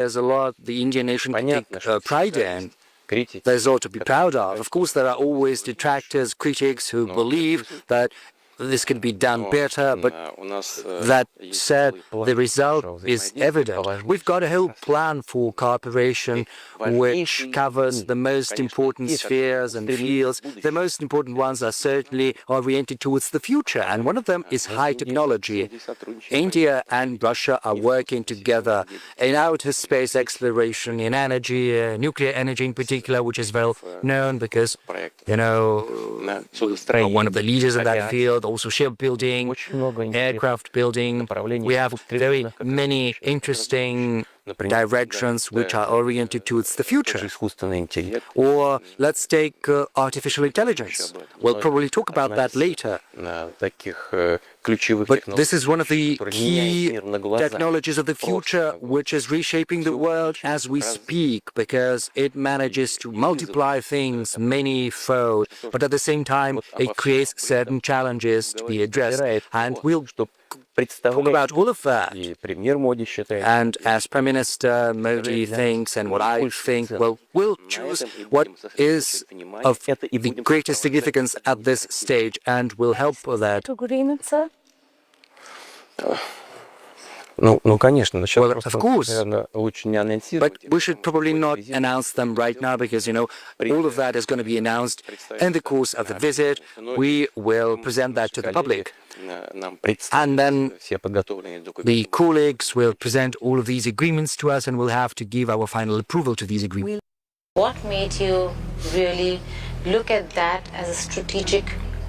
there's a lot the Indian nation can take pride in. There's a lot to be proud of. Of course, there are always detractors, critics who believe that this can be done better, but that said, the result is evident. We've got a whole plan for cooperation which covers the most important spheres and fields. The most important ones are certainly oriented towards the future, and one of them is high technology. India and Russia are working together in outer space exploration, in energy, nuclear energy in particular, which is well known because, one of the leaders in that field, also shipbuilding, aircraft building. We have very many interesting directions which are oriented towards the future. Or let's take artificial intelligence. We'll probably talk about that later. But this is one of the key technologies of the future which is reshaping the world as we speak, because it manages to multiply things many-fold, but at the same time it creates certain challenges to be addressed, and we'll talk about all of that. And as Prime Minister Modi thinks and what I think, well, we'll choose what is of the greatest significance at this stage, and we'll help with that. Good evening, sir. Well, of course, but we should probably not announce them right now because, all of that is going to be announced in the course of the visit. We will present that to the public. And then the colleagues will present all of these agreements to us, and we'll have to give our final approval to these agreements. What made you really look at that as a strategic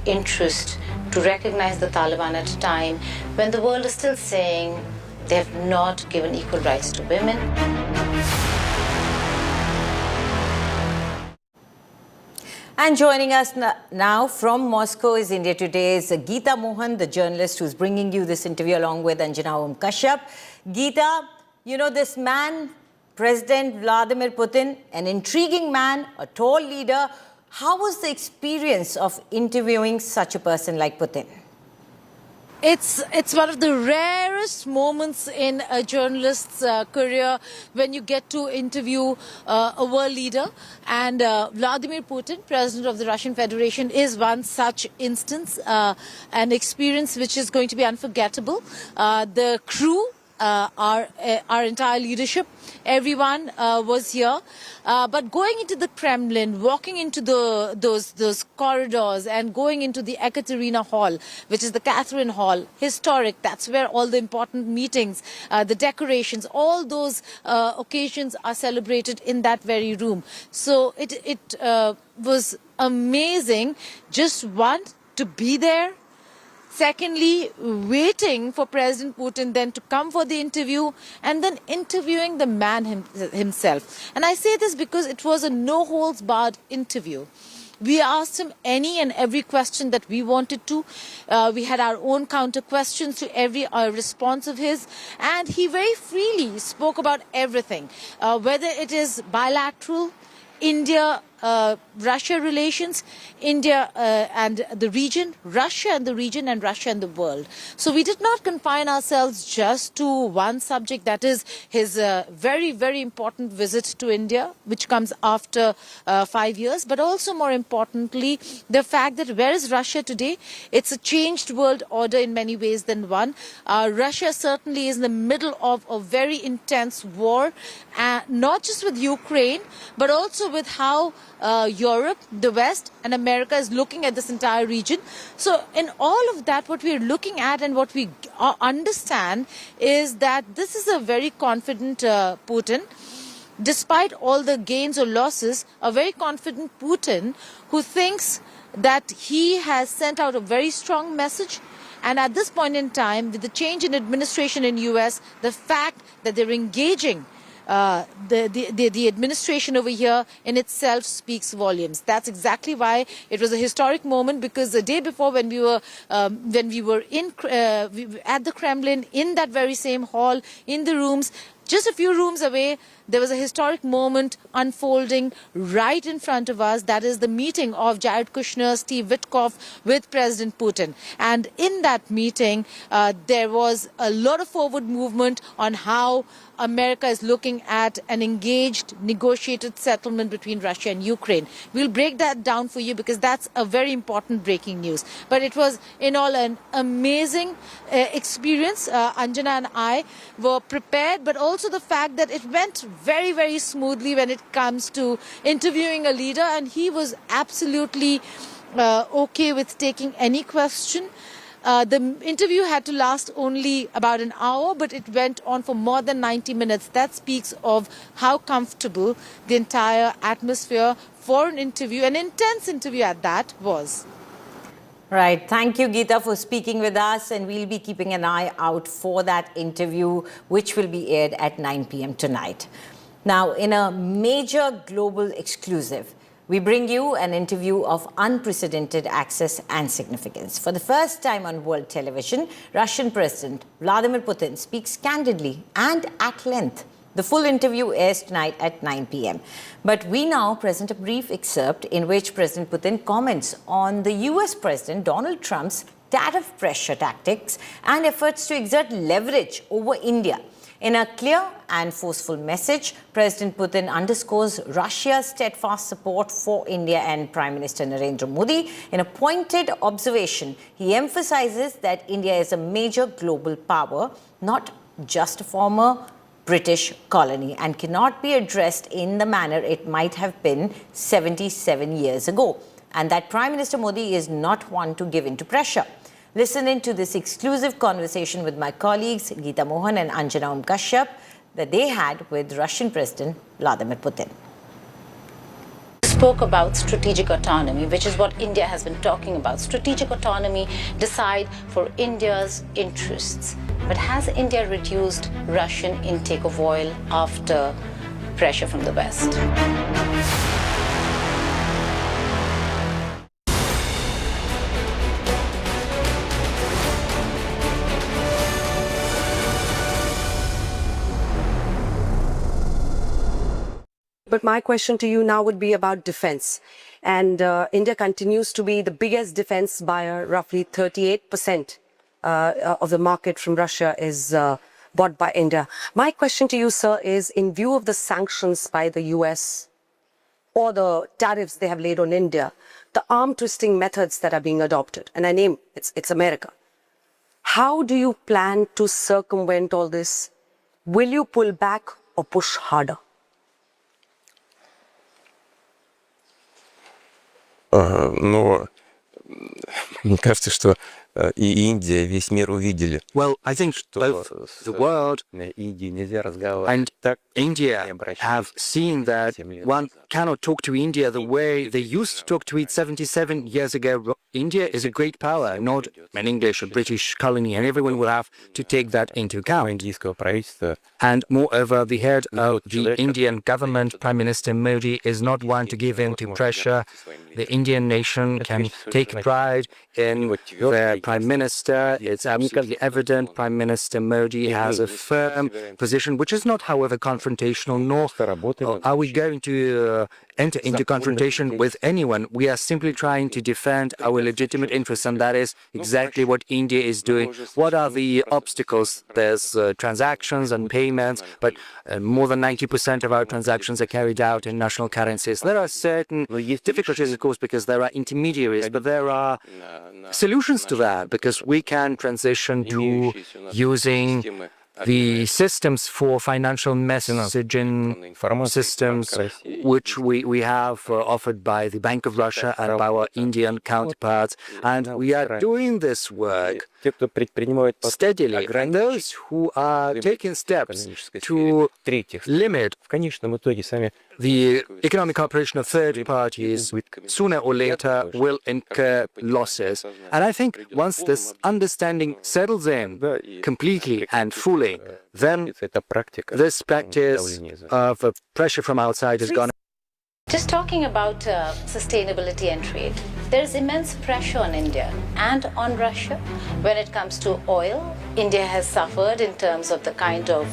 interest to recognize the Taliban at a time when the world is still saying they have not given equal rights to women? And joining us now from Moscow is India Today's Geeta Mohan, the journalist who's bringing you this interview along with Anjana Kashyap. Geeta, this man, President Vladimir Putin, an intriguing man, a tall leader. How was the experience of interviewing such a person like Putin? It's one of the rarest moments in a journalist's career when you get to interview a world leader, and Vladimir Putin, President of the Russian Federation, is one such instance, an experience which is going to be unforgettable. The crew, our entire leadership, everyone was here. But going into the Kremlin, walking into those corridors and going into the Ekaterina Hall, which is the Catherine Hall, historic, that's where all the important meetings, the decorations, all those occasions are celebrated in that very room. So it was amazing, just one, to be there. Secondly, waiting for President Putin then to come for the interview, and then interviewing the man himself. And I say this because it was a no-holds-barred interview. We asked him any and every question that we wanted to. We had our own counter questions to every response of his. And he very freely spoke about everything, whether it is bilateral, India-Russia relations, India and the region, Russia and the region, and Russia and the world. So we did not confine ourselves just to one subject, that is his very, very important visit to India, which comes after 5 years, but also more importantly, the fact that where is Russia today? It's a changed world order in many ways than one. Russia certainly is in the middle of a very intense war, not just with Ukraine, but also with how Europe, the West and America is looking at this entire region. So in all of that, what we are looking at and what we understand is that this is a very confident Putin. Despite all the gains or losses, a very confident Putin who thinks that he has sent out a very strong message. And at this point in time, with the change in administration in US, the fact that they're engaging the administration over here in itself speaks volumes. That's exactly why it was a historic moment, because the day before, when we were at the Kremlin, in that very same hall, in the rooms, just a few rooms away, there was a historic moment unfolding right in front of us. That is the meeting of Jared Kushner, Steve Witkoff with President Putin. And in that meeting, there was a lot of forward movement on how America is looking at an engaged, negotiated settlement between Russia and Ukraine. We'll break that down for you because that's a very important breaking news. But it was, in all, an amazing experience. Anjana and I were prepared, but also the fact that it went very, very smoothly when it comes to interviewing a leader, and he was absolutely okay with taking any question. The interview had to last only about an hour, but it went on for more than 90 minutes. That speaks of how comfortable the entire atmosphere for an interview, an intense interview at that, was. Right. Thank you, Geeta, for speaking with us. And we'll be keeping an eye out for that interview, which will be aired at 9 p.m. tonight. Now, in a major global exclusive, we bring you an interview of unprecedented access and significance. For the first time on world television, Russian President Vladimir Putin speaks candidly and at length. The full interview airs tonight at 9 p.m. But we now present a brief excerpt in which President Putin comments on the US President Donald Trump's tariff pressure tactics and efforts to exert leverage over India. In a clear and forceful message, President Putin underscores Russia's steadfast support for India and Prime Minister Narendra Modi. In a pointed observation, he emphasizes that India is a major global power, not just a former British colony, and cannot be addressed in the manner it might have been 77 years ago, and that Prime Minister Modi is not one to give in to pressure. Listen in to this exclusive conversation with my colleagues Geeta Mohan and Anjana Kashyap that they had with Russian President Vladimir Putin. Spoke about strategic autonomy, which is what India has been talking about. Strategic autonomy, decide for India's interests. But has India reduced Russian intake of oil after pressure from the West? But my question to you now would be about defense. And India continues to be the biggest defense buyer. Roughly 38% of the market from Russia is bought by India. My question to you, sir, is in view of the sanctions by the US or the tariffs they have laid on India, the arm twisting methods that are being adopted, and I name it's America. How do you plan to circumvent all this? Will you pull back or push harder? Но мне кажется, что и Индия, весь мир увидели. Well, I think both the world Индии нельзя разговаривать. and India have seen that one cannot talk to India the way they used to talk to it 77 years ago. India is a great power, not an English or British colony, and everyone will have to take that into account. Индийского правительства. And moreover, the head of the Indian government, Prime Minister Modi, is not one to give in to pressure. The Indian nation can take pride in their Prime Minister. It's absolutely evident Prime Minister Modi has a firm position, which is not, however, confrontational, nor are we going to enter into confrontation with anyone. We are simply trying to defend our legitimate interests, and that is exactly what India is doing. What are the obstacles? There's transactions and payments, but more than 90% of our transactions are carried out in national currencies. There are certain difficulties, of course, because there are intermediaries, but there are solutions to that, because we can transition to using the systems for financial messaging systems, which we have offered by the Bank of Russia and our Indian counterparts, and we are doing this work steadily. And those who are taking steps to limit the economic cooperation of third parties sooner or later will incur losses. And I think once this understanding settles in completely and fully, then this practice of pressure from outside is gone. Just talking about sustainability and trade, there is immense pressure on India and on Russia when it comes to oil. India has suffered in terms of the kind of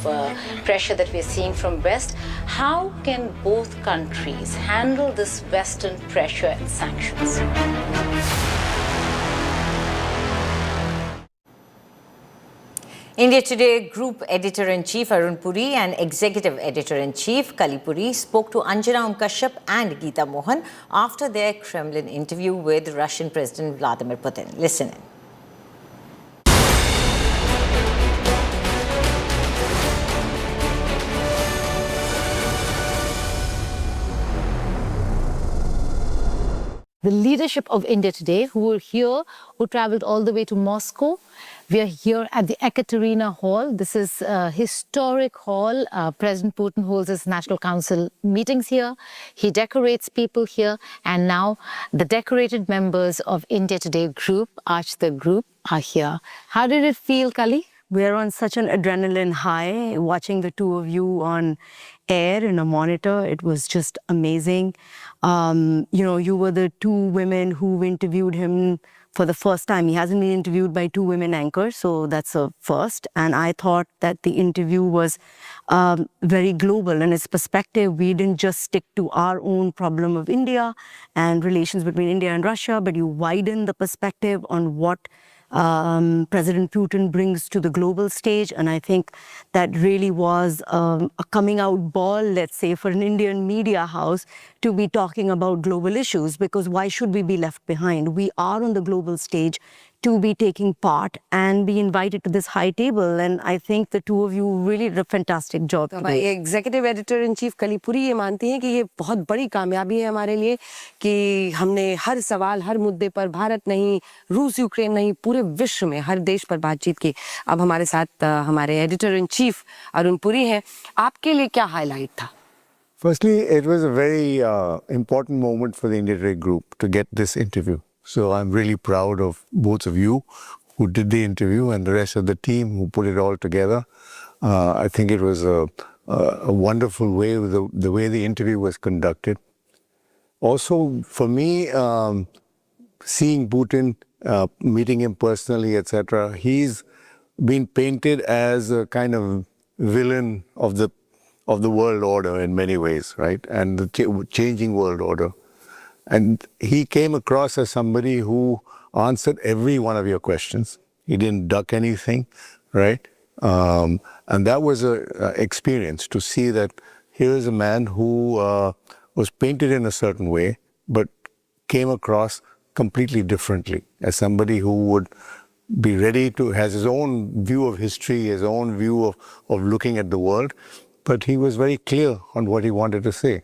pressure that we're seeing from West. How can both countries handle this Western pressure and sanctions? India Today Group Editor-in-Chief Arun Puri and Executive Editor-in-Chief Kali Puri spoke to Anjana Kashyap and Geeta Mohan after their Kremlin interview with Russian President Vladimir Putin. Listen in. The leadership of India today, who were here, who traveled all the way to Moscow. We are here at the Ekaterina Hall. This is a historic hall. President Putin holds his National Council meetings here. He decorates people here. And now the decorated members of India Today Group, the group, are here. How did it feel, Kali? We're on such an adrenaline high, watching the two of you on air in a monitor. It was just amazing. You were the two women who interviewed him for the first time. He hasn't been interviewed by two women anchors, so that's a first. And I thought that the interview was very global in its perspective. We didn't just stick to our own problem of India and relations between India and Russia, but you widened the perspective on what President Putin brings to the global stage. And I think that really was a coming out ball, let's say, for an Indian media house to be talking about global issues, because why should we be left behind? We are on the global stage to be taking part and be invited to this high table. And I think the two of you really did a fantastic job. Executive editor in chief कली पुरी ये मानती हैं कि ये बहुत बड़ी कामयाबी है हमारे लिए कि हमने हर सवाल, हर मुद्दे पर भारत नहीं, रूस, यूक्रेन नहीं, पूरे विश्व में हर देश पर बातचीत की. अब हमारे साथ हमारे editor in chief Arun Puri हैं. आपके लिए क्या हाईलाइट था? Firstly, it was a very important moment for the India Today Group to get this interview. So I'm really proud of both of you who did the interview and the rest of the team who put it all together. I think it was a wonderful way, the way the interview was conducted. Also, for me, seeing Putin, meeting him personally, etc., he's been painted as a kind of villain of the world order in many ways, right? And the changing world order. And he came across as somebody who answered every one of your questions. He didn't duck anything, right? And that was an experience to see that here is a man who was painted in a certain way, but came across completely differently as somebody who would be ready to, has his own view of history, his own view of looking at the world, but he was very clear on what he wanted to say.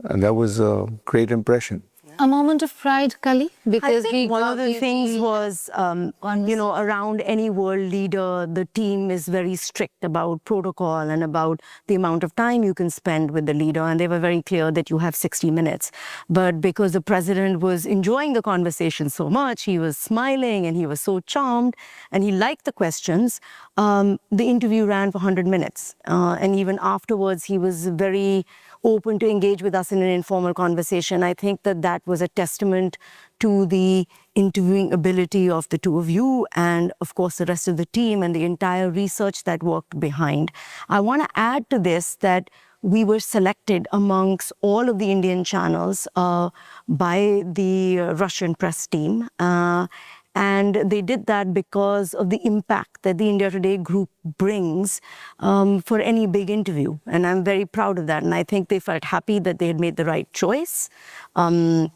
And that was a great impression. A moment of pride, Kali? Because I think one of the things was, around any world leader, the team is very strict about protocol and about the amount of time you can spend with the leader. And they were very clear that you have 60 minutes. But because the president was enjoying the conversation so much, he was smiling and he was so charmed and he liked the questions, the interview ran for 100 minutes. And even afterwards, he was very open to engage with us in an informal conversation. I think that was a testament to the interviewing ability of the two of you and, of course, the rest of the team and the entire research that worked behind. I want to add to this that we were selected amongst all of the Indian channels by the Russian press team. And they did that because of the impact that the India Today Group brings for any big interview. And I'm very proud of that. And I think they felt happy that they had made the right choice. And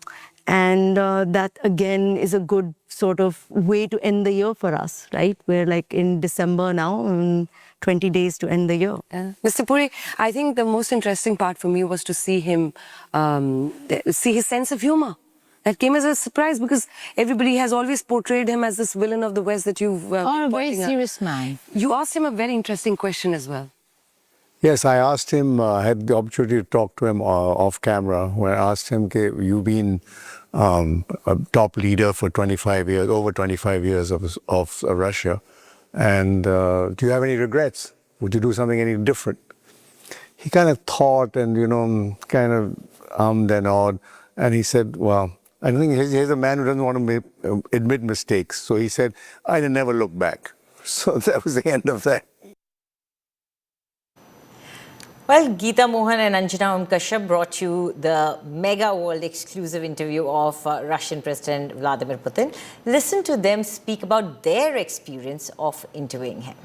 that, again, is a good sort of way to end the year for us, right? We're like in December now, 20 days to end the year. Mr. Puri, I think the most interesting part for me was to see him, see his sense of humor. That came as a surprise because everybody has always portrayed him as this villain of the West that you've... Or a very serious man. You asked him a very interesting question as well. Yes, I asked him, I had the opportunity to talk to him off camera, where I asked him, you've been a top leader for 25 years, over 25 years of Russia, and do you have any regrets? Would you do something any different? He kind of thought and, kind of ummed and awed, and he said, well, I think he's a man who doesn't want to admit mistakes. So he said, I never look back. So that was the end of that. Well, Geeta Mohan and Anjana Kashyap brought you the mega world exclusive interview of Russian President Vladimir Putin. Listen to them speak about their experience of interviewing him.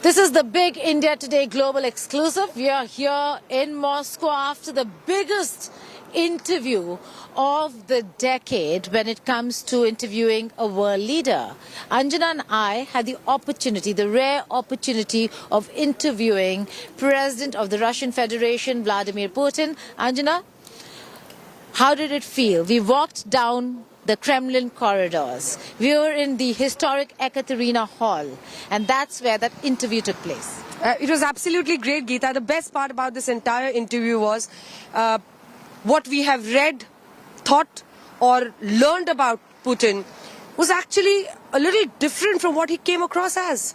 This is the big India Today Global Exclusive. We are here in Moscow after the biggest interview of the decade when it comes to interviewing a world leader. Anjana and I had the opportunity, the rare opportunity of interviewing President of the Russian Federation, Vladimir Putin. Anjana, how did it feel? We walked down the Kremlin corridors. We were in the historic Ekaterina Hall, and that's where that interview took place. It was absolutely great, Geeta. The best part about this entire interview was what we have read, thought, or learned about Putin was actually a little different from what he came across as.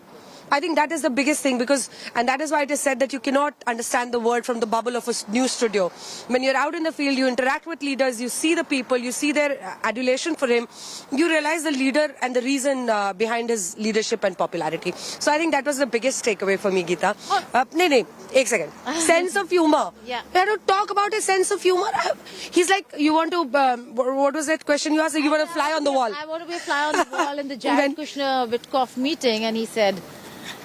I think that is the biggest thing and that is why it is said that you cannot understand the world from the bubble of a news studio. When you're out in the field, you interact with leaders, you see the people, you see their adulation for him, you realize the leader and the reason behind his leadership and popularity. So I think that was the biggest takeaway for me, Geeta. Ek second. Sense of humor. Yeah. We had to talk about his sense of humor. He's like, you want to, what was that question you asked? You want to fly on the wall. I want to be a fly on the wall in the Jared Kushner-Witkoff meeting, and he said,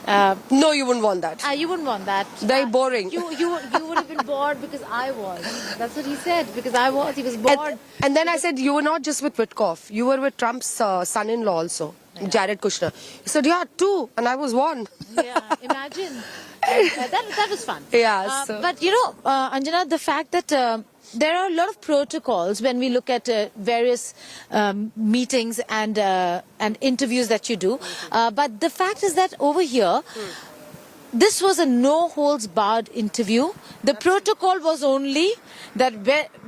no, you wouldn't want that. you wouldn't want that. Very boring. You would have been bored because I was. That's what he said, because I was. He was bored. And then I said, you were not just with Witkoff. You were with Trump's son-in-law also, Jared Kushner. He said, yeah, two. And I was one. Yeah, imagine. That was fun. Yeah. But, Anjana, the fact that there are a lot of protocols when we look at various meetings and interviews that you do. But the fact is that over here, this was a no-holds-barred interview. The protocol was only that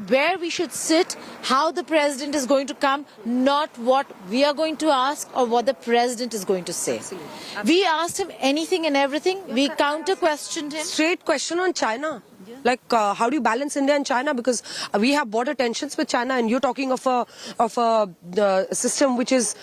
where we should sit, how the president is going to come, not what we are going to ask or what the president is going to say. Absolutely. We asked him anything and everything. We counter-questioned him. Straight question on China. Like, how do you balance India and China? Because we have border tensions with China, and you're talking of a system which is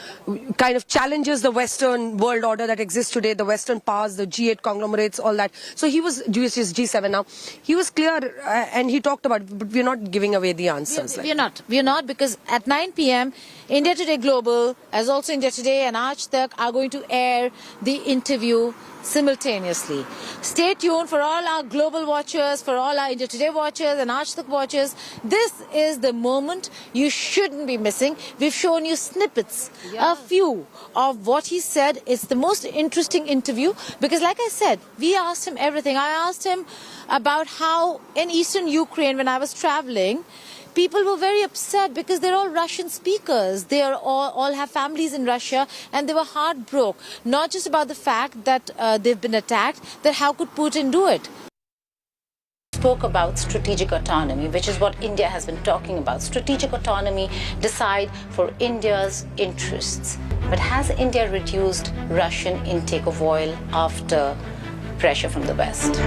kind of challenges the Western world order that exists today, the Western powers, the G8 conglomerates, all that. So he was, G7 now, he was clear and he talked about it, but we're not giving away the answers. We're not, because at 9 p.m., India Today Global, as also India Today and Aaj Tak, are going to air the interview simultaneously. Stay tuned for all our global watchers, for all our India Today watchers and Aaj Tak watchers. This is the moment you shouldn't be missing. We've shown you snippets, a few of what he said. It's the most interesting interview because, like I said, we asked him everything. I asked him about how in eastern Ukraine, when I was traveling, people were very upset because they're all Russian speakers. They are all have families in Russia, and they were heartbroken. Not just about the fact that they've been attacked, that how could Putin do it? Spoke about strategic autonomy, which is what India has been talking about. Strategic autonomy, decide for India's interests. But has India reduced Russian intake of oil after pressure from the West?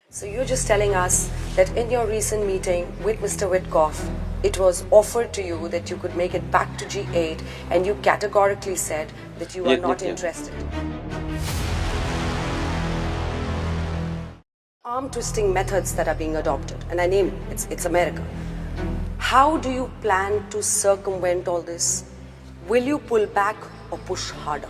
So you're just telling us that in your recent meeting with Mr. Witkoff, it was offered to you that you could make it back to G8, and you categorically said that you are not interested. Arm twisting methods that are being adopted, and I name it, it's America. How do you plan to circumvent all this? Will you pull back or push harder?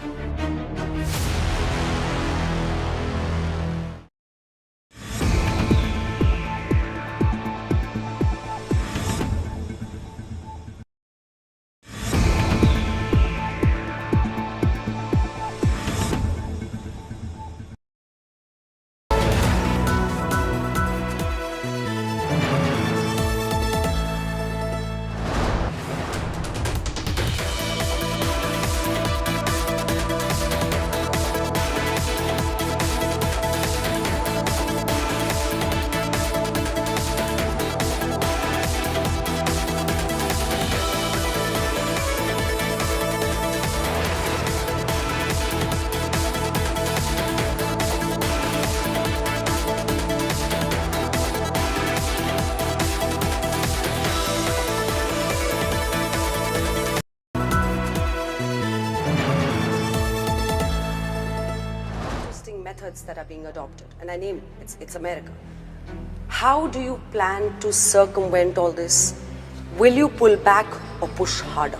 methods that are being adopted, and I name it, it's America. How do you plan to circumvent all this? Will you pull back or push harder?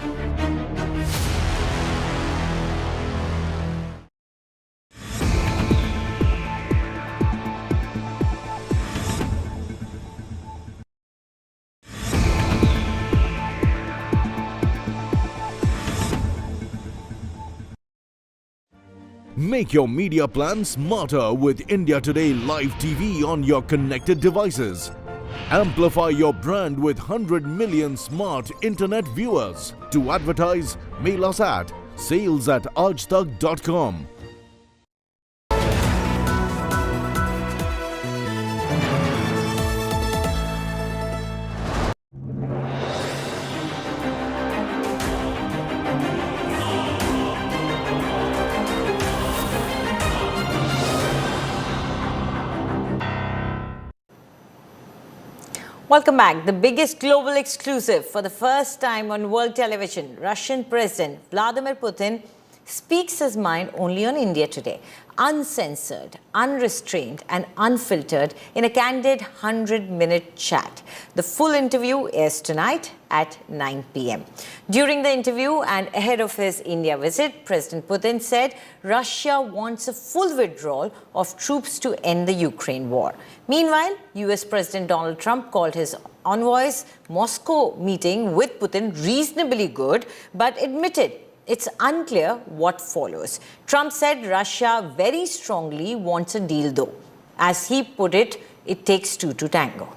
Make your media plan smarter with India Today Live TV on your connected devices. Amplify your brand with 100 million smart internet viewers. To advertise, mail us at sales@aajtak.com. Welcome back. The biggest global exclusive for the first time on world television. Russian President Vladimir Putin speaks his mind only on India Today. Uncensored, unrestrained and unfiltered in a candid 100-minute chat. The full interview is tonight at 9 p.m. During the interview and ahead of his India visit, President Putin said Russia wants a full withdrawal of troops to end the Ukraine war. Meanwhile, US President Donald Trump called his envoy's Moscow meeting with Putin reasonably good, but admitted it's unclear what follows. Trump said Russia very strongly wants a deal though. As he put it, it takes two to tango.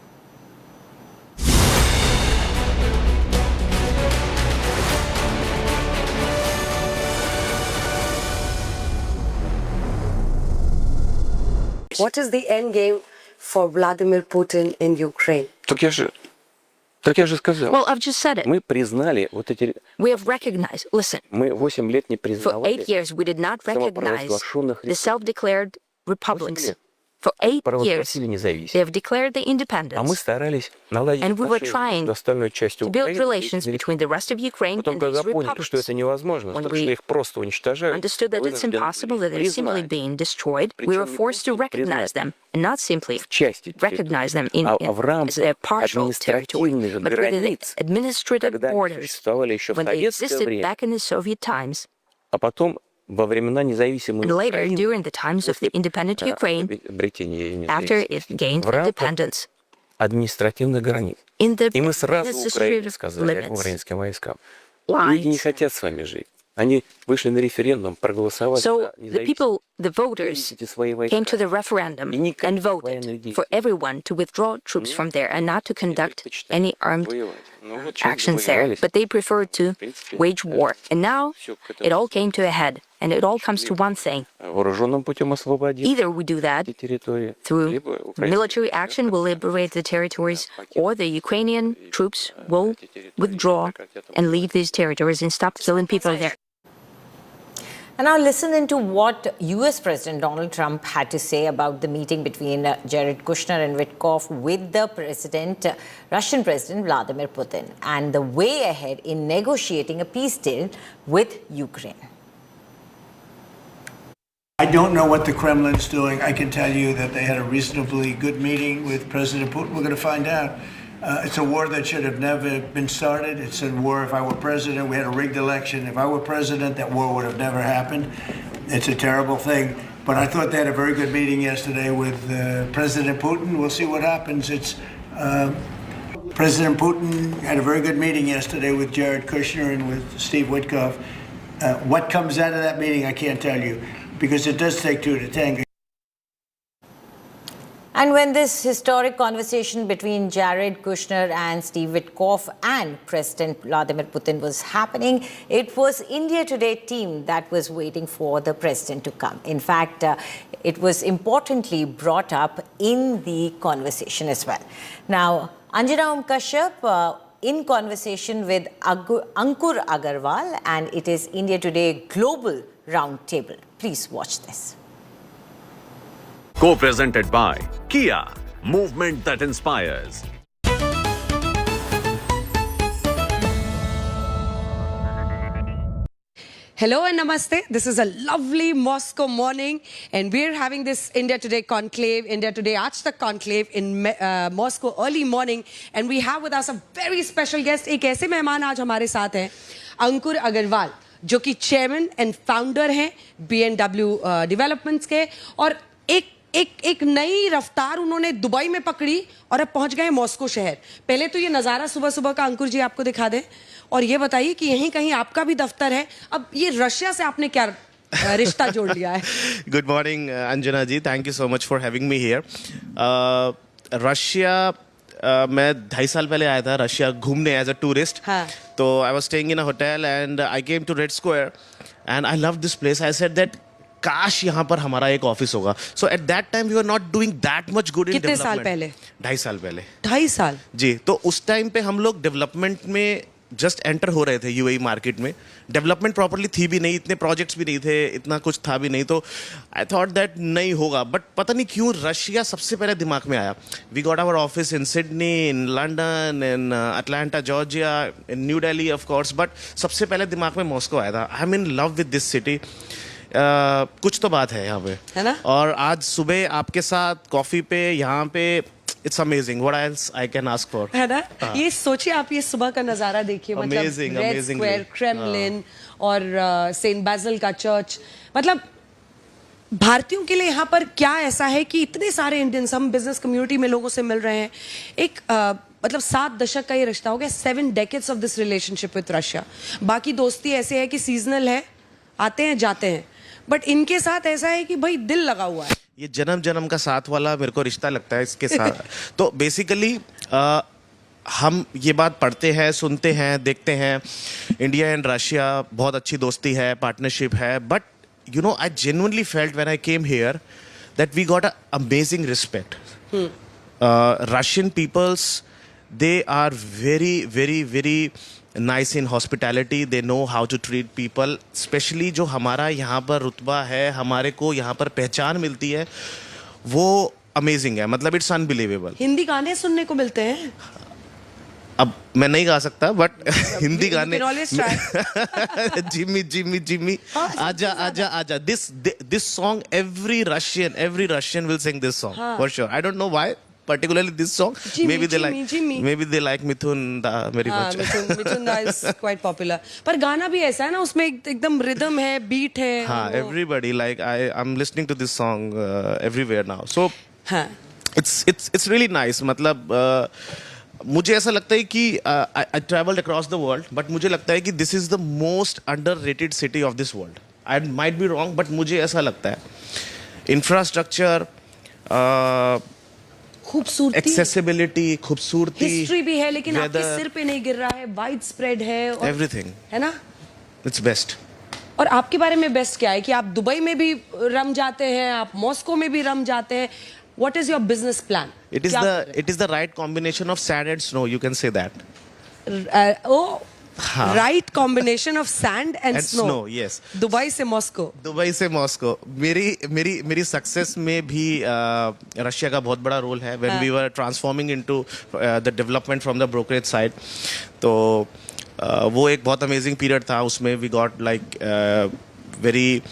What is the end game for Vladimir Putin in Ukraine? Так я же сказал. Well, I've just said it. Мы признали вот эти... We have recognized, listen, Мы 8 лет не for признавали 8 years we did not recognize самопровозглашенных the self-declared republics. лет. For 8 years, провозгласили they независимость. have declared the А мы independence. старались наладить And we were отношения trying с остальной частью to build Украины. relations between the rest of Ukraine Потом, and когда these поняли, что это republics. невозможно, When что we их просто уничтожают, Understood that it's вынуждены impossible, были that they're simply признать being destroyed, we were forced to recognize them, and not simply в части recognize them in, а в as рамках their partial territory, административных but within the границ, administrative когда они borders, существовали еще в when they советское existed время, back in the Soviet times, а потом во времена независимой and later Украины, during the times of the independent Ukraine, обретения after it независимости, gained в рамках independence, административных границ. in the И мы сразу Украине administrative сказали, limits. украинским войскам, люди не Lines. хотят с вами жить. Они вышли на референдум, проголосовали So за the независимость. people, the voters, Выведите свои войска. came to the referendum И никаких and voted военных действий. for everyone to withdraw troops from there and not to conduct Предпочитали any armed воевать. Ну вот сейчас actions there. завоевались. But they preferred to принципе, wage war. And now всё к этому it all came to a head. And it all comes to one thing. Вооруженным путем освободить Either we do that эти территории, through либо украинские military action will liberate the territories, or the Ukrainian troops will withdraw and leave these territories and stop killing people there. And now listen into what US President Donald Trump had to say about the meeting between Jared Kushner and Witkoff with the Russian President Vladimir Putin and the way ahead in negotiating a peace deal with Ukraine. I don't know what the Kremlin's doing. I can tell you that they had a reasonably good meeting with President Putin. We're going to find out. It's a war that should have never been started. It's a war, if I were president, we had a rigged election. If I were president, that war would have never happened. It's a terrible thing. But I thought they had a very good meeting yesterday with President Putin. We'll see what happens. President Putin had a very good meeting yesterday with Jared Kushner and with Steve Witkoff. What comes out of that meeting, I can't tell you, because it does take two to tango. And when this historic conversation between Jared Kushner and Steve Witkoff and President Vladimir Putin was happening, it was India Today team that was waiting for the president to come. In fact, it was importantly brought up in the conversation as well. Now, Anjana Kashyap in conversation with Ankur Agarwal, and it is India Today Global Roundtable. Please watch this. Co-presented by Kia, movement that inspires. Hello and namaste. This is a lovely Moscow morning and we're having this India Today conclave, India Today Aaj Tak conclave in Moscow early morning, and we have with us a very special guest. एक ऐसे मेहमान आज हमारे साथ हैं, अंकुर अग्रवाल, जो कि chairman and founder हैं BMW डेवलपमेंट्स के, और एक नई रफ्तार उन्होंने दुबई में पकड़ी और अब पहुंच गए मॉस्को शहर। पहले तो ये नज़ारा सुबह सुबह का अंकुर जी आपको दिखा दें और ये बताइए कि यहीं कहीं आपका भी दफ्तर है। अब ये रशिया से आपने क्या रिश्ता जोड़ लिया है? Good morning Anjana ji, thank you so much for having me here. Russia मैं 2.5 साल पहले आया था रशिया घूमने एज अ टूरिस्ट। तो I was staying in a hotel and I came to red square and I love this place. I said that काश यहाँ पर हमारा एक ऑफिस होगा। So at that time we are not doing that much good in development. कितने साल पहले? 2.5 साल पहले। 2.5 साल जी। तो उस टाइम पे हम लोग डेवलपमेंट में जस्ट एंटर हो रहे थे यूएई मार्केट में। डेवलपमेंट प्रॉपर्ली थी भी नहीं, इतने प्रोजेक्ट्स भी नहीं थे, इतना कुछ था भी नहीं। तो आई थॉट दैट नहीं होगा, बट पता नहीं क्यों रशिया सबसे पहले दिमाग में आया। We got our office in Sydney, in London, in Atlanta Georgia, in New Delhi of course, but सबसे पहले दिमाग में मॉस्को आया था। I am in love with this city. कुछ तो बात है यहाँ पे, है ना? और आज सुबह आपके साथ कॉफी पे यहाँ पे it's amazing. What else I can ask for, है ना? ये सोचिए आप, ये सुबह का नजारा देखिए, मतलब रेड स्क्वायर, क्रेमलिन और सेंट बासिल का चर्च। मतलब भारतीयों के लिए यहाँ पर क्या ऐसा है कि इतने सारे इंडियंस, हम बिजनेस कम्युनिटी में लोगों से मिल रहे हैं। एक मतलब 7 दशक का ये रिश्ता हो गया, 7 decades of this relationship with Russia. बाकी दोस्ती ऐसे है कि सीजनल है, आते हैं जाते हैं, बट इनके साथ ऐसा है कि भाई दिल लगा हुआ है। ये जन्म जन्म का साथ वाला मेरे को रिश्ता लगता है इसके साथ। तो बेसिकली हम ये बात पढ़ते हैं, सुनते हैं, देखते हैं, इंडिया एंड रशिया बहुत अच्छी दोस्ती है, पार्टनरशिप है, but you know I genuinely felt when I came here that we got a amazing respect. Russian peoples, they are very nice in hospitality. They know how to treat people. Especially जो हमारा यहाँ पर रुतबा है, हमारे को यहाँ पर पहचान मिलती है, वो अमेजिंग है। मतलब इट्स अनबिलीवेबल। हिंदी गाने सुनने को मिलते हैं। अब मैं नहीं गा सकता, बट हिंदी गाने जिम्मी जिम्मी जिम्मी आजा आजा आजा, this song every Russian will sing this song for sure. I don't know why particularly this song. Jimmy, maybe they like Mithun Da very much. Mithun Da is quite popular. पर गाना भी ऐसा है ना, उसमें एकदम रिदम है, beat है। हाँ, everybody like I'm listening to this song everywhere now. So हाँ, it's really nice. मतलब मुझे ऐसा लगता है कि I traveled across the world, but मुझे लगता है कि this is the most underrated city of this world. I might be wrong, but मुझे ऐसा लगता है। Infrastructure, खूबसूरती, एक्सेसिबिलिटी, खूबसूरती, हिस्ट्री भी है, लेकिन आपके सिर पे नहीं गिर रहा है, वाइड स्प्रेड है, एवरीथिंग है ना। It's best. और आपके बारे में बेस्ट क्या है कि आप दुबई में भी रम जाते हैं, आप मॉस्को में भी रम जाते हैं। What is your business plan? It is the right combination of sand and snow, you can say that. Right combination of sand and snow. Yes. Dubai से मॉस्को। मेरी सक्सेस में भी रशिया का बहुत बड़ा रोल है। When we were transforming into the development from the brokerage side, तो वो एक बहुत अमेजिंग पीरियड था। उसमें we got like very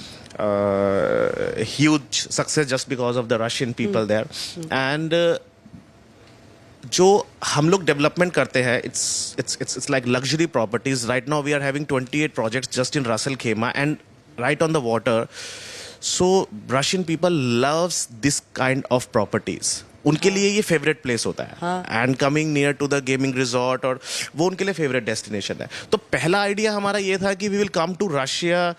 huge success just because of the Russian people there. And जो हम लोग डेवलपमेंट करते हैं, it's like luxury properties. Right now we are having 28 projects just in Ras Al Khaimah and right on the water. So Russian people loves this kind of properties. उनके लिए ये favourite place होता है, and coming near to the gaming resort, और वो उनके लिए favourite destination है। तो पहला आइडिया हमारा ये था कि we will come to Russia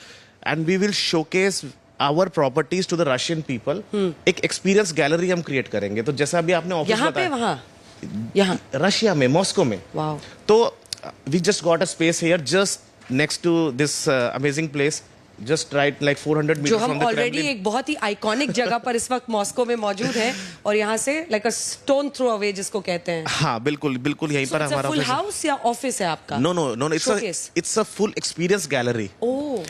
and we will showcase our properties to the Russian people. एक एक्सपीरियंस गैलरी हम क्रिएट करेंगे। तो जैसा अभी आपने ऑफिस बताया, यहाँ रशिया में, मॉस्को में, तो we just got a space here just next to this amazing place, just right like 400 metre from the Kremlin. Already एक बहुत ही आइकॉनिक जगह पर इस वक्त मॉस्को में मौजूद है, और यहाँ से like a stone throw away जिसको कहते हैं। हाँ, बिल्कुल यहीं पर हमारा फुल हाउस या ऑफिस है आपका? No, it's a full experience gallery.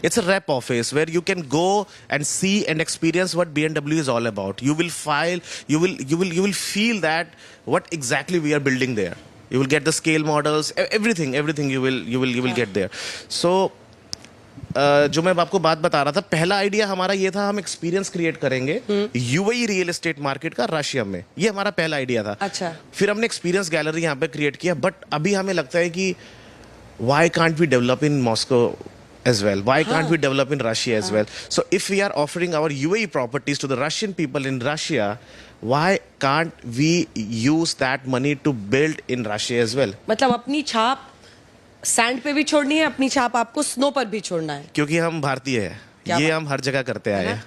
It's a rep office where you can go and see and experience what BMW is all about. You will feel that what exactly we are building there. You will get the scale models, everything you will get there. So जो मैं आपको बात बता रहा था, पहला idea हमारा ये था, हम एक्सपीरियंस क्रिएट करेंगे यूएई रियल एस्टेट मार्केट का रशिया में, ये हमारा पहला आइडिया था। अच्छा। फिर हमने एक्सपीरियंस गैलरी यहाँ पे क्रिएट किया, बट अभी हमें लगता है कि why can't we develop in Moscow as well? Why can't we develop in Russia as well? So if we are offering our UAE properties to the Russian people in Russia, why can't we use that money to build in Russia as well? मतलब अपनी छाप sand पे भी छोड़नी है, अपनी छाप आपको स्नो पर भी छोड़ना है। क्योंकि हम भारतीय हैं, ये हम हर जगह करते आए हैं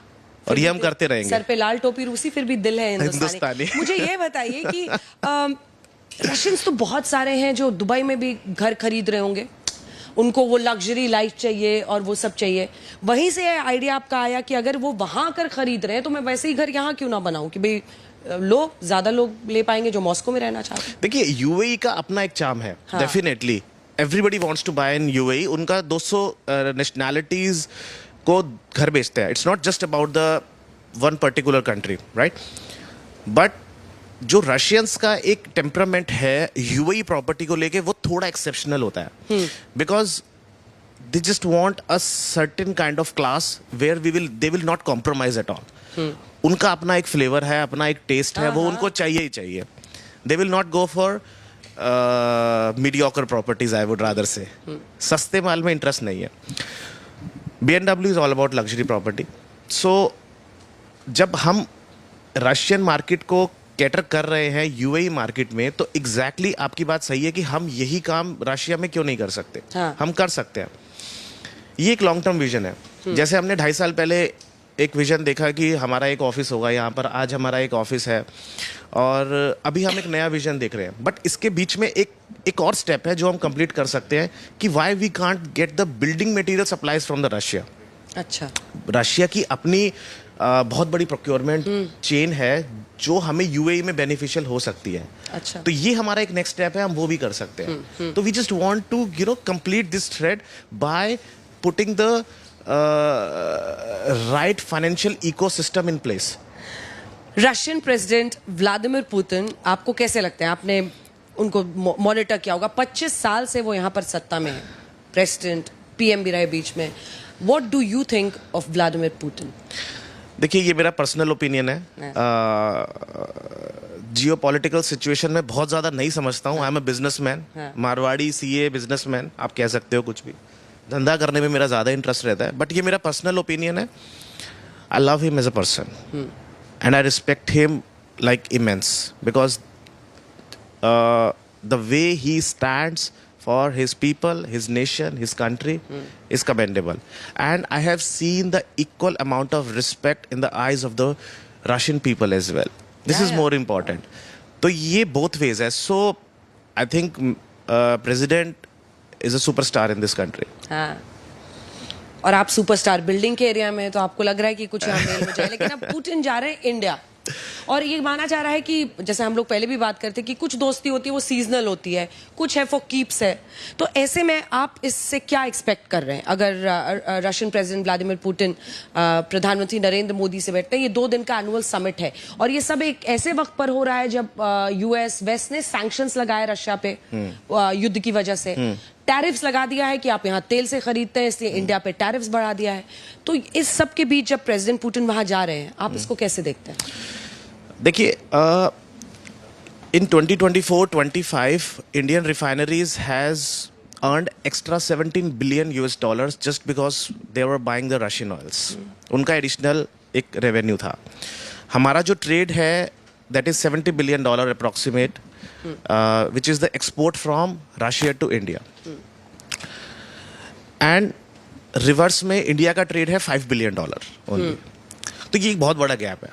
और ये हम करते रहेंगे। सर पे लाल टोपी रूसी, फिर भी दिल है हिंदुस्तानी। मुझे ये बताइए कि रशियंस तो बहुत सारे हैं जो दुबई में भी घर खरीद रहे होंगे, उनको वो लग्जरी लाइफ चाहिए और वो सब चाहिए। वहीं से आइडिया आपका आया कि अगर वो वहां आकर खरीद रहे हैं तो मैं वैसे ही घर यहाँ क्यों ना बनाऊं कि भाई ज्यादा लोग ले पाएंगे जो मॉस्को में रहना चाहते हैं। देखिए, यूएई का अपना एक चार्म है, definitely everybody wants to buy in UAE. उनका 200 नेशनैलिटीज को घर बेचते हैं। It's not just about the one particular country, right? But जो रशियंस का एक टेम्परामेंट है यूएई प्रॉपर्टी को लेके, वो थोड़ा एक्सेप्शनल होता है, because they just want a certain kind of class where they will not compromise at all. उनका अपना एक फ्लेवर है, अपना एक टेस्ट है, वो उनको चाहिए ही चाहिए। They will not go for mediocre properties, I would rather say. सस्ते माल में इंटरेस्ट नहीं है। BMW is all about luxury property. So जब हम रशियन मार्केट को कैटर कर रहे हैं यूएई मार्केट में, तो एग्जैक्टली आपकी बात सही है कि हम यही काम रशिया में क्यों नहीं कर सकते। हम कर सकते हैं। ये एक लॉन्ग टर्म विजन है। जैसे हमने 2.5 साल पहले एक विजन देखा कि हमारा एक ऑफिस होगा यहाँ पर, आज हमारा एक ऑफिस है, और अभी हम एक नया विजन देख रहे हैं। बट इसके बीच में एक और स्टेप है जो हम कंप्लीट कर सकते हैं कि why we can't get the building material supplies from the Russia. अच्छा। रशिया की अपनी बहुत बड़ी प्रोक्योरमेंट चेन है जो हमें यूएई में बेनिफिशियल हो सकती है। अच्छा। तो ये हमारा एक नेक्स्ट स्टेप है, हम वो भी कर सकते हैं। तो we just want to complete this thread by putting the right financial ecosystem in place. Russian president Vladimir Putin, आपको कैसे लगते हैं? आपने उनको मॉनिटर किया होगा, 25 साल से वो यहाँ पर सत्ता में है, प्रेसिडेंट पीएम भी रहे बीच में। What do you think of Vladimir Putin? देखिए, ये मेरा पर्सनल ओपिनियन है। जियोपॉलिटिकल सिचुएशन में बहुत ज़्यादा नहीं समझता हूँ। I am a businessman, Marwari CA businessman, आप कह सकते हो कुछ भी। धंधा करने में मेरा ज़्यादा इंटरेस्ट रहता है, बट ये मेरा पर्सनल ओपिनियन है। I love him as a person and I respect him like immense, because the way he stands for his people, his nation, his country is commendable. And I have seen the equal amount of respect in the eyes of the Russian people as well. This is more important. तो ये both ways है. So I think president is a superstar in this country. हाँ. और आप superstar building के area में, तो आपको लग रहा है कि कुछ यहाँ मेल हो जाए। लेकिन अब पुतिन जा रहे हैं इंडिया, और ये माना जा रहा है कि जैसे हम लोग पहले भी बात करते हैं कि कुछ दोस्ती होती है वो सीजनल होती है, कुछ है फॉर कीप्स है। तो ऐसे में आप इससे क्या एक्सपेक्ट कर रहे हैं? अगर रशियन प्रेसिडेंट व्लादिमीर पुतिन प्रधानमंत्री नरेंद्र मोदी से बैठते हैं, ये 2 दिन का एनुअल समिट है, और ये सब एक ऐसे वक्त पर हो रहा है जब यूएस वेस्ट ने सैंक्शंस लगाए रशिया पे युद्ध की वजह से, टैरिफ्स लगा दिया है कि आप यहाँ तेल से खरीदते हैं, इसलिए इंडिया पे टैरिफ्स बढ़ा दिया है। तो इस सब के बीच जब प्रेसिडेंट पुतिन वहां जा रहे हैं, आप इसको कैसे देखते हैं? देखिए, इन 2024-25 Indian refineries has earned extra $17 billion just because they were buying the Russian oils. उनका एडिशनल एक रेवेन्यू था। हमारा जो ट्रेड है that is $70 billion approximate, which is the export from Russia to India. And reverse में India का trade है $5 billion only. तो ये एक बहुत बड़ा गैप है।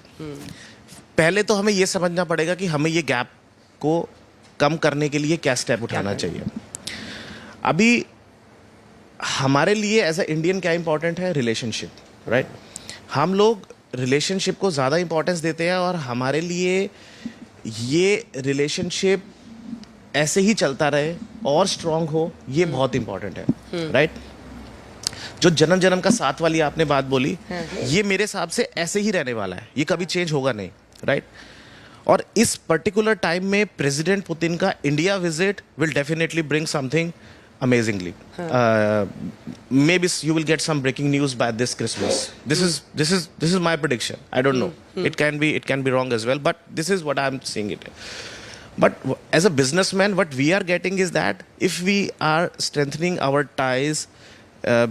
पहले तो हमें ये समझना पड़ेगा कि हमें ये गैप को कम करने के लिए क्या स्टेप उठाना चाहिए। अभी हमारे लिए एज अ इंडियन क्या इंपॉर्टेंट है? Relationship, right? हम लोग रिलेशनशिप को ज़्यादा इंपॉर्टेंस देते हैं, और हमारे लिए ये रिलेशनशिप ऐसे ही चलता रहे और स्ट्रांग हो, ये बहुत इंपॉर्टेंट है, राइट? जो जन्म जन्म का साथ वाली आपने बात बोली, ये मेरे हिसाब से ऐसे ही रहने वाला है, ये कभी चेंज होगा नहीं, राइट? और इस पर्टिकुलर टाइम में प्रेसिडेंट पुतिन का India visit will definitely bring something amazingly. Maybe you will get some breaking news by this Christmas. This is my prediction. I don't know. It can be wrong as well, but this is what I'm seeing it. But as a businessman, what we are getting is that if we are strengthening our ties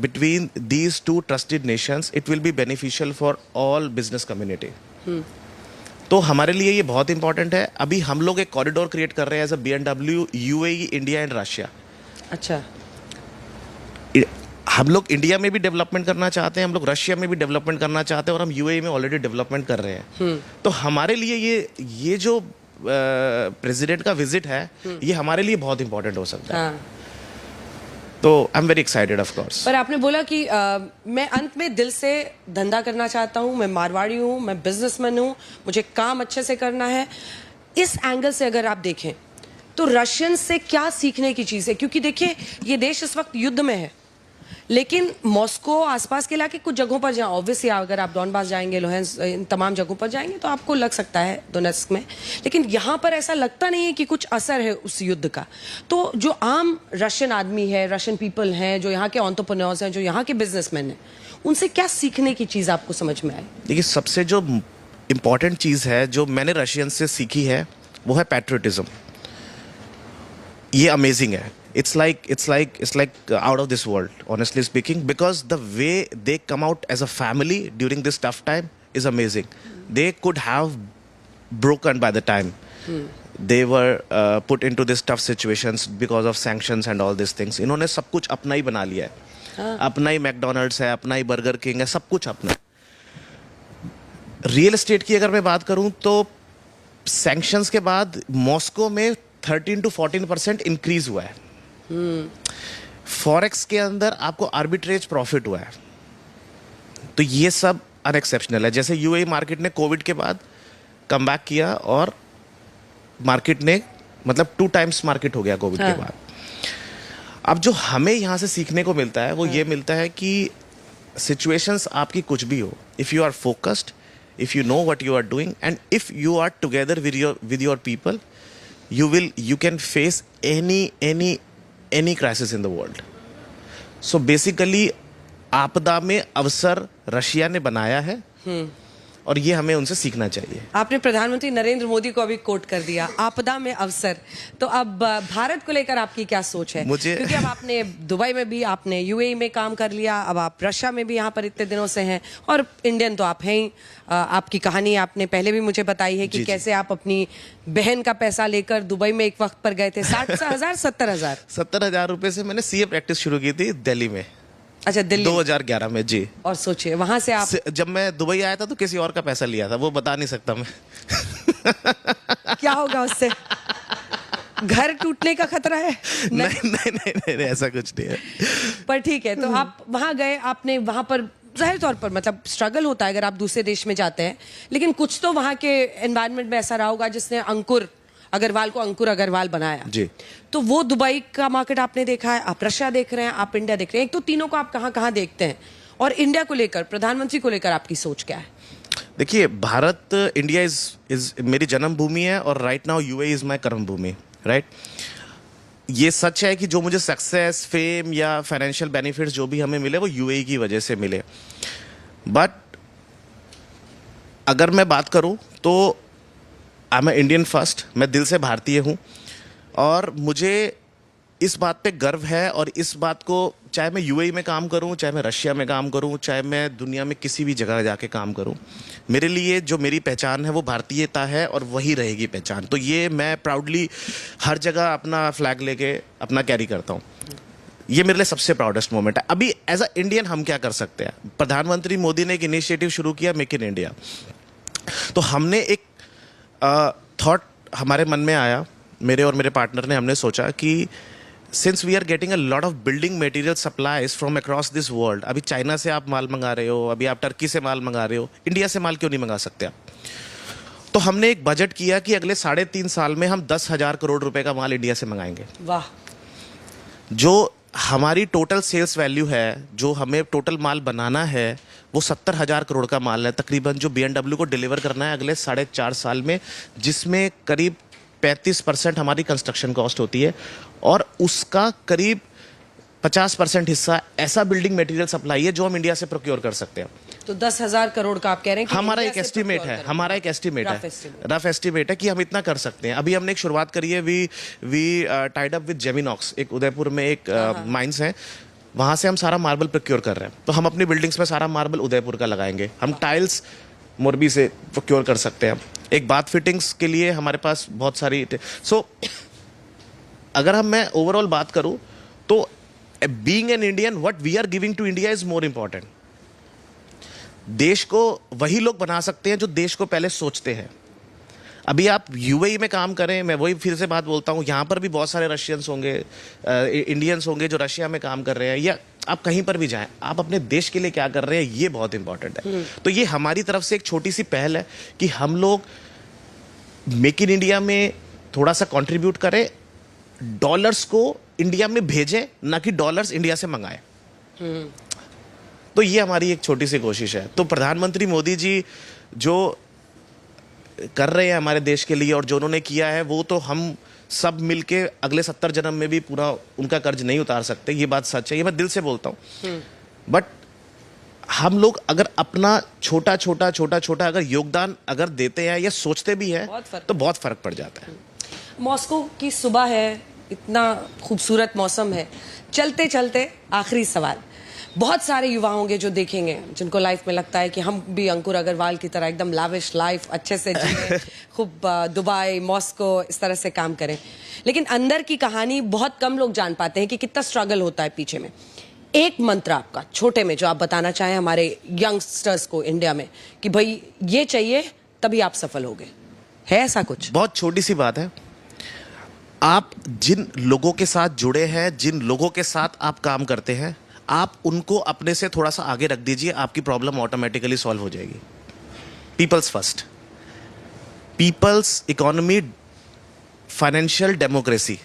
between these two trusted nations, it will be beneficial for all business community. तो हमारे लिए ये बहुत important है. अभी हम लोग एक कॉरिडोर क्रिएट कर रहे हैं as a BMW, UAE, India and Russia. अच्छा, हम लोग इंडिया में भी डेवलपमेंट करना चाहते हैं, हम लोग रशिया में भी डेवलपमेंट करना चाहते हैं, और हम UAE में ऑलरेडी डेवलपमेंट कर रहे हैं. तो हमारे लिए ये जो प्रेसिडेंट का विजिट है, ये हमारे लिए बहुत इंपॉर्टेंट हो सकता है. तो I am very excited of course. पर आपने बोला कि मैं अंत में दिल से धंधा करना चाहता हूँ, मैं मारवाड़ी हूँ, मैं बिजनेसमैन हूँ, मुझे काम अच्छे से करना है. इस एंगल से अगर आप देखें तो रशियन से क्या सीखने की चीज़ है? क्योंकि देखिए ये देश इस वक्त युद्ध में है, लेकिन मॉस्को आसपास के इलाके कुछ जगहों पर जहाँ ऑब्वियसली अगर आप डॉनबास जाएंगे, लुहांस्क, इन तमाम जगहों पर जाएंगे तो आपको लग सकता है डोनेट्स्क में, लेकिन यहाँ पर ऐसा लगता नहीं है कि कुछ असर है उस युद्ध का. तो जो आम रशियन आदमी है, रशियन पीपल हैं, जो यहाँ के एंटरप्रेन्योर्स हैं, जो यहाँ के बिजनेसमैन हैं, उनसे क्या सीखने की चीज़ आपको समझ में आई? देखिए, सबसे जो इम्पोर्टेंट चीज़ है जो मैंने रशियन से सीखी है वो है पैट्रियटिज्म. ये अमेजिंग है. It's like out of this world, honestly speaking, because the way they come out as a family during this tough time is amazing. They could have broken by the time they were put into this tough situations because of sanctions and all these things. इन्होंने सब कुछ अपना ही बना लिया है. अपना ही McDonald's है, अपना ही बर्गर किंग है, सब कुछ अपना. रियल एस्टेट की अगर मैं बात करूं तो सैंक्शंस के बाद मॉस्को में 13 to 14% इंक्रीज हुआ है. फॉरेक्स के अंदर आपको आर्बिट्रेज प्रॉफिट हुआ है. तो ये सब अनएक्सेप्शनल है. जैसे UAE मार्केट ने कोविड के बाद कम बैक किया और मार्केट ने मतलब 2 times मार्केट हो गया कोविड के बाद. अब जो हमें यहाँ से सीखने को मिलता है वो ये मिलता है कि सिचुएशंस आपकी कुछ भी हो, if you are focused, if you know what you are doing, and if you are together with your people, you can face any crisis in the world. So basically आपदा में अवसर रशिया ने बनाया है और ये हमें उनसे सीखना चाहिए. आपने प्रधानमंत्री नरेंद्र मोदी को अभी कोट कर दिया, आपदा में अवसर. तो अब भारत को लेकर आपकी क्या सोच है? क्योंकि अब आपने दुबई में भी, आपने UAE में काम कर लिया, अब आप रशिया में भी यहाँ पर इतने दिनों से हैं, और इंडियन तो आप हैं ही. आपकी कहानी आपने पहले भी मुझे बताई है कि कैसे आप अपनी बहन का पैसा लेकर दुबई में एक वक्त पर गए थे. 60,000 70,000 रुपए से मैंने CA प्रैक्टिस शुरू की थी दिल्ली में. अच्छा, दिल्ली 2011 में. जी. और सोचिए वहां से आप जब मैं दुबई आया था तो किसी और का पैसा लिया था, वो बता नहीं सकता मैं. क्या होगा उससे? घर टूटने का खतरा है? नहीं, ऐसा कुछ नहीं है. पर ठीक है. तो आप वहां गए, आपने वहां पर जाहिर तौर पर मतलब स्ट्रगल होता है अगर आप दूसरे देश में जाते हैं, लेकिन कुछ तो वहां के एनवायरनमेंट में ऐसा रहा होगा जिसने अंकुर अग्रवाल को अंकुर अग्रवाल बनाया. जी. तो वो दुबई का मार्केट आपने देखा है, आप रशिया देख रहे हैं, आप इंडिया देख रहे हैं. एक तो तीनों को आप कहाँ देखते हैं, और इंडिया को लेकर, प्रधानमंत्री को लेकर आपकी सोच क्या है? देखिए, भारत, इंडिया इज मेरी जन्मभूमि है और right now UAE is my कर्म भूमि. राइट. ये सच है कि जो मुझे सक्सेस, फेम या फाइनेंशियल बेनिफिट्स जो भी हमें मिले वो UAE की वजह से मिले. बट अगर मैं बात करूं तो आई एम इंडियन फर्स्ट. मैं दिल से भारतीय हूं और मुझे इस बात पे गर्व है, और इस बात को चाहे मैं UAE में काम करूं, चाहे मैं रशिया में काम करूं, चाहे मैं दुनिया में किसी भी जगह जाके काम करूं, मेरे लिए जो मेरी पहचान है वो भारतीयता है और वही रहेगी पहचान. तो ये मैं प्राउडली हर जगह अपना फ्लैग लेके अपना कैरी करता हूं. ये मेरे लिए सबसे प्राउडेस्ट मोमेंट है. अभी एज अ इंडियन हम क्या कर सकते हैं? प्रधानमंत्री मोदी ने एक इनिशिएटिव शुरू किया, मेक इन इंडिया. तो हमने एक थॉट हमारे मन में आया, मेरे और मेरे पार्टनर ने, हमने सोचा कि since we are getting a lot of building material supplies from across this world, अभी चाइना से आप माल मंगा रहे हो, अभी आप टर्की से माल मंगा रहे हो, इंडिया से माल क्यों नहीं मंगा सकते आप? तो हमने एक बजट किया कि अगले 3.5 साल में हम 10,000 करोड़ रुपए का माल इंडिया से मंगाएंगे. वाह. जो हमारी टोटल सेल्स वैल्यू है, जो हमें टोटल माल बनाना है, वो 70,000 करोड़ का माल है तकरीबन, जो BMW को डिलीवर करना है अगले 4.5 साल में, जिसमें करीब 35% हमारी कंस्ट्रक्शन कॉस्ट होती है, और उसका करीब 50% हिस्सा ऐसा बिल्डिंग मटेरियल सप्लाई है जो हम इंडिया से प्रोक्योर कर सकते हैं। तो 10,000 करोड़ का आप कह रहे हैं कि हमारा इंडिया एक से एस्टिमेट procure है, करें। हमारा एक एस्टिमेट Rough है, estimate। रफ एस्टिमेट है कि हम इतना कर सकते हैं। अभी हमने एक शुरुआत करी है, वी टाइड अप विद जेमिनॉक्स, एक उदयपुर में एक माइंस है, वहां से हम सारा मार्बल प्रोक्योर कर रहे हैं। तो हम अपनी बिल्डिंग्स में सारा मार्बल उदयपुर का लगाएंगे। हम टाइल्स मोरबी से प्रोक्योर कर सकते हैं। एक बाथ फिटिंग्स के लिए हमारे पास बहुत सारी अगर मैं ओवरऑल बात करूं तो being an Indian, what we are giving to India is more important. देश को वही लोग बना सकते हैं जो देश को पहले सोचते हैं। अभी आप यूएई में काम करें, मैं वही फिर से बात बोलता हूँ, यहाँ पर भी बहुत सारे रशियंस होंगे, इंडियंस होंगे जो रशिया में काम कर रहे हैं, या आप कहीं पर भी जाएं, आप अपने देश के लिए क्या कर रहे हैं ये बहुत इंपॉर्टेंट है। तो ये हमारी तरफ से एक छोटी सी पहल है कि हम लोग मेक इन इंडिया में थोड़ा सा कंट्रीब्यूट करें, डॉलर्स को इंडिया में भेजें, ना कि डॉलर्स इंडिया से मंगाएं। तो ये हमारी एक छोटी सी कोशिश है। तो प्रधानमंत्री मोदी जी जो कर रहे हैं हमारे देश के लिए और जो उन्होंने किया है, वो तो हम सब मिलके अगले 70 जन्म में भी पूरा उनका कर्ज नहीं उतार सकते। ये बात सच है, ये मैं दिल से बोलता हूँ। बट हम लोग अगर अपना छोटा छोटा अगर योगदान अगर देते हैं या सोचते भी हैं तो बहुत फर्क पड़ जाता है। मॉस्को की सुबह है, इतना खूबसूरत मौसम है। चलते चलते आखिरी सवाल, बहुत सारे युवा होंगे जो देखेंगे, जिनको लाइफ में लगता है कि हम भी अंकुर अग्रवाल की तरह एकदम लाविश लाइफ अच्छे से जिए, खूब दुबई, मॉस्को इस तरह से काम करें, लेकिन अंदर की कहानी बहुत कम लोग जान पाते हैं कि कितना स्ट्रगल होता है पीछे में। एक मंत्र आपका छोटे में जो आप बताना चाहें हमारे यंगस्टर्स को इंडिया में कि भाई ये चाहिए तभी आप सफल होगे, है ऐसा कुछ? बहुत छोटी सी बात है। आप जिन लोगों के साथ जुड़े हैं, जिन लोगों के साथ आप काम करते हैं, आप उनको अपने से थोड़ा सा आगे रख दीजिए, आपकी प्रॉब्लम ऑटोमेटिकली सॉल्व हो जाएगी। Peoples first, peoples economy, financial democracy,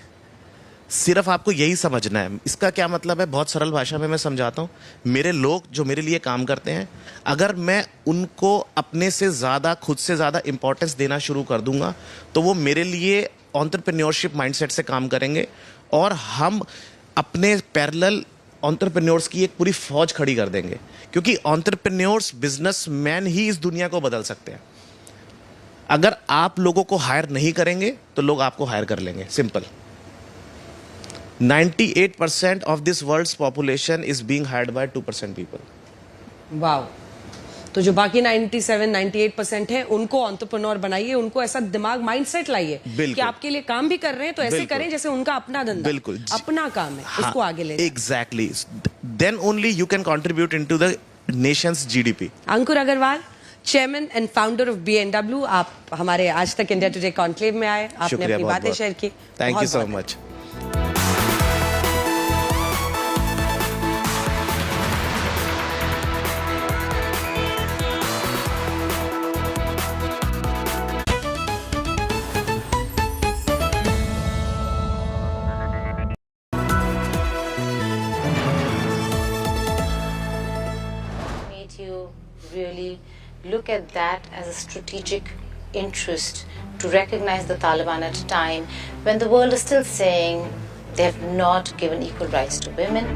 सिर्फ आपको यही समझना है। इसका क्या मतलब है, बहुत सरल भाषा में मैं समझाता हूँ। मेरे लोग जो मेरे लिए काम करते हैं, अगर मैं उनको अपने से ज़्यादा, खुद से ज़्यादा इंपॉर्टेंस देना शुरू कर दूंगा तो वो मेरे लिए एंटरप्रेन्योरशिप माइंडसेट से काम करेंगे और हम अपने पैरेलल एंटरप्रेन्योर्स की एक पूरी फौज खड़ी कर देंगे। क्योंकि एंटरप्रेन्योर्स, बिजनेसमैन ही इस दुनिया को बदल सकते हैं। अगर आप लोगों को हायर नहीं करेंगे तो लोग आपको हायर कर लेंगे, simple. 98% of this world's population is being hired by 2% people. Wow. तो जो बाकी 97-98% है उनको एंटरप्रेन्योर बनाइए, उनको ऐसा दिमाग माइंडसेट लाइए कि आपके लिए काम भी कर रहे हैं तो ऐसे करें जैसे उनका अपना धंधा, बिल्कुल अपना काम है, उसको आगे ले। Exactly, then only you can contribute into the nation's GDP. Ankur Agarwal, chairman and founder of BMW, आप हमारे आज तक इंडिया टुडे कॉन्क्लेव में आए, आपने अपनी बातें शेयर की, thank you so much. Really look at that as a strategic interest to recognize the Taliban at a time when the world is still saying they have not given equal rights to women.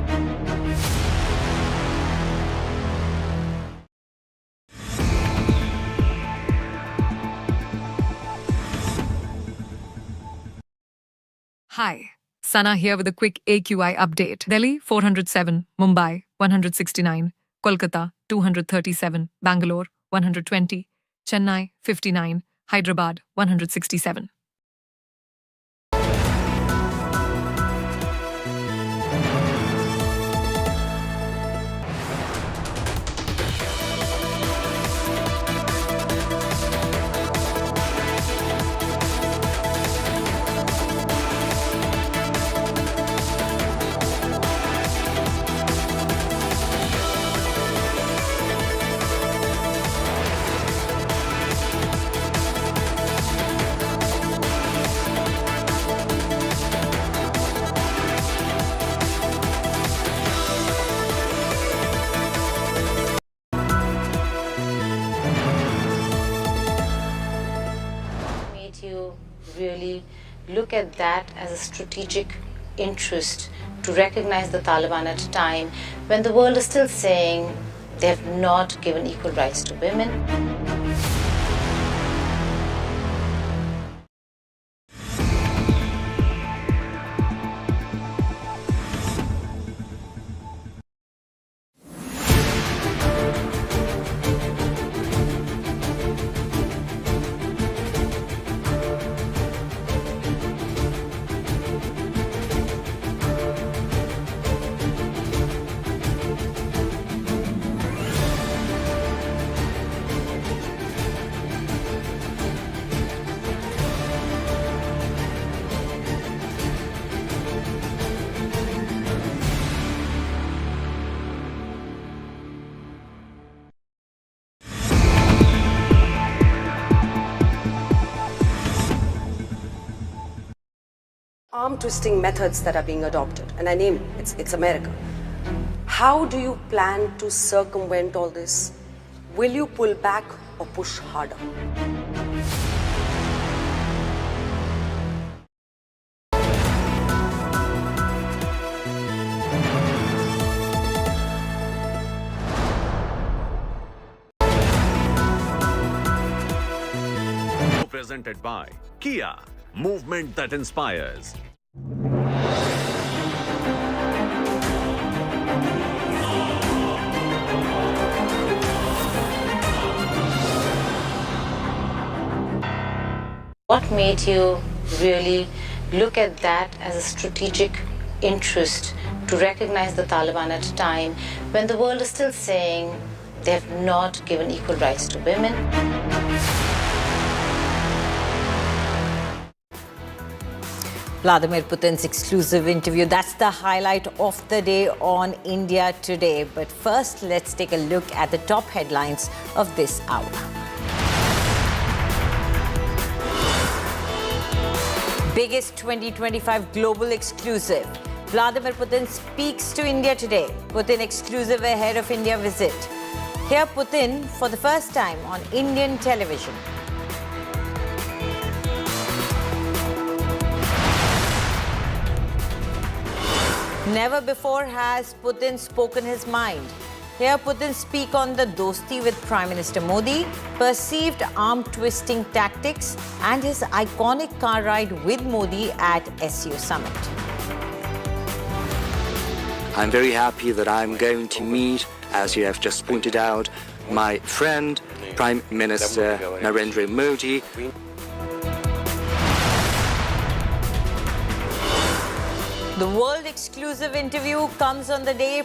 Hi, Sana here with a quick AQI update. Delhi 407, Mumbai 169, Kolkata 237, Bangalore 120, Chennai 59, Hyderabad 167. Really look at that as a strategic interest to recognize the Taliban at a time when the world is still saying they have not given equal rights to women? Arm twisting methods that are being adopted, and I name it's America. How do you plan to circumvent all this? Will you pull back or push harder? Presented by Kia, movement that inspires. What made you really look at that as a strategic interest to recognize the Taliban at a time when the world is still saying they have not given equal rights to women? Vladimir Putin's exclusive interview. That's the highlight of the day on India Today. But first, let's take a look at the top headlines of this hour. Biggest 2025 global exclusive. Vladimir Putin speaks to India today. Putin exclusive ahead of India visit. Hear Putin for the first time on Indian television. Never before has Putin spoken his mind. Here Putin speak on the dosti with Prime Minister Modi, perceived arm-twisting tactics and his iconic car ride with Modi at SU Summit. I'm very happy that I'm going to meet, as you have just pointed out, my friend, Prime Minister Narendra Modi. The world exclusive interview comes on the day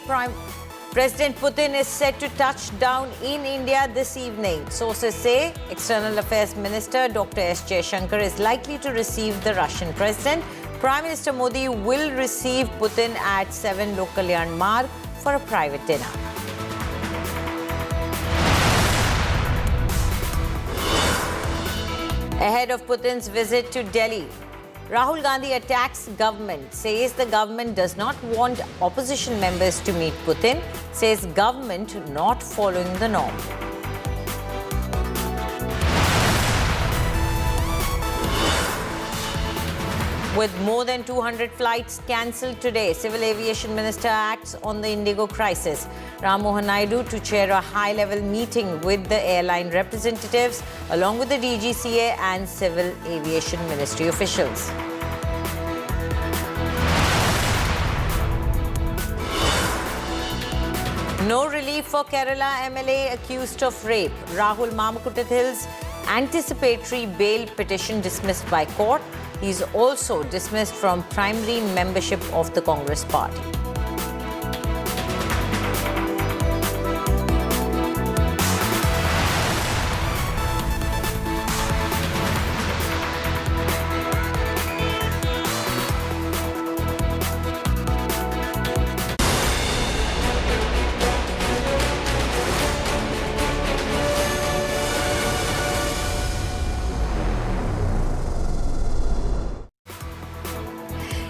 President Putin is set to touch down in India this evening. Sources say External Affairs Minister Dr. S. Jaishankar is likely to receive the Russian president. Prime Minister Modi will receive Putin at 7 local landmark for a private dinner. Ahead of Putin's visit to Delhi, Rahul Gandhi attacks government, says the government does not want opposition members to meet Putin, says government not following the norm. With more than 200 flights cancelled today, Civil Aviation Minister acts on the Indigo crisis. Ram Mohan Naidu to chair a high-level meeting with the airline representatives, along with the DGCA and Civil Aviation Ministry officials. No relief for Kerala MLA accused of rape. Rahul Mamakutithil's anticipatory bail petition dismissed by court. He is also dismissed from primary membership of the Congress party.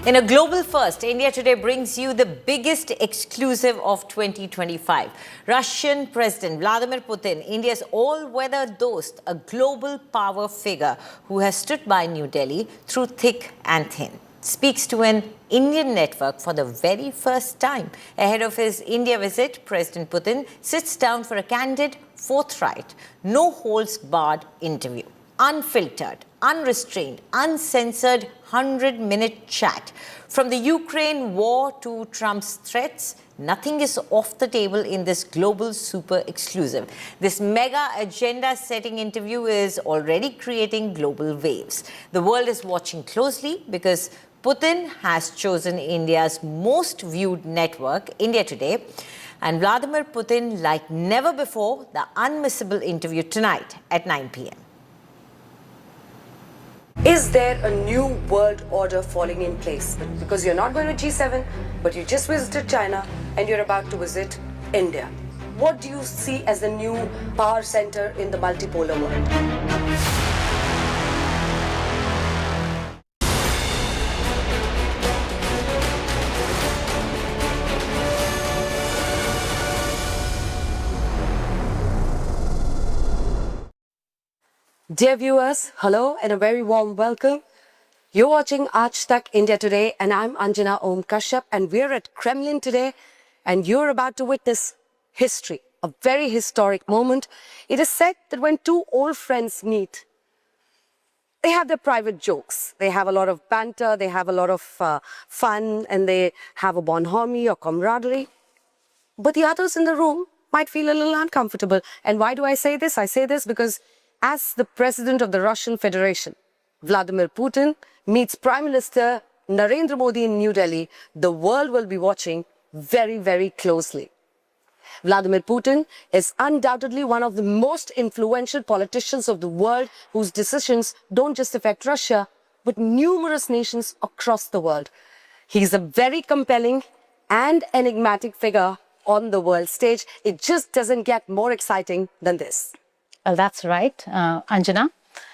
In a global first, India Today brings you the biggest exclusive of 2025. Russian President Vladimir Putin, India's all-weather dost, a global power figure who has stood by New Delhi through thick and thin. speaks to an Indian network for the very first time. Ahead of his India visit, President Putin sits down for a candid, forthright, no-holds-barred interview. Unfiltered, unrestrained, uncensored 100-minute chat. From the Ukraine war to Trump's threats, nothing is off the table in this global super exclusive. This mega agenda-setting interview is already creating global waves. The world is watching closely because Putin has chosen India's most viewed network, India Today, and Vladimir Putin, like never before, the unmissable interview tonight at 9 p.m. Is there a new world order falling in place? Because you're not going to G7, but you just visited China and you're about to visit India. What do you see as the new power center in the multipolar world? Dear viewers, hello and a very warm welcome. You're watching Aaj Tak India Today and I'm Anjana Om Kashyap and we're at Kremlin today and you're about to witness history, a very historic moment. It is said that when two old friends meet, they have their private jokes. They have a lot of banter, they have a lot of fun and they have a bonhomie or camaraderie. But the others in the room might feel a little uncomfortable. And why do I say this? I say this because as the President of the Russian Federation, Vladimir Putin, meets Prime Minister Narendra Modi in New Delhi, the world will be watching very, very closely. Vladimir Putin is undoubtedly one of the most influential politicians of the world whose decisions don't just affect Russia, but numerous nations across the world. He's a very compelling and enigmatic figure on the world stage. It just doesn't get more exciting than this. Well, that's right, Anjana.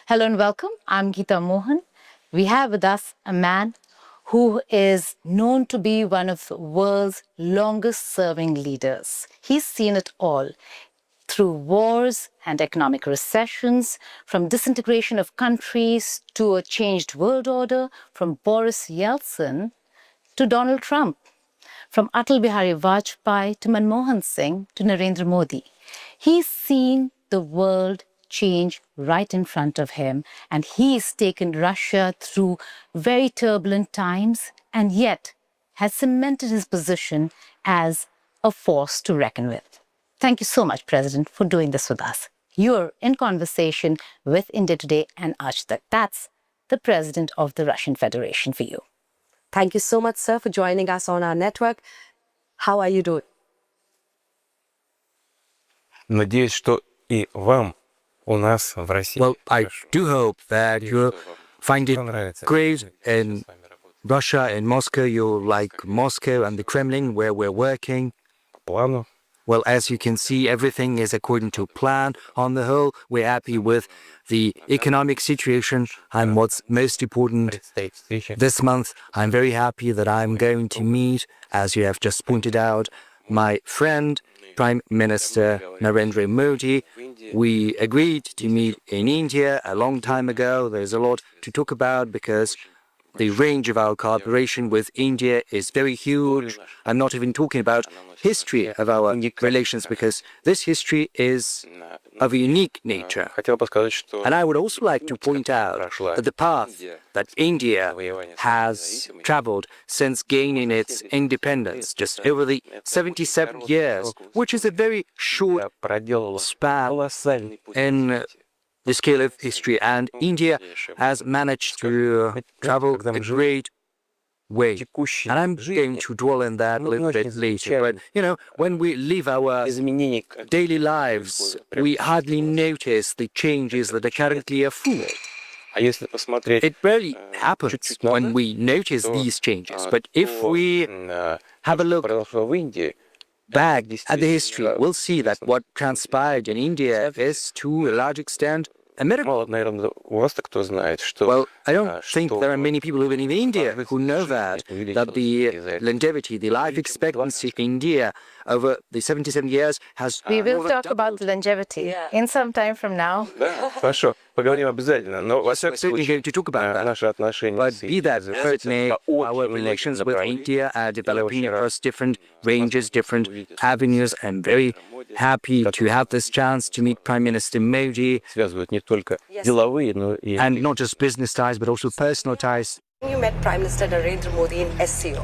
Hello and welcome. I'm Geeta Mohan. We have with us a man who is known to be one of the world's longest-serving leaders. He's seen it all through wars and economic recessions, from disintegration of countries to a changed world order, from Boris Yeltsin to Donald Trump, from Atal Bihari Vajpayee to Manmohan Singh to Narendra Modi. He's seen the world change right in front of him, and he's taken Russia through very turbulent times and yet has cemented his position as a force to reckon with. Thank you so much, President, for doing this with us. You're in conversation with India Today and Aaj Tak. That's the President of the Russian Federation for you. Thank you so much, sir, for joining us on our network. How are you doing? Надеюсь, что и вам у нас в России. Well, I do hope that you find it great in Russia, in Moscow. You like Moscow and the Kremlin, where we're working. Плану. Well, as you can see, everything is according to plan. On the whole, we're happy with the economic situation. And what's most important, this month, I'm very happy that I'm going to meet, as you have just pointed out, my friend, Prime Minister Narendra Modi. We agreed to meet in India a long time ago. There's a lot to talk about because the range of our cooperation with India is very huge. I'm not even talking about history of our relations because this history is of a unique nature. And I would also like to point out that the path that India has traveled since gaining its independence, just over the 77 years, which is a very short span in the scale of history, and India has managed to travel a great way. And I'm going to dwell on that a little bit later. But, you know, when we live our daily lives, we hardly notice the changes that are currently afoot. It rarely happens when we notice these changes. But if we have a look back at the history, we'll see that what transpired in India is, to a large extent, a miracle. Well, I don't think there are many people living in India who know that the longevity, the life expectancy in India over the 77 years has We will more than talk about doubled. longevity in some time from now. Хорошо, поговорим обязательно. Но во We're всяком certainly going случае, to talk about that. наши отношения But с be that Индией as it may, развиваются по our очень многим relations with направлениям. India are developing очень рад across different вас ranges, different avenues. I'm very happy to have this chance to meet Prime Minister Modi, Связывают не только деловые, но и and not just business ties, but also personal ties. You met Prime Minister Narendra Modi in SCO,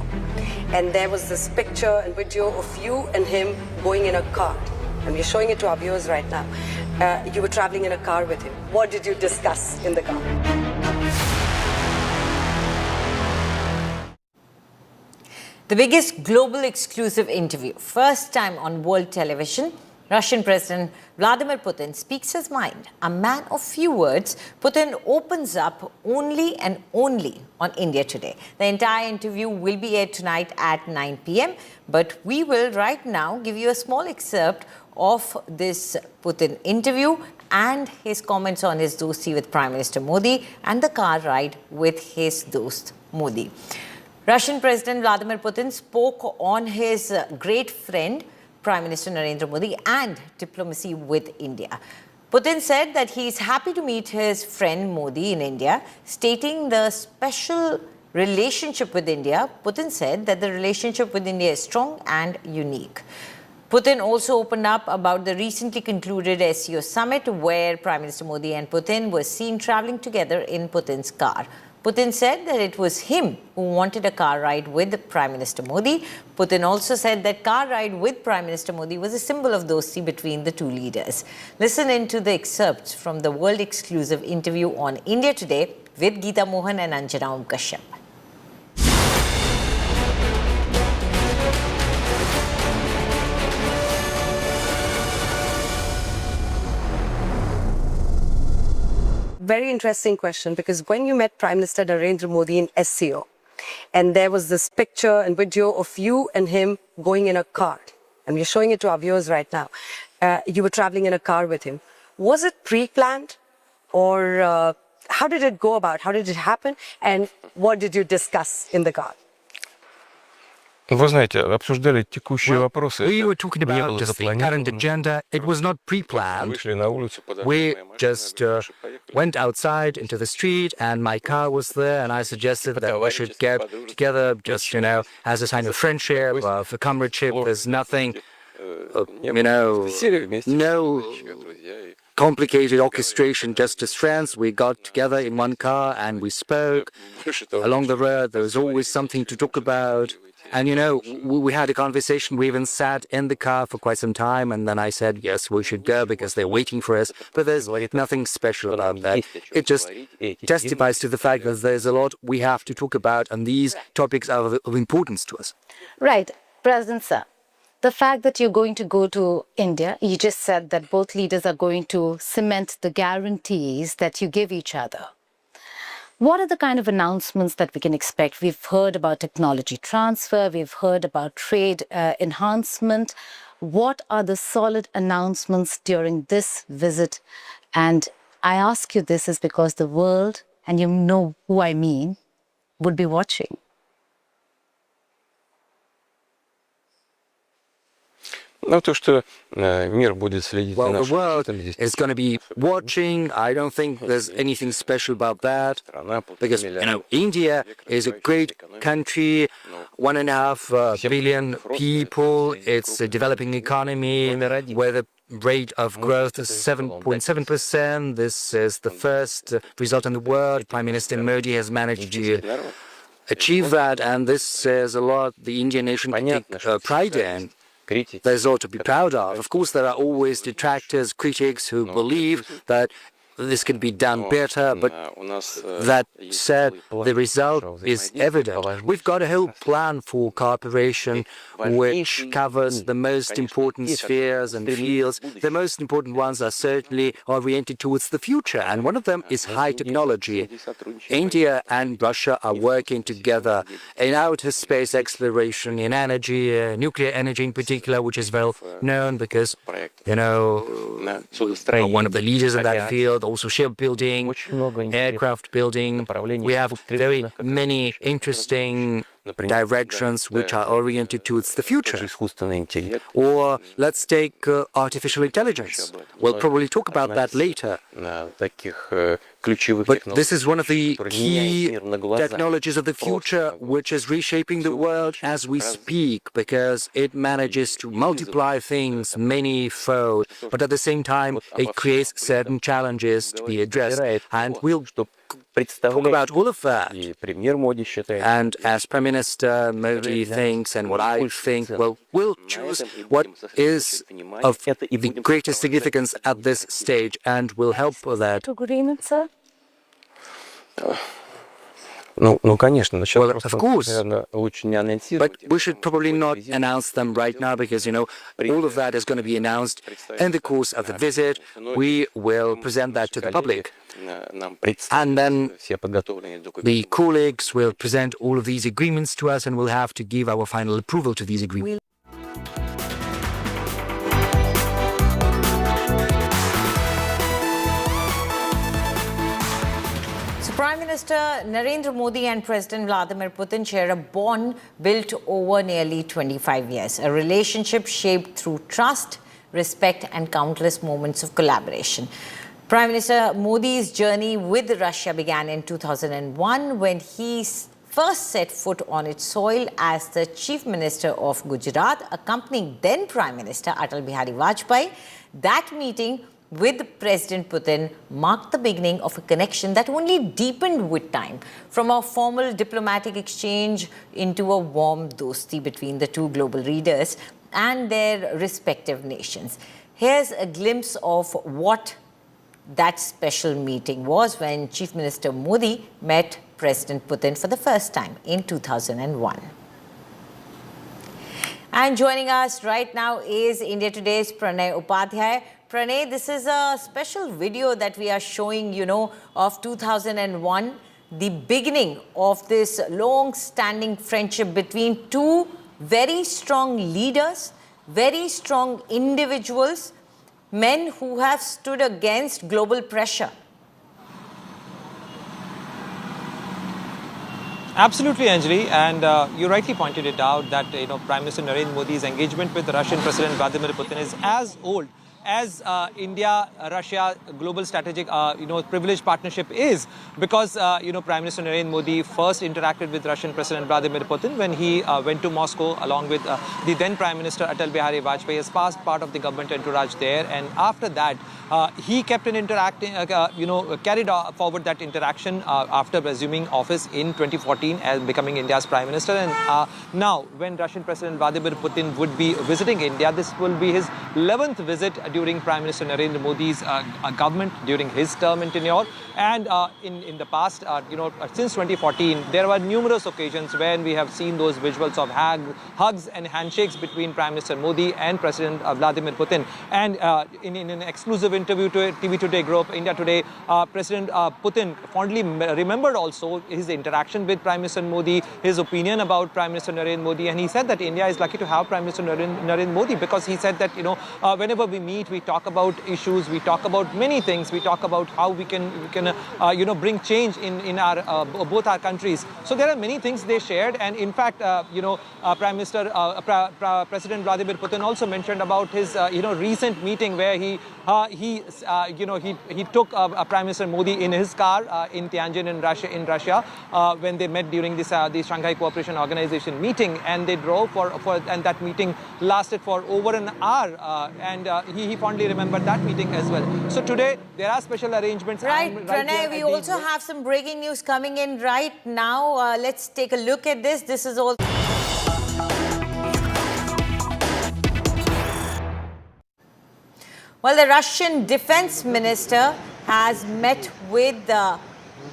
and there was this picture and video of you and him going in a car, and we're showing it to our viewers right now. You were traveling in a car with him. What did you discuss in the car? The biggest global exclusive interview, first time on world television. Russian President Vladimir Putin speaks his mind. A man of few words, Putin opens up only and only on India Today. The entire interview will be aired tonight at 9 p.m. But we will right now give you a small excerpt of this Putin interview and his comments on his dosti with Prime Minister Modi and the car ride with his dost Modi. Russian President Vladimir Putin spoke on his great friend Prime Minister Narendra Modi and diplomacy with India. Putin said that he is happy to meet his friend Modi in India, stating the special relationship with India. Putin said that the relationship with India is strong and unique. Putin also opened up about the recently concluded SCO summit where Prime Minister Modi and Putin were seen traveling together in Putin's car. Putin said that it was him who wanted a car ride with Prime Minister Modi. Putin also said that car ride with Prime Minister Modi was a symbol of dosti between the two leaders. Listen in to the excerpts from the world exclusive interview on India Today with Geeta Mohan and Anjana Kashyap. Very interesting question, because when you met Prime Minister Narendra Modi in SCO, and there was this picture and video of you and him going in a car, and we're showing it to our viewers right now. You were traveling in a car with him. Was it pre-planned, or how did it go about? How did it happen? And what did you discuss in the car? Вы знаете, обсуждали текущие вопросы. We were talking Не about было just the current запланировано. agenda. It was not pre-planned. Вышли на улицу, подошли We к моей машине, just говорю, «Слушай, поехали». went outside into the street, and my car was there, and I suggested that we should get together, just, as a sign of friendship, of comradeship. There's nothing, no complicated orchestration, just as friends. We got together in one car and we spoke. Along the road, there was always something to talk about. And, we had a conversation. We even sat in the car for quite some time. And then I said, yes, we should go because they're waiting for us. But there's nothing special about that. It just testifies to the fact that there's a lot we have to talk about. And these topics are of importance to us. Right. President Sir, the fact that you're going to go to India, you just said that both leaders are going to cement the guarantees that you give each other. What are the kind of announcements that we can expect? We've heard about technology transfer, we've heard about trade enhancement. What are the solid announcements during this visit? And I ask you this is because the world, and you know who I mean, would be watching. То, что мир будет следить за Well, the нашим world развитием, здесь is going to be watching. I don't think there's anything special about that. Because, India is a great country, 1.5 billion people. It's a developing economy where the rate of growth is 7.7%. This is the first result in the world. Prime Minister Modi has managed to achieve that, and this says a lot. The Indian nation can take pride in. There's a lot to be proud of. Of course, there are always detractors, critics who believe that this can be done better, but that said, the result is evident. We've got a whole plan for cooperation which covers the most important spheres and fields. The most important ones are certainly oriented towards the future, and one of them is high technology. India and Russia are working together in outer space exploration, in energy, nuclear energy in particular, which is well known because, one of the leaders in that field, also shipbuilding, aircraft building. We have very many interesting directions which are oriented towards the future. Or let's take artificial intelligence. We'll probably talk about that later. But this is one of the key technologies of the future which is reshaping the world as we speak, because it manages to multiply things many-fold, but at the same time it creates certain challenges to be addressed, and we'll talk about all of that. And as Prime Minister Modi thinks and what I think, well, we'll choose what is of the greatest significance at this stage, and we'll help with that. Agreement, sir? Well, of course, but we should probably not announce them right now because, all of that is going to be announced in the course of the visit. We will present that to the public. And then the colleagues will present all of these agreements to us and we'll have to give our final approval to these agreements. Prime Minister Narendra Modi and President Vladimir Putin share a bond built over nearly 25 years, a relationship shaped through trust, respect and countless moments of collaboration. Prime Minister Modi's journey with Russia began in 2001 when he first set foot on its soil as the Chief Minister of Gujarat, accompanying then Prime Minister Atal Bihari Vajpayee. That meeting with President Putin marked the beginning of a connection that only deepened with time, from a formal diplomatic exchange into a warm dosti between the two global leaders and their respective nations. Here's a glimpse of what that special meeting was when Chief Minister Modi met President Putin for the first time in 2001. And joining us right now is India Today's Pranay Upadhyay. Pranay, this is a special video that we are showing, of 2001, the beginning of this long-standing friendship between two very strong leaders, very strong individuals, men who have stood against global pressure. Absolutely, Anjali, and you rightly pointed it out that Prime Minister Narendra Modi's engagement with the Russian President Vladimir Putin is as old as India-Russia global strategic, privileged partnership is, because, Prime Minister Narendra Modi first interacted with Russian President Vladimir Putin when he went to Moscow along with the then Prime Minister Atal Bihari Vajpayee as part of the government entourage there. And after that, he kept on interacting, carried forward that interaction after assuming office in 2014 as becoming India's Prime Minister. And now, when Russian President Vladimir Putin would be visiting India, this will be his 11th visit during Prime Minister Narendra Modi's government during his term and tenure. And in the past, since 2014, there were numerous occasions when we have seen those visuals of hugs and handshakes between Prime Minister Modi and President Vladimir Putin. And in an exclusive interview to TV Today Group, India Today, President Putin fondly remembered also his interaction with Prime Minister Modi, his opinion about Prime Minister Narendra Modi, and he said that India is lucky to have Prime Minister Narendra Modi, because he said that, whenever we meet, we talk about issues, we talk about many things, we talk about how we can bring change in our both our countries. So there are many things they shared, and in fact, Prime Minister President Vladimir Putin also mentioned about his recent meeting where he took Prime Minister Modi in his car in Tianjin in Russia when they met during this the Shanghai Cooperation Organization meeting, and they drove and that meeting lasted for over an hour, and he fondly remembered that meeting as well. So today there are special arrangements. Right, Pranay, we also have some breaking news coming in right now. Let's take a look at this. This is all. Well, the Russian defense minister has met with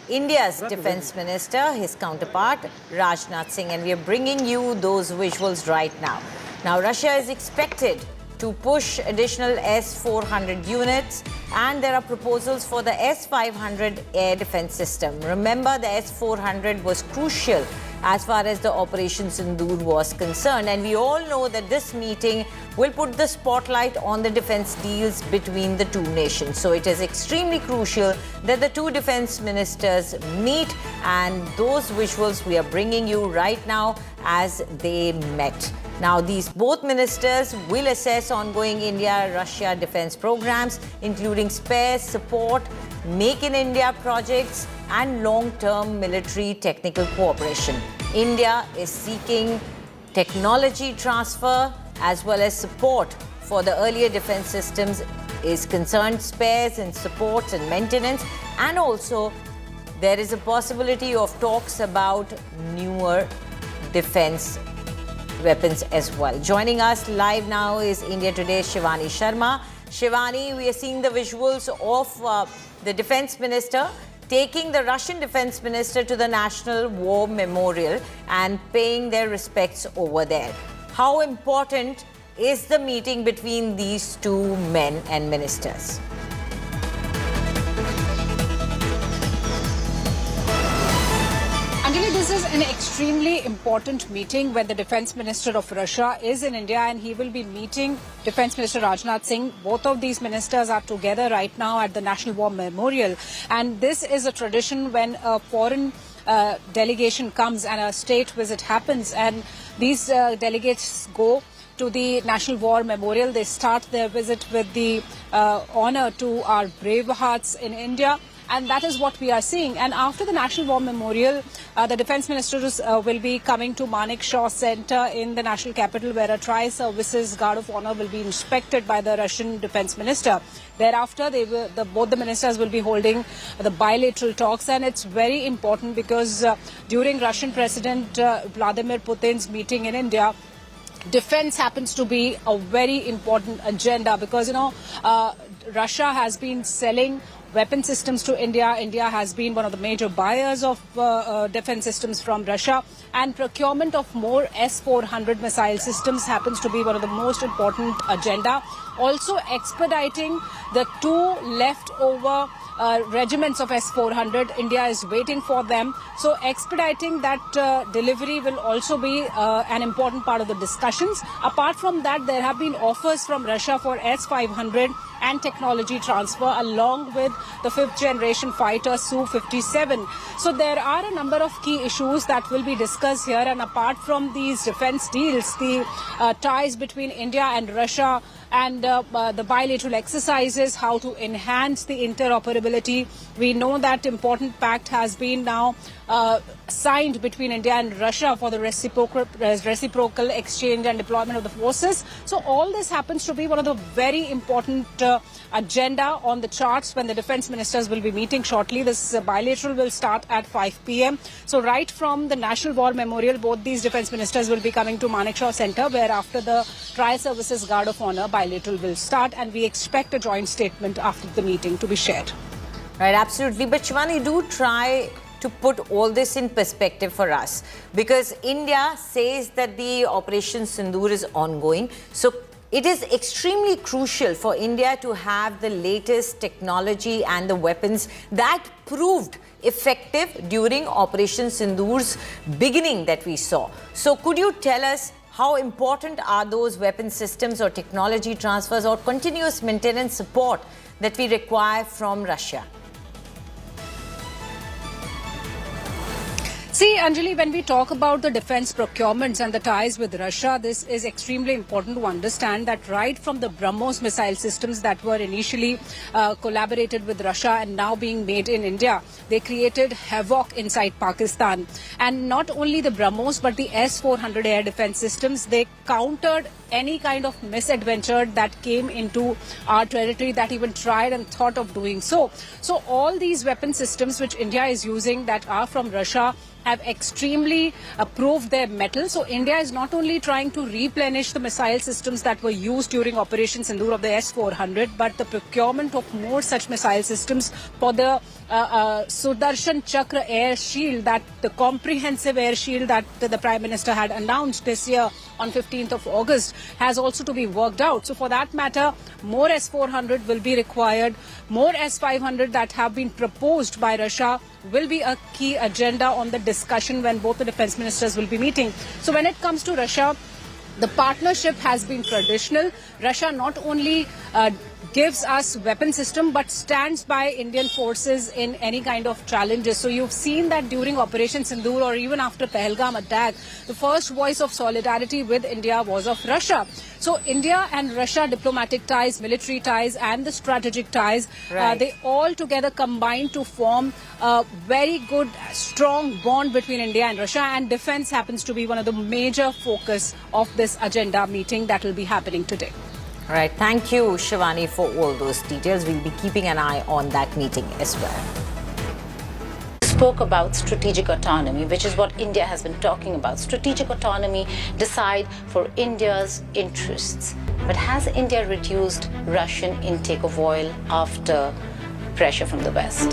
India's defense minister, his counterpart, Rajnath Singh, and we are bringing you those visuals right now. Now, Russia is expected to push additional S-400 units, and there are proposals for the S-500 air defense system. Remember, the S-400 was crucial as far as the Operation Sindoor was concerned. And we all know that this meeting will put the spotlight on the defense deals between the two nations. So it is extremely crucial that the two defense ministers meet, and those visuals we are bringing you right now as they met. Now, these both ministers will assess ongoing India-Russia defense programs, including spares, support, Make in India projects, and long-term military technical cooperation. India is seeking technology transfer as well as support for the earlier defense systems is concerned, spares and supports and maintenance, and also there is a possibility of talks about newer defense weapons as well. Joining us live now is India Today's Shivani Sharma. Shivani, we are seeing the visuals of the defense minister taking the Russian defense minister to the National War Memorial and paying their respects over there. How important is the meeting between these two men and ministers? Anjali, this is an extremely important meeting when the Defence Minister of Russia is in India, and he will be meeting Defence Minister Rajnath Singh. Both of these ministers are together right now at the National War Memorial, and this is a tradition when a foreign delegation comes and a state visit happens, and these delegates go to the National War Memorial. They start their visit with the honour to our brave hearts in India. And that is what we are seeing. And after the National War Memorial, the defence ministers will be coming to Manik Shaw Centre in the national capital, where a tri-services guard of honour will be inspected by the Russian defence minister. Thereafter, both the ministers will be holding the bilateral talks, and it's very important because during Russian President Vladimir Putin's meeting in India, defence happens to be a very important agenda because, Russia has been selling weapon systems to India. India has been one of the major buyers of defense systems from Russia, and procurement of more S-400 missile systems happens to be one of the most important agenda. Also expediting the two leftover regiments of S-400. India is waiting for them. So expediting that delivery will also be an important part of the discussions. Apart from that, there have been offers from Russia for S-500 and technology transfer, along with the 5th generation fighter Su-57. So there are a number of key issues that will be discussed here, and apart from these defense deals, the ties between India and Russia and the bilateral exercises, how to enhance the interoperability. We know that important pact has been now signed between India and Russia for the reciprocal exchange and deployment of the forces. So all this happens to be one of the very important agenda on the charts when the defense ministers will be meeting shortly. This bilateral will start at 5 p.m. So right from the National War Memorial, both these defense ministers will be coming to Manekshaw Centre, where after the Tri-Services Guard of Honour, bilateral will start, and we expect a joint statement after the meeting to be shared. Right, absolutely. But Shivani, do try to put all this in perspective for us, because India says that the Operation Sindoor is ongoing. So it is extremely crucial for India to have the latest technology and the weapons that proved effective during Operation Sindoor's beginning that we saw. So could you tell us how important are those weapon systems or technology transfers or continuous maintenance support that we require from Russia? See, Anjali, when we talk about the defense procurements and the ties with Russia, this is extremely important to understand that right from the BrahMos missile systems that were initially collaborated with Russia and now being made in India, they created havoc inside Pakistan. And not only the BrahMos, but the S-400 air defense systems, they countered any kind of misadventure that came into our territory that even tried and thought of doing so. So all these weapon systems which India is using that are from Russia have extremely proved their mettle. So India is not only trying to replenish the missile systems that were used during Operation Sindoor of the S-400, but the procurement of more such missile systems for the Sudarshan Chakra air shield, that the comprehensive air shield that the Prime Minister had announced this year on 15th of August. has also to be worked out. So for that matter, more S-400 will be required. More S-500 that have been proposed by Russia will be a key agenda on the discussion when both the defense ministers will be meeting. So when it comes to Russia, the partnership has been traditional. Russia not only gives us weapon system but stands by Indian forces in any kind of challenges. So you've seen that during Operation Sindoor or even after Pahalgam attack, the first voice of solidarity with India was of Russia. So India and Russia diplomatic ties, military ties and the strategic ties, they all together combine to form a very good, strong bond between India and Russia, and defense happens to be one of the major focus of this agenda meeting that will be happening today. All right, thank you, Shivani, for all those details. We'll be keeping an eye on that meeting as well. Spoke about strategic autonomy, which is what India has been talking about. Strategic autonomy, decide for India's interests. But has India reduced Russian intake of oil after pressure from the West?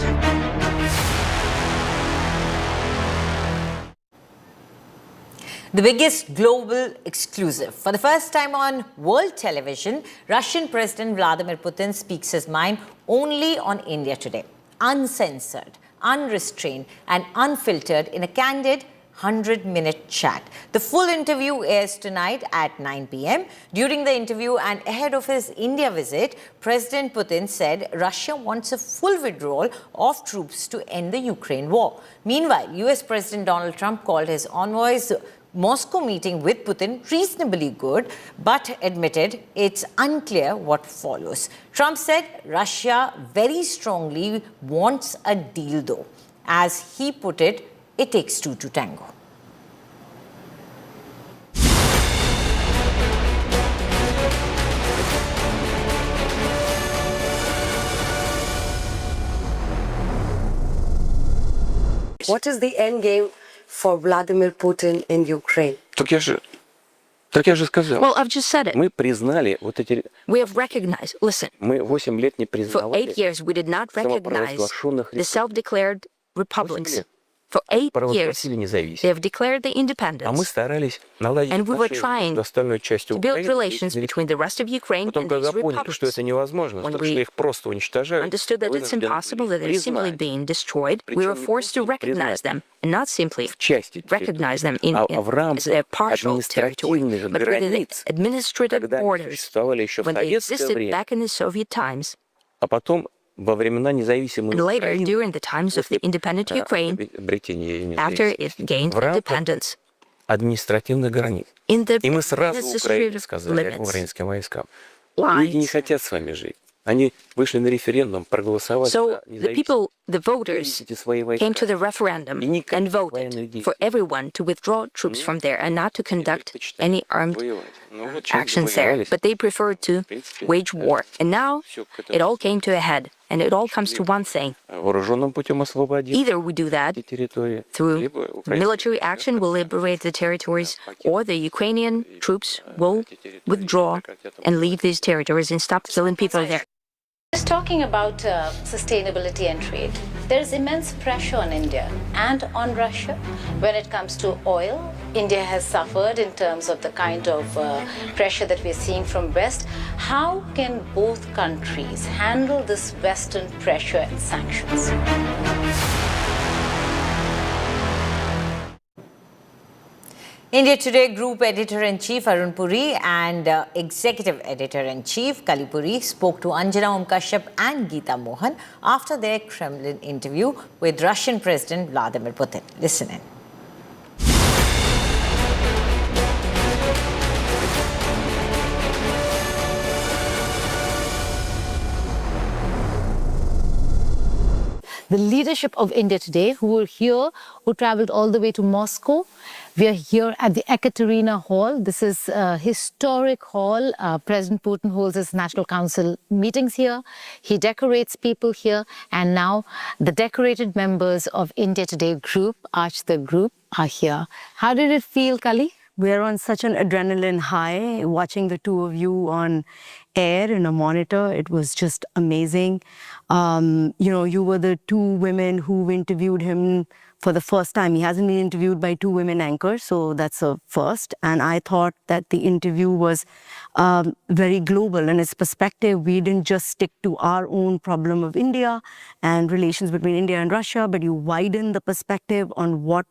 The biggest global exclusive. For the first time on world television, Russian President Vladimir Putin speaks his mind only on India today. Uncensored, unrestrained and unfiltered in a candid 100-minute chat. The full interview airs tonight at 9 p.m. During the interview and ahead of his India visit, President Putin said Russia wants a full withdrawal of troops to end the Ukraine war. Meanwhile, US President Donald Trump called his envoy's Moscow meeting with Putin reasonably good, but admitted it's unclear what follows. Trump said Russia very strongly wants a deal though. As he put it, it takes two to tango. What is the end game for Vladimir Putin in Ukraine? Так я же сказал. Well, I've just said it. Мы признали вот эти... We have recognized, listen, Мы 8 лет не for признавали 8 years we did not recognize the self-declared republics. For 8 years, they have declared the А мы independence, старались наладить and we were отношения trying с остальной частью to build Украины. relations between the rest of Ukraine Потом, and когда these поняли, что это republics. невозможно, When что we их просто уничтожают, understood that it's вынуждены impossible, были that they're simply признать being destroyed, we were forced to recognize them, and not simply в части recognize them в рамках as their partial territory, административных but within the границ, administrative когда они borders, существовали еще в when they советское existed время, back in the Soviet times, а потом во времена независимой and later Украины, during the times of the independent Ukraine, обретения after it gained в рамках independence. административных границ. In the И мы сразу Украине administrative сказали, limits, украинским войскам, люди не хотят с вами жить. Они вышли на референдум, проголосовали So за the независимость. people, the voters, Выведите свои войска. came to the referendum И никаких and voted военных действий. for everyone to withdraw troops from there and not to conduct Предпочитали any armed воевать. Ну, вот чем actions there. воевались. But they preferred to В принципе, wage war. And now всё к it all этому came to a head. And it all comes to one thing. вооруженным путем освободить Either we do that эти территории, through либо украинцы military action will liberate the territories, or the Ukrainian troops will withdraw and leave these territories and stop killing people there. Just talking about sustainability and trade, there is immense pressure on India and on Russia when it comes to oil. India has suffered in terms of the kind of pressure that we're seeing from West. How can both countries handle this Western pressure and sanctions? India Today Group Editor-in-Chief Arun Puri and Executive Editor-in-Chief Kali Puri spoke to Anjana Kashyap and Geeta Mohan after their Kremlin interview with Russian President Vladimir Putin. Listen in. The leadership of India today, who were here, who traveled all the way to Moscow. We are here at the Ekaterina Hall. This is a historic hall. President Putin holds his National Council meetings here. He decorates people here. And now the decorated members of India Today Group, the group, are here. How did it feel, Kali? we're on such an adrenaline high. Watching the two of you on air in a monitor, it was just amazing. You were the two women who interviewed him for the first time. He hasn't been interviewed by two women anchors, so that's a first. And I thought that the interview was very global in its perspective. We didn't just stick to our own problem of India and relations between India and Russia, but you widened the perspective on what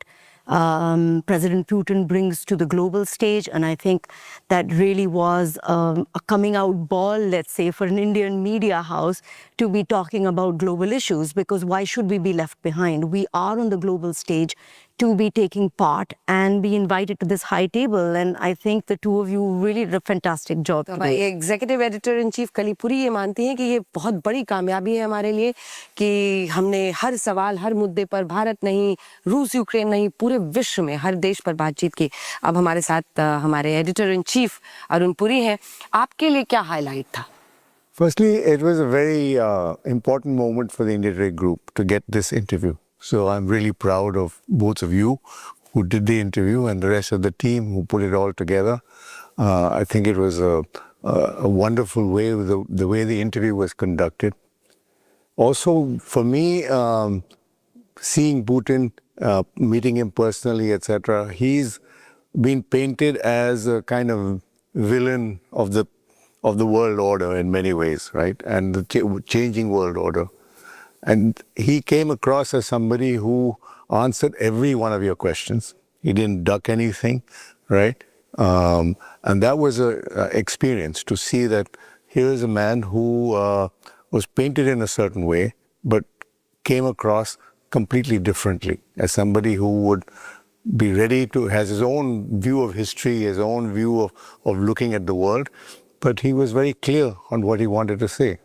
President Putin brings to the global stage. And I think that really was a coming out ball, let's say, for an Indian media house to be talking about global issues, because why should we be left behind? We are on the global stage to be taking part and be invited to this high table. And I think the two of you really did a fantastic job. Executive editor in chief Kalipuri ये मानती हैं कि ये बहुत बड़ी कामयाबी है हमारे लिए कि हमने हर सवाल, हर मुद्दे पर भारत नहीं, रूस यूक्रेन नहीं, पूरे विश्व में हर देश पर बातचीत की. अब हमारे साथ हमारे editor in chief Arun Puri हैं. आपके लिए क्या हाईलाइट था? Firstly, it was a very important moment for the India Today group to get this interview. So I'm really proud of both of you who did the interview and the rest of the team who put it all together. I think it was a wonderful way, the way the interview was conducted. Also, for me, seeing Putin, meeting him personally, etc., he's been painted as a kind of villain of the world order in many ways, right? And the changing world order. And he came across as somebody who answered every one of your questions. He didn't duck anything, right? And that was an experience to see that here is a man who was painted in a certain way, but came across completely differently as somebody who would be ready to, has his own view of history, his own view of looking at the world, but he was very clear on what he wanted to say.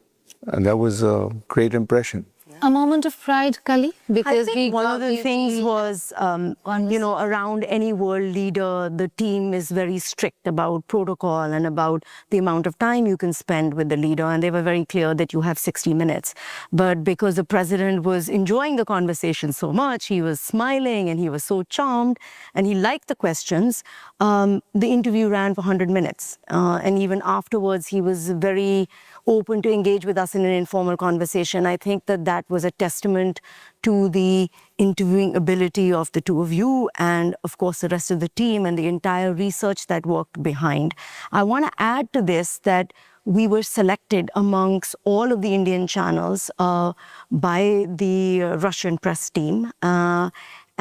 And that was a great impression. A moment of pride, Kali? Because I think one of the things was, around any world leader, the team is very strict about protocol and about the amount of time you can spend with the leader. And they were very clear that you have 60 minutes. But because the president was enjoying the conversation so much, he was smiling and he was so charmed and he liked the questions, the interview ran for 100 minutes. And even afterwards, he was very open to engage with us in an informal conversation. I think that was a testament to the interviewing ability of the two of you and, of course, the rest of the team and the entire research that worked behind. I want to add to this that we were selected amongst all of the Indian channels by the Russian press team.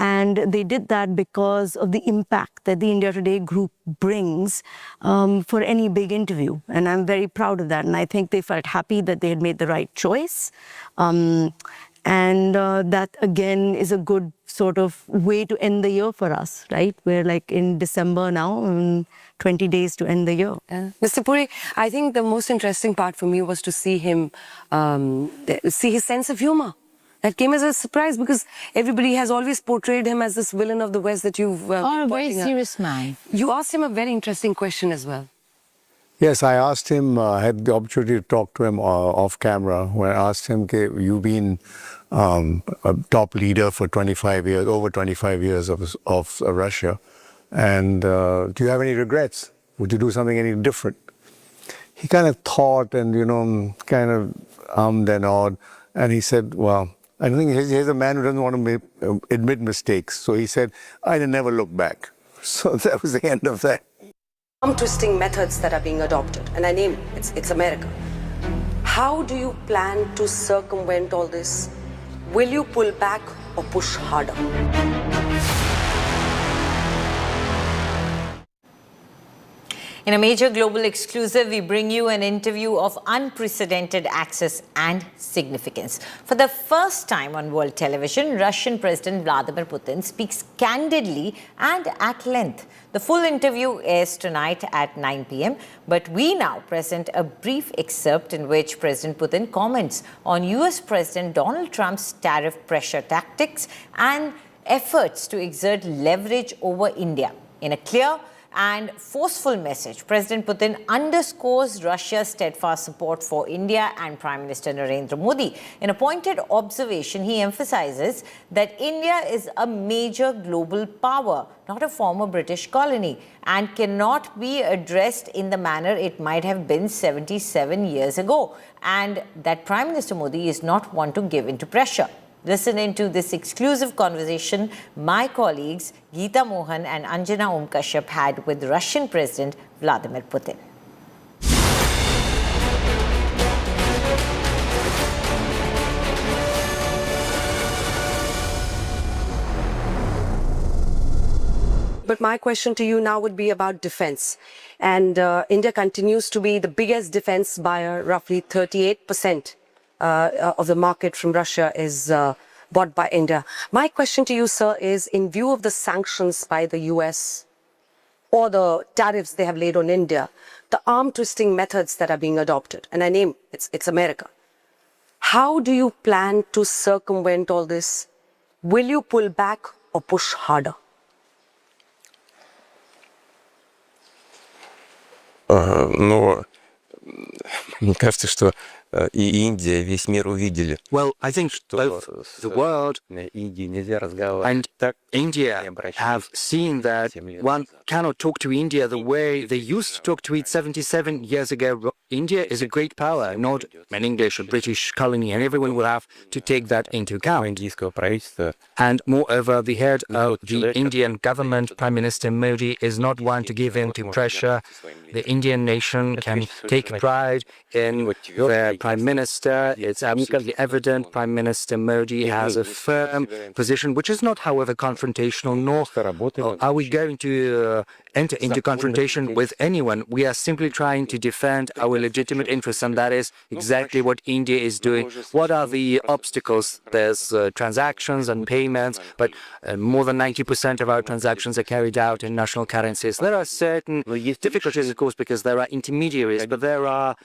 And they did that because of the impact that the India Today group brings for any big interview. And I'm very proud of that. And I think they felt happy that they had made the right choice. And that, again, is a good sort of way to end the year for us, right? We're like in December now, 20 days to end the year. Mr. Puri, I think the most interesting part for me was to see him, see his sense of humor. That came as a surprise because everybody has always portrayed him as this villain of the West that you've... or a very serious man. You asked him a very interesting question as well. Yes, I asked him, I had the opportunity to talk to him off camera, where I asked him, you've been a top leader for 25 years, over 25 years of Russia, and do you have any regrets? Would you do something any different? He kind of thought and, kind of ummed and awed, and he said, well, I think he's a man who doesn't want to admit mistakes. So he said, I never look back. So that was the end of that. Arm twisting methods that are being adopted, and I name it, it's America. How do you plan to circumvent all this? Will you pull back or push harder? In a major global exclusive, we bring you an interview of unprecedented access and significance. For the first time on world television, Russian President Vladimir Putin speaks candidly and at length. The full interview airs tonight at 9 p.m. But we now present a brief excerpt in which President Putin comments on US President Donald Trump's tariff pressure tactics and efforts to exert leverage over India in a clear and forceful message, President Putin underscores Russia's steadfast support for India and Prime Minister Narendra Modi. In a pointed observation, he emphasizes that India is a major global power, not a former British colony, and cannot be addressed in the manner it might have been 77 years ago, and that Prime Minister Modi is not one to give in to pressure. Listen into this exclusive conversation my colleagues Geeta Mohan and Anjana Kashyap had with Russian President Vladimir Putin. But my question to you now would be about defense. And India continues to be the biggest defense buyer. Roughly 38% of the market from Russia is bought by India. My question to you, sir, is in view of the sanctions by the US or the tariffs they have laid on India, the arm twisting methods that are being adopted, and I name it's America. How do you plan to circumvent all this? Will you pull back or push harder? Но мне кажется, что и Индия, весь мир увидели. Well, I think both the world and India have seen that one cannot talk to India the way they used to talk to it 77 years ago. India is a great power, not an English or British colony, and everyone will have to take that into account. And moreover, the head of the Indian government, Prime Minister Modi, is not one to give in to pressure. The Indian nation can take pride in their Prime Minister. It's absolutely evident Prime Minister Modi has a firm position, which is not, however, confrontational, nor are we going to enter into confrontation with anyone. We are simply trying to defend our legitimate interests, and that is exactly what India is doing. What are the obstacles? There's transactions and payments, but more than 90% of our transactions are carried out in national currencies. There are certain difficulties, of course, because there are intermediaries, but there are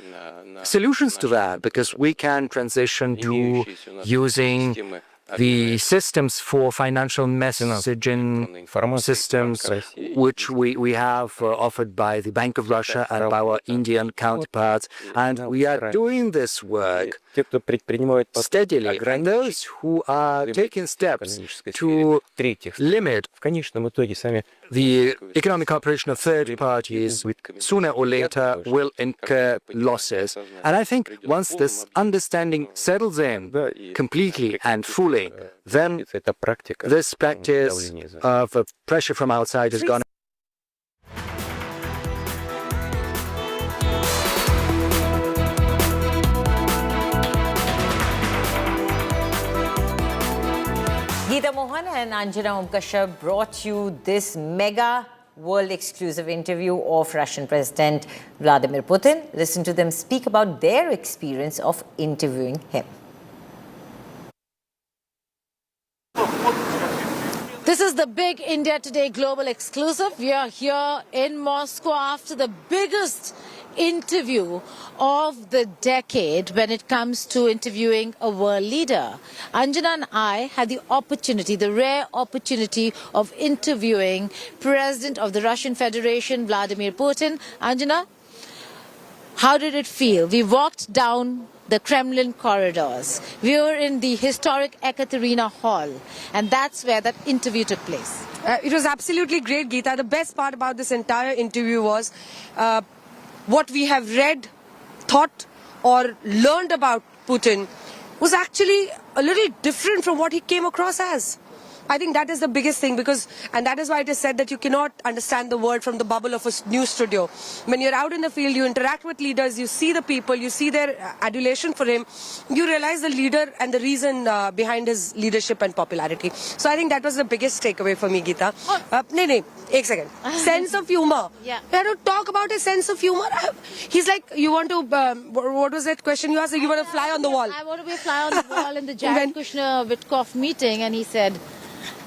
solutions to that, because we can transition to using the systems for financial messaging systems, which we have offered by the Bank of Russia and our Indian counterparts, and we are doing this work steadily. And those who are taking steps to limit the economic cooperation of third parties sooner or later will incur losses. And I think once this understanding settles in completely and fully, then this practice of pressure from outside is gone. Geeta Mohan and Anjana Kashyap brought you this mega world exclusive interview of Russian President Vladimir Putin. Listen to them speak about their experience of interviewing him. This is the big India Today Global Exclusive. We are here in Moscow after the biggest interview of the decade when it comes to interviewing a world leader. Anjana and I had the opportunity, the rare opportunity of interviewing President of the Russian Federation, Vladimir Putin. Anjana, how did it feel? We walked down the Kremlin corridors. We were in the historic Ekaterina Hall, and that's where that interview took place. It was absolutely great, Geeta. The best part about this entire interview was what we have read, thought, or learned about Putin was actually a little different from what he came across as. I think that is the biggest thing, and that is why it is said that you cannot understand the world from the bubble of a news studio. When you're out in the field, you interact with leaders, you see the people, you see their adulation for him, you realize the leader and the reason behind his leadership and popularity. So I think that was the biggest takeaway for me, Geeta. One second. Sense of humor. Yeah. We had to talk about his sense of humor. He's like, you want to, what was that question you asked? You want to fly on the wall. I want to be a fly on the wall in the Jared Kushner-Witkoff meeting, and he said,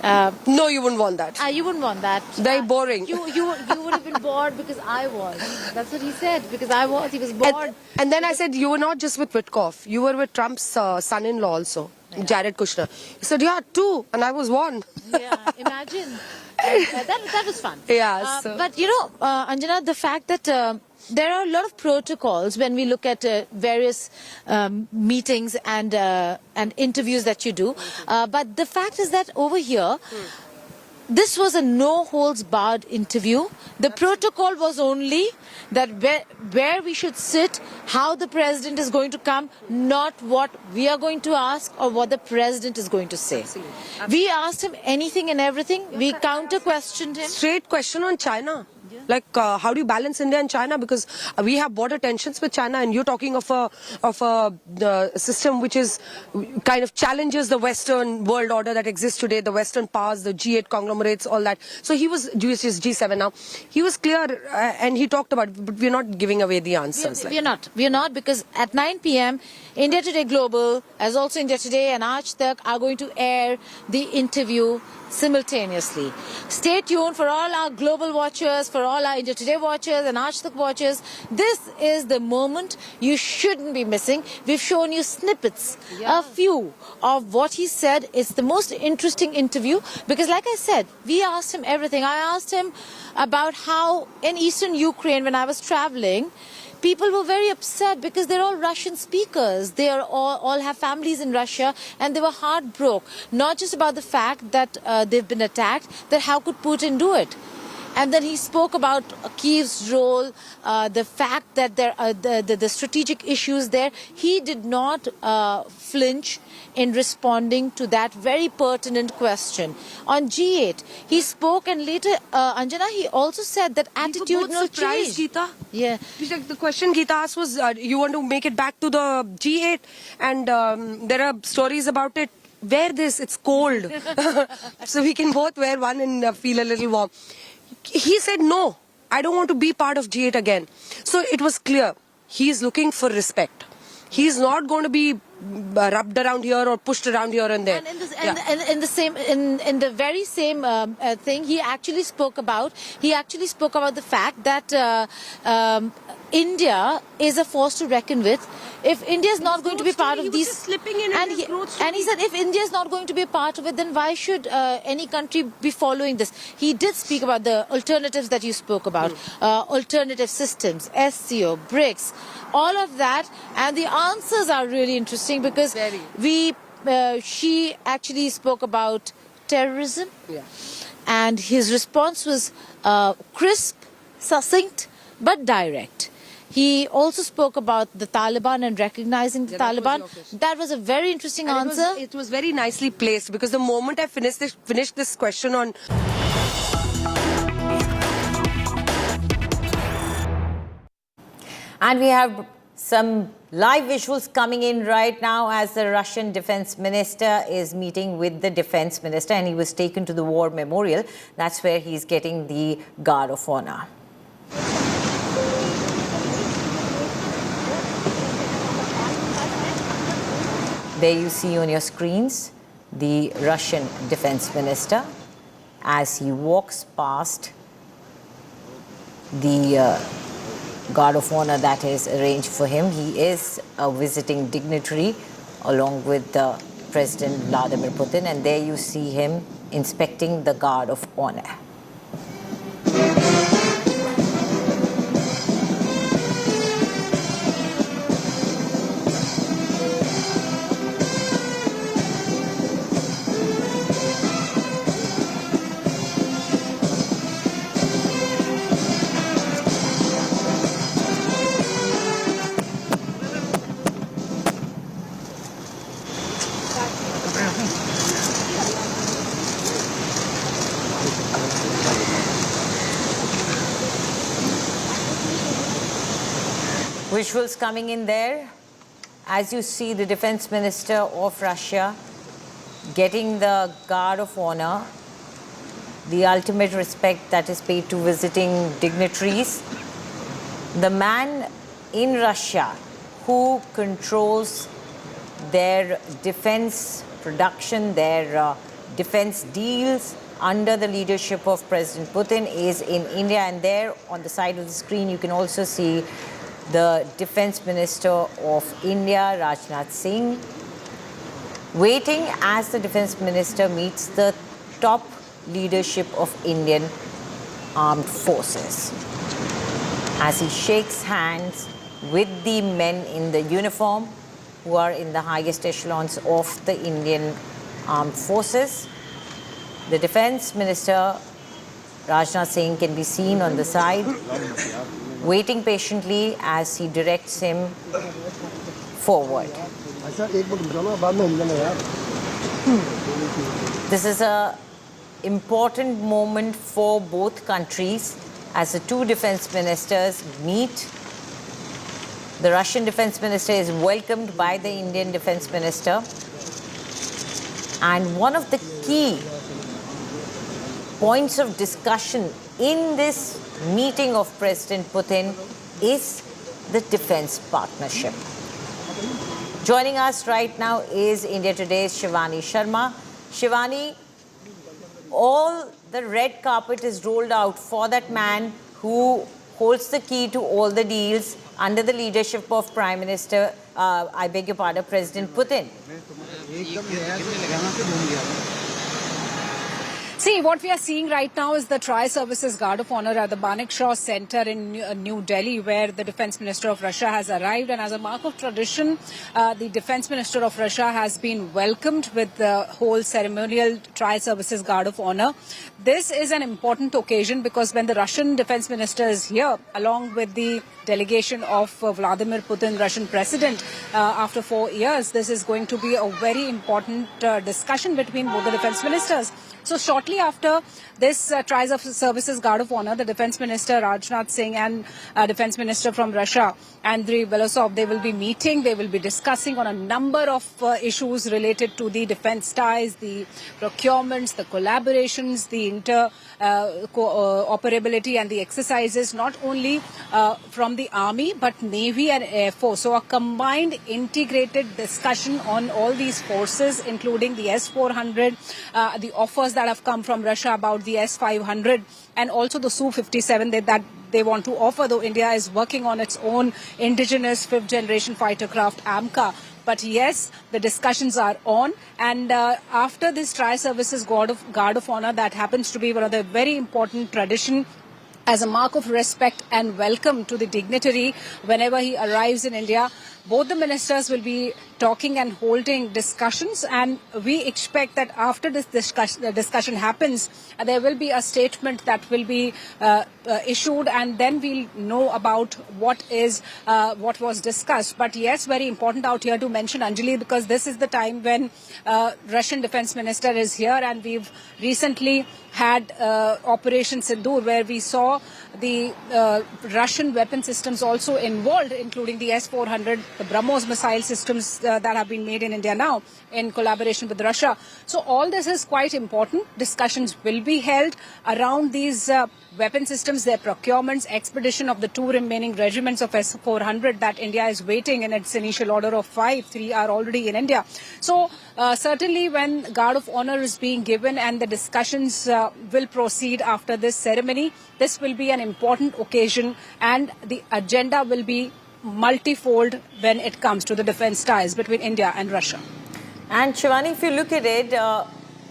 No, you wouldn't want that. You wouldn't want that. Very boring. You would have been bored because I was. That's what he said. Because I was. He was bored. And then I said, you were not just with Witkoff. You were with Trump's son-in-law also, Jared Kushner. He said, yeah, 2. And I was 1. Yeah, imagine. That was fun. Yeah. But, you know, Anjana, the fact that there are a lot of protocols when we look at various meetings and interviews that you do. But the fact is that over here, this was a no-holds-barred interview. The protocol was only that where we should sit, how the president is going to come, not what we are going to ask or what the president is going to say. Absolutely. We asked him anything and everything. We counter-questioned him. Straight question on China. Like, how do you balance India and China? Because we have border tensions with China, and you're talking of a system which is kind of challenges the Western world order that exists today, the Western powers, the G8 conglomerates, all that. So he was, G7 now, he was clear and he talked about it, but we're not giving away the answers. We're not, because at 9 p.m., India Today Global, as also India Today and Aaj Tak, are going to air the interview simultaneously. Stay tuned for all our global watchers, for all our India Today watchers and Aaj Tak watchers. This is the moment you shouldn't be missing. We've shown you snippets, a few of what he said. It's the most interesting interview because, like I said, we asked him everything. I asked him about how in eastern Ukraine, when I was traveling, people were very upset because they're all Russian speakers. They are all have families in Russia, and they were heartbroken. Not just about the fact that they've been attacked, that how could Putin do it? And then he spoke about Kyiv's role, the fact that there are the strategic issues there. He did not flinch in responding to that very pertinent question. On G8, he spoke, and later, Anjana, he also said that attitudinal change. Geeta. Yeah. The question Geeta asked was, you want to make it back to the G8, and there are stories about it. Wear this, it's cold. So we can both wear one and feel a little warm. He said, no, I don't want to be part of G8 again. So it was clear, he's looking for respect. He's not going to be rubbed around here or pushed around here and there. And in the very same thing, he actually spoke about the fact that India is a force to reckon with. If India is not going to be part of these, and he said, if India is not going to be a part of it, then why should any country be following this? He did speak about the alternatives that you spoke about, alternative systems, SCO, BRICS, all of that, and the answers are really interesting because she actually spoke about terrorism, and his response was crisp, succinct, but direct. He also spoke about the Taliban and recognizing the Taliban. That was a very interesting answer. It was very nicely placed because the moment I finished this question on... And we have some live visuals coming in right now as the Russian defense minister is meeting with the defense minister, and he was taken to the war memorial. That's where he's getting the Guard of Honor. There you see on your screens the Russian defense minister as he walks past the Guard of Honor that is arranged for him. He is a visiting dignitary along with President Vladimir Putin, and there you see him inspecting the Guard of Honor. Visuals coming in there as you see the defense minister of Russia getting the Guard of Honor, the ultimate respect that is paid to visiting dignitaries. The man in Russia who controls their defense production, their defense deals under the leadership of President Putin is in India. And there on the side of the screen, you can also see the Defense Minister of India, Rajnath Singh, waiting as the Defense Minister meets the top leadership of Indian armed forces. As he shakes hands with the men in the uniform who are in the highest echelons of the Indian armed forces. The Defense Minister, Rajnath Singh, can be seen on the side, waiting patiently as he directs him forward. This is an important moment for both countries as the two defense ministers meet. The Russian defense minister is welcomed by the Indian defense minister. And one of the key points of discussion in this meeting of President Putin is the defense partnership. Joining us right now is India Today's Shivani Sharma. Shivani, all the red carpet is rolled out for that man who holds the key to all the deals under the leadership of Prime Minister, President Putin. See, what we are seeing right now is the Tri-Services Guard of Honor at the Manekshaw Center in New Delhi, where the Defense Minister of Russia has arrived. And as a mark of tradition, the Defense Minister of Russia has been welcomed with the whole ceremonial Tri-Services Guard of Honor. This is an important occasion because when the Russian Defense Minister is here, along with the delegation of Vladimir Putin, Russian President, after 4 years, this is going to be a very important discussion between both the defense ministers. So shortly after this Tri-Services Guard of Honor, the Defense Minister Rajnath Singh and Defense Minister from Russia, Andriy Belousov, they will be meeting. They will be discussing on a number of issues related to the defense ties, the procurements, the collaborations, the interoperability and the exercises, not only from the Army, but Navy and Air Force. So a combined integrated discussion on all these forces, including the S-400, the offers that have come from Russia about the S-500 and also the Su-57 that they want to offer, though India is working on its own indigenous fifth-generation fighter craft, AMCA. But yes, the discussions are on. And after this Tri-Services Guard of Honor, that happens to be one of the very important tradition as a mark of respect and welcome to the dignitary whenever he arrives in India. Both the ministers will be talking and holding discussions, and we expect that after this discussion happens, there will be a statement that will be issued, and then we'll know about what was discussed. But yes, very important out here to mention, Anjali, because this is the time when Russian Defense Minister is here, and we've recently had Operation Sindoor, where we saw the Russian weapon systems also involved, including the S-400, the BrahMos missile systems that have been made in India now in collaboration with Russia. So all this is quite important. Discussions will be held around these weapon systems, their procurements, expedition of the 2 remaining regiments of S-400 that India is waiting in its initial order of 5. 3 are already in India. So certainly when Guard of Honor is being given and the discussions will proceed after this ceremony, this will be an important occasion and the agenda will be multifold when it comes to the defense ties between India and Russia. And Shivani, if you look at it,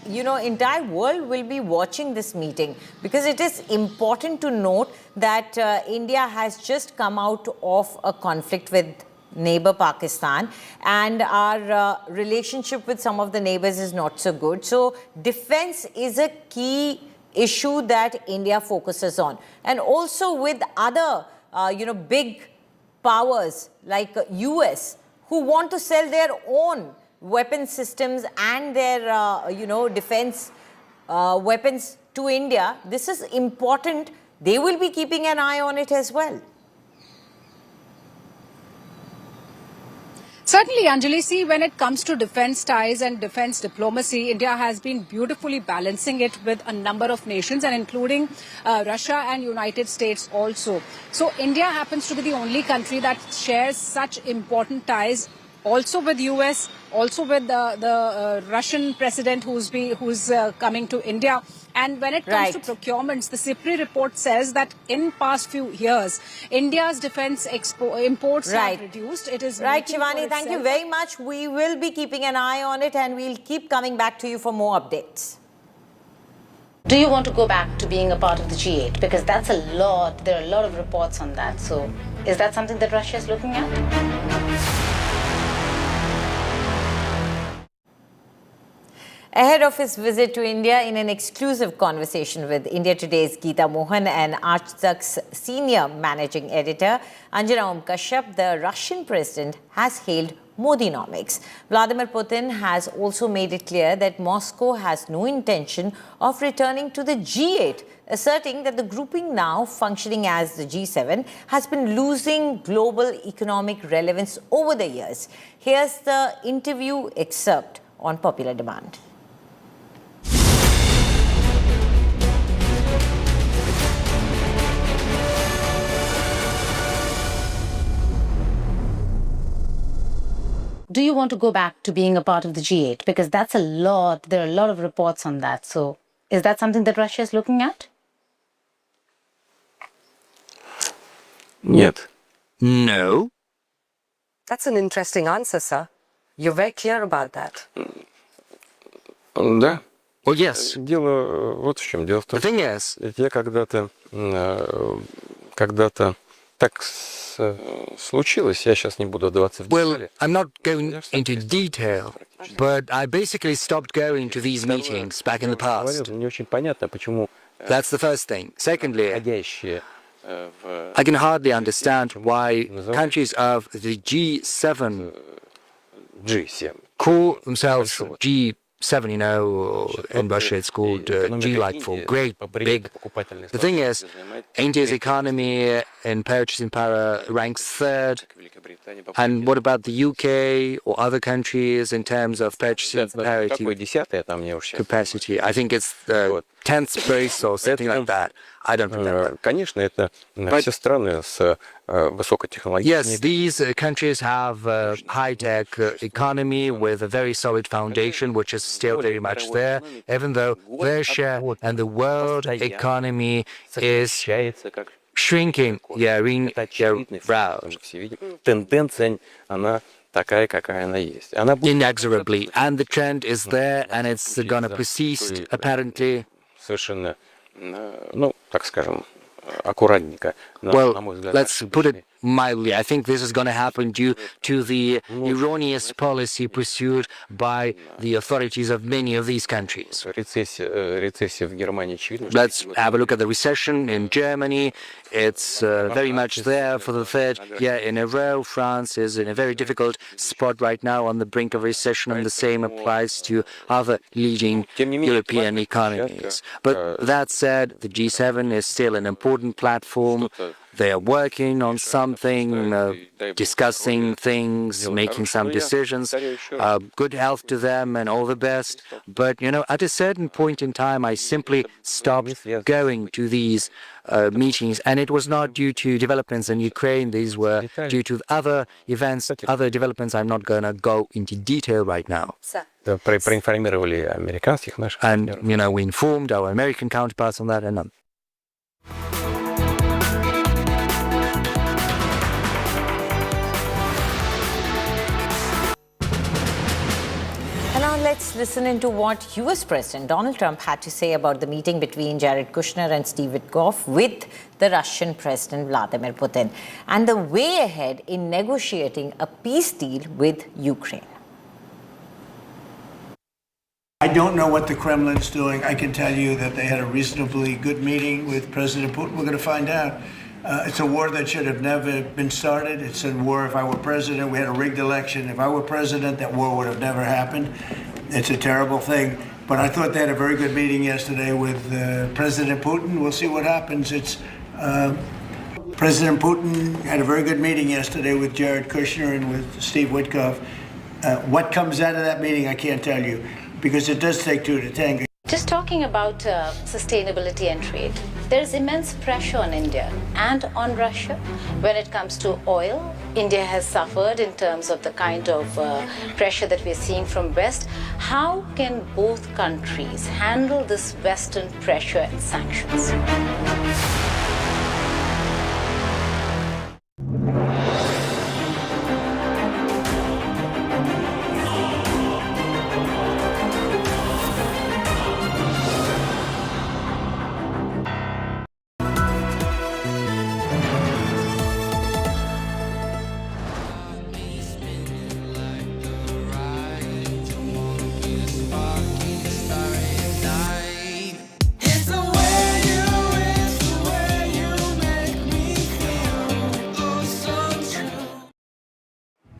entire world will be watching this meeting because it is important to note that India has just come out of a conflict with neighbor Pakistan, and our relationship with some of the neighbors is not so good. So defense is a key issue that India focuses on, and also with other big powers like US who want to sell their own weapon systems and their defense weapons to India. This is important. They will be keeping an eye on it as well. Certainly, Anjali, see, when it comes to defense ties and defense diplomacy, India has been beautifully balancing it with a number of nations, and including Russia and United States also. So India happens to be the only country that shares such important ties also with US, also with the Russian president who's coming to India. And when it comes to procurements, the SIPRI report says that in past few years, India's defense imports have reduced. It is right, Shivani, thank you very much. We will be keeping an eye on it and we'll keep coming back to you for more updates. Do you want to go back to being a part of the G8? Because that's a lot. There are a lot of reports on that. So is that something that Russia is looking at? Ahead of his visit to India, in an exclusive conversation with India Today's Geeta Mohan and Archtak's senior managing editor, Anjana Kashyap, the Russian president has hailed Modi-nomics. Vladimir Putin has also made it clear that Moscow has no intention of returning to the G8, asserting that the grouping, now functioning as the G7, has been losing global economic relevance over the years. Here's the interview excerpt on popular demand. Do you want to go back to being a part of the G8? Because that's a lot. There are a lot of reports on that. So is that something that Russia is looking at? Нет. No. That's an interesting answer, sir. You're very clear about that. Да. Well, yes. Дело вот в чем. Дело в том, The thing is, я когда-то так случилось, я сейчас не буду вдаваться в well, детали. I'm not going into detail, but I basically stopped going to these meetings back in the past. Мне очень понятно, почему That's the first thing. Secondly, ходящие I can hardly understand why countries of the G7 call themselves G7, you know, in Russia it's called G like for great, big. The thing is, India's economy in purchasing power ranks third. And what about the UK or other countries in terms of purchasing parity capacity? I think it's the 10th place or something like that. I don't remember. Конечно, это все страны с высокотехнологичными. Yes, these countries have a high-tech economy with a very solid foundation, which is still very much there, even though their share and the world economy is shrinking year in, year out. Тенденция, она такая, какая она есть. Inexorably. And the trend is there, and it's going to persist, apparently. Совершенно, ну, так скажем, аккуратненько. Well, let's put it mildly. I think this is going to happen due to the erroneous policy pursued by the authorities of many of these countries. Рецессия в Германии очевидно. Let's have a look at the recession in Germany. It's very much there for the third year in a row. France is in a very difficult spot right now on the brink of recession, and the same applies to other leading European economies. But that said, the G7 is still an important platform. They are working on something, discussing things, making some decisions. Good health to them and all the best. But, you know, at a certain point in time, I simply stopped going to these meetings. And it was not due to developments in Ukraine. These were due to other events, other developments. I'm not going to go into detail right now. Проинформировали американских наших. And, you know, we informed our American counterparts on that. And now let's listen into what US President Donald Trump had to say about the meeting between Jared Kushner and Steve Witkoff with the Russian President Vladimir Putin and the way ahead in negotiating a peace deal with Ukraine. I don't know what the Kremlin's doing. I can tell you that they had a reasonably good meeting with President Putin. We're going to find out. It's a war that should have never been started. It's a war, if I were president, we had a rigged election. If I were president, that war would have never happened. It's a terrible thing. But I thought they had a very good meeting yesterday with President Putin. We'll see what happens. President Putin had a very good meeting yesterday with Jared Kushner and with Steve Witkoff. What comes out of that meeting, I can't tell you, because it does take two to tango. Just talking about sustainability and trade, there is immense pressure on India and on Russia. When it comes to oil, India has suffered in terms of the kind of pressure that we're seeing from West. How can both countries handle this Western pressure and sanctions?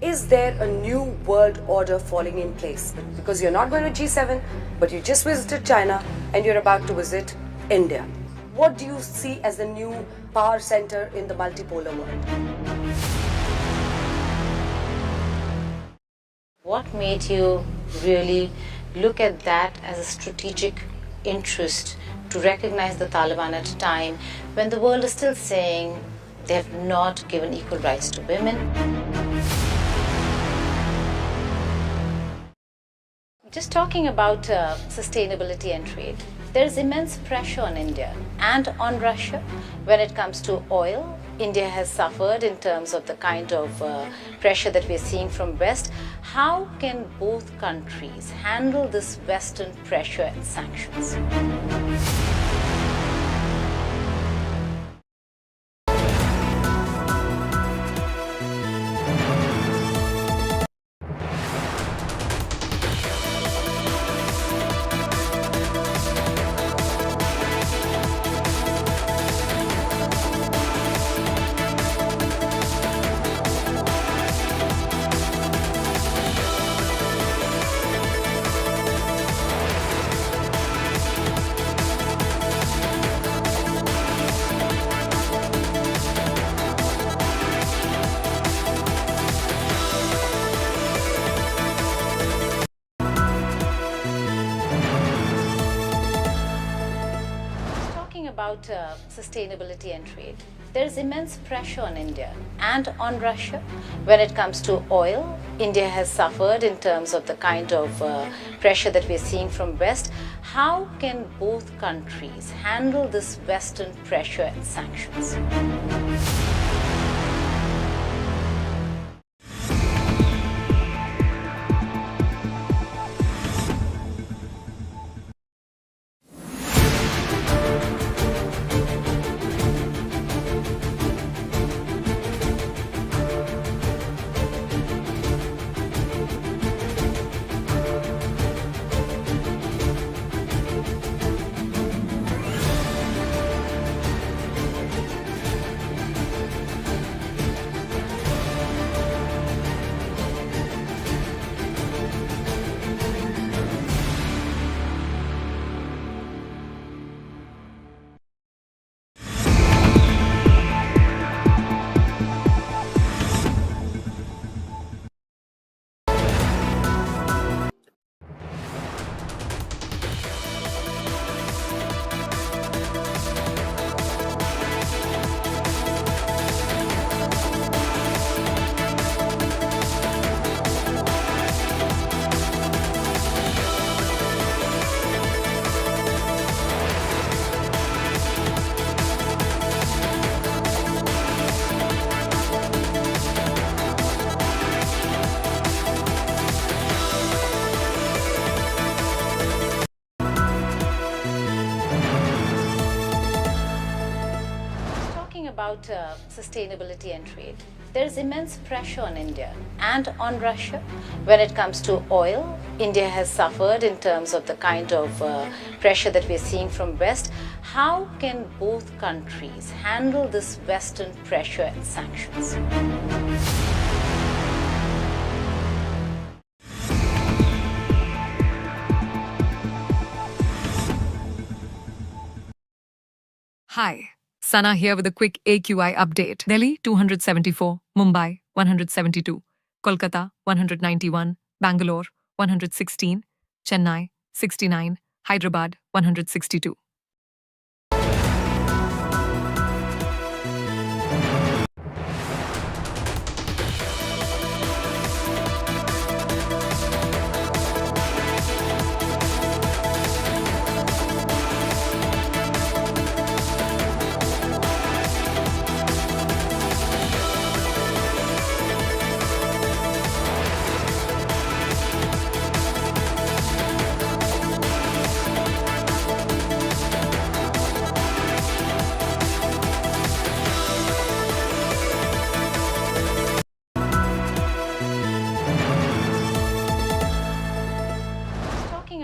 Is there a new world order falling in place? Because you're not going to G7, but you just visited China and you're about to visit India. What do you see as the new power center in the multipolar world? What made you really look at that as a strategic interest to recognize the Taliban at a time when the world is still saying they have not given equal rights to women? Just talking about sustainability and trade, there is immense pressure on India and on Russia. When it comes to oil, India has suffered in terms of the kind of pressure that we're seeing from West. How can both countries handle this Western pressure and sanctions? About sustainability and trade, there is immense pressure on India and on Russia. When it comes to oil, India has suffered in terms of the kind of pressure that we're seeing from West. How can both countries handle this Western pressure and sanctions? About sustainability and trade, there is immense pressure on India and on Russia. When it comes to oil, India has suffered in terms of the kind of pressure that we're seeing from West. How can both countries handle this Western pressure and sanctions? Hi. Sana here with a quick AQI update. Delhi 274, Mumbai 172, Kolkata 191, Bangalore 116, Chennai 69, Hyderabad 162.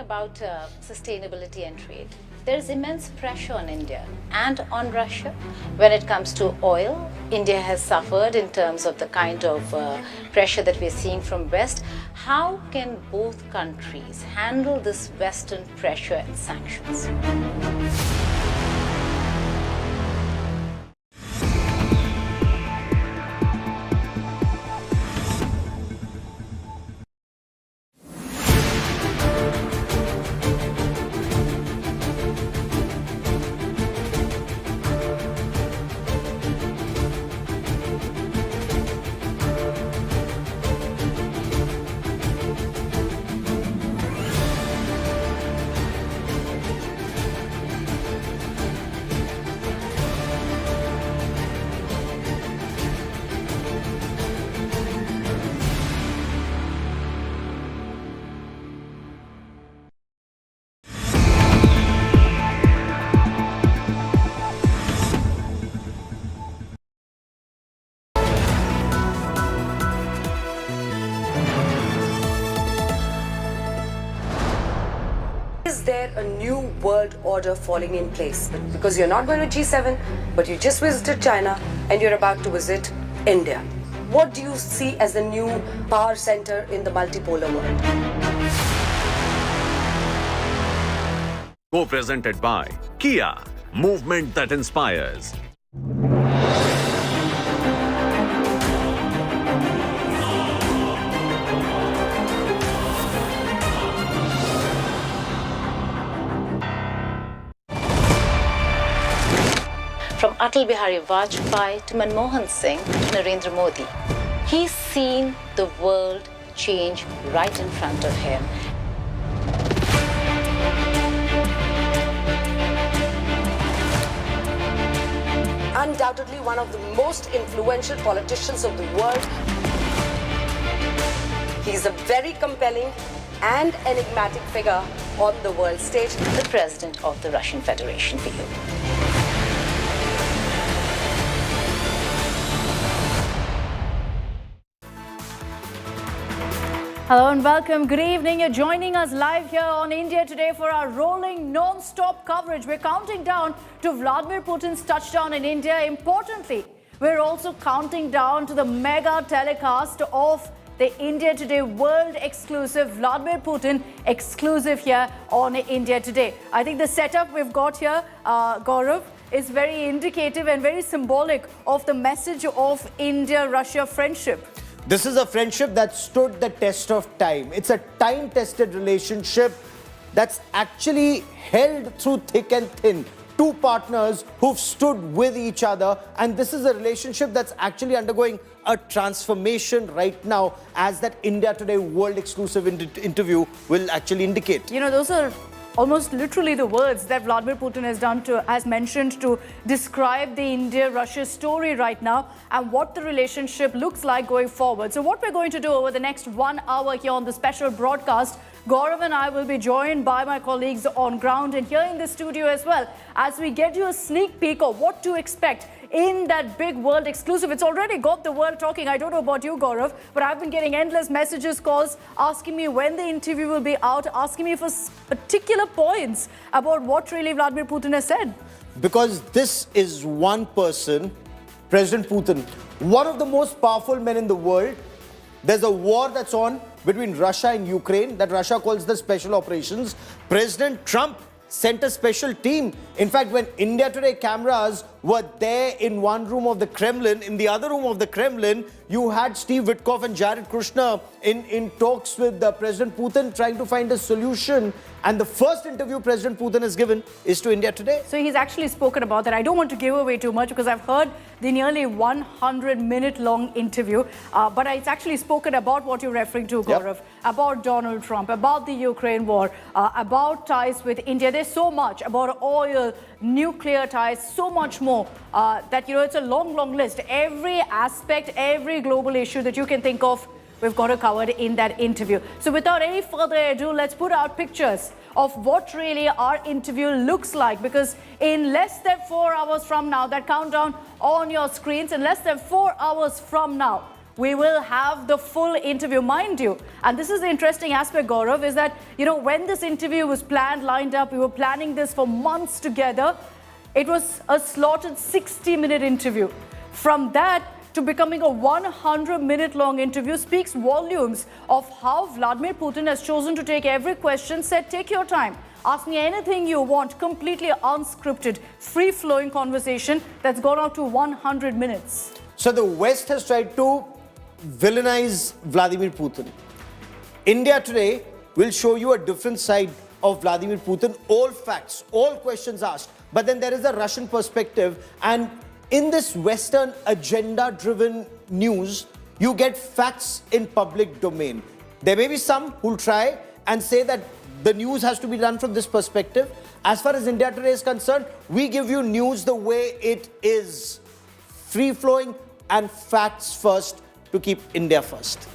about sustainability and trade, there is immense pressure on India and on Russia. When it comes to oil, India has suffered in terms of the kind of pressure that we're seeing from West. How can both countries handle this Western pressure and sanctions? Is there a new world order falling in place? Because you're not going to G7, but you just visited China and you're about to visit India. What do you see as the new power center in the multipolar world? Co-presented by Kia, movement that inspires. From Atal Bihari Vajpayee to Manmohan Singh to Narendra Modi, he's seen the world change right in front of him. Undoubtedly one of the most influential politicians of the world. He's a very compelling and enigmatic figure on the world stage. The President of the Russian Federation for you. Hello and welcome. Good evening. You're joining us live here on India Today for our rolling non-stop coverage. We're counting down to Vladimir Putin's touchdown in India. Importantly, we're also counting down to the mega telecast of the India Today world exclusive Vladimir Putin exclusive here on India Today. I think the setup we've got here, Gaurav, is very indicative and very symbolic of the message of India-Russia friendship. This is a friendship that stood the test of time. It's a time-tested relationship that's actually held through thick and thin. Two partners who've stood with each other, and this is a relationship that's actually undergoing a transformation right now, as that India Today world exclusive interview will actually indicate. You know, those are almost literally the words that Vladimir Putin has mentioned to describe the India-Russia story right now and what the relationship looks like going forward. So what we're going to do over the next 1 hour here on the special broadcast, Gaurav and I will be joined by my colleagues on ground and here in the studio as well, as we get you a sneak peek of what to expect in that big world exclusive. It's already got the world talking. I don't know about you, Gaurav, but I've been getting endless messages, calls, asking me when the interview will be out, asking me for particular points about what really Vladimir Putin has said. Because this is one person, President Putin, one of the most powerful men in the world. There's a war that's on between Russia and Ukraine that Russia calls the special operations. President Trump sent a special team. In fact, when India Today cameras were there in one room of the Kremlin, in the other room of the Kremlin, you had Steve Witkoff and Jared Kushner in talks with President Putin, trying to find a solution. And the first interview President Putin has given is to India Today. So he's actually spoken about that. I don't want to give away too much because I've heard the nearly 100-minute long interview. But it's actually spoken about what you're referring to, Gaurav, about Donald Trump, about the Ukraine war, about ties with India. There's so much about oil, nuclear ties, so much more that, you know, it's a long, long list. Every aspect, every global issue that you can think of, we've got it covered in that interview. So without any further ado, let's put out pictures of what really our interview looks like, because in less than 4 hours from now, that countdown on your screens, in less than 4 hours from now, we will have the full interview, mind you. And this is the interesting aspect, Gaurav, is that, when this interview was planned, lined up, we were planning this for months together. It was a slotted 60-minute interview. From that to becoming a 100-minute long interview speaks volumes of how Vladimir Putin has chosen to take every question, said, take your time. Ask me anything you want, completely unscripted, free-flowing conversation that's gone out to 100 minutes. So the West has tried to villainize Vladimir Putin. India today will show you a different side of Vladimir Putin, all facts, all questions asked. But then there is a Russian perspective, and in this Western agenda-driven news, you get facts in public domain. There may be some who'll try and say that the news has to be done from this perspective. As far as India Today is concerned, we give you news the way it is. Free-flowing and facts first to keep India first.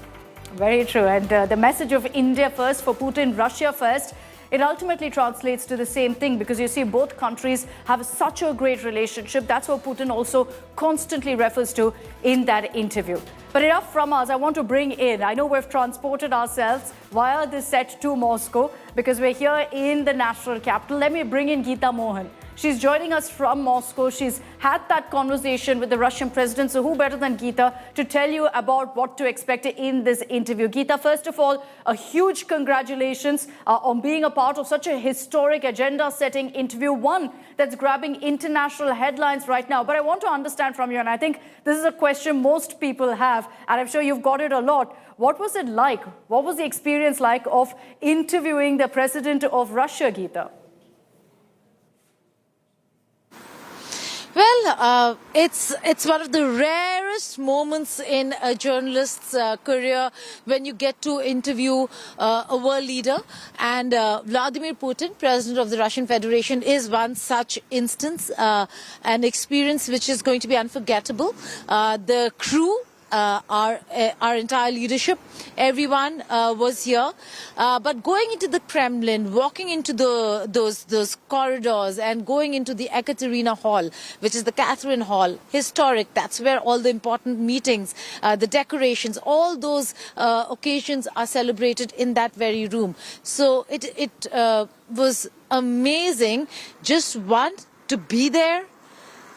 Very true. And the message of India first for Putin, Russia first, it ultimately translates to the same thing, because you see both countries have such a great relationship. That's what Putin also constantly refers to in that interview. But enough from us. I want to bring in, I know we've transported ourselves via this set to Moscow because we're here in the national capital. Let me bring in Geeta Mohan. She's joining us from Moscow. She's had that conversation with the Russian president. So who better than Geeta to tell you about what to expect in this interview? Geeta, first of all, a huge congratulations on being a part of such a historic agenda-setting interview, one that's grabbing international headlines right now. But I want to understand from you, and I think this is a question most people have, and I'm sure you've got it a lot. What was it like? What was the experience like of interviewing the president of Russia, Geeta? Well, it's one of the rarest moments in a journalist's career when you get to interview a world leader. And Vladimir Putin, president of the Russian Federation, is one such instance, an experience which is going to be unforgettable. The crew, our entire leadership, everyone was here, but going into the Kremlin, walking into those corridors and going into the Ekaterina Hall, which is the Catherine Hall, historic, that's where all the important meetings, the decorations, all those occasions are celebrated in that very room. So it was amazing, just one, to be there.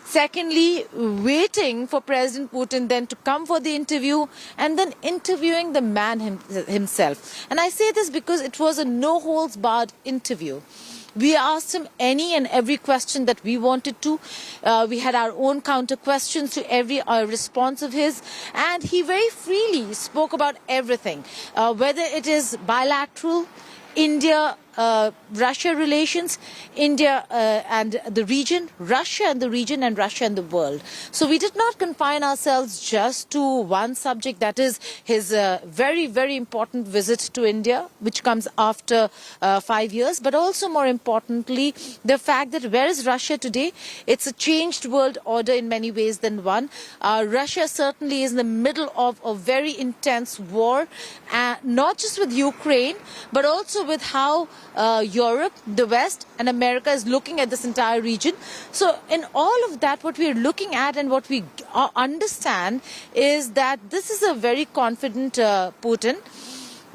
Secondly, waiting for President Putin then to come for the interview, and then interviewing the man himself. And I say this because it was a no-holds-barred interview. We asked him any and every question that we wanted to. We had our own counter questions to every response of his. And he very freely spoke about everything, whether it is bilateral, India-Russia relations, India and the region, Russia and the region, and Russia and the world. So we did not confine ourselves just to one subject, that is his very, very important visit to India, which comes after 5 years, but also more importantly, the fact that where is Russia today? It's a changed world order in many ways than one. Russia certainly is in the middle of a very intense war, not just with Ukraine, but also with how Europe, the West and America is looking at this entire region. So in all of that, what we are looking at and what we understand is that this is a very confident Putin.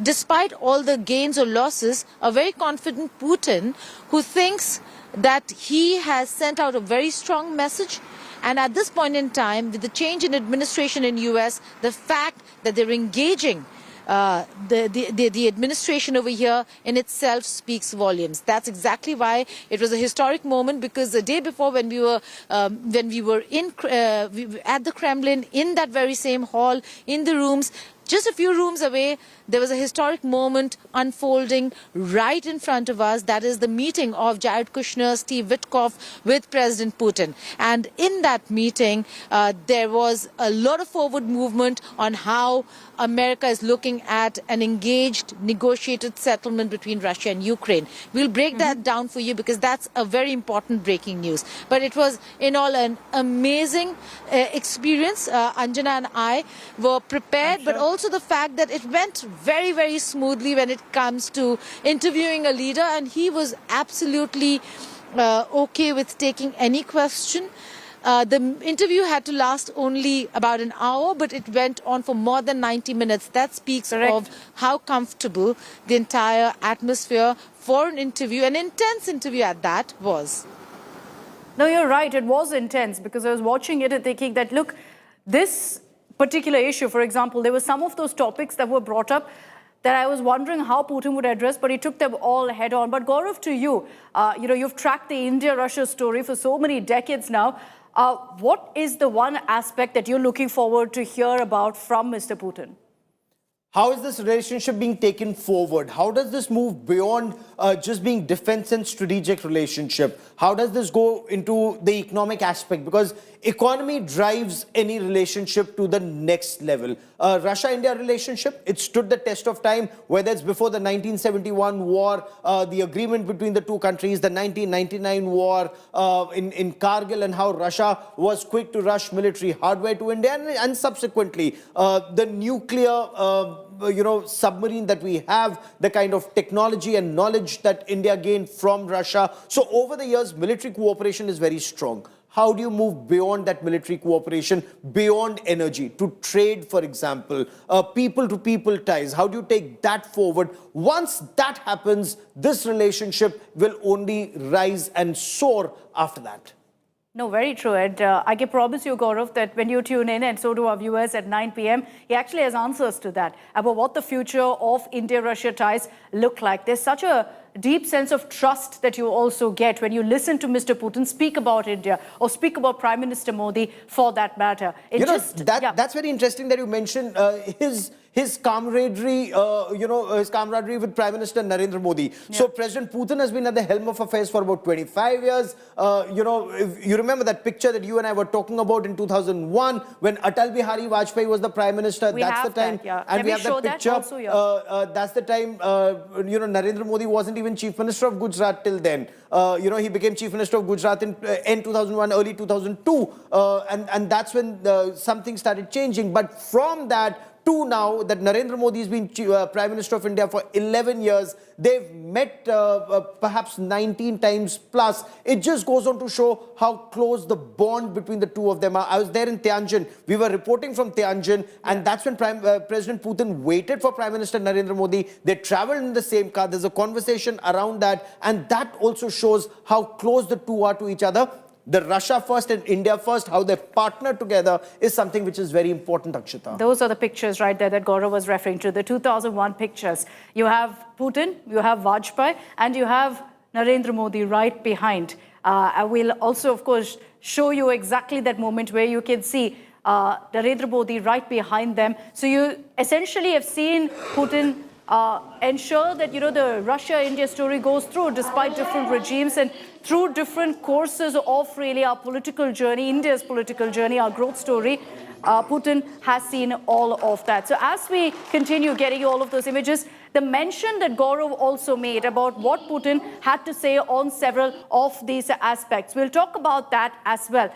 Despite all the gains or losses, a very confident Putin who thinks that he has sent out a very strong message. And at this point in time, with the change in administration in US, the fact that they're engaging the administration over here in itself speaks volumes. That's exactly why it was a historic moment, because the day before, when we were at the Kremlin, in that very same hall, in the rooms, just a few rooms away, there was a historic moment unfolding right in front of us. That is the meeting of Jared Kushner, Steve Witkoff with President Putin. And in that meeting, there was a lot of forward movement on how America is looking at an engaged, negotiated settlement between Russia and Ukraine. We'll break that down for you because that's a very important breaking news. But it was, in all, an amazing experience. Anjana and I were prepared, but also the fact that it went very, very smoothly when it comes to interviewing a leader, and he was absolutely okay with taking any question. The interview had to last only about an hour, but it went on for more than 90 minutes. That speaks of how comfortable the entire atmosphere for an interview, an intense interview at that, was. No, you're right. It was intense because I was watching it and thinking that, look, this particular issue, for example, there were some of those topics that were brought up that I was wondering how Putin would address, but he took them all head on. But Gaurav, to you, you've tracked the India-Russia story for so many decades now. What is the one aspect that you're looking forward to hear about from Mr. Putin? How is this relationship being taken forward? How does this move beyond just being defense and strategic relationship? How does this go into the economic aspect? Because economy drives any relationship to the next level. Russia-India relationship, it stood the test of time, whether it's before the 1971 war, the agreement between the two countries, the 1999 war in Kargil, and how Russia was quick to rush military hardware to India, and subsequently the nuclear submarine that we have, the kind of technology and knowledge that India gained from Russia. So over the years, military cooperation is very strong. How do you move beyond that military cooperation, beyond energy, to trade, for example, people-to-people ties? How do you take that forward? Once that happens, this relationship will only rise and soar after that. No, very true. And I can promise you, Gaurav, that when you tune in, and so do our viewers at 9 p.m., he actually has answers to that, about what the future of India-Russia ties look like. There's such a deep sense of trust that you also get when you listen to Mr. Putin speak about India, or speak about Prime Minister Modi, for that matter. That's very interesting that you mentioned his camaraderie, his camaraderie with Prime Minister Narendra Modi. Yeah. So President Putin has been at the helm of affairs for about 25 years. If you remember that picture that you and I were talking about in 2001, when Atal Bihari Vajpayee was the Prime Minister. That's the time. And we have that picture. That's the time, Narendra Modi wasn't even Chief Minister of Gujarat till then. He became Chief Minister of Gujarat in end 2001, early 2002. And that's when something started changing. But from that to now, that Narendra Modi has been Prime Minister of India for 11 years, they've met perhaps 19 times plus. It just goes on to show how close the bond between the two of them are. I was there in Tianjin. We were reporting from Tianjin, and that's when President Putin waited for Prime Minister Narendra Modi. They traveled in the same car. There's a conversation around that, and that also shows how close the two are to each other. The Russia first and India first, how they partner together, is something which is very important, Akshita. Those are the pictures right there that Gaurav was referring to, the 2001 pictures. You have Putin, you have Vajpayee, and you have Narendra Modi right behind. I will also, of course, show you exactly that moment where you can see Narendra Modi right behind them. So you essentially have seen Putin ensure that, the Russia-India story goes through despite different regimes and through different courses of really our political journey, India's political journey, our growth story. Putin has seen all of that. So as we continue getting all of those images, the mention that Gaurav also made about what Putin had to say on several of these aspects, we'll talk about that as well.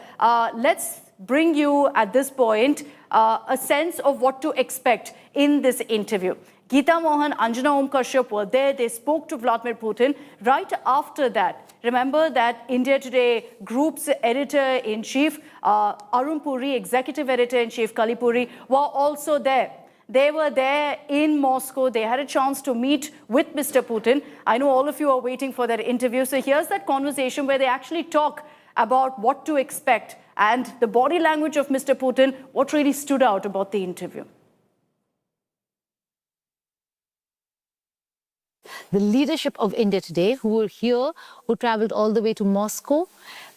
Let's bring you at this point a sense of what to expect in this interview. Geeta Mohan, Anjana Om Kashyap were there. They spoke to Vladimir Putin. Right after that, remember that India Today Group's editor-in-chief, Arun Puri, executive editor-in-chief Kalipuri, were also there. They were there in Moscow. They had a chance to meet with Mr. Putin. I know all of you are waiting for that interview. So here's that conversation where they actually talk about what to expect and the body language of Mr. Putin, what really stood out about the interview. The leadership of India today, who were here, who traveled all the way to Moscow.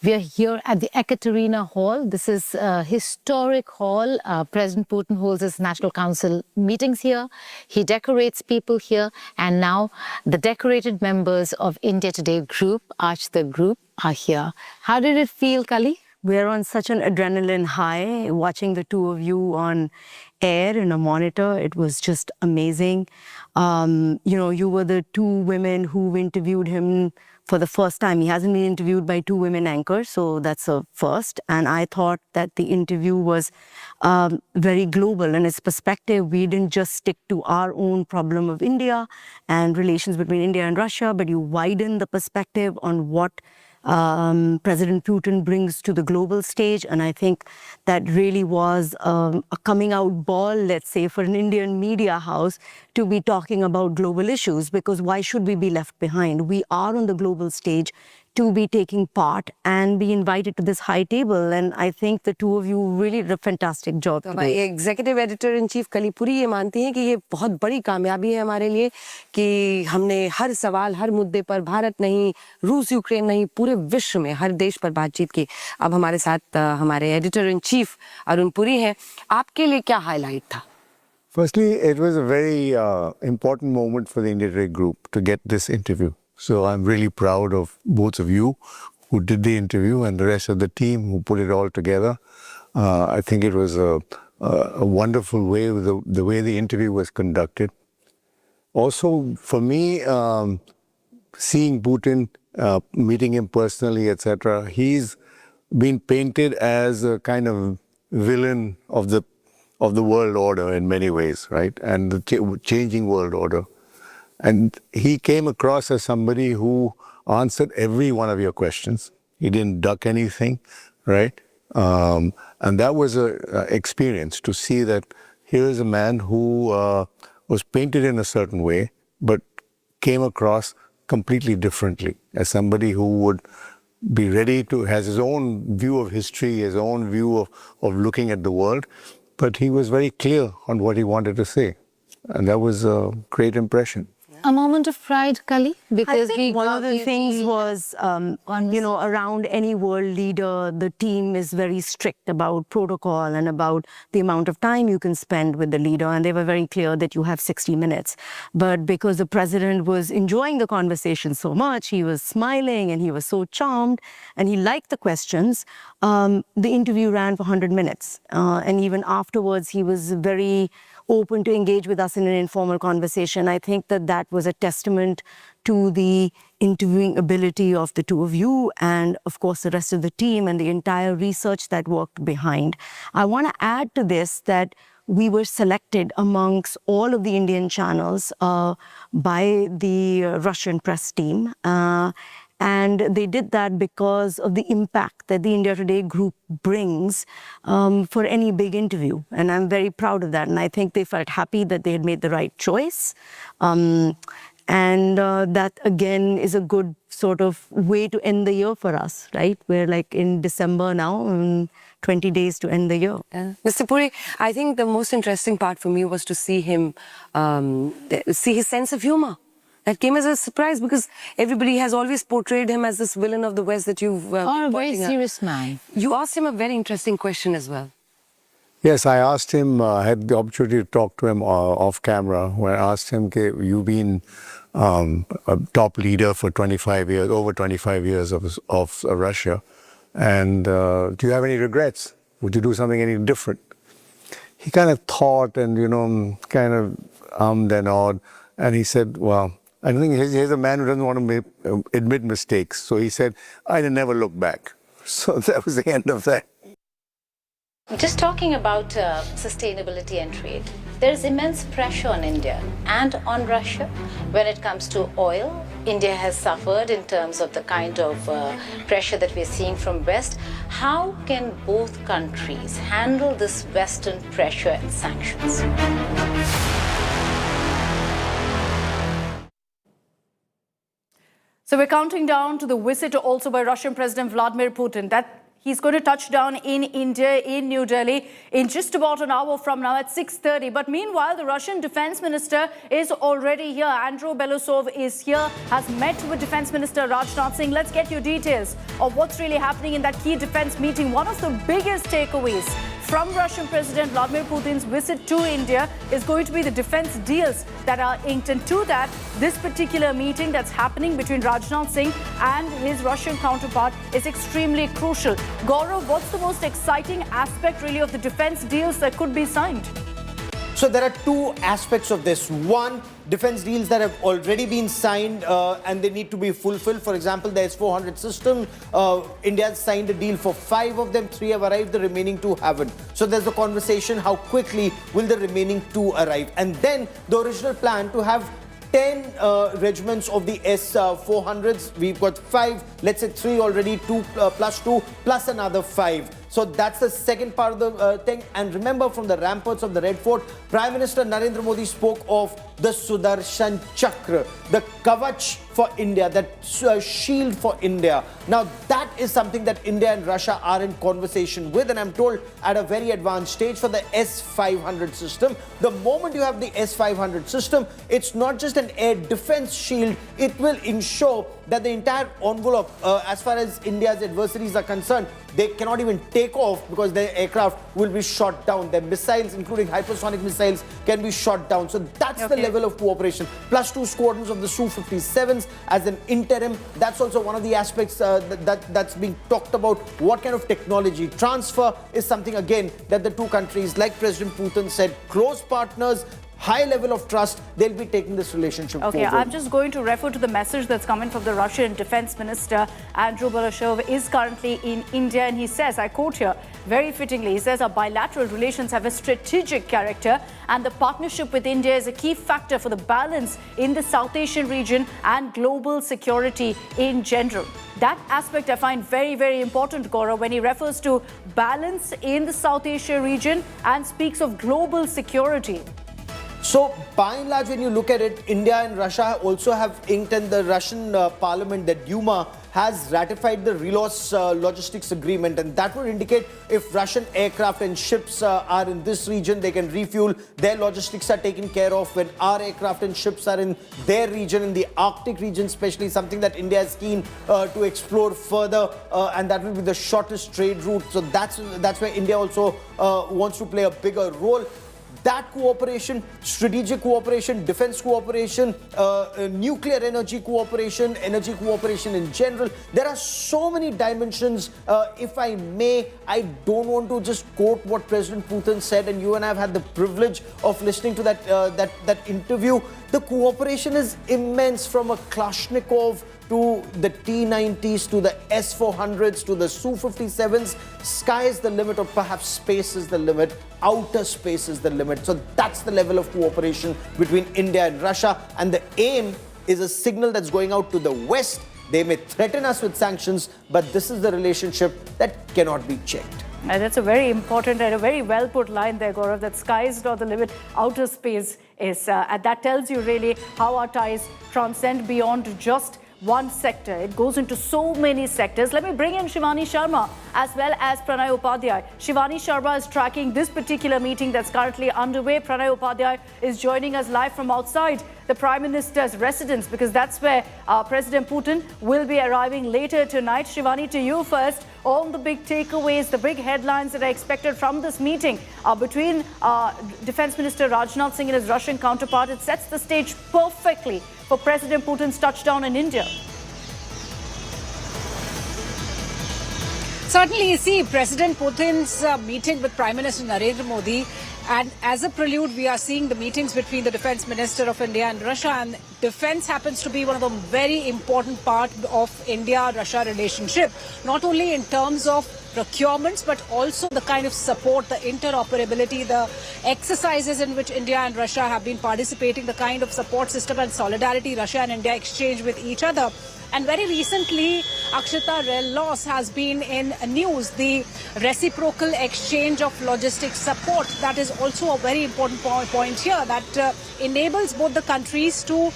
We are here at the Ekaterina Hall. This is a historic hall. President Putin holds his National Council meetings here. He decorates people here. And now the decorated members of India Today group, the group, are here. How did it feel, Kali? We're on such an adrenaline high, watching the two of you on air in a monitor. It was just amazing. You were the two women who interviewed him for the first time. He hasn't been interviewed by two women anchors, so that's a first. And I thought that the interview was very global in its perspective. We didn't just stick to our own problem of India and relations between India and Russia, but you widen the perspective on what President Putin brings to the global stage. And I think that really was a coming out ball, let's say, for an Indian media house to be talking about global issues, because why should we be left behind? We are on the global stage to be taking part and be invited to this high table. And I think the two of you really did a fantastic job. हमारे executive editor in chief Kalipuri ये मानती हैं कि ये बहुत बड़ी कामयाबी है हमारे लिए कि हमने हर सवाल, हर मुद्दे पर भारत नहीं, रूस यूक्रेन नहीं, पूरे विश्व में हर देश पर बातचीत की. अब हमारे साथ हमारे editor in chief Arun Puri हैं. आपके लिए क्या हाईलाइट था? Firstly, it was a very important moment for the India Today group to get this interview. So I'm really proud of both of you who did the interview and the rest of the team who put it all together. I think it was a wonderful way, the way the interview was conducted. Also, for me, seeing Putin, meeting him personally, etc., he's been painted as a kind of villain of the world order in many ways, right? And the changing world order. And he came across as somebody who answered every one of your questions. He didn't duck anything, right? And that was an experience to see that here is a man who was painted in a certain way, but came across completely differently as somebody who would be ready to, has his own view of history, his own view of looking at the world, but he was very clear on what he wanted to say. And that was a great impression. A moment of pride, Kali? Because I think one of the things was, around any world leader, the team is very strict about protocol and about the amount of time you can spend with the leader. And they were very clear that you have 60 minutes. But because the president was enjoying the conversation so much, he was smiling and he was so charmed and he liked the questions, the interview ran for 100 minutes. And even afterwards, he was very open to engage with us in an informal conversation. I think that was a testament to the interviewing ability of the two of you and, of course, the rest of the team and the entire research that worked behind. I want to add to this that we were selected amongst all of the Indian channels by the Russian press team. And they did that because of the impact that the India Today group brings for any big interview. And I'm very proud of that. And I think they felt happy that they had made the right choice. And that, again, is a good sort of way to end the year for us, right? We're like in December now, 20 days to end the year. Mr. Puri, I think the most interesting part for me was to see him, see his sense of humor. That came as a surprise because everybody has always portrayed him as this villain of the West that you've... a very serious man. You asked him a very interesting question as well. Yes, I asked him, I had the opportunity to talk to him off camera, where I asked him, you've been a top leader for 25 years, over 25 years of Russia, and do you have any regrets? Would you do something any different? He kind of thought and, kind of ummed and awed, and he said, well, I think he's a man who doesn't want to admit mistakes. So he said, I'd never look back. So that was the end of that. Just talking about sustainability and trade, there is immense pressure on India and on Russia. When it comes to oil, India has suffered in terms of the kind of pressure that we're seeing from West. How can both countries handle this Western pressure and sanctions? So we're counting down to the visit also by Russian President Vladimir Putin. That he's going to touch down in India, in New Delhi, in just about an hour from now at 6:30. But meanwhile, the Russian defense minister is already here. Andrew Belousov is here, has met with Defense Minister Rajnath Singh. Let's get you details of what's really happening in that key defense meeting. One of the biggest takeaways from Russian President Vladimir Putin's visit to India is going to be the defense deals that are inked. And to that, this particular meeting that's happening between Rajnath Singh and his Russian counterpart is extremely crucial. Gaurav, what's the most exciting aspect really of the defense deals that could be signed? So there are two aspects of this. One, defense deals that have already been signed and they need to be fulfilled. For example, the S-400 system, India has signed a deal for 5 of them, 3 have arrived, the remaining 2 haven't. So there's a conversation, how quickly will the remaining 2 arrive? And then the original plan to have 10 regiments of the S-400s. We've got 5, let's say 3 already, 2 plus 2, plus another 5. So that's the second part of the thing. And remember, from the ramparts of the Red Fort, Prime Minister Narendra Modi spoke of the Sudarshan Chakra, the Kavach for India, that shield for India. Now, that is something that India and Russia are in conversation with, and I'm told at a very advanced stage for the S-500 system. The moment you have the S-500 system, it's not just an air defense shield, it will ensure that the entire envelope, as far as India's adversaries are concerned, they cannot even take off because their aircraft will be shot down. Their missiles, including hypersonic missiles, can be shot down. So that's the level of cooperation. Plus 2 squadrons of the Su-57s as an interim. That's also one of the aspects that's being talked about. What kind of technology transfer is something, again, that the two countries, like President Putin said, close partners, high level of trust, they'll be taking this relationship forward. I'm just going to refer to the message that's coming from the Russian Defense Minister. Andrew Balashov is currently in India, and he says, I quote here, very fittingly, he says, our bilateral relations have a strategic character, and the partnership with India is a key factor for the balance in the South Asian region and global security in general. That aspect I find very, very important, Gaurav, when he refers to balance in the South Asia region and speaks of global security. So, by and large, when you look at it, India and Russia also have inked, and the Russian parliament, the Duma, has ratified the Relos logistics agreement, and that would indicate if Russian aircraft and ships are in this region, they can refuel, their logistics are taken care of. When our aircraft and ships are in their region, in the Arctic region especially, something that India is keen to explore further, and that will be the shortest trade route. So that's where India also wants to play a bigger role. That cooperation, strategic cooperation, defense cooperation, nuclear energy cooperation in general. There are so many dimensions. If I may, I don't want to just quote what President Putin said, and you and I have had the privilege of listening to that interview. The cooperation is immense, from a Kalashnikov to the T-90s, to the S-400s, to the Su-57s. Sky is the limit, or perhaps space is the limit. Outer space is the limit. So that's the level of cooperation between India and Russia. And the aim is a signal that's going out to the West. They may threaten us with sanctions, but this is the relationship that cannot be checked. And that's a very important and a very well put line there, Gaurav, that sky is not the limit, outer space is. And that tells you really how our ties transcend beyond just one sector. It goes into so many sectors. Let me bring in Shivani Sharma as well as Pranay Upadhyay. Shivani Sharma is tracking this particular meeting that's currently underway. Pranay Upadhyay is joining us live from outside the Prime Minister's residence, because that's where President Putin will be arriving later tonight. Shivani, to you first, all the big takeaways, the big headlines that are expected from this meeting between Defense Minister Rajnath Singh and his Russian counterpart. It sets the stage perfectly for President Putin's touchdown in India. Certainly, you see, President Putin's meeting with Prime Minister Narendra Modi, and as a prelude, we are seeing the meetings between the Defense Minister of India and Russia, and defense happens to be one of the very important part of India-Russia relationship, not only in terms of procurements, but also the kind of support, the interoperability, the exercises in which India and Russia have been participating, the kind of support system and solidarity Russia and India exchange with each other. And very recently, Akshata Rail loss has been in news. The reciprocal exchange of logistics support, that is also a very important point here, that enables both the countries to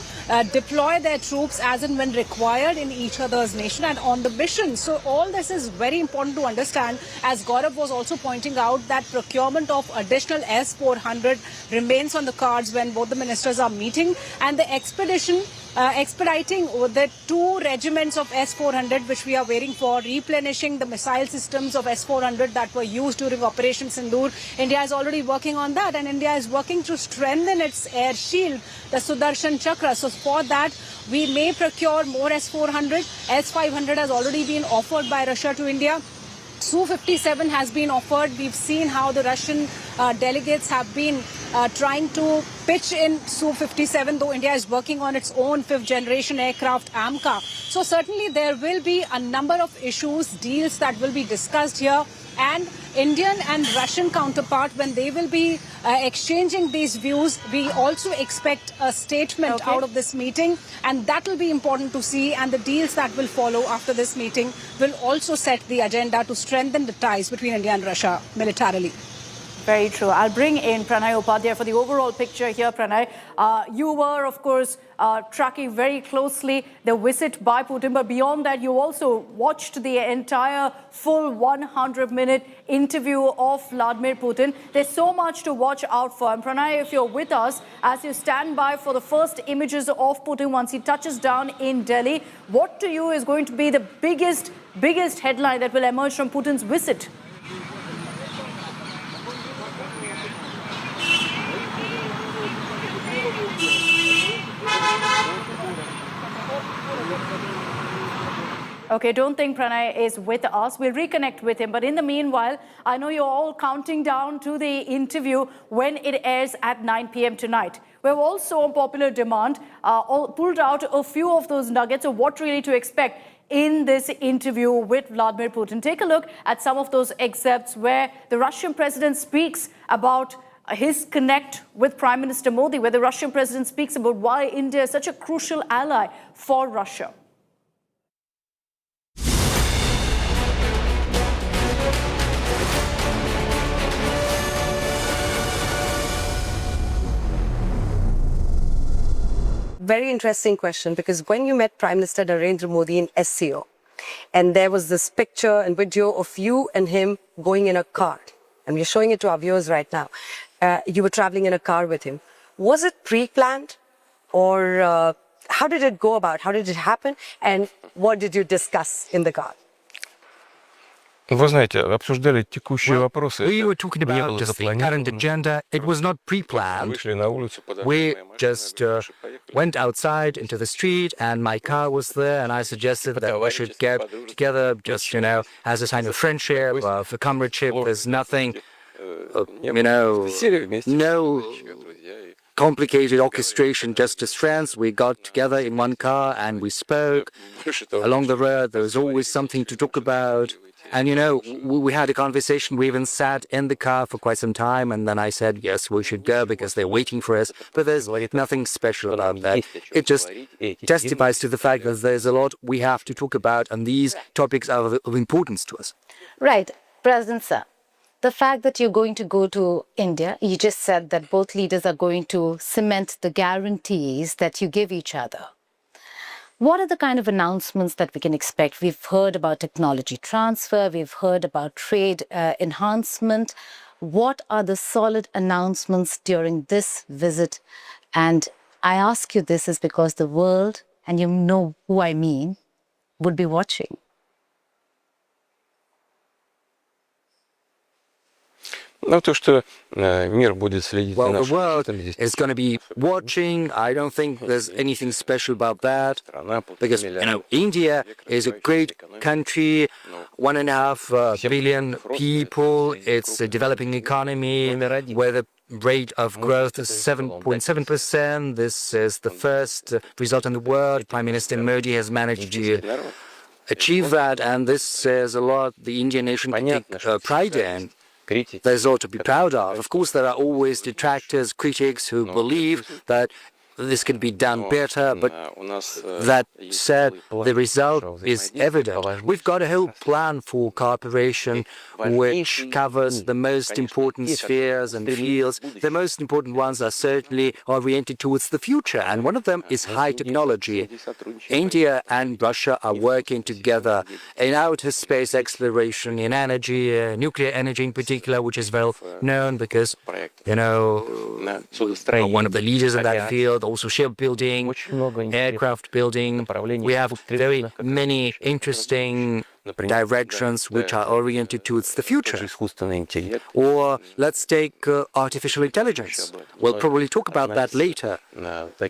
deploy their troops as and when required in each other's nation and on the mission. So all this is very important to understand, as Gaurav was also pointing out, that procurement of additional S-400 remains on the cards when both the ministers are meeting, and the expediting the 2 regiments of S-400 which we are waiting for, replenishing the missile systems of S-400 that were used during Operation Sindoor. India is already working on that, and India is working to strengthen its air shield, the Sudarshan Chakra. So for that, we may procure more S-400. S-500 has already been offered by Russia to India. Su-57 has been offered. We've seen how the Russian delegates have been trying to pitch in Su-57, though India is working on its own 5th generation aircraft, AMCA. So certainly there will be a number of issues, deals that will be discussed here. and Indian and Russian counterpart, when they will be exchanging these views, we also expect a statement out of this meeting, and that will be important to see, and the deals that will follow after this meeting will also set the agenda to strengthen the ties between India and Russia militarily. Very true. I'll bring in Pranay Upadhyay for the overall picture here. Pranay, you were, of course, tracking very closely the visit by Putin, but beyond that, you also watched the entire full 100-minute interview of Vladimir Putin. There's so much to watch out for. And Pranay, if you're with us, as you stand by for the first images of Putin once he touches down in Delhi, what to you is going to be the biggest headline that will emerge from Putin's visit? Okay, don't think Pranay is with us. We'll reconnect with him. But in the meanwhile, I know you're all counting down to the interview when it airs at 9 p.m. tonight. We've also, on popular demand, pulled out a few of those nuggets of what really to expect in this interview with Vladimir Putin. Take a look at some of those excerpts where the Russian president speaks about his connect with Prime Minister Modi, where the Russian president speaks about why India is such a crucial ally for Russia. Very interesting question, because when you met Prime Minister Narendra Modi in SCO, and there was this picture and video of you and him going in a car, and we're showing it to our viewers right now. You were traveling in a car with him. Was it pre-planned, or how did it go about? How did it happen? And what did you discuss in the car? Вы знаете, обсуждали текущие вопросы. We were talking about just the current agenda. It was not pre-planned. We just went outside into the street, and my car was there, and I suggested that we should get together, just, as a sign of friendship, of comradeship. There's nothing, no complicated orchestration, just as friends. We got together in one car and we spoke. Along the road, there was always something to talk about. And, we had a conversation. We even sat in the car for quite some time. And then I said, yes, we should go because they're waiting for us. But there's nothing special about that. It just testifies to the fact that there's a lot we have to talk about. And these topics are of importance to us. Right. President Sir, the fact that you're going to go to India, you just said that both leaders are going to cement the guarantees that you give each other. What are the kind of announcements that we can expect? We've heard about technology transfer. We've heard about trade enhancement. What are the solid announcements during this visit? And I ask you this is because the world, and you know who I mean, would be watching. Ну, то, что мир будет следить за нашим the world is going to be watching. I don't think there's anything special about that. Because, India is a great country, 1.5 billion people. It's a developing economy where the rate of growth is 7.7%. This is the first result in the world. Prime Minister Modi has managed to achieve that, and this says a lot. The Indian nation can take pride in. There's all to be proud of. Of course, there are always detractors, critics who believe that this can be done better, but that said, the result is evident. We've got a whole plan for cooperation which covers the most important spheres and fields. The most important ones are certainly oriented towards the future, and one of them is high technology. India and Russia are working together in outer space exploration, in energy, nuclear energy in particular, which is well known because, one of the leaders in that field. Also shipbuilding, aircraft building. We have very many interesting directions which are oriented towards the future. Or let's take artificial intelligence. We'll probably talk about that later. But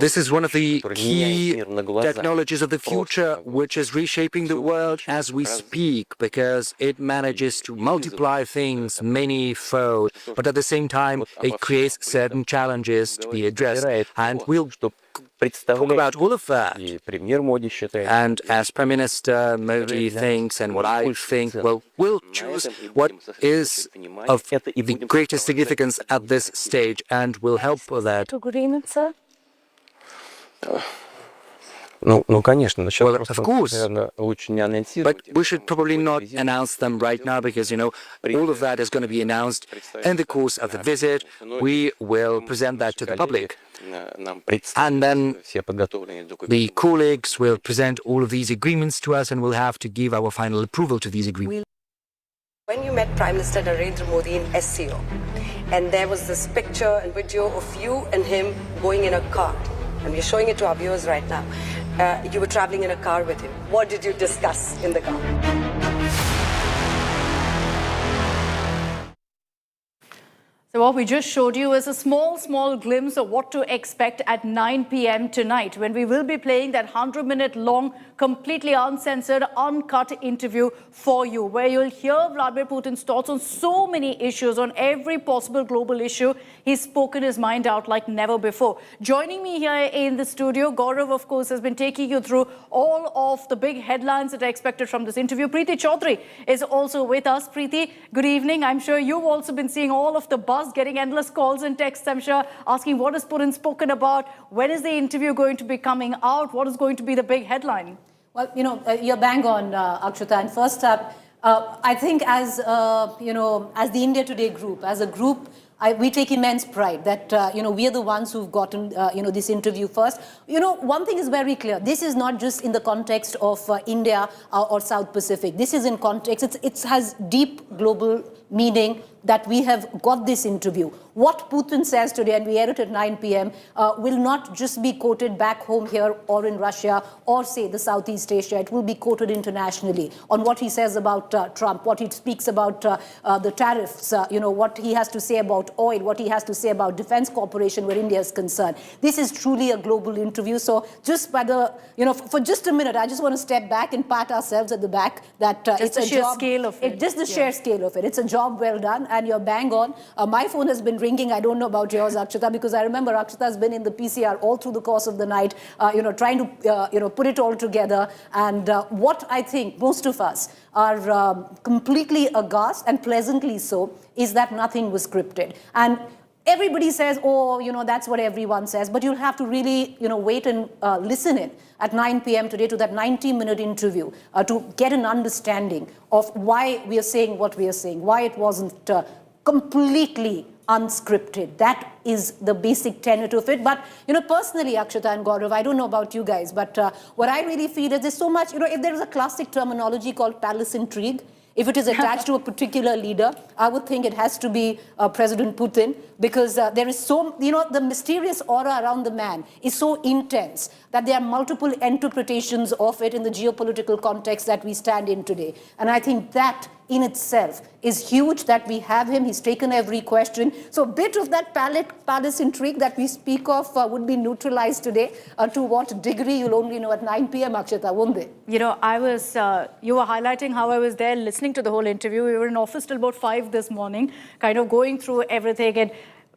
this is one of the key technologies of the future which is reshaping the world as we speak, because it manages to multiply things many-fold, but at the same time it creates certain challenges to be addressed, and we'll talk about all of that. And as Prime Minister Modi thinks and what I think, well, we'll choose what is of the greatest significance at this stage and we'll help with that. Agreement, sir? Ну, конечно, Well, of course. But we should probably not announce them right now because, you know, all of that is going to be announced in the course of the visit. We will present that to the public. And then the colleagues will present all of these agreements to us and we'll have to give our final approval to these agreements. When you met Prime Minister Narendra Modi in SCO, and there was this picture and video of you and him going in a car, and we're showing it to our viewers right now. You were traveling in a car with him. What did you discuss in the car? So what we just showed you is a small glimpse of what to expect at 9 p.m. tonight, when we will be playing that 100-minute long, completely uncensored, uncut interview for you, where you'll hear Vladimir Putin's thoughts on so many issues, on every possible global issue. He's spoken his mind out like never before. Joining me here in the studio, Gaurav, of course, has been taking you through all of the big headlines that are expected from this interview. Preeti Chaudhary is also with us. Preeti, good evening. I'm sure you've also been seeing all of the buzz, getting endless calls and texts, I'm sure, asking what has Putin spoken about, when is the interview going to be coming out, what is going to be the big headline? Well, you know, you're bang on, Akshata. And first up, I think as, you know, as the India Today group, as a group, we take immense pride that, you know, we are the ones who've gotten, you know, this interview first. You know, one thing is very clear. This is not just in the context of India or South Pacific. This is in context, it has deep global meaning that we have got this interview. What Putin says today, and we air it at 9 p.m., will not just be quoted back home here or in Russia or, say, the Southeast Asia. It will be quoted internationally on what he says about Trump, what he speaks about the tariffs, you know, what he has to say about oil, what he has to say about defense cooperation where India is concerned. This is truly a global interview. So just by the, you know, for just a minute, I just want to step back and pat ourselves at the back that it's a sheer job. Scale of it. Just the sheer scale of it. It's a job well done. And you're bang on. My phone has been ringing. I don't know about yours, Akshata, because I remember Akshata has been in the PCR all through the course of the night, you know, trying to, you know, put it all together. And what I think most of us are completely aghast and pleasantly so is that nothing was scripted. And everybody says, oh, you know, that's what everyone says. But you'll have to really, you know, wait and listen in at 9 p.m. today to that 90-minute interview to get an understanding of why we are saying what we are saying, why it wasn't completely unscripted. That is the basic tenet of it. But, you know, personally, Akshata and Gaurav, I don't know about you guys, but what I really feel is there's so much, you know, if there is a classic terminology called palace intrigue, if it is attached to a particular leader, I would think it has to be President Putin, because there is so, you know, the mysterious aura around the man is so intense that there are multiple interpretations of it in the geopolitical context that we stand in today. And I think that in itself is huge that we have him. He's taken every question. So a bit of that palace intrigue that we speak of would be neutralized today. To what degree, you'll only know at 9 p.m., Akshata, won't they? You know, I was, you were highlighting how I was there listening to the whole interview. We were in office till about 5 this morning, kind of going through everything. And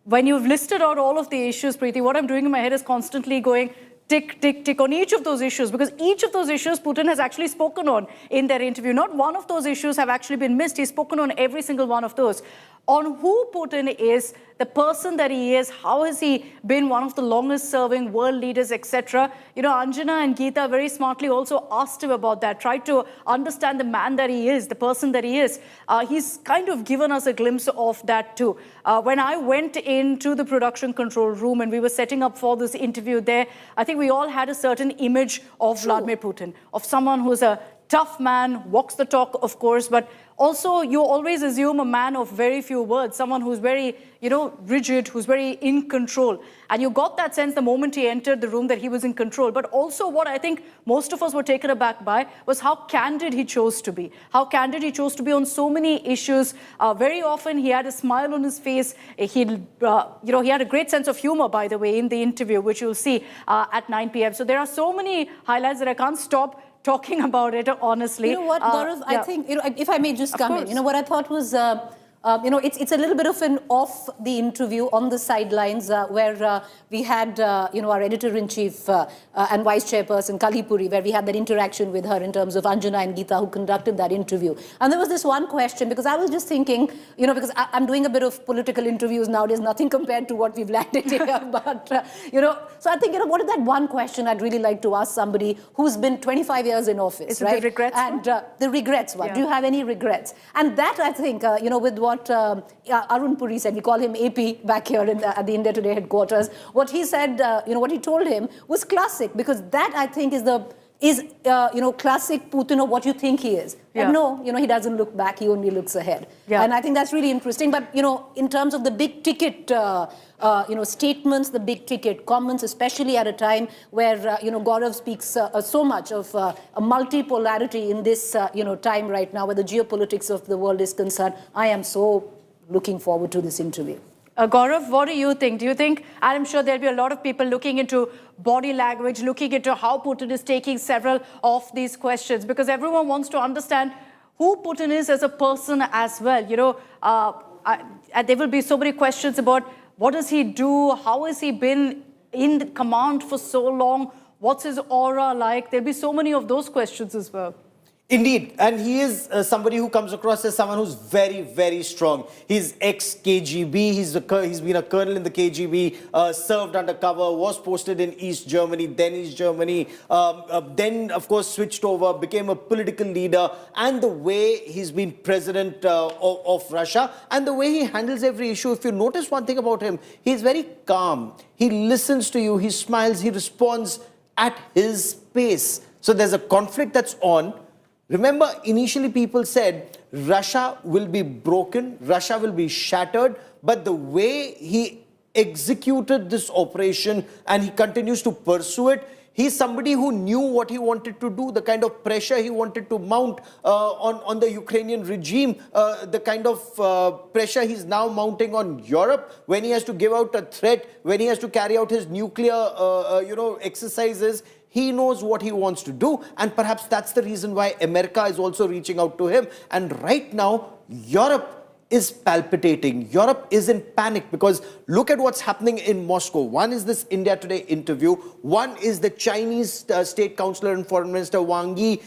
when you've listed out all of the issues, Preeti, what I'm doing in my head is constantly going, tick, tick, tick on each of those issues, because each of those issues Putin has actually spoken on in their interview. Not one of those issues have actually been missed. He's spoken on every single one of those. On who Putin is, the person that he is, how has he been one of the longest serving world leaders, etc. You know, Anjana and Geeta very smartly also asked him about that, tried to understand the man that he is, the person that he is. He's kind of given us a glimpse of that too. When I went into the production control room and we were setting up for this interview there, I think we all had a certain image of Vladimir Putin, of someone who's a tough man, walks the talk, of course, but also you always assume a man of very few words, someone who's very, you know, rigid, who's very in control. And you got that sense the moment he entered the room that he was in control. But also what I think most of us were taken aback by was how candid he chose to be, how candid he chose to be on so many issues. Very often he had a smile on his face. You know, he had a great sense of humor, by the way, in the interview, which you'll see at 9 p.m. So there are so many highlights that I can't stop talking about it, honestly. You know what, Gaurav, I think, you know, if I may just come in, you know, what I thought was it's a little bit of an off the interview on the sidelines where we had, our editor-in-chief and vice chairperson, Kalipuri, where we had that interaction with her in terms of Anjana and Geeta, who conducted that interview. And there was this one question, because I was just thinking, because I'm doing a bit of political interviews nowadays, nothing compared to what we've landed here, but, so I think, what is that one question I'd really like to ask somebody who's been 25 years in office, Is right? it the regrets and the regrets one. Yeah. Do you have any regrets? And that, I think, with what Arun Puri said, we call him AP back here at the India Today headquarters, what he said, what he told him was classic, because that, I think, is classic Putin of what you think he is. Yeah. But no, he doesn't look back, he only looks ahead. Yeah. And I think that's really interesting. But, in terms of the big ticket, statements, the big ticket comments, especially at a time where, Gaurav speaks so much of a multipolarity in this, time right now, where the geopolitics of the world is concerned, I am so looking forward to this interview. Gaurav, what do you think? Do you think, I'm sure there'll be a lot of people looking into body language, looking into how Putin is taking several of these questions, because everyone wants to understand who Putin is as a person as well. There will be so many questions about what does he do? How has he been in command for so long? What's his aura like? There'll be so many of those questions as well. Indeed, and he is somebody who comes across as someone who's very, very strong. He's ex-KGB, he's been a colonel in the KGB, served undercover, was posted in East Germany, then East Germany, then of course switched over, became a political leader, and the way he's been president of Russia, and the way he handles every issue. If you notice one thing about him, he's very calm. He listens to you, he smiles, he responds at his pace. So there's a conflict that's on. Remember, initially people said Russia will be broken, Russia will be shattered, but the way he executed this operation and he continues to pursue it, he's somebody who knew what he wanted to do, the kind of pressure he wanted to mount on the Ukrainian regime, the kind of pressure he's now mounting on Europe when he has to give out a threat, when he has to carry out his nuclear, exercises. He knows what he wants to do, and perhaps that's the reason why America is also reaching out to him. And right now, Europe is palpitating. Europe is in panic, because look at what's happening in Moscow. One is this India Today interview. One is the Chinese State Councilor and Foreign Minister Wang Yi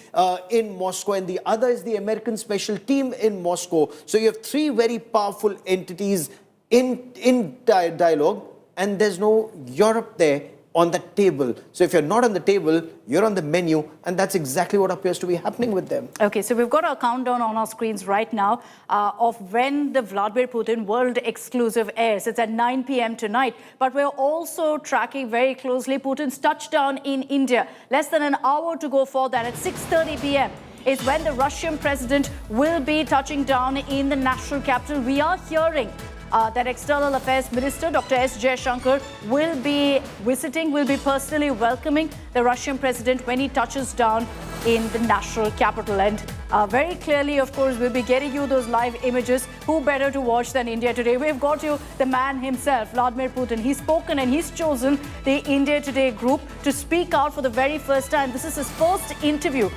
in Moscow. And the other is the American special team in Moscow. So you have three very powerful entities in dialogue, and there's no Europe there on the table. So if you're not on the table, you're on the menu, and that's exactly what appears to be happening with them. Okay, so we've got a countdown on our screens right now of when the Vladimir Putin World Exclusive airs. It's at 9 p.m. tonight, but we're also tracking very closely Putin's touchdown in India. Less than an hour to go for that. At 6:30 p.m. is when the Russian president will be touching down in the national capital. We are hearing that External Affairs Minister Dr. S. Jaishankar will be visiting, will be personally welcoming the Russian president when he touches down in the national capital. And very clearly, of course, we'll be getting you those live images. Who better to watch than India Today? We've got you the man himself, Vladimir Putin. He's spoken and he's chosen the India Today group to speak out for the very first time. This is his first interview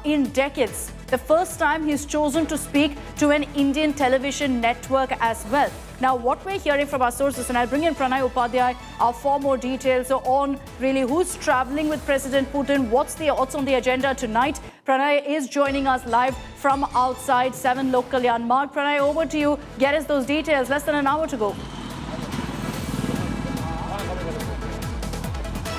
in decades. The first time he's chosen to speak to an Indian television network as well. Now, what we're hearing from our sources, and I'll bring in Pranay Upadhyay for more details on really who's traveling with President Putin, what's on the agenda tonight. Pranay is joining us live from outside 7 Lok Kalyan Marg. Pranay, over to you. Get us those details. Less than an hour to go.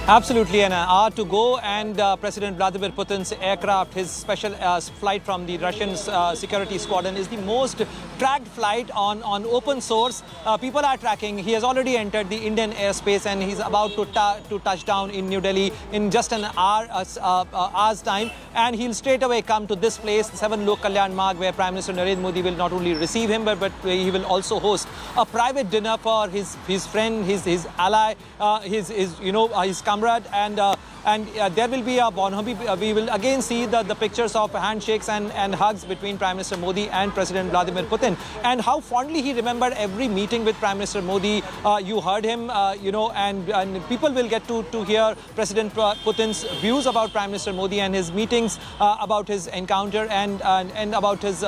Absolutely, an hour to go, and President Vladimir Putin's aircraft, his special flight from the Russian security squadron, is the most tracked flight on open source. People are tracking. He has already entered the Indian airspace, and he's about to touch down in New Delhi in just an hour's time. And he'll straight away come to this place, 7 Lok Kalyan Marg, where Prime Minister Narendra Modi will not only receive him, but he will also host a private dinner for his friend, his ally, his comrade, and there will be a bonhomie. We will again see the pictures of handshakes and hugs between Prime Minister Modi and President Vladimir Putin, and how fondly he remembered every meeting with Prime Minister Modi. You heard him, and people will get to hear President Putin's views about Prime Minister Modi and his meetings, about his encounter and about his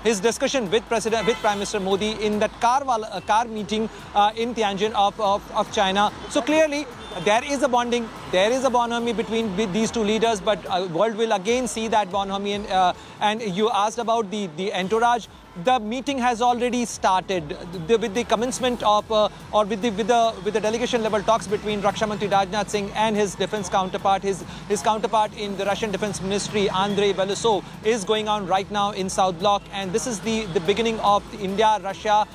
his discussion with Prime Minister Modi in that car meeting in Tianjin of China. So clearly there is a bonding, there is a bonhomie between these two leaders, but world will again see that bonhomie. And you asked about the entourage. The meeting has already started with the commencement of or with the delegation level talks between Raksha Mantri Rajnath Singh and his defense counterpart. His counterpart in the Russian Defense Ministry, Andrei Belousov, is going on right now in South Block, and this is the beginning of the India-Russia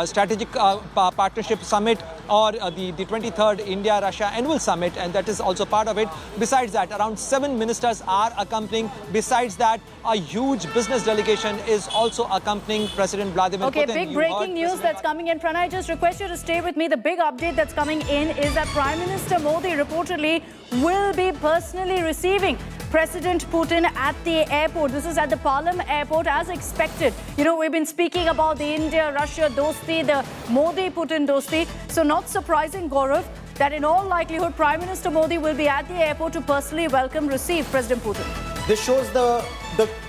strategic partnership summit, or the 23rd India-Russia Annual Summit, and that is also part of it. Besides that, around 7 ministers are accompanying. Besides that, a huge business delegation is also accompanying President Vladimir Putin. Okay, big breaking news that's coming in. Pranay, I just request you to stay with me. The big update that's coming in is that Prime Minister Modi reportedly will be personally receiving President Putin at the airport. This is at the Palam airport as expected. You know, we've been speaking about the India-Russia dosti, the Modi-Putin dosti. So not surprising, Gaurav, that in all likelihood, Prime Minister Modi will be at the airport to personally receive President Putin. This shows the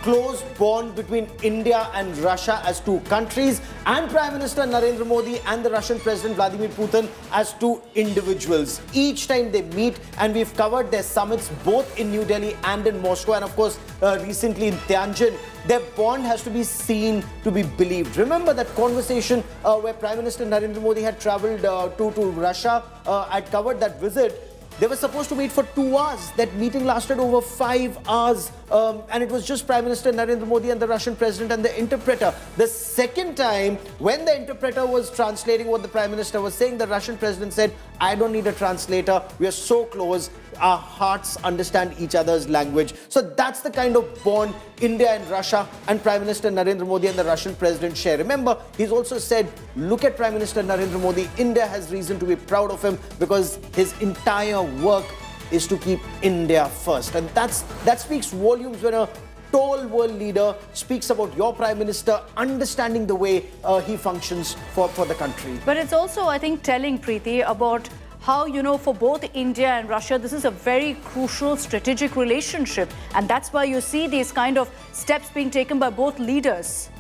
close bond between India and Russia as two countries, and Prime Minister Narendra Modi and the Russian President Vladimir Putin as two individuals. Each time they meet, and we've covered their summits both in New Delhi and in Moscow, and of course recently in Tianjin, their bond has to be seen to be believed. Remember that conversation where Prime Minister Narendra Modi had travelled to Russia? I'd covered that visit. They were supposed to meet for 2 hours. That meeting lasted over 5 hours. And it was just Prime Minister Narendra Modi and the Russian President and the interpreter. The second time, when the interpreter was translating what the Prime Minister was saying, the Russian President said, I don't need a translator. We are so close. Our hearts understand each other's language. So that's the kind of bond India and Russia and Prime Minister Narendra Modi and the Russian President share. Remember, he's also said, look at Prime Minister Narendra Modi. India has reason to be proud of him because his entire work is to keep India first. And that speaks volumes when a tall world leader speaks about your Prime Minister understanding the way he functions for the country. But it's also, I think, telling, Preeti, about how, you know, for both India and Russia, this is a very crucial strategic relationship. And that's why you see these kind of steps being taken by both leaders.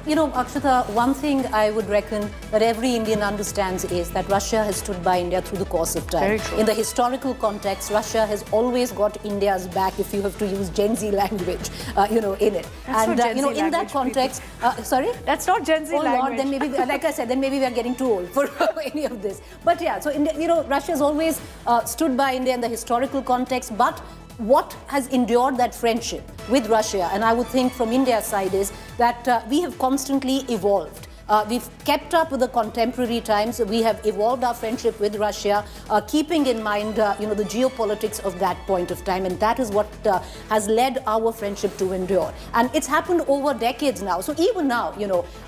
You know, Akshata, one thing I would reckon that every Indian understands is that Russia has stood by India through the course of time. Very true. In the historical context, Russia has always got India's back, if you have to use Gen Z language, in it. That's and, not Gen Z in that language, context, sorry? That's not Gen Z language. Lord, then maybe, like I said, then maybe we are getting too old for any of this. But yeah, so, India, Russia has always stood by India in the historical context, but what has endured that friendship with Russia, and I would think from India's side, is that we have constantly evolved. We've kept up with the contemporary times. We have evolved our friendship with Russia, keeping in mind, the geopolitics of that point of time, and that is what has led our friendship to endure. And it's happened over decades now. So even now,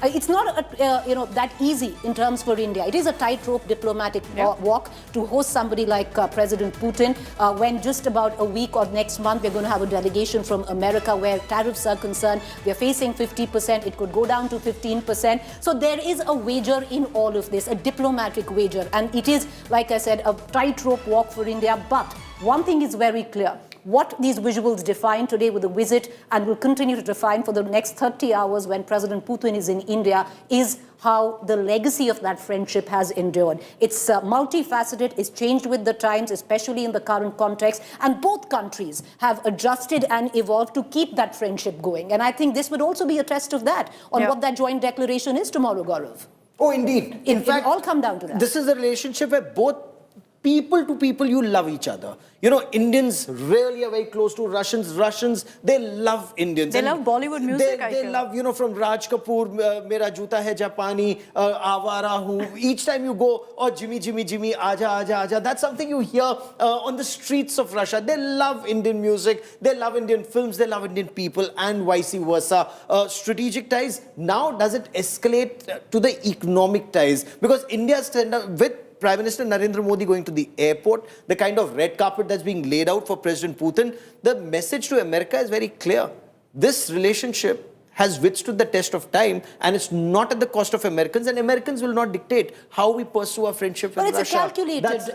it's not that easy in terms for India. It is a tightrope diplomatic walk to host somebody like President Putin, when just about a week or next month we're going to have a delegation from America where tariffs are concerned. We're facing 50%. It could go down to 15%. So there is a wager in all of this, a diplomatic wager. And it is, like I said, a tightrope walk for India. But one thing is very clear. What these visuals define today with the visit and will continue to define for the next 30 hours when President Putin is in India is how the legacy of that friendship has endured. It's multifaceted, it's changed with the times, especially in the current context, and both countries have adjusted and evolved to keep that friendship going. And I think this would also be a test of that, on what that joint declaration is tomorrow, Gaurav. Oh, indeed. In fact, it all come down to that. This is a relationship where both people to people, you love each other. Indians really are very close to Russians. Russians, they love Indians. They love Bollywood music, They love, from Raj Kapoor, Mera Juta Hai Japani, Awara Hu. Each time you go, oh, Jimmy, Jimmy, Jimmy, Aja, Aja, Aja. That's something you hear on the streets of Russia. They love Indian music. They love Indian films. They love Indian people, and vice versa. Strategic ties. Now, does it escalate to the economic ties? Because India's with Prime Minister Narendra Modi going to the airport, the kind of red carpet that's being laid out for President Putin, the message to America is very clear. This relationship has withstood the test of time, and it's not at the cost of Americans, and Americans will not dictate how we pursue our friendship with Russia.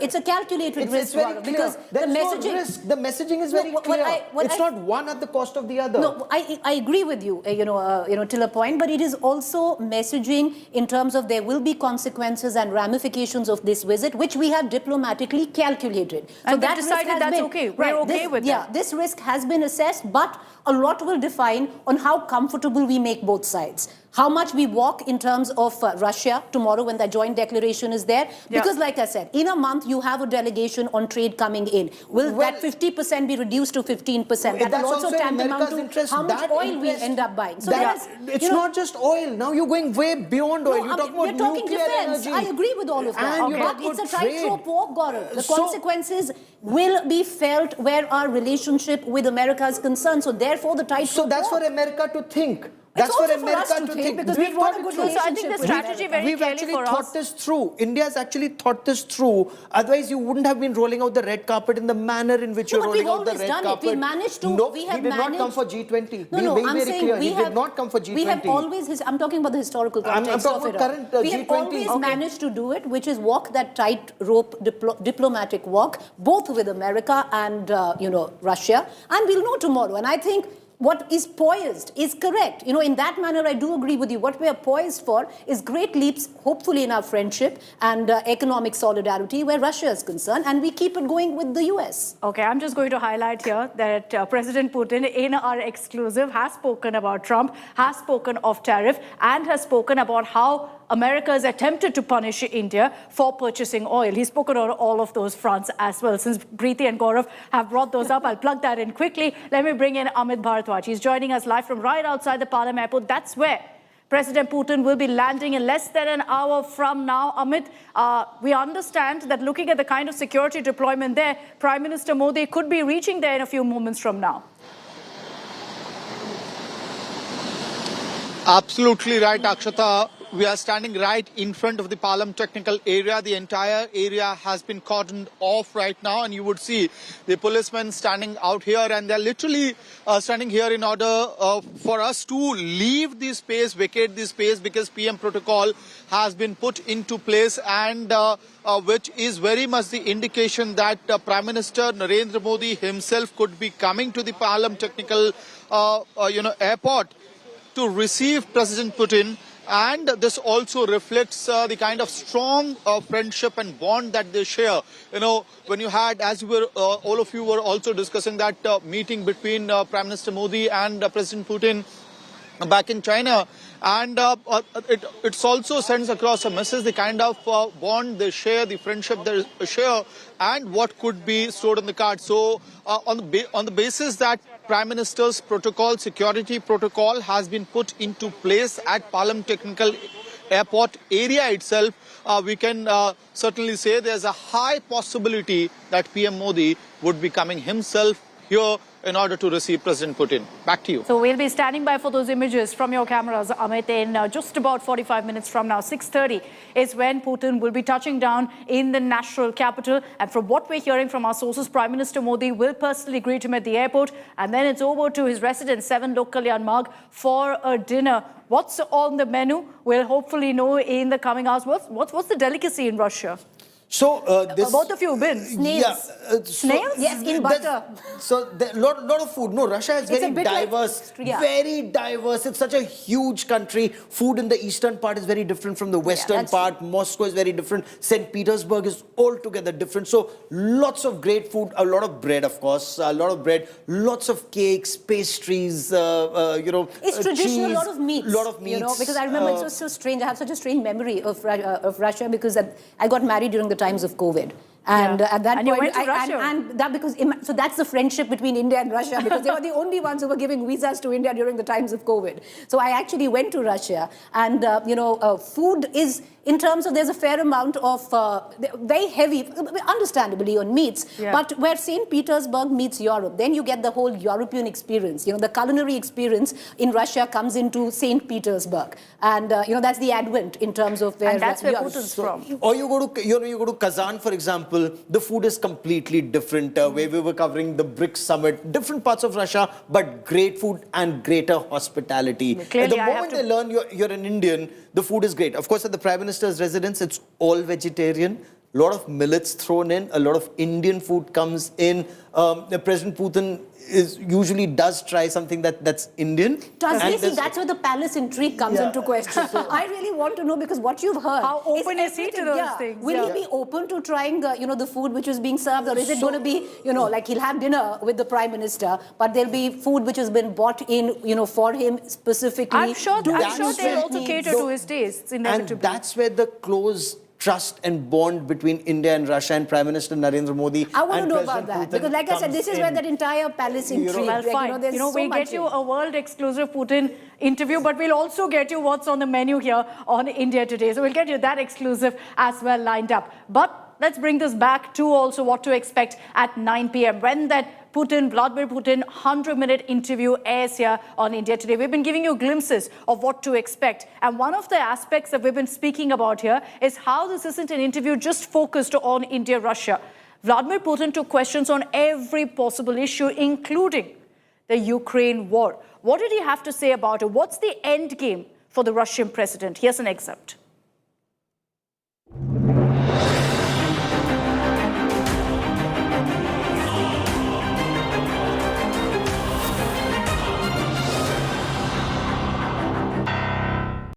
It's a calculated risk, it's very clear. because There's the messaging... no risk. The messaging is very clear. It's not one at the cost of the other. No, I agree with you, till a point, but it is also messaging in terms of there will be consequences and ramifications of this visit, which we have diplomatically calculated. And that decided that's okay. We're okay with that. Yeah, this risk has been assessed, but a lot will define on how comfortable we make both sides. How much we walk in terms of Russia tomorrow when the joint declaration is there. Because like I said, in a month you have a delegation on trade coming in. Will that 50% be reduced to 15%? That will also tantamount to how much oil we end up buying. So it's not just oil. Now you're going way beyond oil. You're talking about nuclear defense. energy. I agree with all of that. But it's a tightrope walk, Gaurav. The consequences will be felt where our relationship with America is concerned. So therefore the tightrope So that's for America to think. That's for America to think because we want a good relationship. So I think the strategy very clearly for us. We've actually thought this through. India's actually thought this through. Otherwise, you wouldn't have been rolling out the red carpet in the manner in which you're rolling out the red carpet. We managed to. No, we have he did not come for G20. I'm saying he did not come for G20. We have always. I'm talking about the historical context of it. Current we have G20. always managed to do it, which is walk that tightrope diplomatic walk, both with America and Russia, and we'll know tomorrow. And I think what is poised is correct. In that manner, I do agree with you. What we are poised for is great leaps, hopefully in our friendship and economic solidarity where Russia is concerned, and we keep it going with the US. Okay, I'm just going to highlight here that President Putin, in our exclusive, has spoken about Trump, has spoken of tariff, and has spoken about how America has attempted to punish India for purchasing oil. He's spoken on all of those fronts as well. Since Preeti and Gaurav have brought those up, I'll plug that in quickly. Let me bring in Amit Bharadwaj. He's joining us live from right outside the Palam airport. That's where President Putin will be landing in less than an hour from now. Amit, we understand that looking at the kind of security deployment there, Prime Minister Modi could be reaching there in a few moments from now. Absolutely right, Akshata. We are standing right in front of the Palam technical area. The entire area has been cordoned off right now, and you would see the policemen standing out here, and they're literally standing here in order for us to leave this space, vacate this space, because PM protocol has been put into place, and which is very much the indication that Prime Minister Narendra Modi himself could be coming to the Palam technical airport to receive President Putin. And this also reflects the kind of strong friendship and bond that they share. When you had, as you were, all of you were also discussing that meeting between Prime Minister Modi and President Putin back in China. And it also sends across a message, the kind of bond they share, the friendship they share, and what could be stored in the cards. So on the basis that Prime Minister's protocol, security protocol, has been put into place at Palam Technical Airport area itself, we can certainly say there's a high possibility that PM Modi would be coming himself here in order to receive President Putin. Back to you. So we'll be standing by for those images from your cameras, Amit, in just about 45 minutes from now. 6:30 is when Putin will be touching down in the national capital. And from what we're hearing from our sources, Prime Minister Modi will personally greet him at the airport. And then it's over to his residence, 7 Lok Kalyan Marg, for a dinner. What's on the menu? We'll hopefully know in the coming hours. What's the delicacy in Russia? So both of you have been. Snails. Yeah, snails? Yes, in butter. So lot of food. No, Russia is very diverse. Very diverse. It's such a huge country. Food in the eastern part is very different from the western part. Moscow is very different. St. Petersburg is altogether different. So lots of great food. A lot of bread, of course. A lot of bread. Lots of cakes, pastries. It's traditional. Cheese, a lot of meats. Lot of meats. Because I remember it's so strange. I have such a strange memory of Russia because I got married during the times of COVID. And at that And point, you went to Russia. and that because so that's the friendship between India and Russia, because they were the only ones who were giving visas to India during the times of COVID. So I actually went to Russia, and food is, in terms of, there's a fair amount of very heavy, understandably, on meats. But where St. Petersburg meets Europe, then you get the whole European experience. The culinary experience in Russia comes into St. Petersburg, and that's the advent in terms of where. And that's where Putin's from. Or you go to Kazan, for example. The food is completely different. Where we were covering the BRICS summit, different parts of Russia, but great food and greater hospitality. Clearly, the moment they learn you're an Indian, the food is great. Of course, at the Prime Minister's residence, it's all vegetarian. A lot of millets thrown in. A lot of Indian food comes in. President Putin usually does try something that's Indian. That's where the palace intrigue comes into question. I really want to know, because what you've heard. How open is he to those things? Will he be open to trying the food which is being served, or is it going to be like he'll have dinner with the Prime Minister, but there'll be food which has been bought in for him specifically? I'm sure they'll also cater to his tastes inevitably. And that's where the close trust and bond between India and Russia and Prime Minister Narendra Modi. I want to know about that, because like I said, this is where that entire palace intrigue. Well, fine. We'll get you a world exclusive Putin interview, but we'll also get you what's on the menu here on India Today. So we'll get you that exclusive as well lined up. But let's bring this back to also what to expect at 9 p.m. when that Vladimir Putin 100-minute interview airs here on India Today. We've been giving you glimpses of what to expect. And one of the aspects that we've been speaking about here is how this isn't an interview just focused on India-Russia. Vladimir Putin took questions on every possible issue, including the Ukraine war. What did he have to say about it? What's the end game for the Russian president? Here's an excerpt.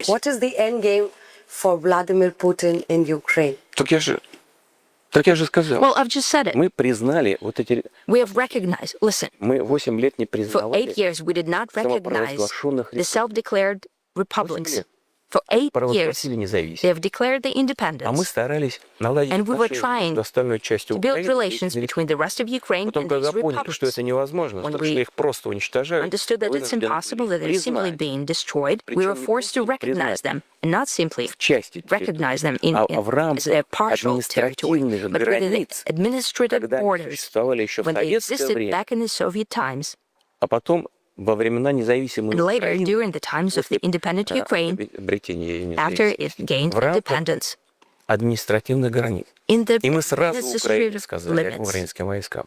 What is the end game for Vladimir Putin in Ukraine? Так я же сказал. Well, I've just said it. Мы признали вот эти... We have recognized, listen, Мы 8 лет не for признавали 8 years we did not recognize the self-declared republics. For 8 years, they have declared the А мы independence, старались наладить and we were отношения trying с остальной частью to build Украины. relations between the rest of Ukraine Потом, and когда these поняли, что это republics. невозможно, When что we их просто уничтожают, understood that it's impossible, that they're simply being destroyed, we were forced to recognize them, and not simply recognize them as a partial territory, but within the administrative borders when they existed back in the Soviet times. А потом, во времена независимой And later, Украины, during the times of the independent Ukraine, after it gained independence, административных границ. in the И мы сразу Украине administrative сказали, limits, украинским войскам,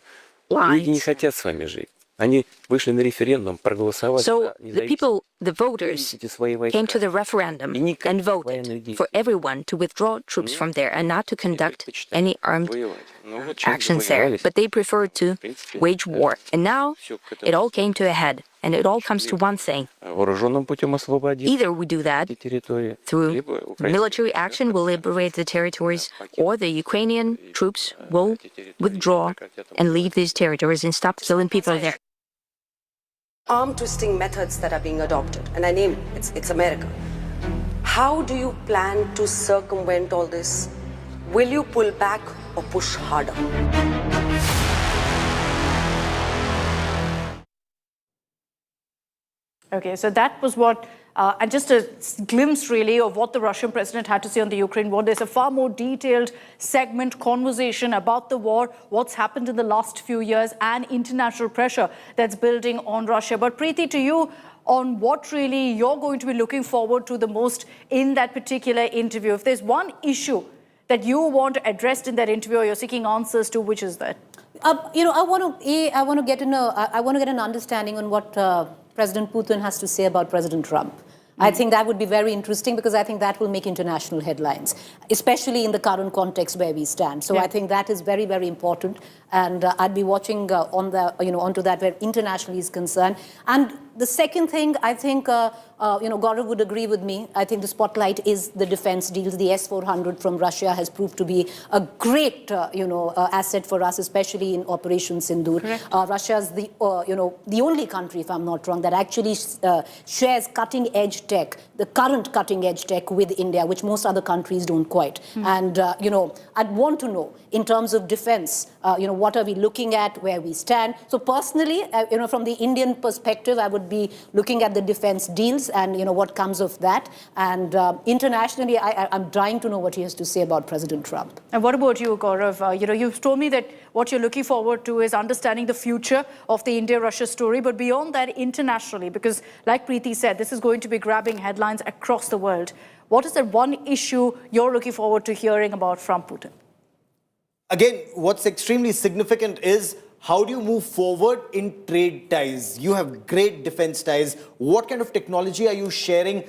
люди не хотят с вами жить. Они вышли на референдум, проголосовали so за the независимость. people, the voters, came to the referendum and voted for everyone to withdraw troops from there and not to conduct any armed actions there. But they preferred to wage war. And now it all came to a head. And it all comes to one thing. Вооруженным путем освободить Either we do that территории, through либо украинские military action will liberate the territories, or the Ukrainian troops will withdraw and leave these territories and stop killing people there. Arm twisting methods that are being adopted, and I name it, it's America. How do you plan to circumvent all this? Will you pull back or push harder? Okay, so that was what, and just a glimpse really of what the Russian president had to say on the Ukraine war. There's a far more detailed segment conversation about the war, what's happened in the last few years, and international pressure that's building on Russia. But Preeti, to you, on what really you're going to be looking forward to the most in that particular interview. If there's one issue that you want addressed in that interview or you're seeking answers to, which is that? I want to get an understanding on what President Putin has to say about President Trump. I think that would be very interesting, because I think that will make international headlines, especially in the current context where we stand. So I think that is very, very important, and I'd be watching onto that where internationally is concerned. And the second thing, I think, Gaurav would agree with me. I think the spotlight is the defense deals. The S-400 from Russia has proved to be a great, asset for us, especially in Operation Sindoor. Russia is the only country, if I'm not wrong, that actually shares cutting-edge tech, the current cutting-edge tech with India, which most other countries don't quite. And, I'd want to know, in terms of defense, what are we looking at, where we stand. So personally, from the Indian perspective, I would be looking at the defense deals and, what comes of that. And internationally, I'm dying to know what he has to say about President Trump. And what about you, Gaurav? You've told me that what you're looking forward to is understanding the future of the India-Russia story, but beyond that, internationally, because like Preeti said, this is going to be grabbing headlines across the world. What is the one issue you're looking forward to hearing about from Putin? Again, what's extremely significant is how do you move forward in trade ties? You have great defense ties. What kind of technology are you sharing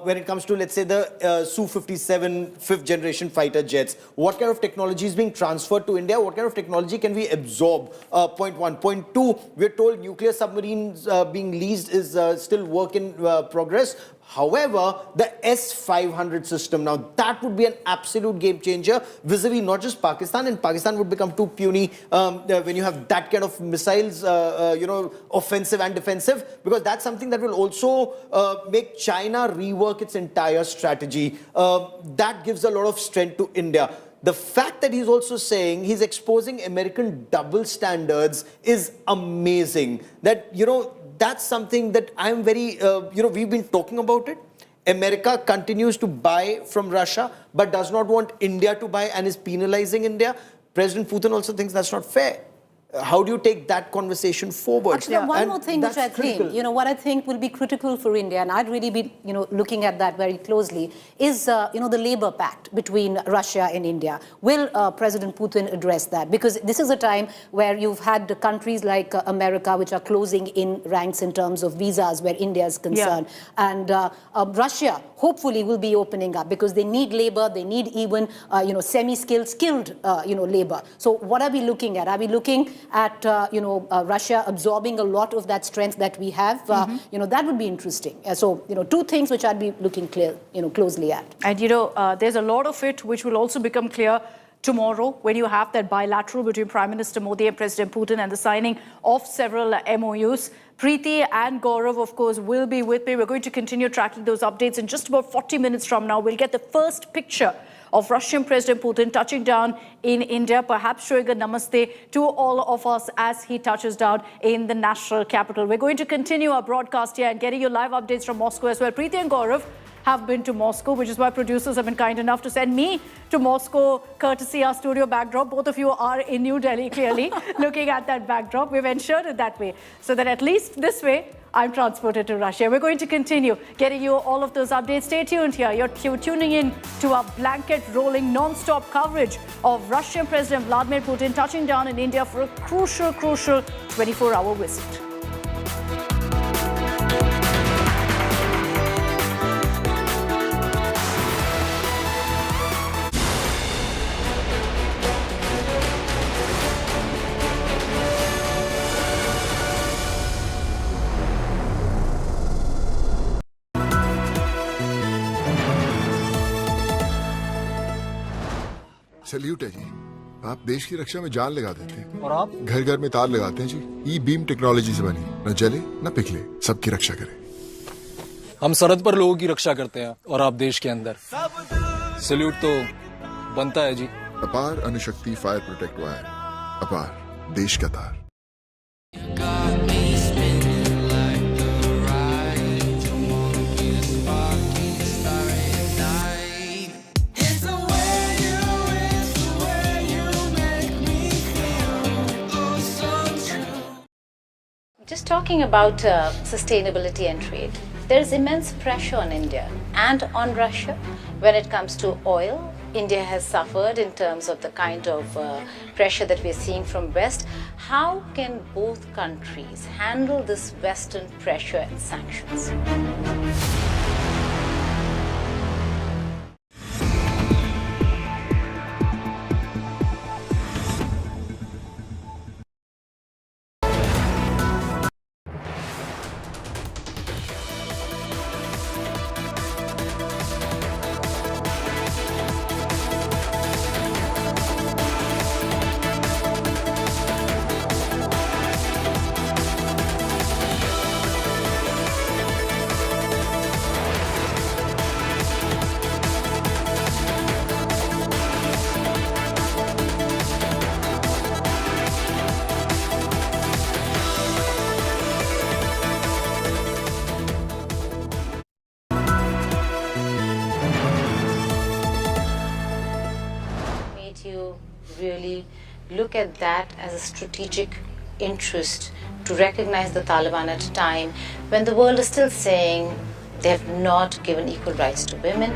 when it comes to, let's say, the Su-57 fifth generation fighter jets? What kind of technology is being transferred to India? What kind of technology can we absorb? Point one. Point two, we're told nuclear submarines being leased is still work in progress. However, the S-500 system, now that would be an absolute game changer vis-a-vis not just Pakistan, and Pakistan would become too puny when you have that kind of missiles, offensive and defensive, because that's something that will also make China rework its entire strategy. That gives a lot of strength to India. The fact that he's also saying he's exposing American double standards is amazing. That, that's something that I'm very, we've been talking about it. America continues to buy from Russia, but does not want India to buy and is penalizing India. President Putin also thinks that's not fair. How do you take that conversation forward? Actually, one more thing which I think, what I think will be critical for India, and I'd really be, looking at that very closely, is, the labor pact between Russia and India. Will President Putin address that? Because this is a time where you've had countries like America, which are closing in ranks in terms of visas where India is concerned. Yeah. And Russia, hopefully, will be opening up because they need labor, they need even, semi-skilled, skilled, labor. So what are we looking at? Are we looking at Russia absorbing a lot of that strength that we have? That would be interesting. So two things which I'd be looking closely at. And there's a lot of it which will also become clear tomorrow when you have that bilateral between Prime Minister Modi and President Putin and the signing of several MOUs. Preeti and Gaurav, of course, will be with me. We're going to continue tracking those updates. In just about 40 minutes from now, we'll get the first picture of Russian President Putin touching down in India, perhaps showing a namaste to all of us as he touches down in the national capital. We're going to continue our broadcast here and getting you live updates from Moscow as well. Preeti and Gaurav have been to Moscow, which is why producers have been kind enough to send me to Moscow, courtesy our studio backdrop. Both of you are in New Delhi, clearly, looking at that backdrop. We've ensured it that way, so that at least this way, I'm transported to Russia. We're going to continue getting you all of those updates. Stay tuned here. You're tuning in to our blanket rolling non-stop coverage of Russian President Vladimir Putin touching down in India for a crucial 24-hour visit. Salute है जी। आप देश की रक्षा में जान लगा देते हैं और आप घर घर में तार लगाते हैं जी। ई बीम टेक्नोलॉजी से बनी, न जले न पिघले, सबकी रक्षा करें। हम सरहद पर लोगों की रक्षा करते हैं और आप देश के अंदर। सैल्यूट तो बनता है जी। अपार अणुशक्ति फायर प्रोटेक्ट वायर, अपार देश का तार। Just talking about sustainability and trade, there is immense pressure on India and on Russia when it comes to oil. India has suffered in terms of the kind of pressure that we're seeing from West. How can both countries handle this Western pressure and sanctions? look at that as a strategic interest to recognize the Taliban at a time when the world is still saying they have not given equal rights to women.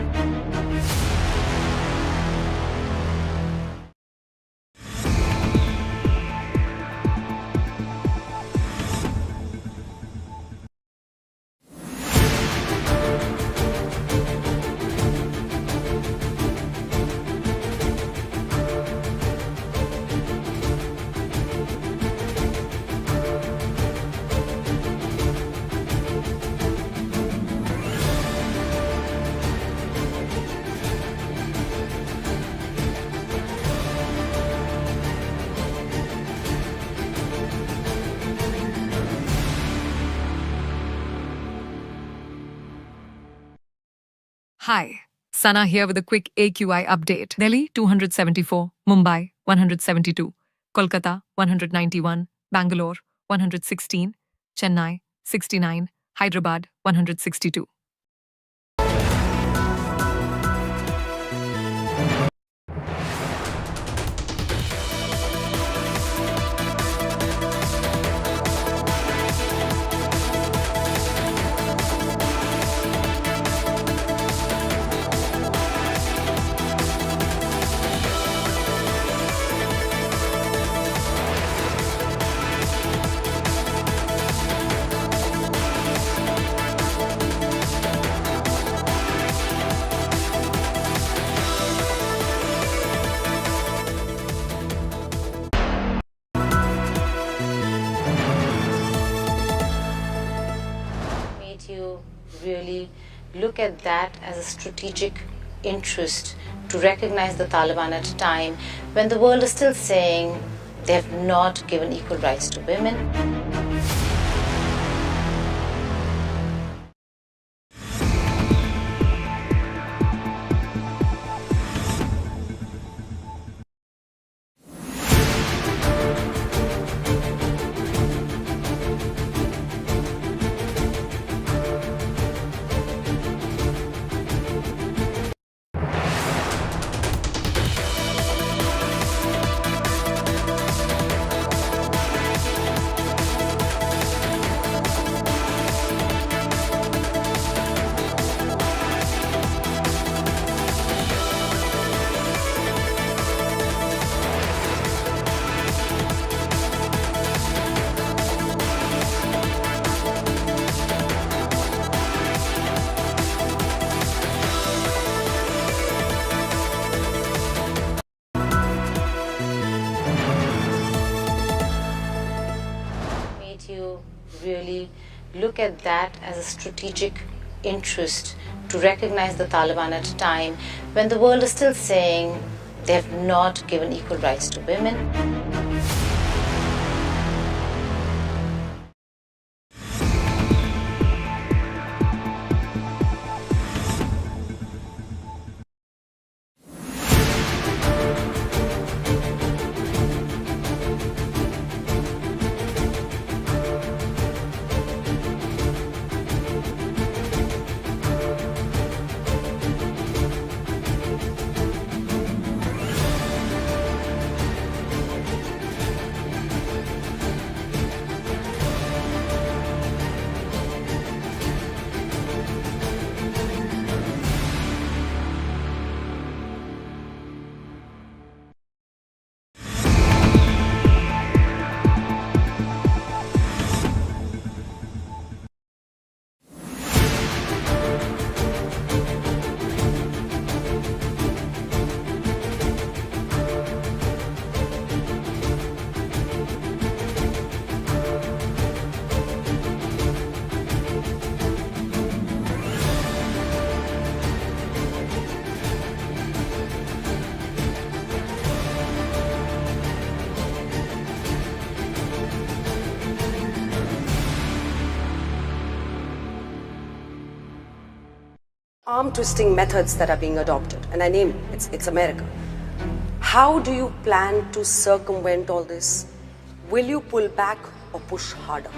Hi, Sana here with a quick AQI update. Delhi 274, Mumbai 172, Kolkata 191, Bangalore 116, Chennai 69, Hyderabad 162. You really look at that as a strategic interest to recognize the Taliban at a time when the world is still saying they have not given equal rights to women. You really look at that as a strategic interest to recognize the Taliban at a time when the world is still saying they have not given equal rights to women. Arm twisting methods that are being adopted, and I name it's America. How do you plan to circumvent all this? Will you pull back or push harder?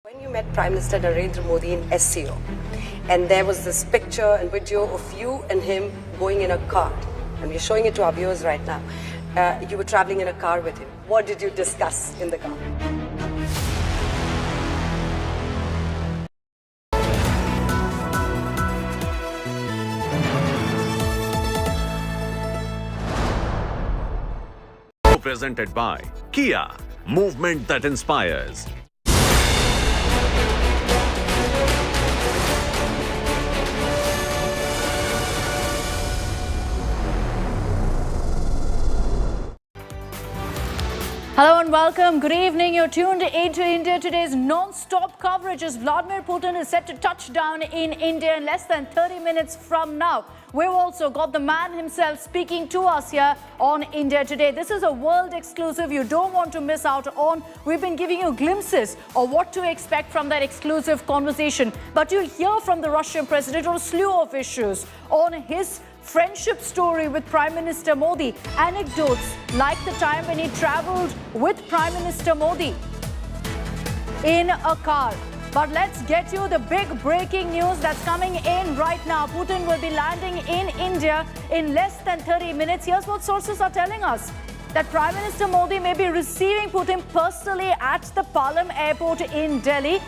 When you met Prime Minister Narendra Modi in SCO, and there was this picture and video of you and him going in a car. And we're showing it to our viewers right now. You were traveling in a car with him. What did you discuss in the car? Presented by Kia, movement that inspires. Hello and welcome. Good evening. You're tuned into India Today's non-stop coverage as Vladimir Putin is set to touch down in India in less than 30 minutes from now. We've also got the man himself speaking to us here on India Today. This is a world exclusive you don't want to miss out on. We've been giving you glimpses of what to expect from that exclusive conversation. But you'll hear from the Russian president on a slew of issues on his friendship story with Prime Minister Modi, anecdotes like the time when he traveled with Prime Minister Modi in a car. But let's get you the big breaking news that's coming in right now. Putin will be landing in India in less than 30 minutes. Here's what sources are telling us. That Prime Minister Modi may be receiving Putin personally at the Palam airport in Delhi.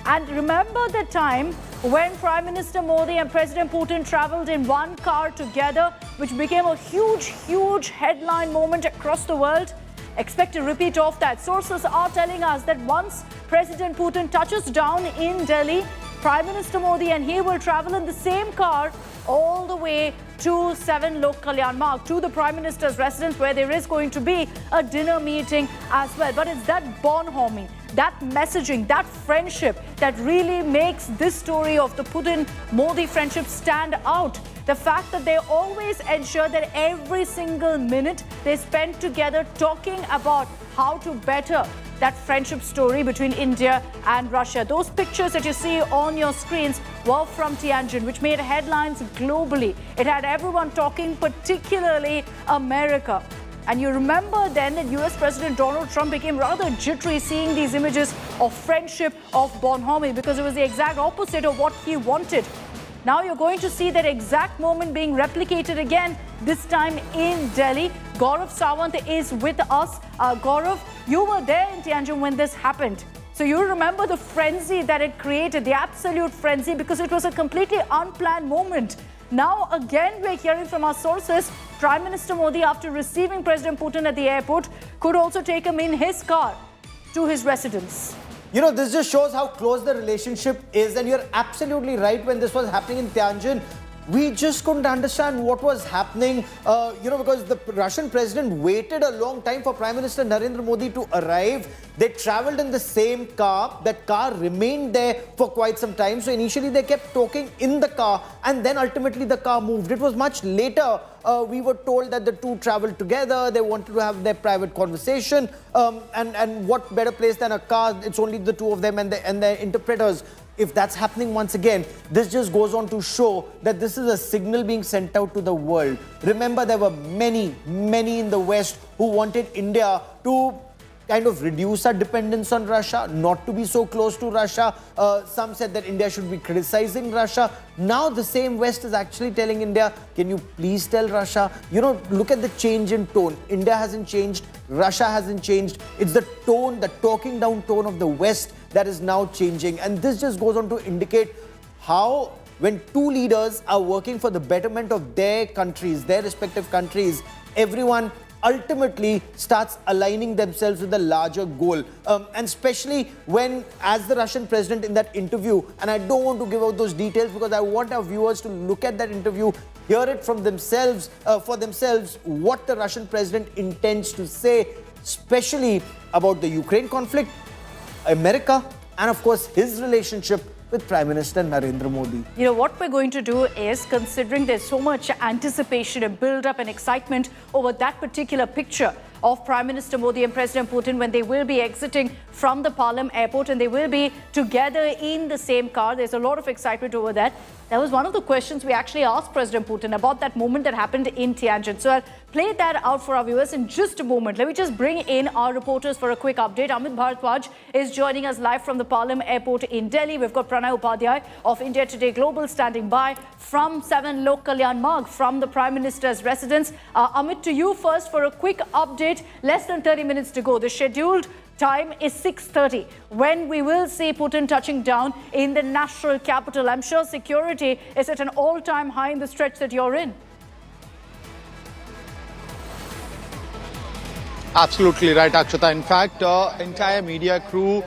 And remember the time when Prime Minister Modi and President Putin traveled in one car together, which became a huge headline moment across the world? Expect a repeat of that. Sources are telling us that once President Putin touches down in Delhi, Prime Minister Modi and he will travel in the same car all the way to 7 Lok Kalyan Marg, to the Prime Minister's residence, where there is going to be a dinner meeting as well. But it's that bonhomie, that messaging, that friendship that really makes this story of the Putin-Modi friendship stand out. The fact that they always ensure that every single minute they spend together talking about how to better that friendship story between India and Russia. Those pictures that you see on your screens were from Tianjin, which made headlines globally. It had everyone talking, particularly America. And you remember then that US President Donald Trump became rather jittery seeing these images of friendship, of bonhomie, because it was the exact opposite of what he wanted. Now you're going to see that exact moment being replicated again, this time in Delhi. Gaurav Sawant is with us. Gaurav, you were there in Tianjin when this happened. So you remember the frenzy that it created, the absolute frenzy, because it was a completely unplanned moment. Now again, we're hearing from our sources, Prime Minister Modi, after receiving President Putin at the airport, could also take him in his car to his residence. You know, this just shows how close the relationship is, and you're absolutely right. When this was happening in Tianjin, we just couldn't understand what was happening, because the Russian president waited a long time for Prime Minister Narendra Modi to arrive. They traveled in the same car. That car remained there for quite some time. So initially they kept talking in the car, and then ultimately the car moved. It was much later we were told that the two traveled together. They wanted to have their private conversation. And what better place than a car? It's only the two of them and their interpreters. If that's happening once again, this just goes on to show that this is a signal being sent out to the world. Remember, there were many in the West who wanted India to kind of reduce our dependence on Russia, not to be so close to Russia. Some said that India should be criticizing Russia. Now the same West is actually telling India, can you please tell Russia? Look at the change in tone. India hasn't changed. Russia hasn't changed. It's the tone, the talking down tone of the West that is now changing. And this just goes on to indicate how when two leaders are working for the betterment of their countries, their respective countries, everyone ultimately starts aligning themselves with the larger goal. And especially when, as the Russian president in that interview, and I don't want to give out those details because I want our viewers to look at that interview, hear it from themselves, for themselves, what the Russian president intends to say, especially about the Ukraine conflict, America, and of course his relationship with Prime Minister Narendra Modi. What we're going to do is, considering there's so much anticipation and build-up and excitement over that particular picture of Prime Minister Modi and President Putin when they will be exiting from the Palam airport and they will be together in the same car. There's a lot of excitement over that That was one of the questions we actually asked President Putin about that moment that happened in Tianjin. So I'll play that out for our viewers in just a moment. Let me just bring in our reporters for a quick update. Amit Bharadwaj is joining us live from the Palam airport in Delhi. We've got Pranay Upadhyay of India Today Global standing by from 7 Lok Kalyan Marg, from the Prime Minister's residence. Amit, to you first for a quick update. Less than 30 minutes to go. The scheduled time is 6:30 when we will see Putin touching down in the national capital. I'm sure security is at an all-time high in the stretch that you're in. Absolutely right, Akshata. In fact, entire media crew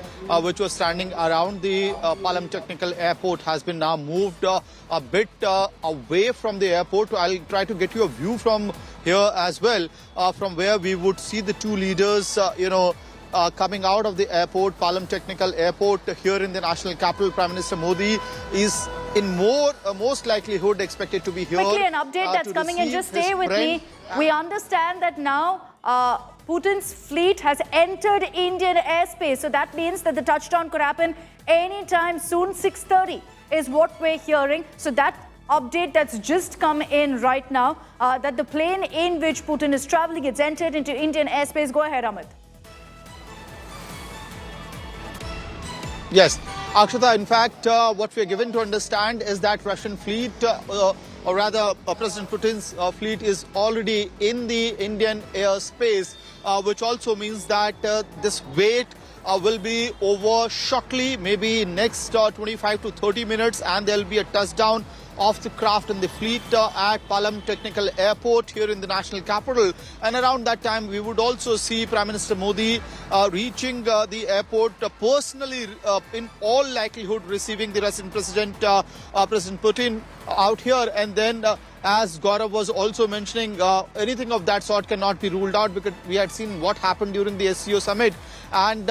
which was standing around the Palam Technical Airport has been now moved a bit away from the airport. I'll try to get you a view from here as well, from where we would see the two leaders, coming out of the airport, Palam Technical Airport, here in the national capital. Prime Minister Modi is in most likelihood expected to be here. Quickly, an update that's coming in. Just stay with me. We understand that now Putin's fleet has entered Indian airspace. So that means that the touchdown could happen anytime soon. 6:30 is what we're hearing. So that update that's just come in right now, that the plane in which Putin is traveling, it's entered into Indian airspace. Go ahead, Amit. Yes, Akshata, in fact, what we are given to understand is that Russian fleet, or rather President Putin's fleet, is already in the Indian airspace, which also means that this wait will be over shortly, maybe next 25 to 30 minutes, and there will be a touchdown of the craft and the fleet at Palam Technical Airport here in the national capital. And around that time, we would also see Prime Minister Modi reaching the airport personally, in all likelihood receiving the Russian President, President Putin out here. And then, as Gaurav was also mentioning, anything of that sort cannot be ruled out, because we had seen what happened during the SCO summit. And,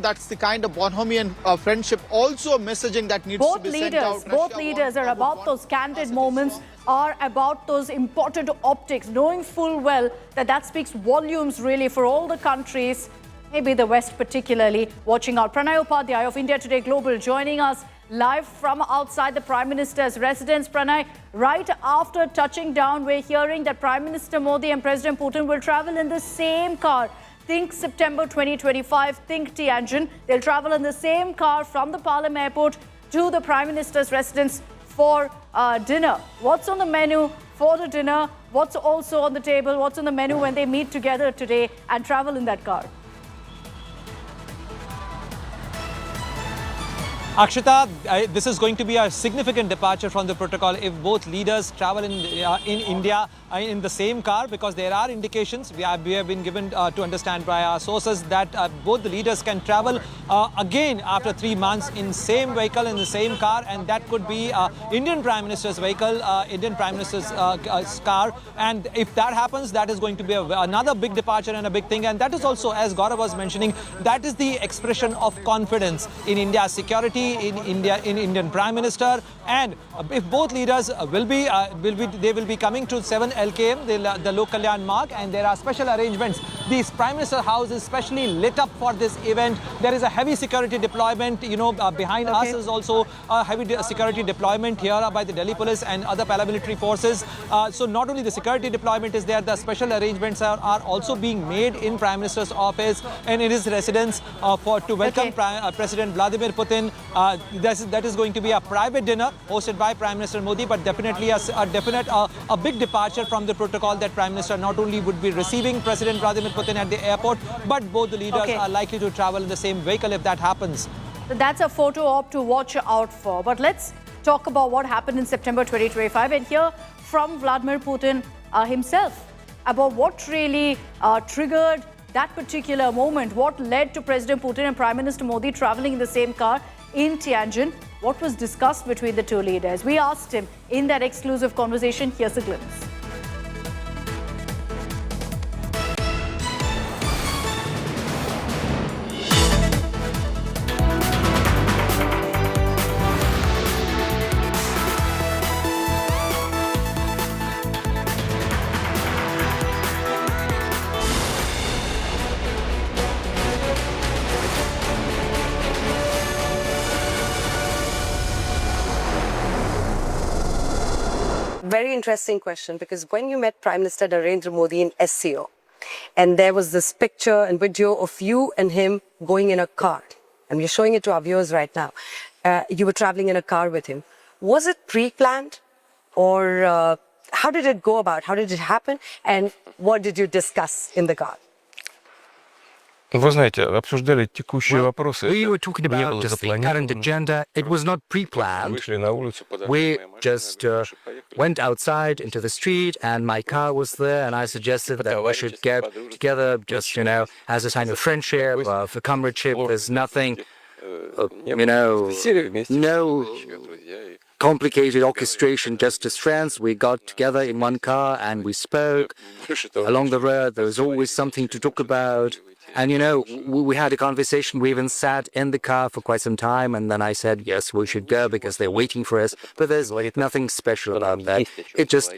that's the kind of Bonhomian friendship, also messaging that needs to be sent out. Both leaders are about those candid moments, are about those important optics, knowing full well that that speaks volumes really for all the countries, maybe the West particularly, watching out. Pranay Upadhyay of India Today Global joining us live from outside the Prime Minister's residence. Pranay, right after touching down, we're hearing that Prime Minister Modi and President Putin will travel in the same car. Think September 2025, think Tianjin. They'll travel in the same car from the Palam airport to the Prime Minister's residence for dinner. What's on the menu for the dinner? What's also on the table? What's on the menu when they meet together today and travel in that car? Akshata, this is going to be a significant departure from the protocol if both leaders travel in India in the same car, because there are indications we have been given to understand by our sources that both the leaders can travel again after 3 months in same vehicle, in the same car, and that could be Indian Prime Minister's vehicle, Indian Prime Minister's car. And if that happens, that is going to be another big departure and a big thing. And that is also, as Gaurav was mentioning, that is the expression of confidence in India's security, in Indian Prime Minister. And if both leaders will be coming to 7 LKM, the Lok Kalyan Marg, and there are special arrangements. The Prime Minister House is specially lit up for this event. There is a heavy security deployment. Behind us is also a heavy security deployment here by the Delhi police and other paramilitary forces. So not only the security deployment is there, the special arrangements are also being made in Prime Minister's office and in his residence to welcome President Vladimir Putin. That is going to be a private dinner hosted by Prime Minister Modi, but definitely a big departure from the protocol that Prime Minister not only would be receiving President Vladimir Putin at the airport, but both the leaders are likely to travel in the same vehicle if that happens. So that's a photo op to watch out for. But let's talk about what happened in September 2025 and hear from Vladimir Putin himself about what really triggered that particular moment, what led to President Putin and Prime Minister Modi traveling in the same car in Tianjin. What was discussed between the two leaders? We asked him in that exclusive conversation. Here's a glimpse. very interesting question, because when you met Prime Minister Narendra Modi in SCO, and there was this picture and video of you and him going in a car, and we're showing it to our viewers right now. You were traveling in a car with him. Was it pre-planned, or how did it go about? How did it happen? And what did you discuss in the car? Вы знаете, обсуждали текущие вопросы. We were talking about just the current agenda. It was not pre-planned. Вышли на улицу, We just went outside into the street, and my car was there, and I suggested that we should get together, just, as a sign of friendship, of comradeship. There's nothing, no complicated orchestration, just as friends. We got together in one car, and we spoke. Along the road, there was always something to talk about. And, we had a conversation. We even sat in the car for quite some time. And then I said, yes, we should go because they're waiting for us. But there's nothing special about that. It just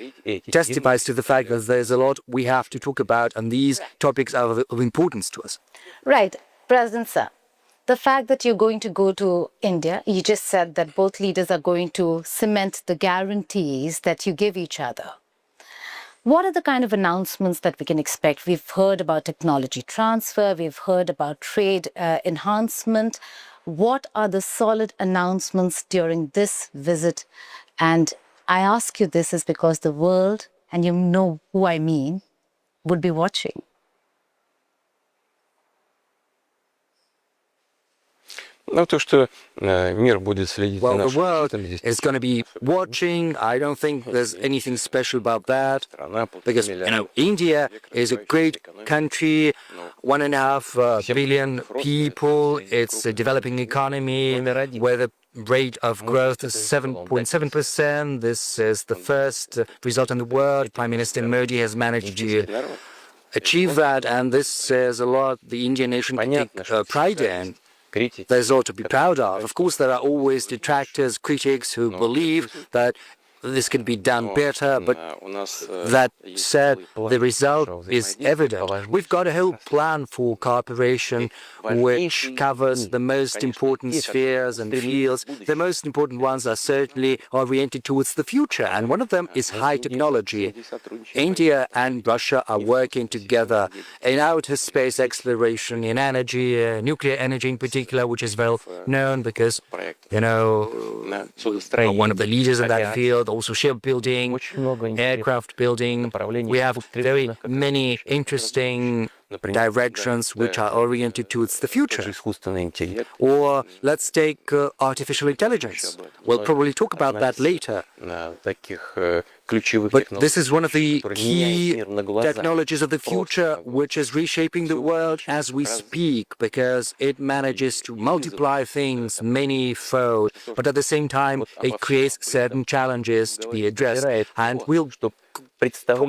testifies to the fact that there's a lot we have to talk about. And these topics are of importance to us. Right. President Sir, the fact that you're going to go to India, you just said that both leaders are going to cement the guarantees that you give each other. What are the kind of announcements that we can expect? We've heard about technology transfer, we've heard about trade enhancement. What are the solid announcements during this visit? And I ask you this is because the world, and you know who I mean, would be watching. Ну, то, что мир будет следить за Well, the нашим world здесь. is going to be watching. I don't think there's anything special about that. Because, India is a great country, 1.5 billion people. It's a developing economy where the rate of growth is 7.7%. This is the first result in the world. Prime Minister Modi has managed to achieve that, and this says a lot. The Indian nation can take pride in. There's a lot to be proud of. Of course, there are always detractors, critics who believe that this can be done better, but that said, the result is evident. We've got a whole plan for cooperation which covers the most important spheres and fields. The most important ones are certainly oriented towards the future, and one of them is high technology. India and Russia are working together in outer space exploration, in energy, nuclear energy in particular, which is well known because, one of the leaders in that field. Also shipbuilding, aircraft building. We have very many interesting directions which are oriented towards the future. Or let's take artificial intelligence. We'll probably talk about that later. But this is one of the key technologies of the future which is reshaping the world as we speak, because it manages to multiply things many-fold, but at the same time it creates certain challenges to be addressed. And we'll talk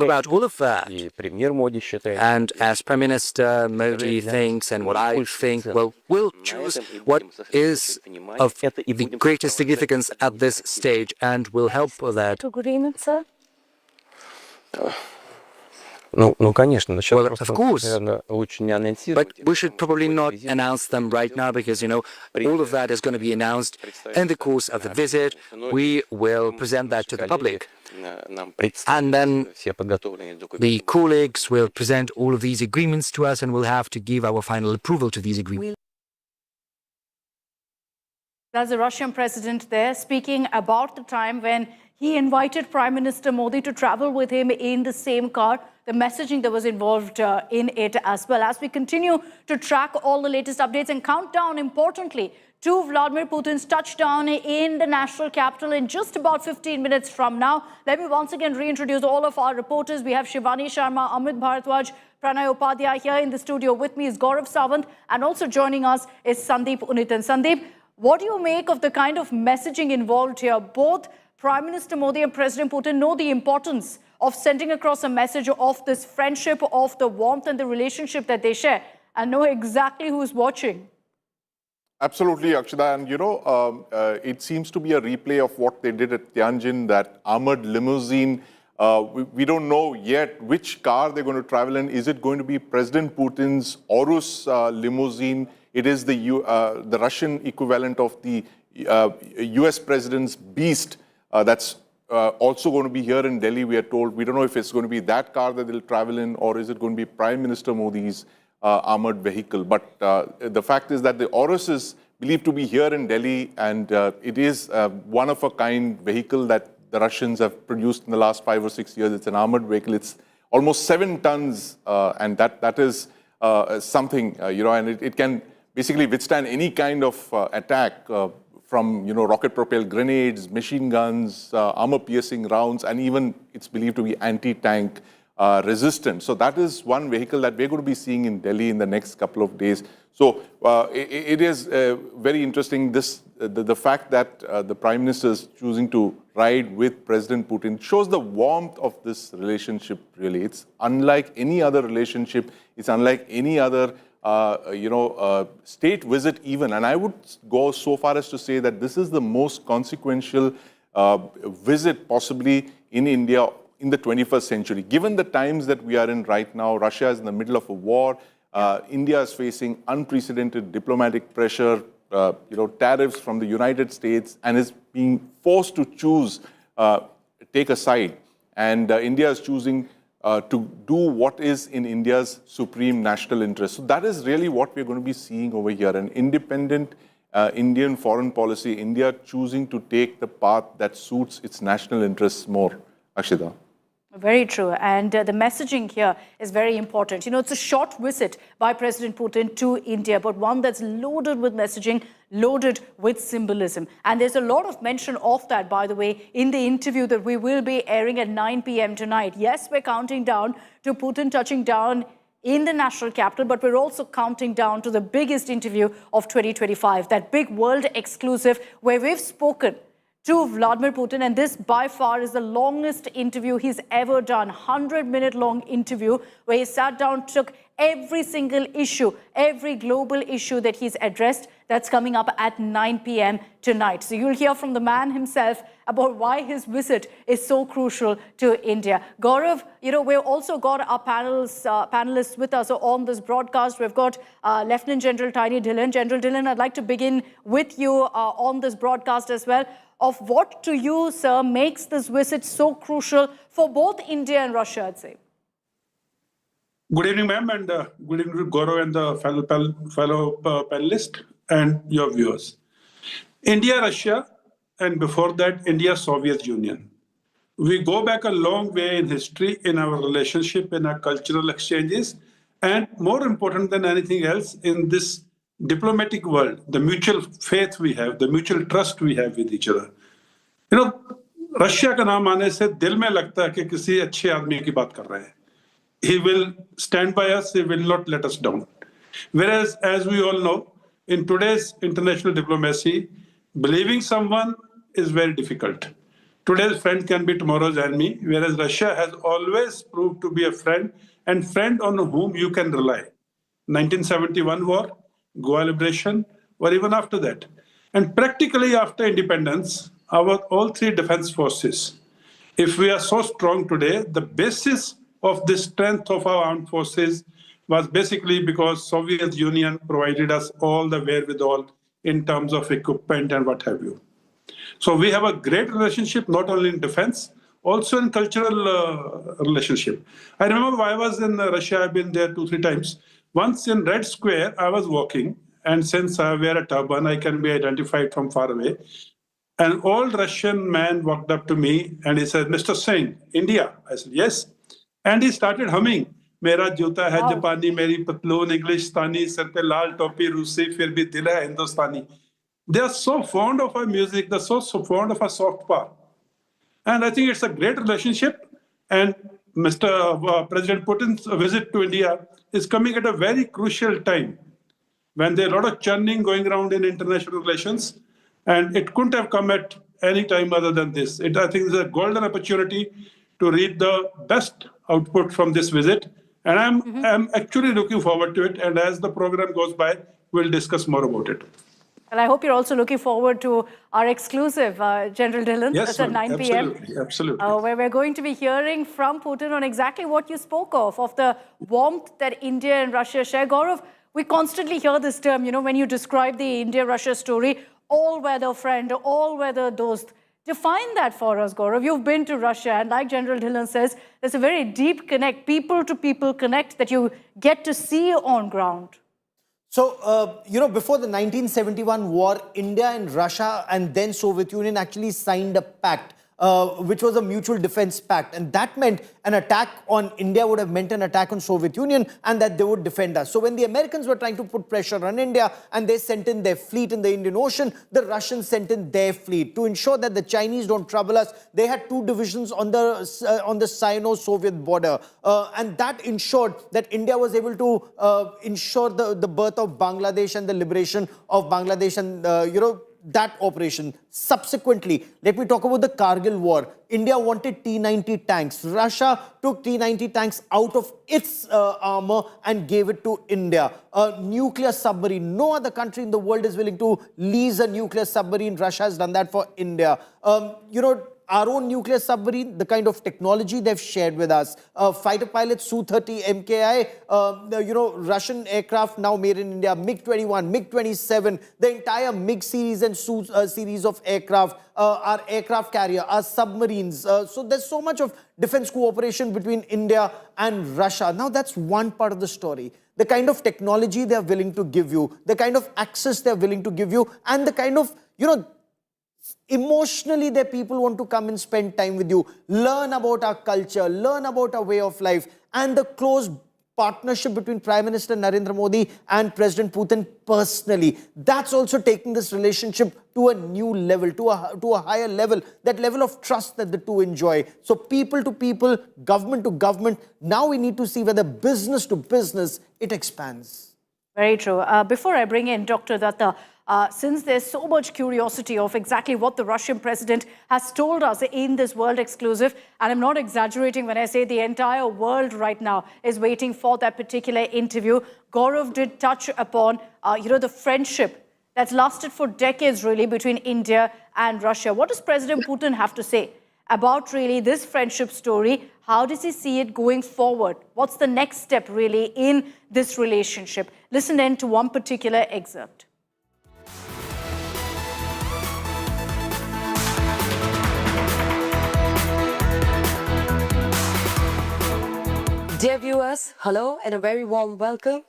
about all of that. And as Prime Minister Modi thinks and what I think, well, we'll choose what is of the greatest significance at this stage, and we'll help with that. Agreement, sir? Конечно, well, of course, but we should probably not announce them right now because, all of that is going to be announced in the course of the visit. We will present that to the public. And then the colleagues will present all of these agreements to us, and we'll have to give our final approval to these agreements. That's the Russian president there speaking about the time when he invited Prime Minister Modi to travel with him in the same car, the messaging that was involved in it as well. As we continue to track all the latest updates and count down, importantly, to Vladimir Putin's touchdown in the national capital in just about 15 minutes from now. Let me once again reintroduce all of our reporters. We have Shivani Sharma, Amit Bharadwaj, Pranay Upadhyay. Here in the studio with me is Gaurav Sawant, and also joining us is Sandeep Unitan. Sandeep, what do you make of the kind of messaging involved here? Both Prime Minister Modi and President Putin know the importance of sending across a message of this friendship, of the warmth and the relationship that they share, and know exactly who's watching. Absolutely, Akshada. And, it seems to be a replay of what they did at Tianjin, that armored limousine. We don't know yet which car they're going to travel in. Is it going to be President Putin's Aurus limousine? It is the Russian equivalent of the US president's Beast. That's also going to be here in Delhi, we are told. We don't know if it's going to be that car that they'll travel in, or is it going to be Prime Minister Modi's armored vehicle. But the fact is that the Aurus is believed to be here in Delhi, and it is one-of-a-kind vehicle that the Russians have produced in the last 5 or 6 years. It's an armored vehicle. It's almost 7 tons, and that is something, and it can basically withstand any kind of attack from, rocket-propelled grenades, machine guns, armor-piercing rounds, and even it's believed to be anti-tank resistant. So that is one vehicle that we're going to be seeing in Delhi in the next couple of days. So it is very interesting, the fact that the Prime Minister is choosing to ride with President Putin shows the warmth of this relationship, really. It's unlike any other relationship. It's unlike any other, state visit even. And I would go so far as to say that this is the most consequential visit possibly in India in the 21st century. Given the times that we are in right now, Russia is in the middle of a war. India is facing unprecedented diplomatic pressure, tariffs from the United States, and is being forced to choose, take a side. And India is choosing to do what is in India's supreme national interest. So that is really what we're going to be seeing over here, an independent Indian foreign policy, India choosing to take the path that suits its national interests more. Akshita. Very true. And the messaging here is very important. It's a short visit by President Putin to India, but one that's loaded with messaging, loaded with symbolism. And there's a lot of mention of that, by the way, in the interview that we will be airing at 9 p.m. tonight. Yes, we're counting down to Putin touching down in the national capital, but we're also counting down to the biggest interview of 2025, that big world exclusive where we've spoken to Vladimir Putin, and this by far is the longest interview he's ever done, 100-minute long interview where he sat down, took every single issue, every global issue that he's addressed. That's coming up at 9 p.m. tonight. So you'll hear from the man himself about why his visit is so crucial to India. Gaurav, we've also got our panelists with us on this broadcast. We've got Lieutenant General Tiny Dhillon. General Dhillon, I'd like to begin with you on this broadcast as well. Of what to you, sir, makes this visit so crucial for both India and Russia, I'd say? Good evening, ma'am, and good evening to Gaurav and the fellow panelists and your viewers. India, Russia, and before that, India, Soviet Union. We go back a long way in history, in our relationship, in our cultural exchanges, and more important than anything else, in this diplomatic world, the mutual faith we have, the mutual trust we have with each other. Russia का नाम आने से दिल में लगता है कि किसी अच्छे आदमी की बात कर रहे हैं. He will stand by us, he will not let us down. Whereas, as we all know, in today's international diplomacy, believing someone is very difficult. Today's friend can be tomorrow's enemy, whereas Russia has always proved to be a friend, and friend on whom you can rely. 1971 war, Goa liberation, or even after that. And practically after independence, all three defense forces, if we are so strong today, the basis of the strength of our armed forces was basically because Soviet Union provided us all the wherewithal in terms of equipment and what have you. So we have a great relationship, not only in defense, also in cultural relationship. I remember when I was in Russia, I've been there 2-3 times. Once in Red Square, I was walking, and since I wear a turban, I can be identified from far away. An old Russian man walked up to me and he said, "Mr. Singh, India?" I said, "Yes." And he started humming. Mera juta hai Japani, meri patloon, Englishstani, sir pe laal topi, Rusi, fir bhi dil hai Hindustani. They are so fond of our music, they're so fond of our soft power. And I think it's a great relationship. And Mr. President Putin's visit to India is coming at a very crucial time when there's a lot of churning going around in international relations. And it couldn't have come at any time other than this. I think it's a golden opportunity to read the best output from this visit. And I'm actually looking forward to it. And as the program goes by, we'll discuss more about it. And I hope you're also looking forward to our exclusive, General Dhillon. Yes, that's at 9 p.m. Absolutely. Where we're going to be hearing from Putin on exactly what you spoke of the warmth that India and Russia share. Gaurav, we constantly hear this term, when you describe the India-Russia story, all-weather friend, all-weather dost. Define that for us, Gaurav. You've been to Russia, and like General Dhillon says, there's a very deep connect, people-to-people connect that you get to see on ground. So, before the 1971 war, India and Russia and then Soviet Union actually signed a pact, which was a mutual defense pact. And that meant an attack on India would have meant an attack on Soviet Union, and that they would defend us. So when the Americans were trying to put pressure on India and they sent in their fleet in the Indian Ocean, the Russians sent in their fleet. To ensure that the Chinese don't trouble us, they had two divisions on the Sino-Soviet border. And that ensured that India was able to ensure the birth of Bangladesh and the liberation of Bangladesh and, that operation. Subsequently, let me talk about the Kargil war. India wanted T-90 tanks. Russia took T-90 tanks out of its armor and gave it to India. A nuclear submarine. No other country in the world is willing to lease a nuclear submarine. Russia has done that for India. Our own nuclear submarine, the kind of technology they've shared with us. Fighter pilot Su-30 MKI, Russian aircraft now made in India, MiG-21, MiG-27, the entire MiG series and Su series of aircraft, our aircraft carrier, our submarines. So there's so much of defense cooperation between India and Russia. Now that's one part of the story. The kind of technology they're willing to give you, the kind of access they're willing to give you, and the kind of, emotionally, their people want to come and spend time with you, learn about our culture, learn about our way of life, and the close partnership between Prime Minister Narendra Modi and President Putin personally. That's also taking this relationship to a new level, to a higher level, that level of trust that the two enjoy. So people to people, government to government, now we need to see whether business to business, it expands. Very true. Before I bring in Dr. Datta, since there's so much curiosity of exactly what the Russian president has told us in this world exclusive, and I'm not exaggerating when I say the entire world right now is waiting for that particular interview. Gaurav did touch upon, the friendship that's lasted for decades, really, between India and Russia. What does President Putin have to say about, really, this friendship story? How does he see it going forward? What's the next step, really, in this relationship? Listen in to one particular excerpt. Dear viewers, hello and a very warm welcome.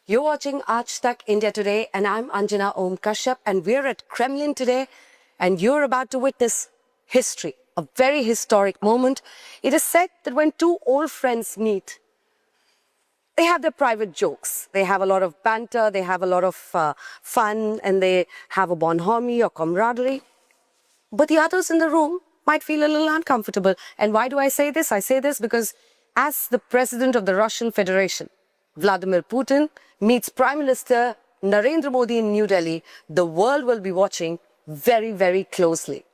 You're watching Aaj Tak India Today, and I'm Anjana Om Kashyap, and we're at Kremlin today, and you're about to witness history, a very historic moment. It is said that when two old friends meet, they have their private jokes. They have a lot of banter, they have a lot of fun, and they have a bonhomie or camaraderie. But the others in the room might feel a little uncomfortable. And why do I say this? I say this because as the president of the Russian Federation, Vladimir Putin, meets Prime Minister Narendra Modi in New Delhi, the world will be watching very, very closely.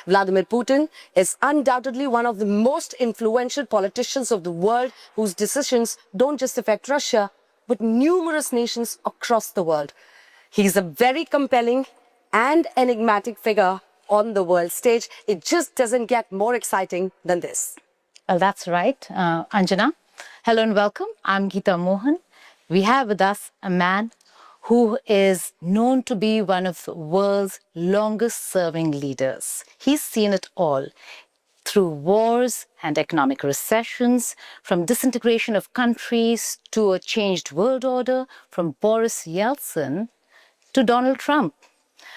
Vladimir Putin is undoubtedly one of the most influential politicians of the world whose decisions don't just affect Russia, but numerous nations across the world. He's a very compelling and enigmatic figure on the world stage. It just doesn't get more exciting than this. Well, that's right, Anjana. Hello and welcome. I'm Geeta Mohan. We have with us a man who is known to be one of the world's longest-serving leaders. He's seen it all, through wars and economic recessions, from disintegration of countries to a changed world order, from Boris Yeltsin to Donald Trump,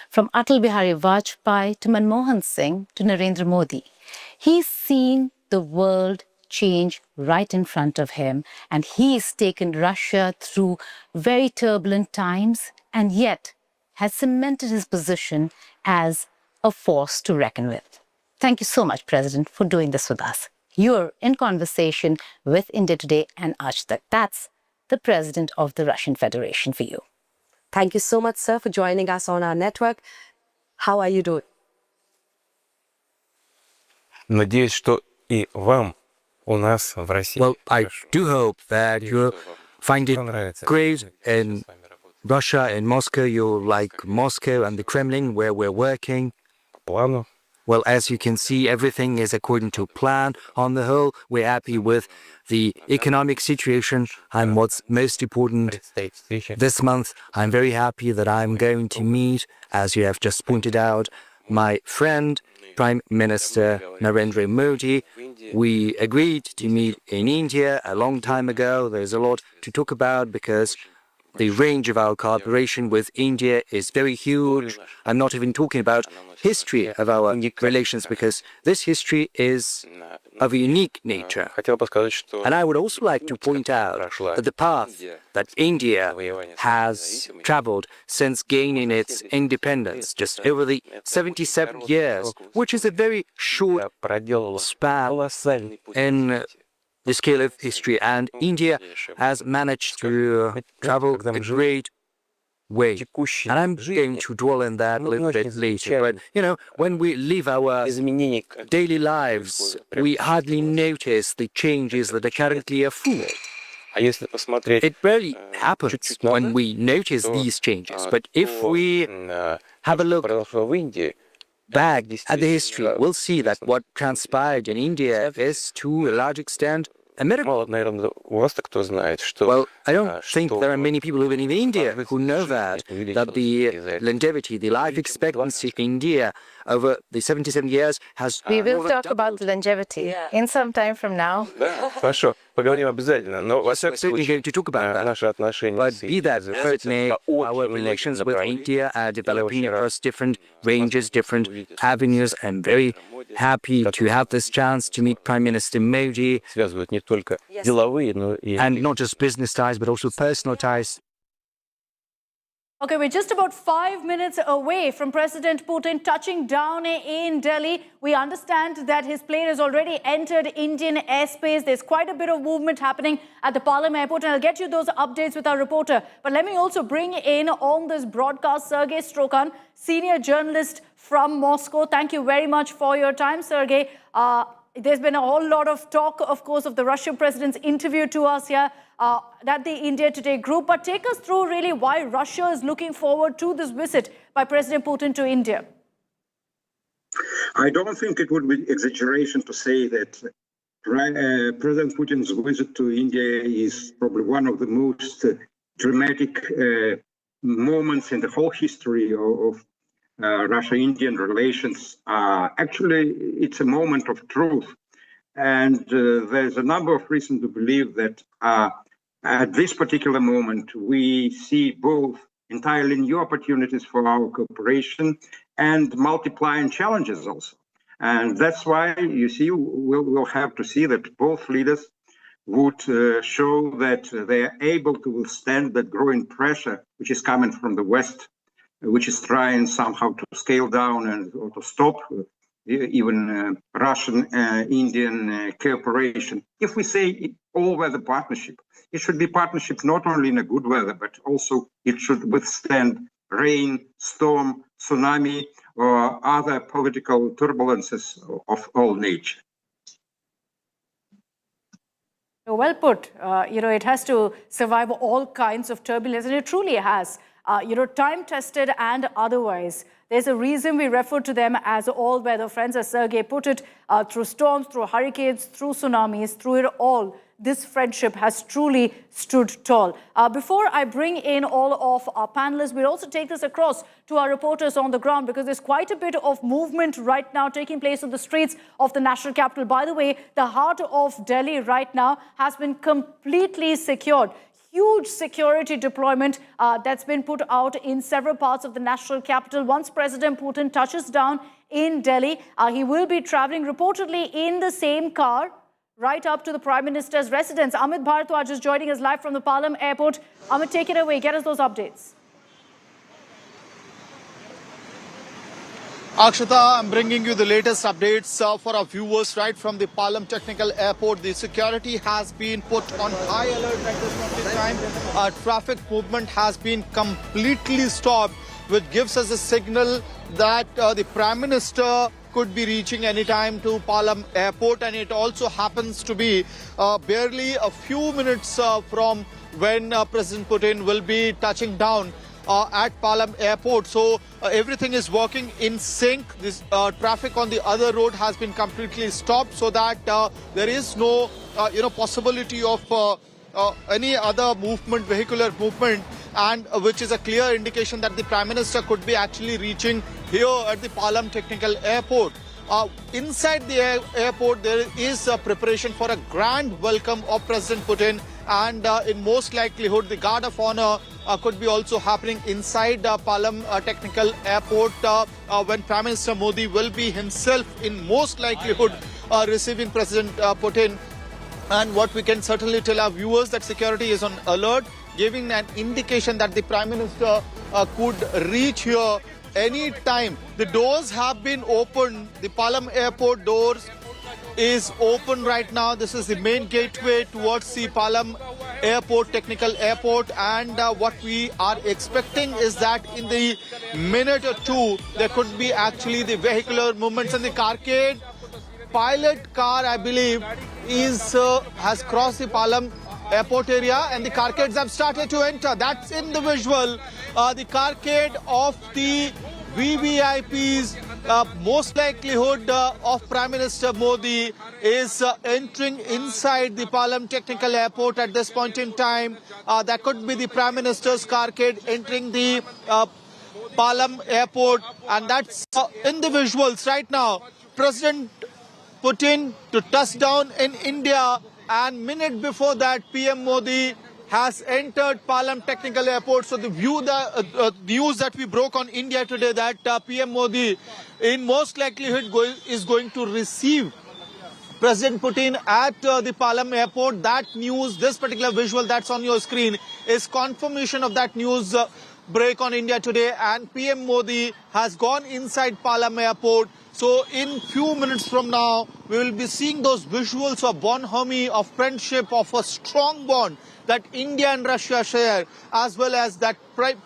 from Atal Bihari Vajpayee to Manmohan Singh to Narendra Modi. He's seen the world change right in front of him, and he's taken Russia through very turbulent times and yet has cemented his position as a force to reckon with. Thank you so much, President, for doing this with us. You're in conversation with India Today and Aaj Tak. That's the President of the Russian Federation for you. Thank you so much, sir, for joining us on our network. How are you doing? Надеюсь, что и вам у нас в России. Well, I do hope that you find it great in Russia, in Moscow. You like Moscow and the Kremlin, where we're working. Плану. Well, as you can see, everything is according to plan. On the whole, we're happy with the economic situation. And what's most important, this month, I'm very happy that I'm going to meet, as you have just pointed out, my friend Prime Minister Narendra Modi. We agreed to meet in India a long time ago. There's a lot to talk about because the range of our cooperation with India is very huge. I'm not even talking about history of our relations because this history is of a unique nature. And I would also like to point out that the path that India has traveled since gaining its independence, just over the 77 years, which is a very short span in the scale of history, and India has managed to travel a great way. And I'm going to dwell on that a little bit later. But, you know, when we live our daily lives, we hardly notice the changes that are currently afoot. It rarely happens when we notice these changes. But if we have a look back at the history, we'll see that what transpired in India is, to a large extent, a miracle. Well, I don't think there are many people living in India who know that the longevity, the life expectancy in India over the 77 years has... We will talk about longevity in some time from now. We're certainly going to talk about that. But be that as it may, our relations with India are developing across different ranges, different avenues. I'm very happy to have this chance to meet Prime Minister Modi. And not just business ties, but also personal ties. Okay, we're just about 5 minutes away from President Putin touching down in Delhi. We understand that his plane has already entered Indian airspace. There's quite a bit of movement happening at the Palam airport, and I'll get you those updates with our reporter. But let me also bring in on this broadcast Sergei Strokhan, senior journalist from Moscow. Thank you very much for your time, Sergei. There's been a whole lot of talk, of course, of the Russian president's interview to us here at the India Today group. But take us through really why Russia is looking forward to this visit by President Putin to India. I don't think it would be exaggeration to say that President Putin's visit to India is probably one of the most dramatic moments in the whole history of Russia-Indian relations. Actually, it's a moment of truth. And there's a number of reasons to believe that at this particular moment, we see both entirely new opportunities for our cooperation and multiplying challenges also. And that's why, you see, we'll have to see that both leaders would show that they are able to withstand that growing pressure which is coming from the West, which is trying somehow to scale down and or to stop even Russian-Indian cooperation. If we say all-weather partnership, it should be partnership not only in a good weather, but also it should withstand rain, storm, tsunami, or other political turbulences of all nature. Well put. It has to survive all kinds of turbulence, and it truly has. Time-tested and otherwise. There's a reason we refer to them as all-weather friends, as Sergei put it, through storms, through hurricanes, through tsunamis, through it all. This friendship has truly stood tall. Before I bring in all of our panelists, we'll also take this across to our reporters on the ground because there's quite a bit of movement right now taking place on the streets of the national capital. By the way, the heart of Delhi right now has been completely secured. Huge security deployment that's been put out in several parts of the national capital. Once President Putin touches down in Delhi, he will be traveling reportedly in the same car right up to the Prime Minister's residence. Amit Bharadwaj is joining us live from the Palam airport. Amit, take it away. Get us those updates. Akshata, I'm bringing you the latest updates for our viewers right from the Palam Technical Airport. The security has been put on high alert at this point in time. Traffic movement has been completely stopped, which gives us a signal that the Prime Minister could be reaching anytime to Palam Airport, and it also happens to be barely a few minutes from when President Putin will be touching down at Palam Airport. So everything is working in sync. This traffic on the other road has been completely stopped so that there is no possibility of any other movement, vehicular movement, and which is a clear indication that the Prime Minister could be actually reaching here at the Palam Technical Airport. Inside the airport, there is a preparation for a grand welcome of President Putin, and in most likelihood, the guard of honor could be also happening inside Palam Technical Airport when Prime Minister Modi will be himself in most likelihood receiving President Putin. And what we can certainly tell our viewers that security is on alert, giving an indication that the Prime Minister could reach here any time. The doors have been opened. The Palam Airport doors is open right now. This is the main gateway towards the Palam Airport, Technical Airport, and what we are expecting is that in the minute or two, there could be actually the vehicular movements, and the carcade pilot car, I believe, has crossed the Palam Airport area, and the carcades have started to enter. That's in the visual. The carcade of the VVIPs, most likelihood of Prime Minister Modi is entering inside the Palam Technical Airport at this point in time. That could be the Prime Minister's carcade entering the Palam Airport, and that's in the visuals right now. President Putin to touch down in India, and minute before that, PM Modi has entered Palam Technical Airport. So the news that we broke on India today, that PM Modi in most likelihood is going to receive President Putin at the Palam Airport. That news, this particular visual that's on your screen, is confirmation of that news break on India today, and PM Modi has gone inside Palam Airport. So in few minutes from now, we will be seeing those visuals of bonhomie, of friendship, of a strong bond that India and Russia share, as well as that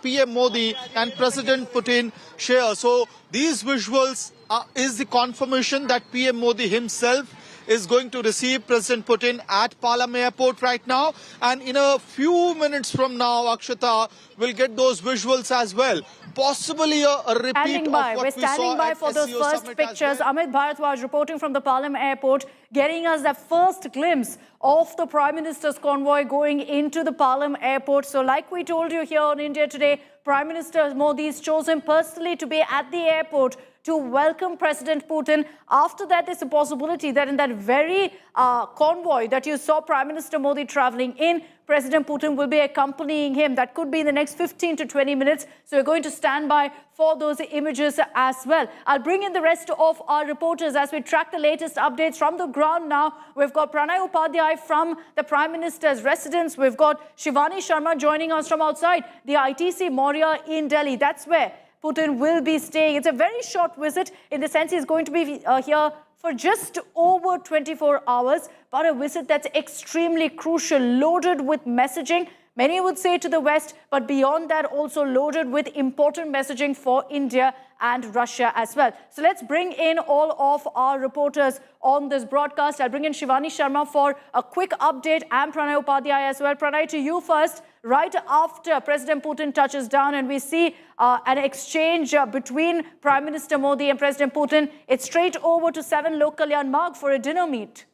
PM Modi and President Putin share. So these visuals is the confirmation that PM Modi himself is going to receive President Putin at Palam Airport right now. And in a few minutes from now, Akshata, will get those visuals as well. Possibly a repeat of what We're standing by for those first pictures. Well. Amit Bharadwaj reporting from the Palam Airport, getting us the first glimpse of the Prime Minister's convoy going into the Palam Airport. So like we told you here on India Today, Prime Minister Modi is chosen personally to be at the airport to welcome President Putin. After that, there's a possibility that in that very convoy that you saw Prime Minister Modi traveling in, President Putin will be accompanying him. That could be in the next 15 to 20 minutes. So we're going to stand by for those images as well. I'll bring in the rest of our reporters as we track the latest updates from the ground now. We've got Pranay Upadhyay from the Prime Minister's residence. We've got Shivani Sharma joining us from outside the ITC Moria in Delhi. That's where Putin will be staying. It's a very short visit in the sense he's going to be here for just over 24 hours, but a visit that's extremely crucial, loaded with messaging. Many would say to the West, but beyond that, also loaded with important messaging for India and Russia as well. So let's bring in all of our reporters on this broadcast. I'll bring in Shivani Sharma for a quick update, and Pranay Upadhyay as well. Pranay, to you first. Right after President Putin touches down and we see an exchange between Prime Minister Modi and President Putin, it's straight over to 7 Lok Kalyan Marg for a dinner meet.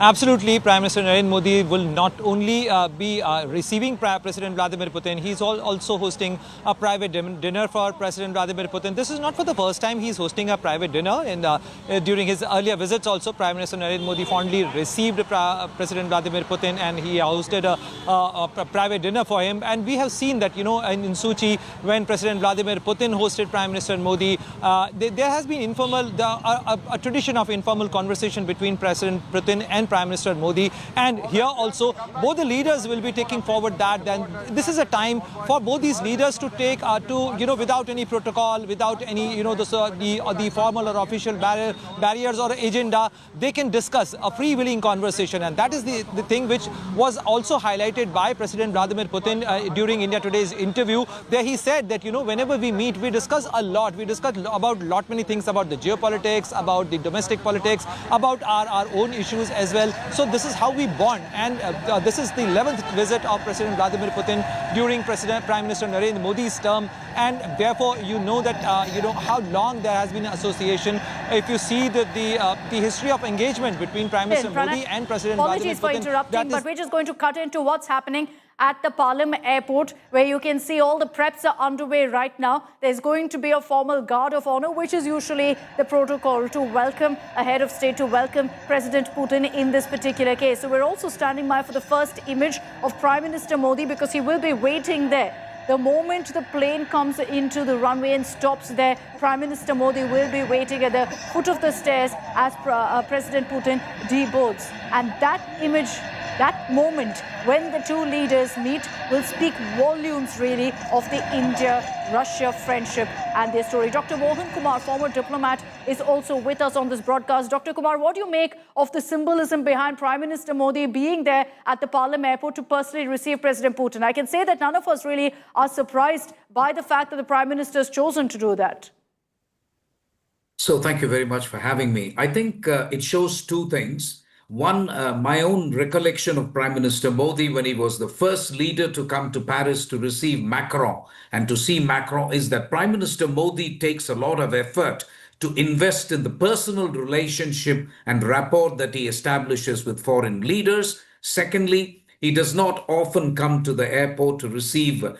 Absolutely, Prime Minister Narendra Modi will not only be receiving President Vladimir Putin, he's also hosting a private dinner for President Vladimir Putin. This is not for the first time he's hosting a private dinner. And during his earlier visits also, Prime Minister Narendra Modi fondly received President Vladimir Putin, and he hosted a private dinner for him. And we have seen that, you know, in Sochi, when President Vladimir Putin hosted Prime Minister Modi, there has been a tradition of informal conversation between President Putin and Prime Minister Modi, and here also both the leaders will be taking forward that. Then this is a time for both these leaders to take without any protocol, without any the formal or official barriers or agenda, they can discuss a freewheeling conversation, and that is the thing which was also highlighted by President Vladimir Putin during India Today's interview. There he said that whenever we meet, we discuss a lot. We discuss about many things, about the geopolitics, about the domestic politics, about our own issues as well. So this is how we bond, and this is the 11th visit of President Vladimir Putin during Prime Minister Narendra Modi's term, and therefore that how long there has been an association. If you see the history of engagement between Prime Minister Modi and President Vladimir Putin. Apologies for interrupting, but we're just going to cut into what's happening at the Palam airport, where you can see all the preps are underway right now. There's going to be a formal guard of honor, which is usually the protocol to welcome a head of state, to welcome President Putin in this particular case. So we're also standing by for the first image of Prime Minister Modi, because he will be waiting there. The moment the plane comes into the runway and stops there, Prime Minister Modi will be waiting at the foot of the stairs as President Putin deboards. And that image, that moment when the two leaders meet, will speak volumes really of the India-Russia friendship and their story. Dr. Mohan Kumar, former diplomat, is also with us on this broadcast. Dr. Kumar, what do you make of the symbolism behind Prime Minister Modi being there at the Palam airport to personally receive President Putin? I can say that none of us really are surprised by the fact that the Prime Minister has chosen to do that. So thank you very much for having me. I think it shows two things. One, my own recollection of Prime Minister Modi when he was the first leader to come to Paris to receive Macron and to see Macron is that Prime Minister Modi takes a lot of effort to invest in the personal relationship and rapport that he establishes with foreign leaders. Secondly, he does not often come to the airport to receive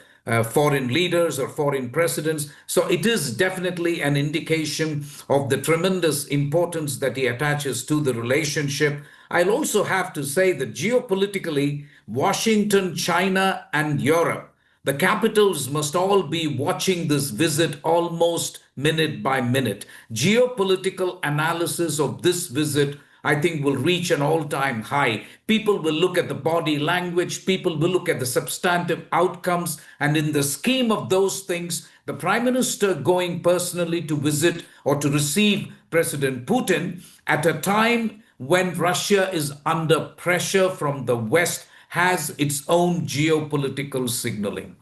foreign leaders or foreign presidents. So it is definitely an indication of the tremendous importance that he attaches to the relationship. I'll also have to say that geopolitically, Washington, China, and Europe, the capitals must all be watching this visit almost minute by minute. Geopolitical analysis of this visit, I think, will reach an all-time high. People will look at the body language, people will look at the substantive outcomes, and in the scheme of those things, the Prime Minister going personally to visit or to receive President Putin at a time when Russia is under pressure from the West has its own geopolitical signaling.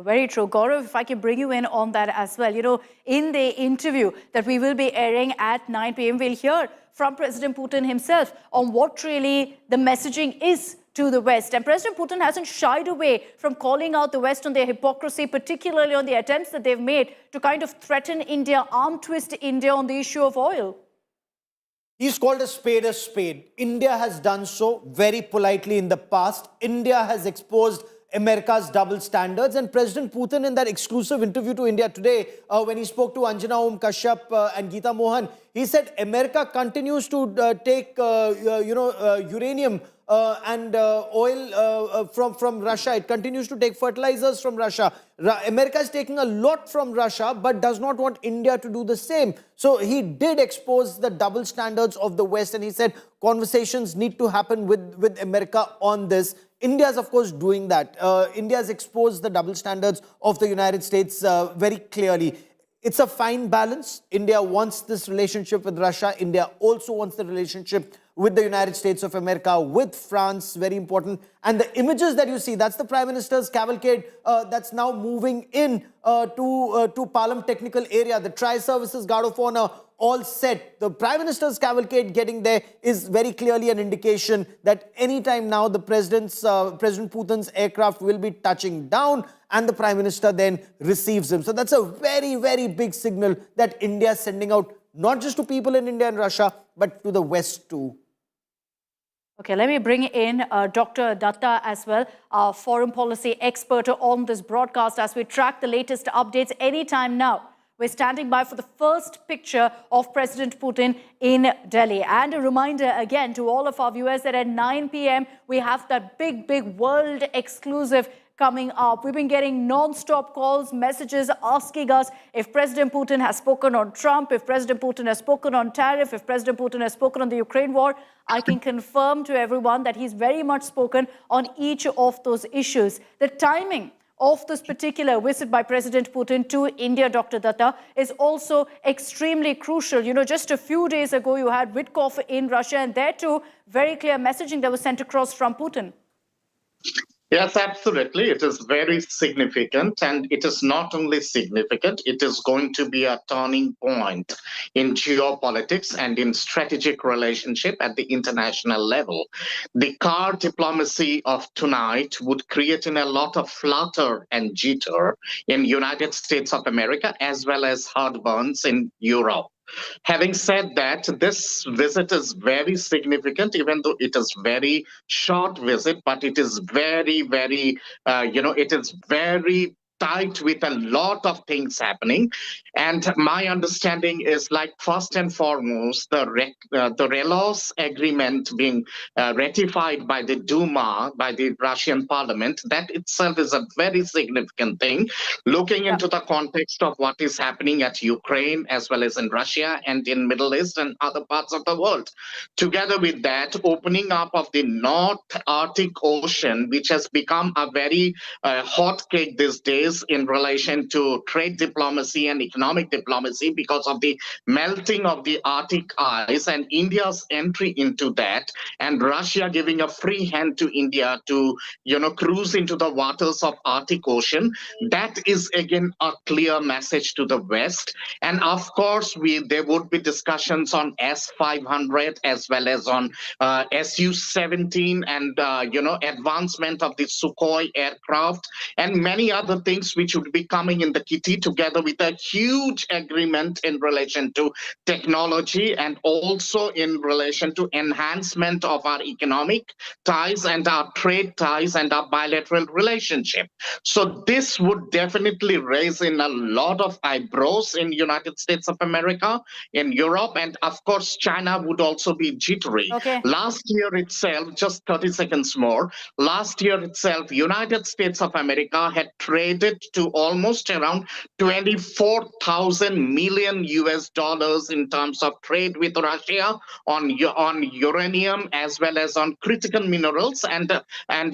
Very true. Gaurav, if I can bring you in on that as well. You know, in the interview that we will be airing at 9 p.m., we'll hear from President Putin himself on what really the messaging is to the West. And President Putin hasn't shied away from calling out the West on their hypocrisy, particularly on the attempts that they've made to kind of threaten India, arm twist India on the issue of oil. He's called a spade a spade. India has done so very politely in the past. India has exposed America's double standards, and President Putin, in that exclusive interview to India today, when he spoke to Anjana Kashyap and Geeta Mohan, he said America continues to take uranium and oil from Russia. It continues to take fertilizers from Russia. America is taking a lot from Russia, but does not want India to do the same. So he did expose the double standards of the West, and he said conversations need to happen with America on this. India is, of course, doing that. India has exposed the double standards of the United States very clearly. It's a fine balance. India wants this relationship with Russia. India also wants the relationship with the United States of America, with France, very important. And the images that you see, that's the Prime Minister's cavalcade that's now moving in to Palam technical area. The Tri-Services Guard of Honor all set. The Prime Minister's cavalcade getting there is very clearly an indication that anytime now the President Putin's aircraft will be touching down and the Prime Minister then receives him. So that's a very, very big signal that India is sending out, not just to people in India and Russia, but to the West too. Okay, let me bring in Dr. Datta as well, our foreign policy expert on this broadcast as we track the latest updates anytime now. We're standing by for the first picture of President Putin in Delhi. And a reminder again to all of our viewers that at 9 p.m. we have that big world exclusive coming up. We've been getting non-stop calls, messages asking us if President Putin has spoken on Trump, if President Putin has spoken on tariff, if President Putin has spoken on the Ukraine war. I can confirm to everyone that he's very much spoken on each of those issues. The timing of this particular visit by President Putin to India, Dr. Datta, is also extremely crucial. You know, just a few days ago, you had Witkoff in Russia, and there too, very clear messaging that was sent across from Putin. Yes, absolutely. It is very significant, and it is not only significant, it is going to be a turning point in geopolitics and in strategic relationship at the international level. The car diplomacy of tonight would create in a lot of flutter and jitter in United States of America, as well as heartburns in Europe. Having said that, this visit is very significant, even though it is very short visit, but it is very, very, it is very tight with a lot of things happening. And my understanding is, like, first and foremost, the Relos agreement being ratified by the Duma, by the Russian parliament, that itself is a very significant thing, looking into the context of what is happening at Ukraine as well as in Russia and in Middle East and other parts of the world. Together with that, opening up of the North Arctic Ocean, which has become a very hot cake these days in relation to trade diplomacy and economic diplomacy because of the melting of the Arctic ice and India's entry into that, and Russia giving a free hand to India to, cruise into the waters of Arctic Ocean. That is again a clear message to the West. And of course, there would be discussions on S-500 as well as on Su-17 and, advancement of the Sukhoi aircraft and many other things which would be coming in the kitty, together with a huge agreement in relation to technology and also in relation to enhancement of our economic ties and our trade ties and our bilateral relationship. So this would definitely raise in a lot of eyebrows in United States of America, in Europe, and of course China would also be jittery. Okay. Last year itself, just 30 seconds more, last year itself, United States of America had traded to almost around 24,000 million US dollars in terms of trade with Russia on uranium as well as on critical minerals and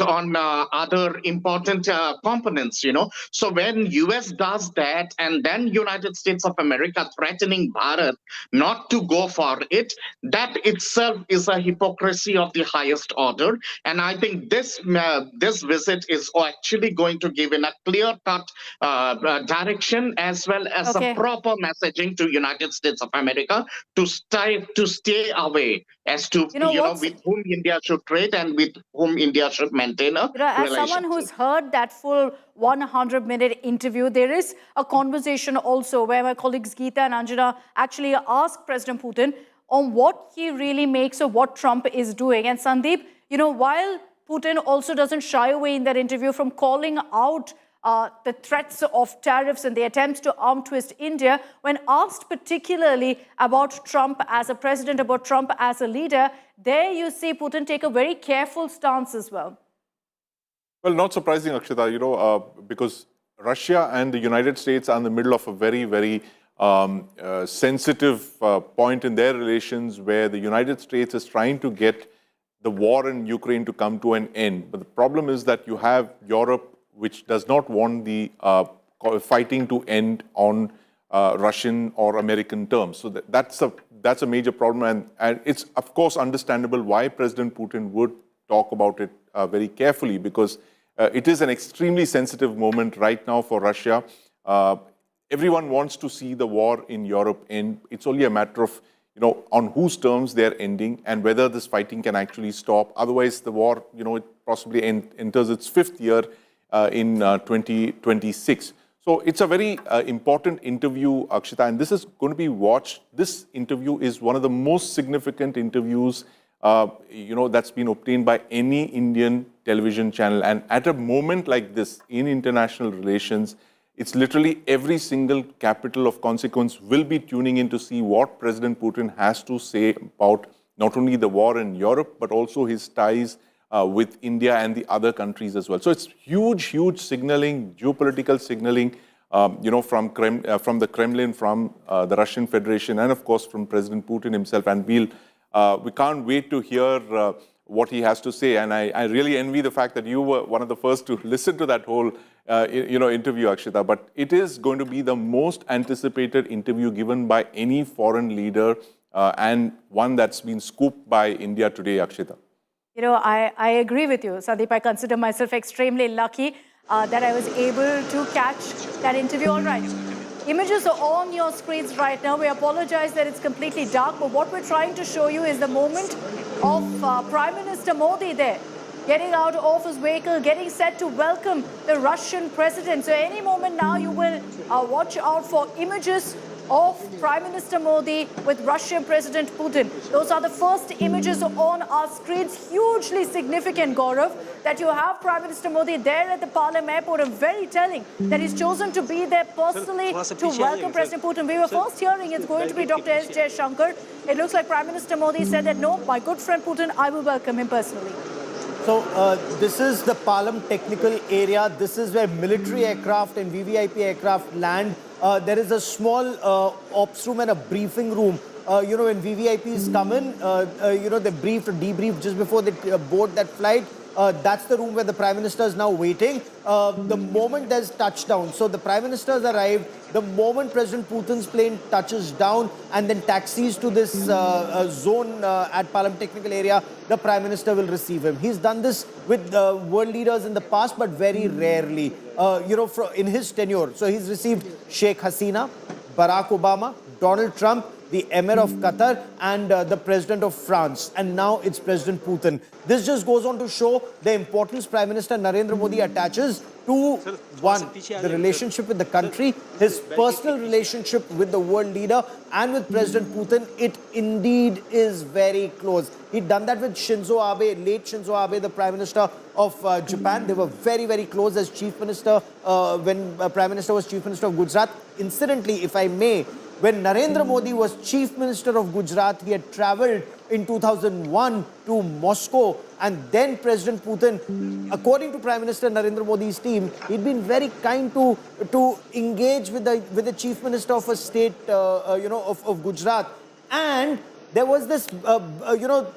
on other important components, So when US does that and then United States of America threatening Bharat not to go for it, that itself is a hypocrisy of the highest order. And I think this visit is actually going to give in a clear-cut direction as well as a proper messaging to United States of America to stay away as to with whom India should trade and with whom India should maintain a as relationship. someone who's heard that full 100-minute interview, there is a conversation also where my colleagues Geeta and Anjana actually asked President Putin on what he really makes of what Trump is doing. And Sandeep, while Putin also doesn't shy away in that interview from calling out the threats of tariffs and the attempts to arm twist India, when asked particularly about Trump as a president, about Trump as a leader, there you see Putin take a very careful stance as well. Well, not surprising, Akshita, because Russia and the United States are in the middle of a very, very sensitive point in their relations where the United States is trying to get the war in Ukraine to come to an end. But the problem is that you have Europe, which does not want the fighting to end on Russian or American terms. So that's a major problem. And it's, of course, understandable why President Putin would talk about it very carefully, because it is an extremely sensitive moment right now for Russia. Everyone wants to see the war in Europe end. It's only a matter of, on whose terms they're ending and whether this fighting can actually stop. Otherwise, the war, it possibly enters its fifth year in 2026. So it's a very important interview, Akshita, and this is going to be watched. This interview is one of the most significant interviews, that's been obtained by any Indian television channel. And at a moment like this in international relations, it's literally every single capital of consequence will be tuning in to see what President Putin has to say about not only the war in Europe, but also his ties with India and the other countries as well. So it's huge signaling, geopolitical signaling, from the Kremlin, from the Russian Federation, and of course from President Putin himself. And we can't wait to hear what he has to say. And I really envy the fact that you were one of the first to listen to that whole interview, Akshita. But it is going to be the most anticipated interview given by any foreign leader, and one that's been scooped by India today, Akshita. I agree with you, Sandeep. I consider myself extremely lucky that I was able to catch that interview. All right. Images are on your screens right now. We apologize that it's completely dark, but what we're trying to show you is the moment of Prime Minister Modi there, getting out of his vehicle, getting set to welcome the Russian president. So any moment now you will watch out for images of Prime Minister Modi with Russian President Putin. Those are the first images on our screens. Hugely significant, Gaurav, that you have Prime Minister Modi there at the Palam airport, and very telling that he's chosen to be there personally to welcome President Putin. We were first hearing it's going to be Dr. S. Jaishankar. It looks like Prime Minister Modi said that, no, my good friend Putin, I will welcome him personally. So this is the Palam technical area. This is where military aircraft and VVIP aircraft land. There is a small ops room and a briefing room. You know, when VVIPs come in, you know, they brief or debrief just before they board that flight. That's the room where the Prime Minister is now waiting. The moment there's touchdown, so the Prime Minister has arrived, the moment President Putin's plane touches down and then taxis to this zone at Palam Technical Area, the Prime Minister will receive him. He's done this with world leaders in the past, but very rarely, you know, in his tenure. So he's received Sheikh Hasina, Barack Obama, Donald Trump, the Emir of Qatar, and the President of France. And now it's President Putin. This just goes on to show the importance Prime Minister Narendra Modi attaches to, one, the relationship with the country, his personal relationship with the world leader, and with President Putin. It indeed is very close. He'd done that with Shinzo Abe, late Shinzo Abe, the Prime Minister of Japan. They were very, very close as Chief Minister, when Prime Minister was Chief Minister of Gujarat. Incidentally, if I may, when Narendra Modi was Chief Minister of Gujarat, he had travelled in 2001 to Moscow, and then President Putin, according to Prime Minister Narendra Modi's team, he'd been very kind to engage with the Chief Minister of a state, you know, of Gujarat. And there was this, you know,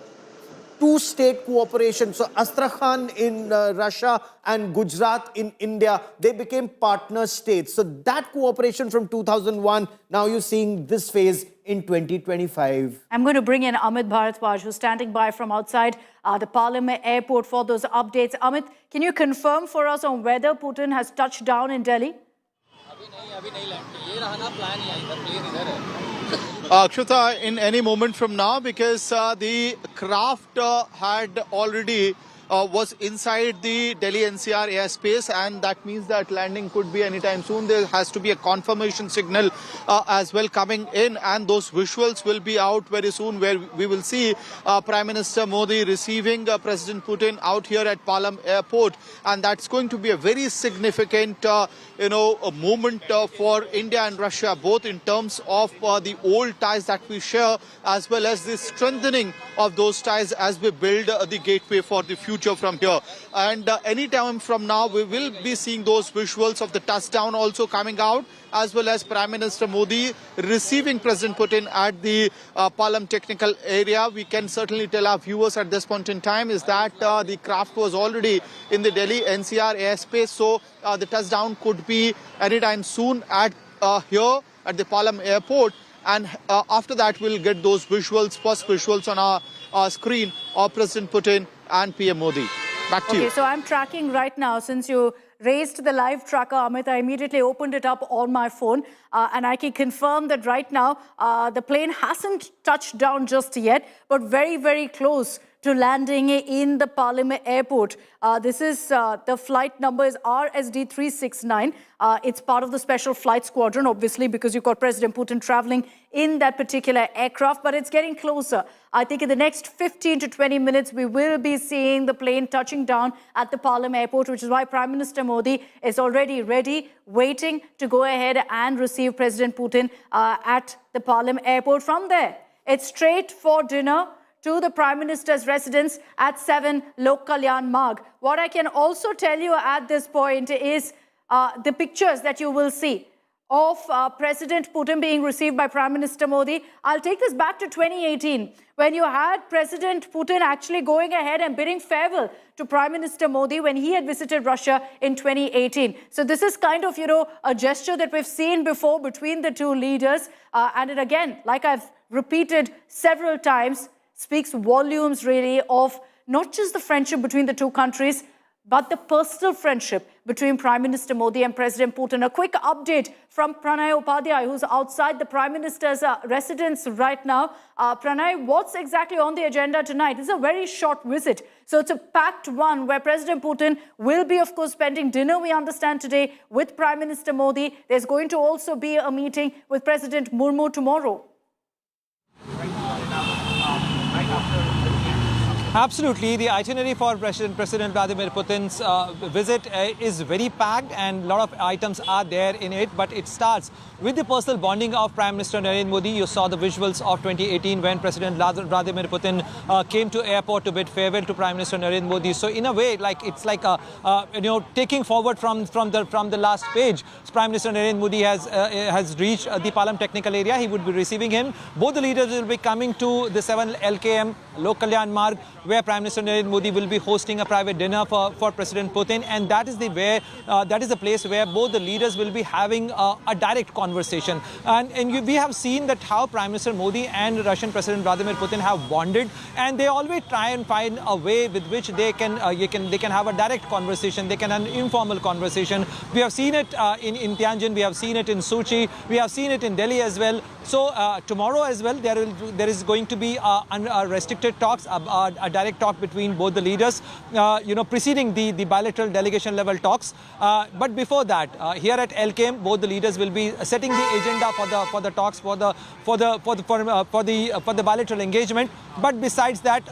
two-state cooperation. So Astrakhan in Russia and Gujarat in India, they became partner states. So that cooperation from 2001, now you're seeing this phase in 2025. I'm going to bring in Amit Bharadwaj, who's standing by from outside the Palam airport for those updates. Amit, can you confirm for us on whether Putin has touched down in Delhi? Akshata, in any moment from now, because the craft had already was inside the Delhi NCR airspace, and that means that landing could be anytime soon. There has to be a confirmation signal as well coming in, and those visuals will be out very soon, where we will see Prime Minister Modi receiving President Putin out here at Palam Airport, and that's going to be a very significant you know, a moment for India and Russia, both in terms of the old ties that we share, as well as the strengthening of those ties as we build the gateway for the future from here. And any time from now, we will be seeing those visuals of the touchdown also coming out, as well as Prime Minister Modi receiving President Putin at the Palam technical area. We can certainly tell our viewers at this point in time is that the craft was already in the Delhi NCR airspace, so the touchdown could be anytime soon at here at the Palam airport. And after that, we'll get those visuals, first visuals on our screen of President Putin and PM Modi. Back to you. Okay, so I'm tracking right now. Since you raised the live tracker, Amit, I immediately opened it up on my phone. And I can confirm that right now, the plane hasn't touched down just yet, but very, very close to landing in the Palam airport. This is the flight number is RSD 369. It's part of the special flight squadron, obviously, because you've got President Putin traveling in that particular aircraft, but it's getting closer. I think in the next 15 to 20 minutes, we will be seeing the plane touching down at the Palam airport, which is why Prime Minister Modi is already ready, waiting to go ahead and receive President Putin at the Palam airport. From there, it's straight for dinner to the Prime Minister's residence at 7 Lok Kalyan Marg. What I can also tell you at this point is the pictures that you will see of President Putin being received by Prime Minister Modi. I'll take this back to 2018, when you had President Putin actually going ahead and bidding farewell to Prime Minister Modi when he had visited Russia in 2018. So this is kind of, you know, a gesture that we've seen before between the two leaders. And it again, like I've repeated several times, speaks volumes really of not just the friendship between the two countries, but the personal friendship between Prime Minister Modi and President Putin. A quick update from Pranay Upadhyay, who's outside the Prime Minister's residence right now. Pranay, what's exactly on the agenda tonight? It's a very short visit. So it's a packed one where President Putin will be, of course, spending dinner, we understand, today with Prime Minister Modi. There's going to also be a meeting with President Murmu tomorrow. Absolutely. The itinerary for President Vladimir Putin's visit is very packed, and a lot of items are there in it. But it starts with the personal bonding of Prime Minister Narendra Modi. You saw the visuals of 2018 when President Vladimir Putin came to airport to bid farewell to Prime Minister Narendra Modi. So in a way, it's like taking forward from the last page. Prime Minister Narendra Modi has reached the Palam technical area. He would be receiving him. Both the leaders will be coming to the 7 LKM Lok Kalyan Marg, where Prime Minister Narendra Modi will be hosting a private dinner for President Putin, and that is the place where both the leaders will be having a direct conversation. And we have seen that how Prime Minister Modi and Russian President Vladimir Putin have bonded, and they always try and find a way with which they can have a direct conversation. They can have an informal conversation. We have seen it in Tianjin. We have seen it in Sochi. We have seen it in Delhi as well. So tomorrow as well, there is going to be restricted talks, a direct talk between both the leaders, preceding the bilateral delegation level talks. But before that, here at LKM, both the leaders will be setting the agenda for the talks for the bilateral engagement. But besides that,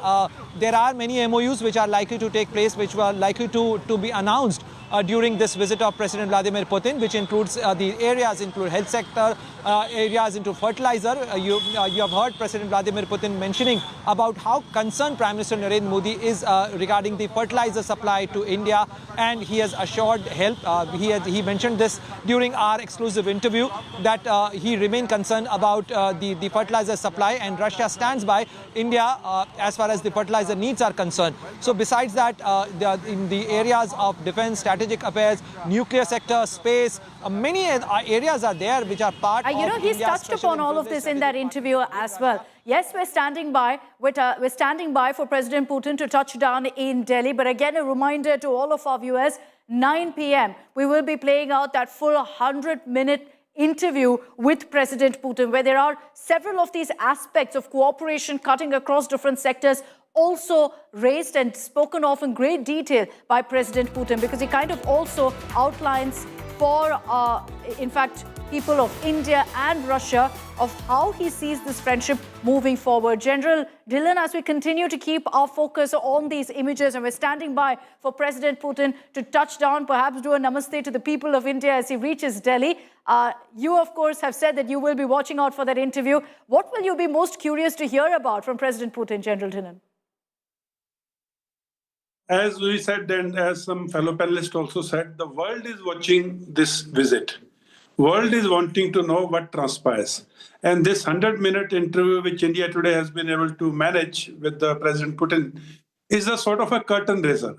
there are many MOUs which are likely to take place, which were likely to be announced during this visit of President Vladimir Putin, which includes the areas include health sector, areas into fertilizer. You have heard President Vladimir Putin mentioning about how concerned Prime Minister Narendra Modi is regarding the fertilizer supply to India, and he has assured help. He mentioned this during our exclusive interview that he remained concerned about the fertilizer supply, and Russia stands by India as far as the fertilizer needs are concerned. So besides that, in the areas of defense, strategic affairs, nuclear sector, space, many areas are there which are part of he's touched upon all of this in that interview as well. Yes, we're standing by for President Putin to touch down in Delhi. But again, a reminder to all of our viewers, 9 p.m. we will be playing out that full 100-minute interview with President Putin, where there are several of these aspects of cooperation cutting across different sectors also raised and spoken of in great detail by President Putin, because he kind of also outlines for, in fact, people of India and Russia of how he sees this friendship moving forward. General Dhillon, as we continue to keep our focus on these images, and we're standing by for President Putin to touch down, perhaps do a namaste to the people of India as he reaches Delhi. You, of course, have said that you will be watching out for that interview. What will you be most curious to hear about from President Putin, General Dhillon? As we said, and as some fellow panelists also said, the world is watching this visit. World is wanting to know what transpires. And this 100-minute interview, which India today has been able to manage with the President Putin, is a sort of a curtain raiser.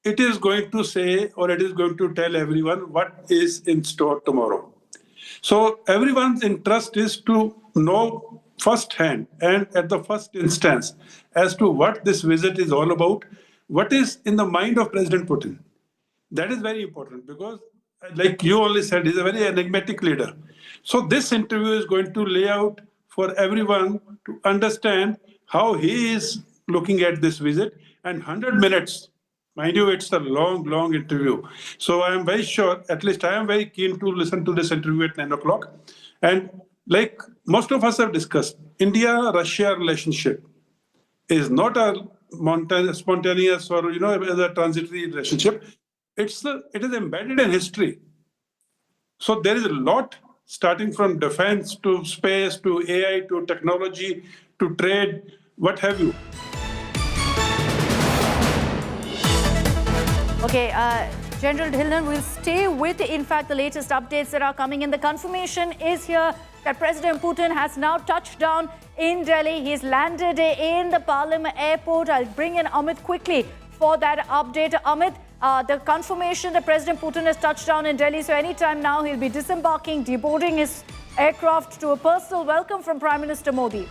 It is going to say, or it is going to tell everyone what is in store tomorrow. So everyone's interest is to know firsthand and at the first instance as to what this visit is all about, what is in the mind of President Putin. That is very important because, like you only said, he's a very enigmatic leader. So this interview is going to lay out for everyone to understand how he is looking at this visit. And 100 minutes, mind you, it's a long, long interview. So I am very sure, at least I am very keen to listen to this interview at 9 o'clock. And like most of us have discussed, India-Russia relationship is not a spontaneous or, a transitory relationship. It is embedded in history. So there is a lot, starting from defense to space to AI to technology to trade, what have you. Okay, General Dhillon, we'll stay with, in fact, the latest updates that are coming in. The confirmation is here that President Putin has now touched down in Delhi. He's landed in the Palam airport. I'll bring in Amit quickly for that update. Amit, the confirmation that President Putin has touched down in Delhi, so anytime now he'll be disembarking, deboarding his aircraft to a personal welcome from Prime Minister Modi.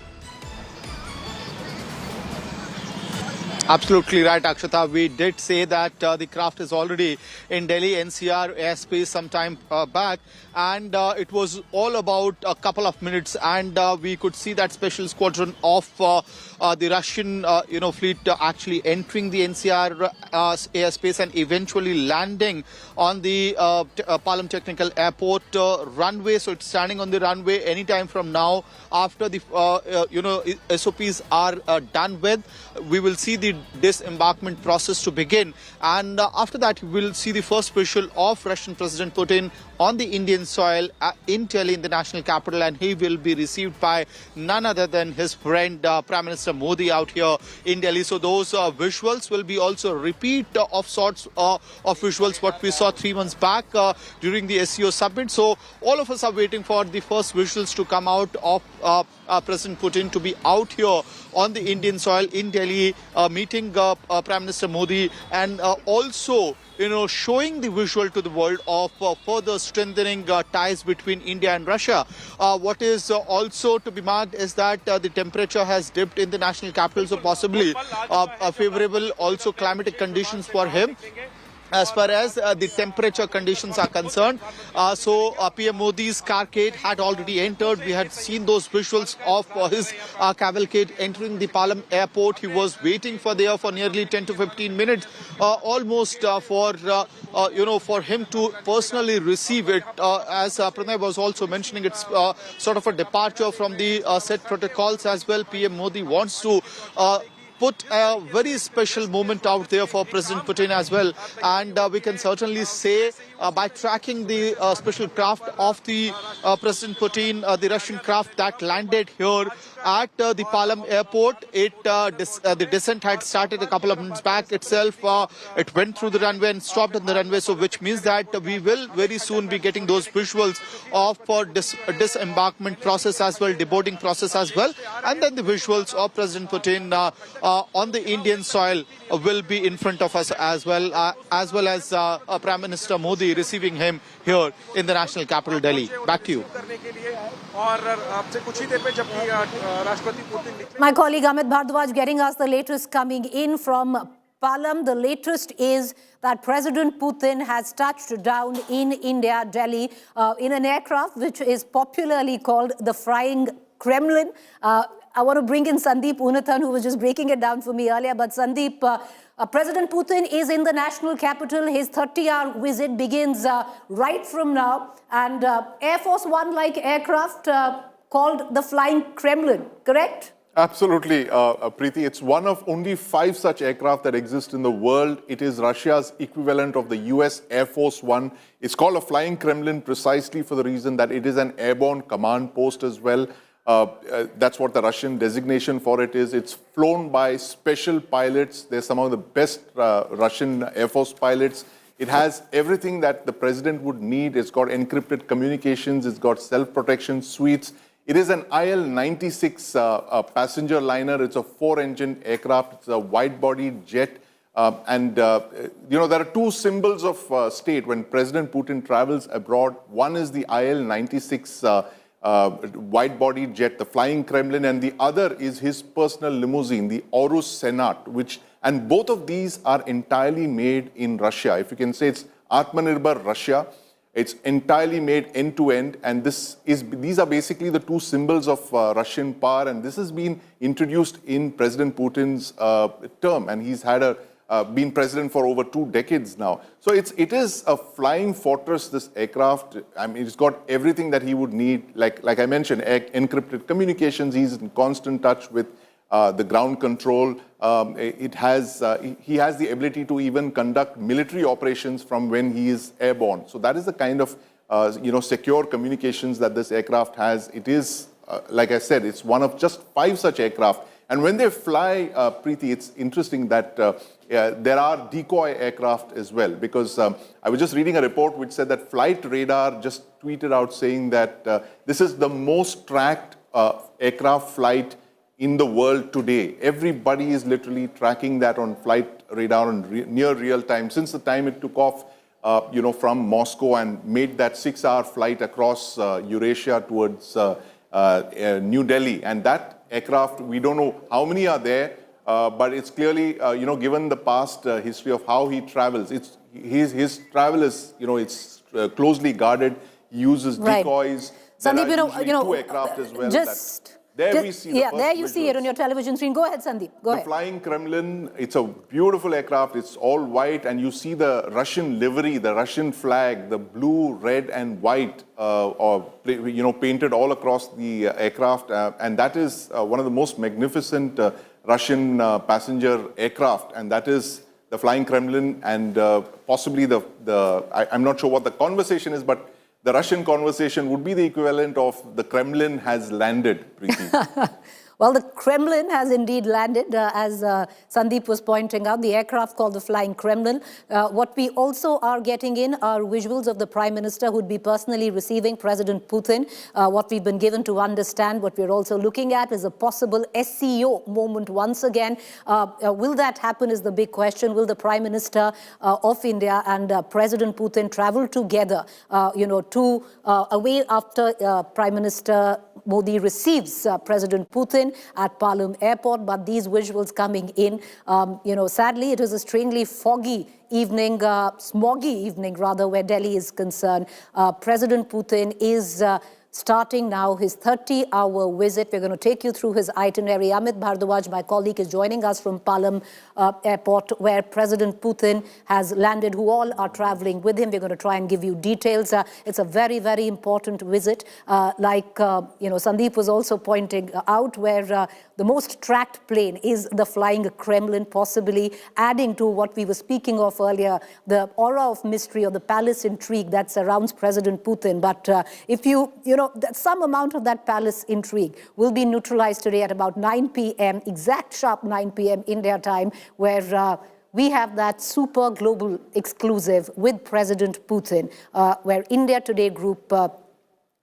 Absolutely right, Akshata. We did say that the craft is already in Delhi NCR airspace some time back, and it was all about a couple of minutes, and we could see that special squadron of the Russian, fleet actually entering the NCR airspace and eventually landing on the Palam Technical Airport runway. So it's standing on the runway anytime from now. After the SOPs are done with, we will see the disembarkment process to begin, and after that we will see the first visual of Russian President Putin on the Indian soil in Delhi, in the national capital, and he will be received by none other than his friend Prime Minister Modi out here in Delhi. So those visuals will be also a repeat of sorts of visuals what we saw 3 months back during the SCO summit. So all of us are waiting for the first visuals to come out of President Putin to be out here on the Indian soil in Delhi, meeting Prime Minister Modi, and also showing the visual to the world of further strengthening ties between India and Russia. What is also to be marked is that the temperature has dipped in the national capital, so possibly favorable also climatic conditions for him as far as the temperature conditions are concerned. So PM Modi's carcade had already entered. We had seen those visuals of his cavalcade entering the Palam airport. He was waiting for nearly 10 to 15 minutes, almost for him to personally receive it. As Pranay was also mentioning, it's sort of a departure from the set protocols as well. PM Modi wants to put a very special moment out there for President Putin as well. And we can certainly say by tracking the special craft of the President Putin, the Russian craft that landed here at the Palam airport, the descent had started a couple of minutes back itself. It went through the runway and stopped on the runway, so which means that we will very soon be getting those visuals of disembarkment process as well, deboarding process as well, and then the visuals of President Putin on the Indian soil will be in front of us as well as Prime Minister Modi receiving him here in the national capital, Delhi. Back to you. My colleague Amit Bhardwaj getting us the latest coming in from Palam. The latest is that President Putin has touched down in India, Delhi, in an aircraft which is popularly called the Flying Kremlin. I want to bring in Sandeep Unathan, who was just breaking it down for me earlier. But Sandeep, President Putin is in the national capital. His 30-hour visit begins right from now. And Air Force One-like aircraft called the Flying Kremlin, correct? Absolutely, Preeti. It's one of only 5 such aircraft that exist in the world. It is Russia's equivalent of the US Air Force One. It's called a Flying Kremlin precisely for the reason that it is an airborne command post as well. That's what the Russian designation for it is. It's flown by special pilots. They're some of the best Russian Air Force pilots. It has everything that the president would need. It's got encrypted communications. It's got self-protection suites. It is an IL-96 passenger liner. It's a 4-engine aircraft. It's a wide-body jet. There are 2 symbols of state when President Putin travels abroad. One is the IL-96 wide-body jet, the Flying Kremlin, and the other is his personal limousine, the Aurus Senat, and both of these are entirely made in Russia. If you can say it's Atmanirbhar Russia, it's entirely made end-to-end, and these are basically the 2 symbols of Russian power, and this has been introduced in President Putin's term, and he's had been president for over 2 decades now. So it is a flying fortress, this aircraft. I mean, it's got everything that he would need. Like I mentioned, encrypted communications. He's in constant touch with the ground control. He has the ability to even conduct military operations from when he is airborne. So that is the kind of secure communications that this aircraft has. It is, like I said, it's one of just 5 such aircraft. And when they fly, Preeti, it's interesting that there are decoy aircraft as well, because I was just reading a report which said that Flight Radar just tweeted out saying that this is the most tracked aircraft flight in the world today. Everybody is literally tracking that on Flight Radar in near real time since the time it took off from Moscow and made that 6-hour flight across Eurasia towards New Delhi. And that aircraft, we don't know how many are there. but it's clearly, given the past history of how he travels, his travel is, it's closely guarded. He uses decoys. Sandeep, two aircraft as well. We see the there you see it on your television screen. Go ahead, Sandeep. Go ahead. The Flying Kremlin, it's a beautiful aircraft. It's all white, and you see the Russian livery, the Russian flag, the blue, red, and white, painted all across the aircraft. And that is one of the most magnificent Russian passenger aircraft, and that is the Flying Kremlin. And possibly I'm not sure what the conversation is, but the Russian conversation would be the equivalent of the Kremlin has landed, Preeti. Well, the Kremlin has indeed landed, as Sandeep was pointing out, the aircraft called the Flying Kremlin. What we also are getting in are visuals of the Prime Minister who would be personally receiving President Putin. What we've been given to understand, what we're also looking at is a possible SCO moment once again. Will that happen is the big question. Will the Prime Minister of India and President Putin travel together, away after Prime Minister Modi receives President Putin at Palam airport, but these visuals coming in, sadly, it is a strangely foggy evening, smoggy evening rather, where Delhi is concerned. President Putin is starting now his 30-hour visit. We're going to take you through his itinerary. Amit Bhardwaj, my colleague, is joining us from Palam airport, where President Putin has landed, who all are traveling with him. We're going to try and give you details. It's a very, very important visit. Sandeep was also pointing out, where the most tracked plane is the Flying Kremlin, possibly adding to what we were speaking of earlier, the aura of mystery or the palace intrigue that surrounds President Putin. But if some amount of that palace intrigue will be neutralized today at about 9 p.m., exact sharp 9 p.m. India time, where we have that super global exclusive with President Putin, where India Today Group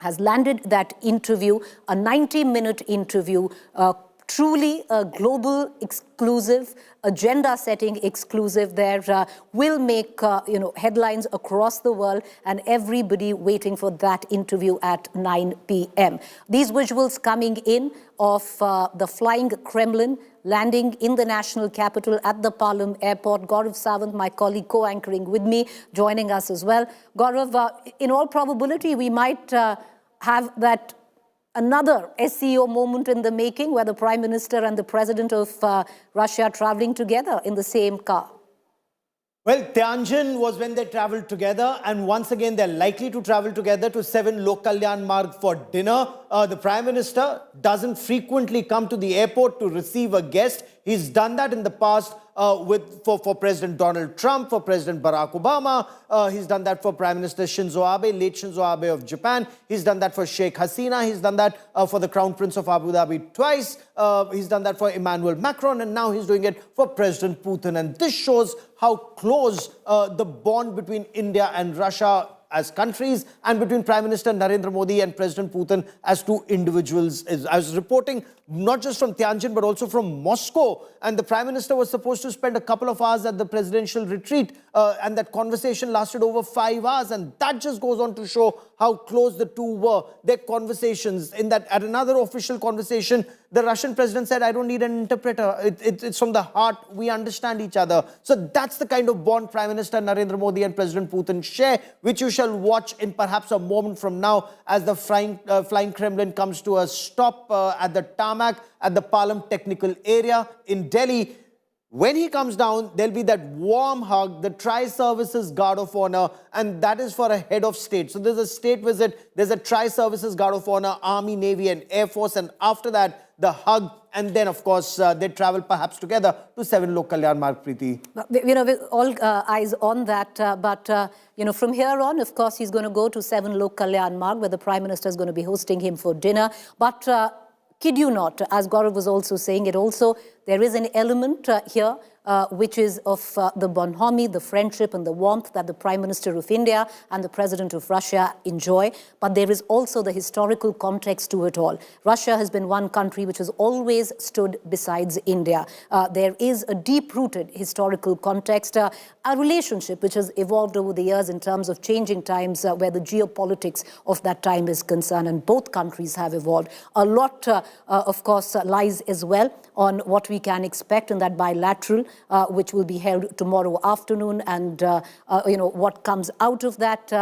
has landed that interview, a 90-minute interview, truly a global exclusive, agenda-setting exclusive there, will make headlines across the world, and everybody waiting for that interview at 9 p.m. These visuals coming in of the Flying Kremlin landing in the national capital at the Palam airport. Gaurav Sawant, my colleague, co-anchoring with me, joining us as well. Gaurav, in all probability, we might have that another SCO moment in the making, where the Prime Minister and the President of Russia are traveling together in the same car. Well, Tianjin was when they traveled together, and once again they're likely to travel together to 7 Lok Kalyan Marg for dinner. The Prime Minister doesn't frequently come to the airport to receive a guest. He's done that in the past for President Donald Trump, for President Barack Obama. He's done that for Prime Minister Shinzo Abe, late Shinzo Abe of Japan. He's done that for Sheikh Hasina. He's done that for the Crown Prince of Abu Dhabi twice. He's done that for Emmanuel Macron, and now he's doing it for President Putin. And this shows how close the bond between India and Russia as countries, and between Prime Minister Narendra Modi and President Putin as two individuals is. I was reporting not just from Tianjin, but also from Moscow. And the Prime Minister was supposed to spend a couple of hours at the presidential retreat. And that conversation lasted over 5 hours. And that just goes on to show how close the two were. Their conversations, in that at another official conversation, the Russian president said, I don't need an interpreter. It's from the heart. We understand each other. So that's the kind of bond Prime Minister Narendra Modi and President Putin share, which you shall watch in perhaps a moment from now as the Flying Kremlin comes to a stop at the tarmac at the Palam technical area in Delhi. When he comes down, there'll be that warm hug, the Tri-Services Guard of Honor, and that is for a head of state. So there's a state visit, there's a Tri-Services Guard of Honor, Army, Navy, and Air Force, and after that, the hug, and then, of course, they travel perhaps together to 7 Lok Kalyan Marg, Preeti. With all eyes on that, but from here on, of course, he's going to go to 7 Lok Kalyan Marg, where the Prime Minister is going to be hosting him for dinner. But kid you not, as Gaurav was also saying, there is an element here which is of the bonhomie, the friendship and the warmth that the Prime Minister of India and the President of Russia enjoy. But there is also the historical context to it all. Russia has been one country which has always stood besides India. There is a deep-rooted historical context, a relationship which has evolved over the years in terms of changing times where the geopolitics of that time is concerned, and both countries have evolved. A lot, of course, lies as well on what we can expect in that bilateral, which will be held tomorrow afternoon, and what comes out of that.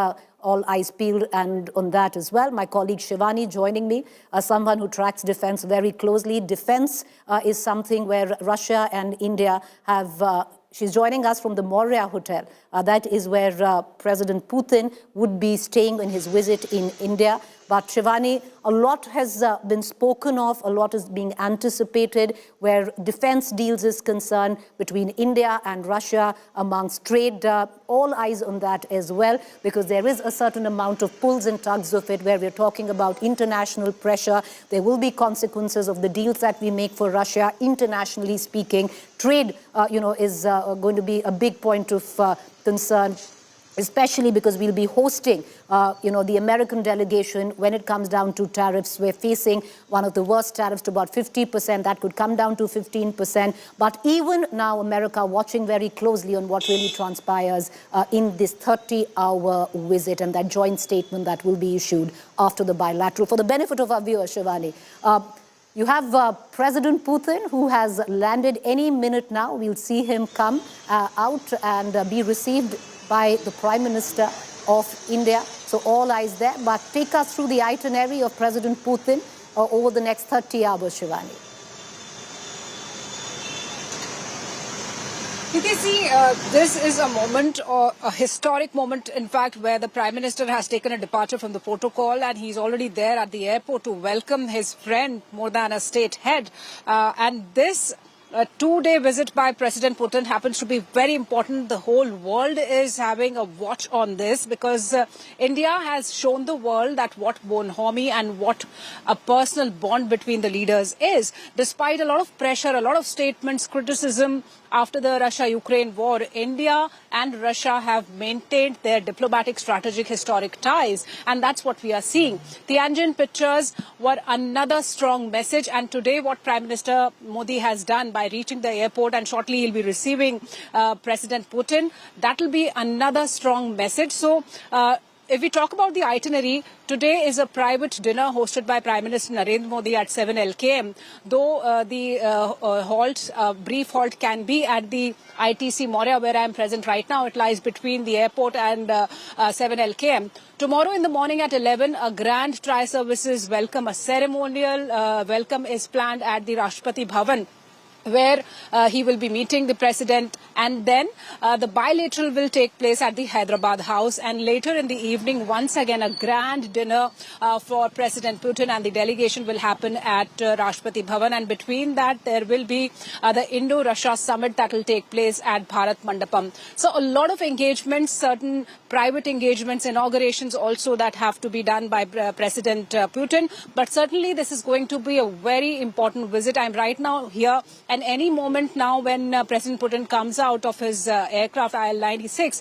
All eyes peeled and on that as well. My colleague Shivani joining me, someone who tracks defense very closely. Defense is something where Russia and India have... She's joining us from the Moria Hotel. That is where President Putin would be staying in his visit in India. But Shivani, a lot has been spoken of, a lot is being anticipated where defense deals is concerned between India and Russia amongst trade. All eyes on that as well, because there is a certain amount of pulls and tugs of it where we're talking about international pressure. There will be consequences of the deals that we make for Russia, internationally speaking. Trade, is going to be a big point of concern, especially because we'll be hosting, the American delegation when it comes down to tariffs. We're facing one of the worst tariffs to about 50%. That could come down to 15%. But even now, America watching very closely on what really transpires in this 30-hour visit and that joint statement that will be issued after the bilateral. For the benefit of our viewers, Shivani, you have President Putin, who has landed any minute now. We'll see him come out and be received by the Prime Minister of India. So all eyes there. But take us through the itinerary of President Putin over the next 30 hours, Shivani. This is a moment, or a historic moment, in fact, where the Prime Minister has taken a departure from the protocol, and he's already there at the airport to welcome his friend, more than a state head. And this two-day visit by President Putin happens to be very important. The whole world is having a watch on this because India has shown the world that what bonhomie and what a personal bond between the leaders is. Despite a lot of pressure, a lot of statements, criticism after the Russia-Ukraine war, India and Russia have maintained their diplomatic, strategic, historic ties. And that's what we are seeing. Tianjin pictures were another strong message. And today what Prime Minister Modi has done by reaching the airport, and shortly he'll be receiving President Putin, that will be another strong message. So if we talk about the itinerary, today is a private dinner hosted by Prime Minister Narendra Modi at 7 LKM, though the brief halt can be at the ITC Moria, where I am present right now. It lies between the airport and 7 LKM. Tomorrow in the morning at 11, a grand tri-services welcome, a ceremonial welcome is planned at the Rashtrapati Bhavan, where he will be meeting the president, and then the bilateral will take place at the Hyderabad House, and later in the evening, once again, a grand dinner for President Putin and the delegation will happen at Rashtrapati Bhavan, and between that, there will be the Indo-Russia summit that will take place at Bharat Mandapam. So a lot of engagements, certain private engagements, inaugurations also that have to be done by President Putin, but certainly this is going to be a very important visit. I'm right now here, and any moment now when President Putin comes out of his aircraft IL-96,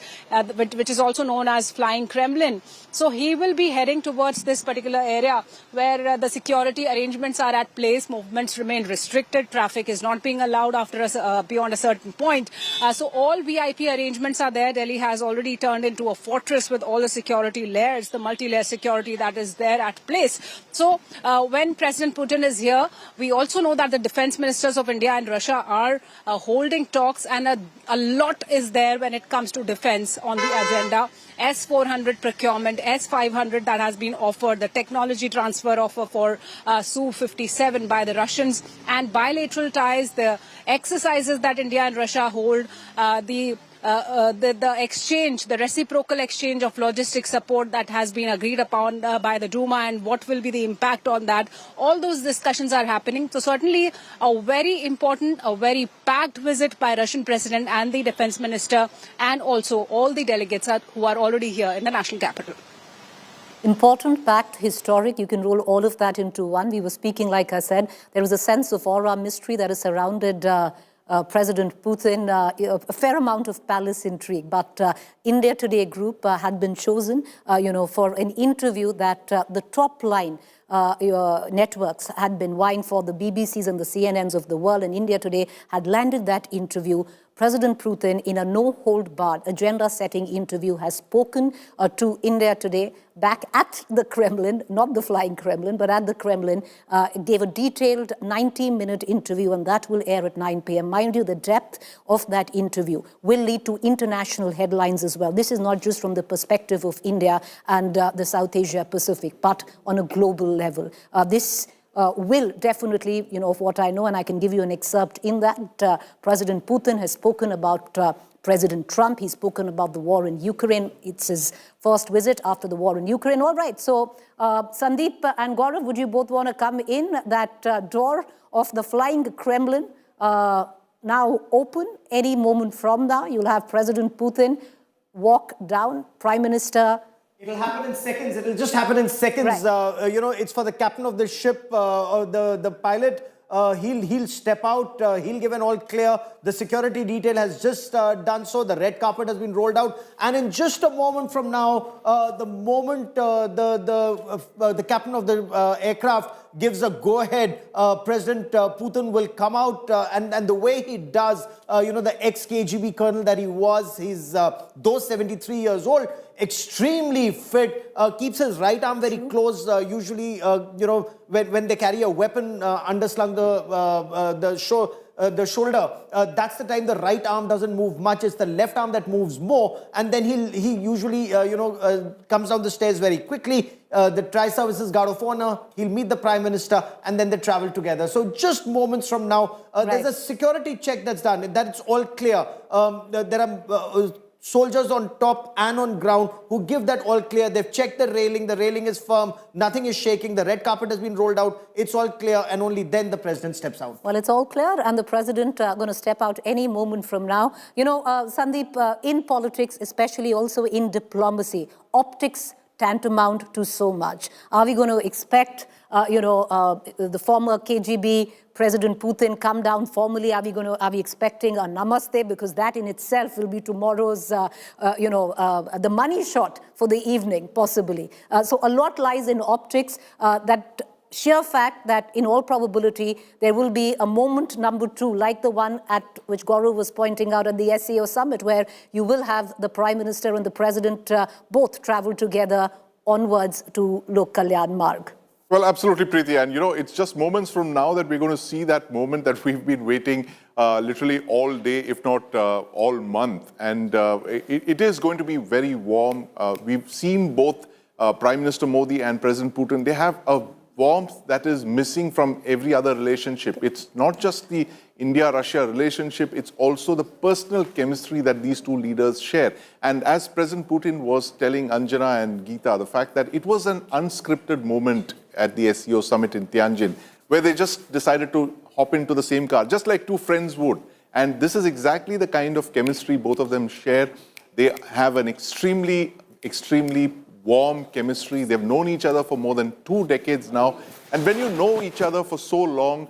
which is also known as Flying Kremlin, so he will be heading towards this particular area where the security arrangements are at place, movements remain restricted, traffic is not being allowed after beyond a certain point. So all VIP arrangements are there. Delhi has already turned into a fortress with all the security layers, the multi-layer security that is there at place. So when President Putin is here, we also know that the defense ministers of India and Russia are holding talks, and a lot is there when it comes to defense on the agenda. S-400 procurement, S-500 that has been offered, the technology transfer offer for Su-57 by the Russians, and bilateral ties, the exercises that India and Russia hold, the exchange, the reciprocal exchange of logistic support that has been agreed upon by the Duma, and what will be the impact on that. All those discussions are happening. So certainly a very important, a very packed visit by Russian President and the Defense Minister, and also all the delegates who are already here in the national capital. Important, packed, historic. You can roll all of that into one. We were speaking, like I said, there was a sense of aura, mystery that is surrounded President Putin a fair amount of palace intrigue. But India Today Group had been chosen, for an interview that the top line networks had been vying for, the BBCs and the CNNs of the world, and India Today had landed that interview. President Putin, in a no-hold-barred, agenda-setting interview, has spoken to India Today back at the Kremlin, not the flying Kremlin, but at the Kremlin, gave a detailed 90-minute interview, and that will air at 9 p.m. Mind you, the depth of that interview will lead to international headlines as well. This is not just from the perspective of India and the South Asia Pacific, but on a global level. This will definitely, of what I know, and I can give you an excerpt in that. President Putin has spoken about President Trump. He's spoken about the war in Ukraine. It's his first visit after the war in Ukraine. All right, so Sandeep and Gaurav, would you both want to come in? That door of the flying Kremlin now open any moment from now. You'll have President Putin walk down, Prime Minister. It'll happen in seconds. It'll just happen in seconds. Right. It's for the captain of the ship, or the pilot. He'll step out. He'll give an all clear. The security detail has just done so. The red carpet has been rolled out. And in just a moment from now, the moment the captain of the aircraft gives a go-ahead, President Putin will come out, and the way he does, the ex-KGB colonel that he was, he's though 73 years old, extremely fit, keeps his right arm very close. Usually, when they carry a weapon underslung the shoulder, that's the time the right arm doesn't move much. It's the left arm that moves more, and then he usually comes down the stairs very quickly. The Tri-Services Guard of Honor, he'll meet the Prime Minister, and then they travel together. So just moments from now, there's a security check that's done. That's all clear. There are soldiers on top and on ground who give that all clear. They've checked the railing is firm, nothing is shaking, the red carpet has been rolled out, it's all clear, and only then the president steps out. Well, it's all clear, and the president going to step out any moment from now. Sandeep, in politics, especially also in diplomacy, optics tantamount to so much. Are we going to expect, the former KGB President Putin come down formally? Are we expecting a namaste? Because that in itself will be tomorrow's, the money shot for the evening, possibly. So a lot lies in optics. That sheer fact that in all probability there will be a moment number 2, like the one at which Gaurav was pointing out at the SCO summit, where you will have the Prime Minister and the President both travel together onwards to Lok Kalyan Marg. Well, absolutely, Preeti. And, it's just moments from now that we're going to see that moment that we've been waiting literally all day, if not all month. And it is going to be very warm. We've seen both Prime Minister Modi and President Putin. They have a warmth that is missing from every other relationship. It's not just the India-Russia relationship, it's also the personal chemistry that these two leaders share. And as President Putin was telling Anjana and Geeta, the fact that it was an unscripted moment at the SCO summit in Tianjin, where they just decided to hop into the same car, just like two friends would. And this is exactly the kind of chemistry both of them share. They have an extremely warm chemistry. They've known each other for more than 2 decades now. And when you know each other for so long,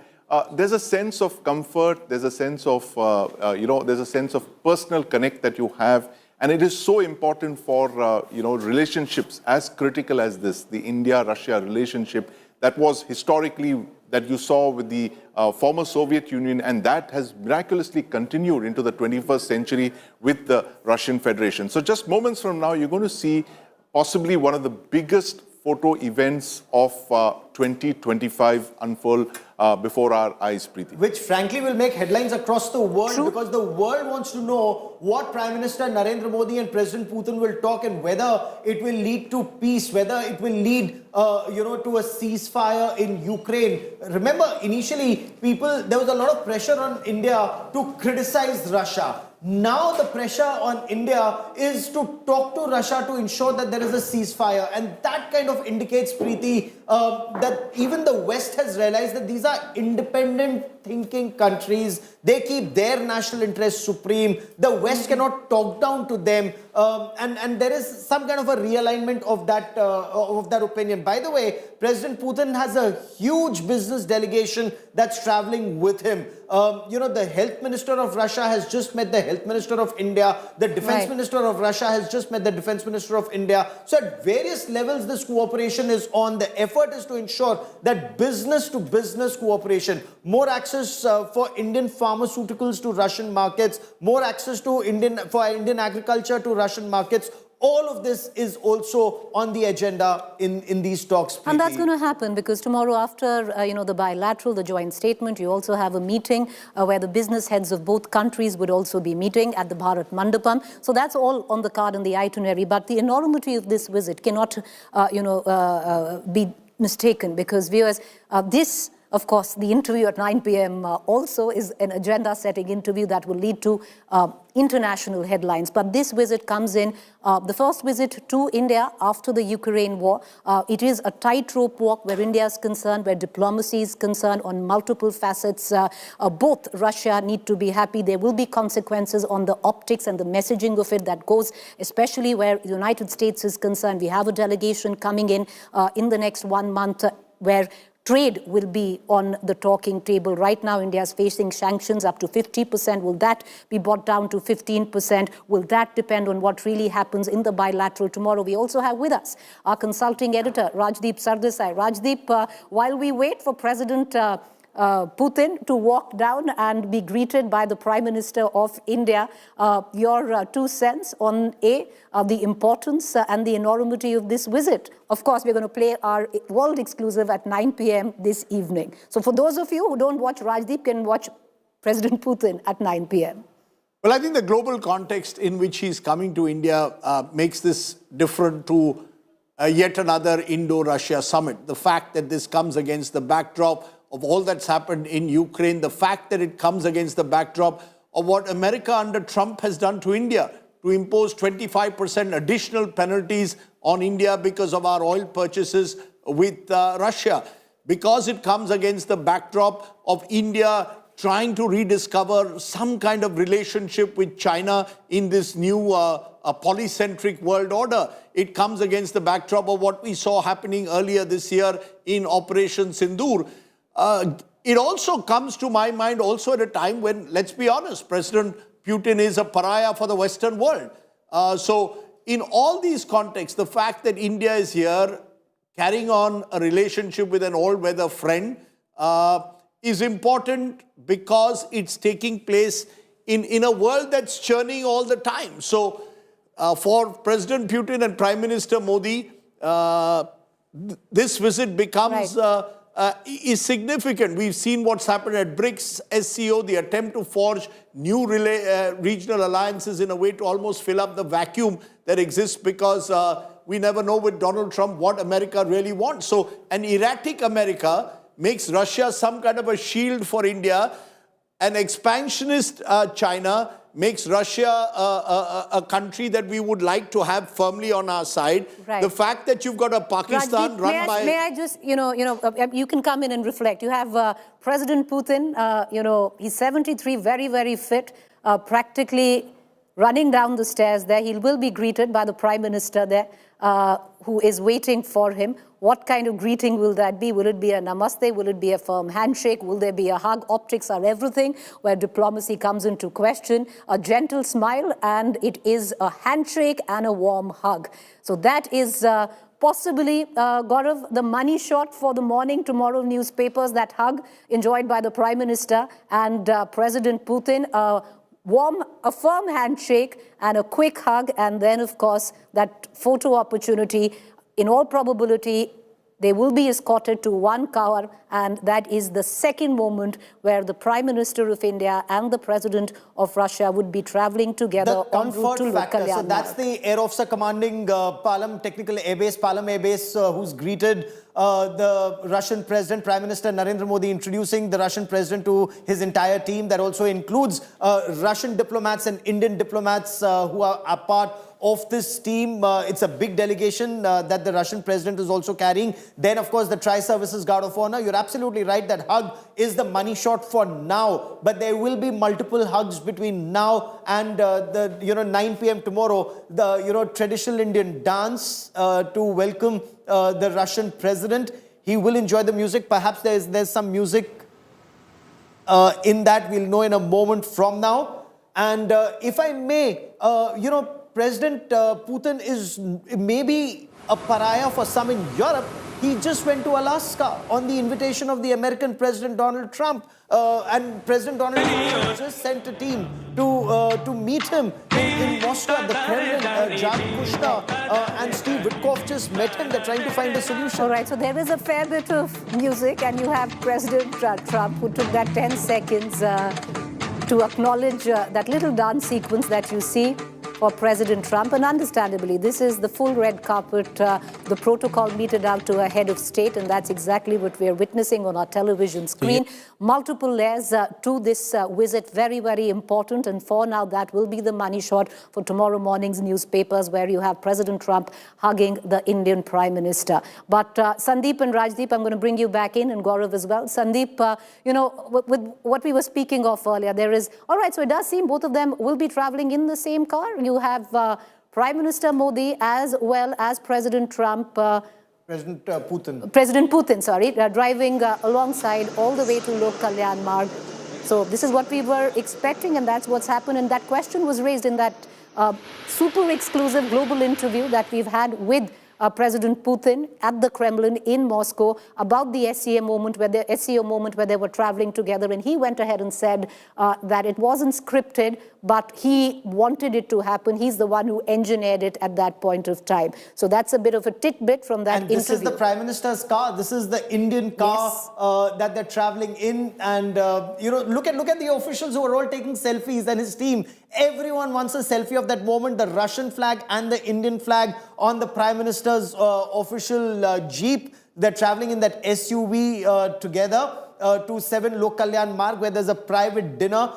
there's a sense of comfort, there's a sense of, there's a sense of personal connect that you have. And it is so important for, relationships as critical as this, the India-Russia relationship that was historically, that you saw with the former Soviet Union, and that has miraculously continued into the 21st century with the Russian Federation. So just moments from now, you're going to see possibly one of the biggest photo events of 2025 unfold before our eyes, Preeti. Which frankly will make headlines across the world. True. Because the world wants to know what Prime Minister Narendra Modi and President Putin will talk, and whether it will lead to peace, whether it will lead to a ceasefire in Ukraine. Remember, initially, there was a lot of pressure on India to criticize Russia. Now the pressure on India is to talk to Russia to ensure that there is a ceasefire. And that kind of indicates, Preeti, that even the West has realized that these are independent thinking countries. They keep their national interests supreme. The West cannot talk down to them. And there is some kind of a realignment of that opinion. By the way, President Putin has a huge business delegation that's traveling with him. The health minister of Russia has just met the health minister of India. The defense minister of Russia has just met the defense minister of India. So at various levels, this cooperation is on. The effort is to ensure that business to business cooperation, more access for Indian pharmaceuticals to Russian markets, more access to Indian agriculture to Russian markets. All of this is also on the agenda in these talks. And that's going to happen because tomorrow after, the bilateral, the joint statement, you also have a meeting where the business heads of both countries would also be meeting at the Bharat Mandapam. So that's all on the card and the itinerary. But the enormity of this visit cannot, be mistaken because viewers, this, of course, the interview at 9 p.m. Also is an agenda-setting interview that will lead to international headlines. But this visit comes in, the first visit to India after the Ukraine war. It is a tightrope walk where India is concerned, where diplomacy is concerned on multiple facets. Both Russia need to be happy. There will be consequences on the optics and the messaging of it that goes, especially where the United States is concerned. We have a delegation coming in the next 1 month where trade will be on the talking table. Right now, India is facing sanctions up to 50%. Will that be brought down to 15%? Will that depend on what really happens in the bilateral tomorrow? We also have with us our consulting editor, Rajdeep Sardesai. Rajdeep, while we wait for President Putin to walk down and be greeted by the Prime Minister of India, your 2 cents on the importance and the enormity of this visit. Of course, we're going to play our world exclusive at 9 p.m. this evening. So for those of you who don't watch Rajdeep, can watch President Putin at 9 p.m. Well, I think the global context in which he's coming to India makes this different to yet another Indo-Russia summit. The fact that this comes against the backdrop of all that's happened in Ukraine, the fact that it comes against the backdrop of what America under Trump has done to India, to impose 25% additional penalties on India because of our oil purchases with Russia, because it comes against the backdrop of India trying to rediscover some kind of relationship with China in this new polycentric world order. It comes against the backdrop of what we saw happening earlier this year in Operation Sindoor. It also comes to my mind also at a time when, let's be honest, President Putin is a pariah for the Western world. So in all these contexts, the fact that India is here carrying on a relationship with an all-weather friend is important because it's taking place in a world that's churning all the time. So for President Putin and Prime Minister Modi, this visit becomes is significant. We've seen what's happened at BRICS, SCO, the attempt to forge new regional alliances in a way to almost fill up the vacuum that exists because we never know with Donald Trump what America really wants. So an erratic America makes Russia some kind of a shield for India. An expansionist China makes Russia a country that we would like to have firmly on our side. Right. The fact that you've got a Pakistan Rajdeep, run by... May I just, you can come in and reflect. You have President Putin, he's 73, very, very fit, practically running down the stairs there. He will be greeted by the Prime Minister there, who is waiting for him. What kind of greeting will that be? Will it be a namaste? Will it be a firm handshake? Will there be a hug? Optics are everything, where diplomacy comes into question. A gentle smile, and it is a handshake and a warm hug. So that is possibly, Gaurav, the money shot for the morning tomorrow newspapers, that hug enjoyed by the Prime Minister and President Putin. A firm handshake and a quick hug, and then, of course, that photo opportunity. In all probability, they will be escorted to one car, and that is the second moment where the Prime Minister of India and the President of Russia would be traveling together en route to Kalyana. So that's the Air Officer commanding Palam Technical Air Base, Palam Air Base, who's greeted the Russian President, Prime Minister Narendra Modi, introducing the Russian President to his entire team. That also includes Russian diplomats and Indian diplomats who are a part of this team. It's a big delegation that the Russian president is also carrying. Then, of course, the Tri-Services Guard of Honor. You're absolutely right that hug is the money shot for now, but there will be multiple hugs between now and 9 p.m. tomorrow. The traditional Indian dance to welcome the Russian president. He will enjoy the music. Perhaps there's some music in that. We'll know in a moment from now. And if I may, President Putin is maybe a pariah for some in Europe. He just went to Alaska on the invitation of the American President Donald Trump. And President Donald Trump just sent a team to meet him in Moscow at the Kremlin. Jared Kushner and Steve Witkoff just met him. They're trying to find a solution. All right, so there is a fair bit of music, and you have President Trump who took that 10 seconds to acknowledge that little dance sequence that you see for President Trump. And understandably, this is the full red carpet, the protocol meted out to a head of state, and that's exactly what we're witnessing on our television screen. Multiple layers to this visit, very, very important. And for now, that will be the money shot for tomorrow morning's newspapers, where you have President Trump hugging the Indian Prime Minister. But Sandeep and Rajdeep, I'm going to bring you back in, and Gaurav as well. Sandeep, with what we were speaking of earlier, there is, all right, so it does seem both of them will be traveling in the same car. You have Prime Minister Modi as well as President Trump. President Putin. President Putin, sorry, driving alongside all the way to Lok Kalyan Marg. So this is what we were expecting, and that's what's happened. And that question was raised in that super exclusive global interview that we've had with President Putin at the Kremlin in Moscow about the SCO moment where they were traveling together. And he went ahead and said that it wasn't scripted, but he wanted it to happen. He's the one who engineered it at that point of time. So that's a bit of a tidbit from that interview. And this is the Prime Minister's car. This is the Indian car that they're traveling in. And, look at the officials who are all taking selfies, and his team. Everyone wants a selfie of that moment, the Russian flag and the Indian flag on the Prime Minister's official Jeep. They're traveling in that SUV together to 7 Lok Kalyan Marg, where there's a private dinner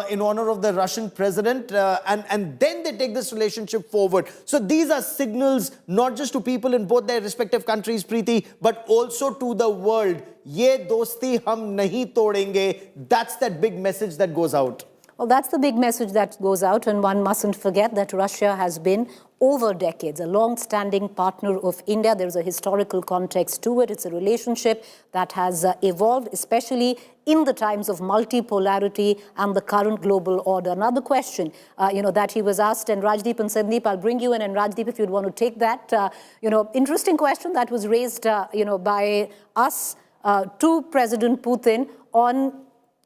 in honor of the Russian president. And then they take this relationship forward. So these are signals not just to people in both their respective countries, Preeti, but also to the world. Ye dosti hum nahi todenge. That's that big message that goes out. Well, that's the big message that goes out, and one mustn't forget that Russia has been, over decades, a long-standing partner of India. There's a historical context to it. It's a relationship that has evolved, especially in the times of multipolarity and the current global order. Another question, that he was asked, and Rajdeep and Sandeep, I'll bring you in, and Rajdeep, if you'd want to take that, interesting question that was raised, by us to President Putin on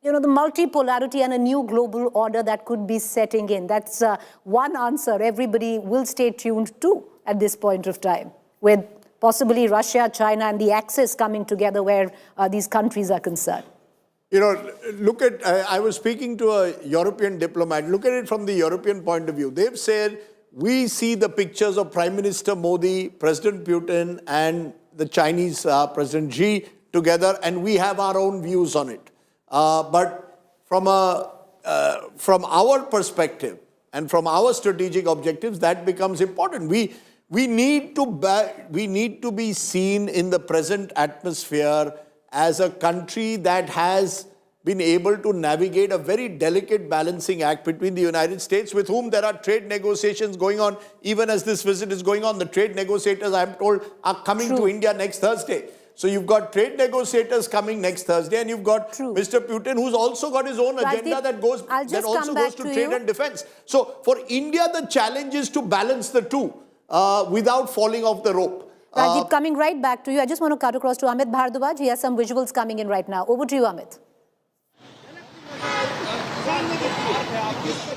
the multipolarity and a new global order that could be setting in. That's one answer everybody will stay tuned to at this point of time, with possibly Russia, China, and the Axis coming together where these countries are concerned. Look at, I was speaking to a European diplomat. Look at it from the European point of view. They've said, we see the pictures of Prime Minister Modi, President Putin, and the Chinese President Xi together, and we have our own views on it. But from our perspective and from our strategic objectives, that becomes important. We need to be seen in the present atmosphere as a country that has been able to navigate a very delicate balancing act between the United States, with whom there are trade negotiations going on, even as this visit is going on. The trade negotiators, I'm told, are coming to India next Thursday. So you've got trade negotiators coming next Thursday, and you've got Mr. Putin, who's also got his own agenda that also goes to trade and defense. So for India, the challenge is to balance the two without falling off the rope. Rajdeep, coming right back to you. I just want to cut across to Amit Bhardwaj. He has some visuals coming in right now. Over to you, Amit.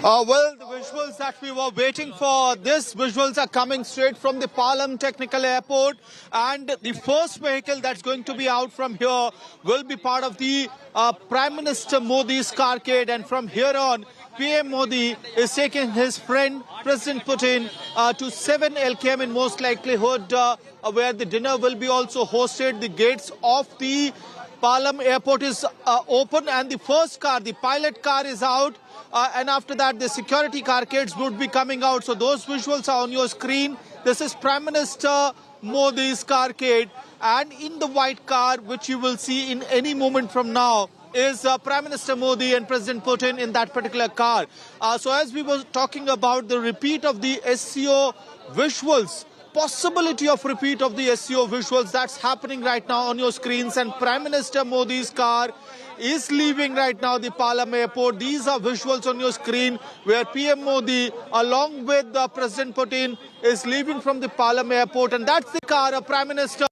Well, the visuals that we were waiting for, these visuals are coming straight from the Palam Technical Airport, and the first vehicle that's going to be out from here will be part of the Prime Minister Modi's carcade, and from here on, PM Modi is taking his friend President Putin to 7 LKM in most likelihood, where the dinner will be also hosted. The gates of the Palam airport is open, and the first car, the pilot car, is out. And after that, the security car kids would be coming out. So those visuals are on your screen. This is Prime Minister Modi's car kit. And in the white car, which you will see in any moment from now, is Prime Minister Modi and President Putin in that particular car. So as we were talking about the repeat of the SCO visuals, possibility of repeat of the SCO visuals, that's happening right now on your screens. And Prime Minister Modi's car is leaving right now the Palam airport. These are visuals on your screen where PM Modi along with President Putin is leaving from the Palam airport, and that's the car of Prime Minister.